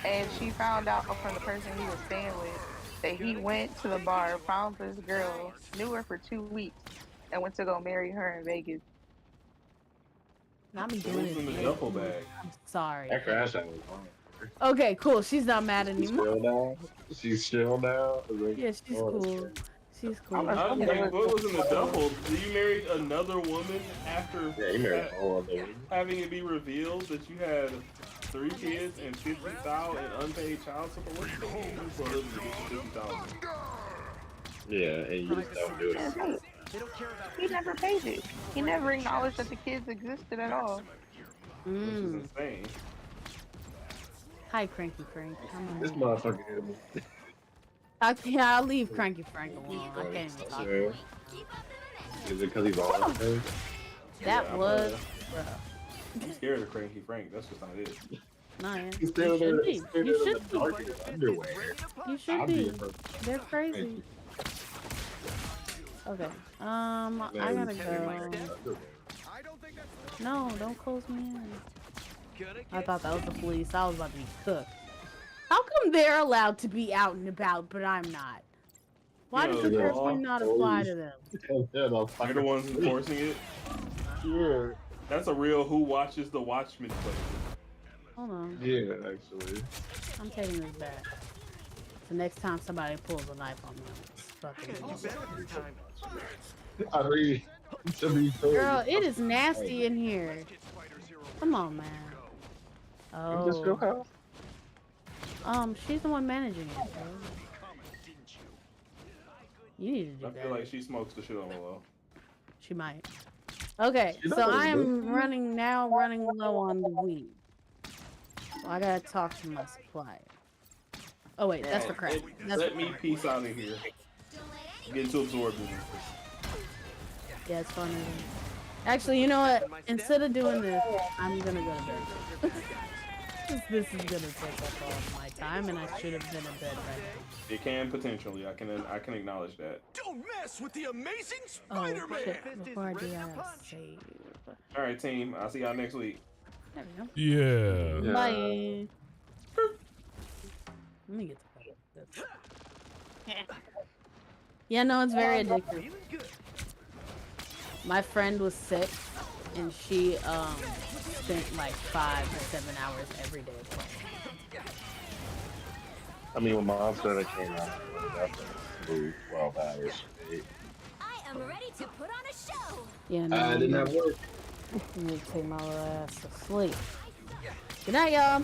and she found out from the person he was staying with that he went to the bar, found this girl, knew her for 2 weeks, and went to go marry her in Vegas. Not me doing it. in the duffel bag? I'm sorry. That crash out was fun. Okay, cool. She's not mad anymore. She's chill now. Yeah, she's cool. She's cool. I don't think what was in the duffel. Did you marry another woman after Yeah, he married a whole other woman. having it be revealed that you had 3 kids and $50,000 in unpaid child support? What's the whole for a husband to get you $50,000? Yeah, and you just don't do it. He never paid it. He never acknowledged that the kids existed at all. Which is insane. Hi, Cranky Frank. This motherfucker hit me. I'll leave Cranky Frank alone. I can't even talk to him. Is it because he's all thing? That was, I'm scared of Cranky Frank. That's just not it. No, yeah. He's still there. You should be. Underwear. You should be. They're crazy. Okay. I gotta go. No, don't close me in. I thought that was the police. I was about to be cooked. How come they're allowed to be out and about, but I'm not? Why does the first one not apply to them? You're the ones enforcing it? Yeah. That's a real who watches the Watchmen question. Hold on. Yeah, actually. I'm taking this back. The next time somebody pulls a knife on me, I'm fucking. I mean, to be fair, Girl, it is nasty in here. Come on, man. Is this your house? She's the one managing it. Bro. You need to do that. I feel like she smokes the shit on the low. She might. Okay, so I am running low on the weed. So I gotta talk to my supplier. Oh wait, that's for crack. Let me peace out of here. Get too absorbed in it. Yeah, it's fun. Actually, you know what? Instead of doing this, I'm gonna go to bed. This is gonna take up all of my time, and I should have been in bed right now. It can potentially. I can acknowledge that. Don't mess with the amazing Spider-Man. Oh shit! Before I do that, I gotta save. All right, team. I'll see y'all next week. There we go. Yeah. Bye. Let me get to bed. Yeah, no, it's very addictive. My friend was sick, and she spent like 5 to 7 hours every day playing. I mean, when Monster came out, that's like 12 hours straight. I am ready to put on a show. Yeah, no, I didn't have work. I'm gonna take my little ass to sleep. Good night, y'all.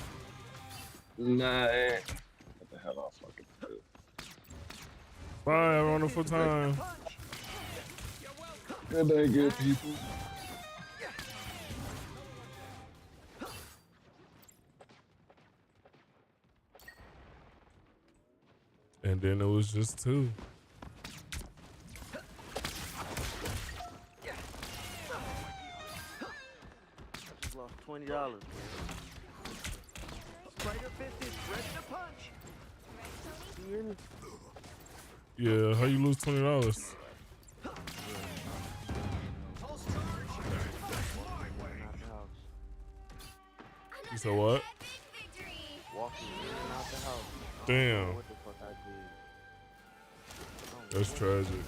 Nah, what the hell I'll fucking do? Bye, have a wonderful time. Good day, good people. And then it was just 2. Just lost $20. Spider Fist is ready to punch. You hear me? Yeah, how you lose $20? You said what? Walking in and out the house. Damn. What the fuck I did? That's tragic.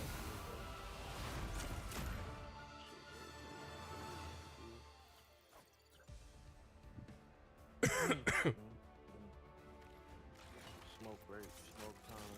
Smoke break, smoke time.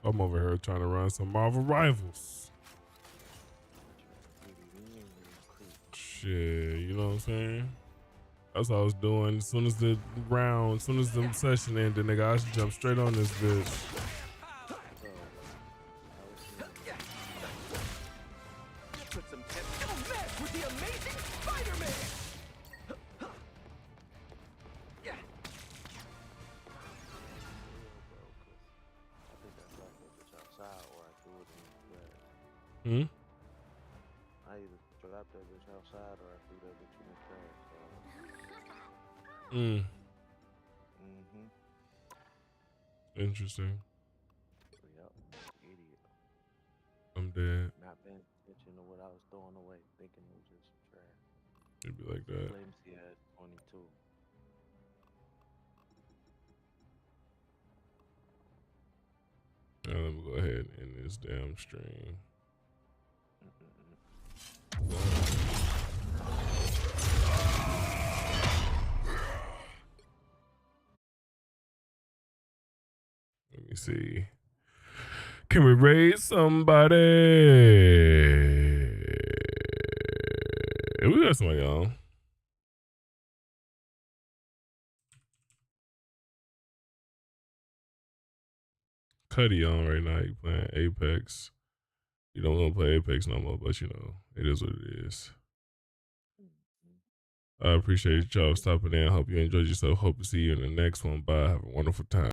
I'm over here trying to run some Marvel Rivals. Shit, you know what I'm saying? That's what I was doing. As soon as the session ended, nigga, I should jump straight on this bitch. Put some tips. Don't mess with the amazing Spider-Man. Hmm? I either dropped that bitch outside or I threw that bitch in the trash. So. Interesting. Yep. Idiot. I'm dead. Not paying attention to what I was throwing away, thinking it was just trash. It'd be like that. Flimsy at 22. Now let me go ahead and end this damn stream. Let me see. Can we raid somebody? We got somebody on. Cuddy on right now. You playing Apex. You don't want to play Apex no more, but you know, it is what it is. I appreciate y'all stopping in. Hope you enjoyed yourself. Hope to see you in the next one. Bye. Have a wonderful time.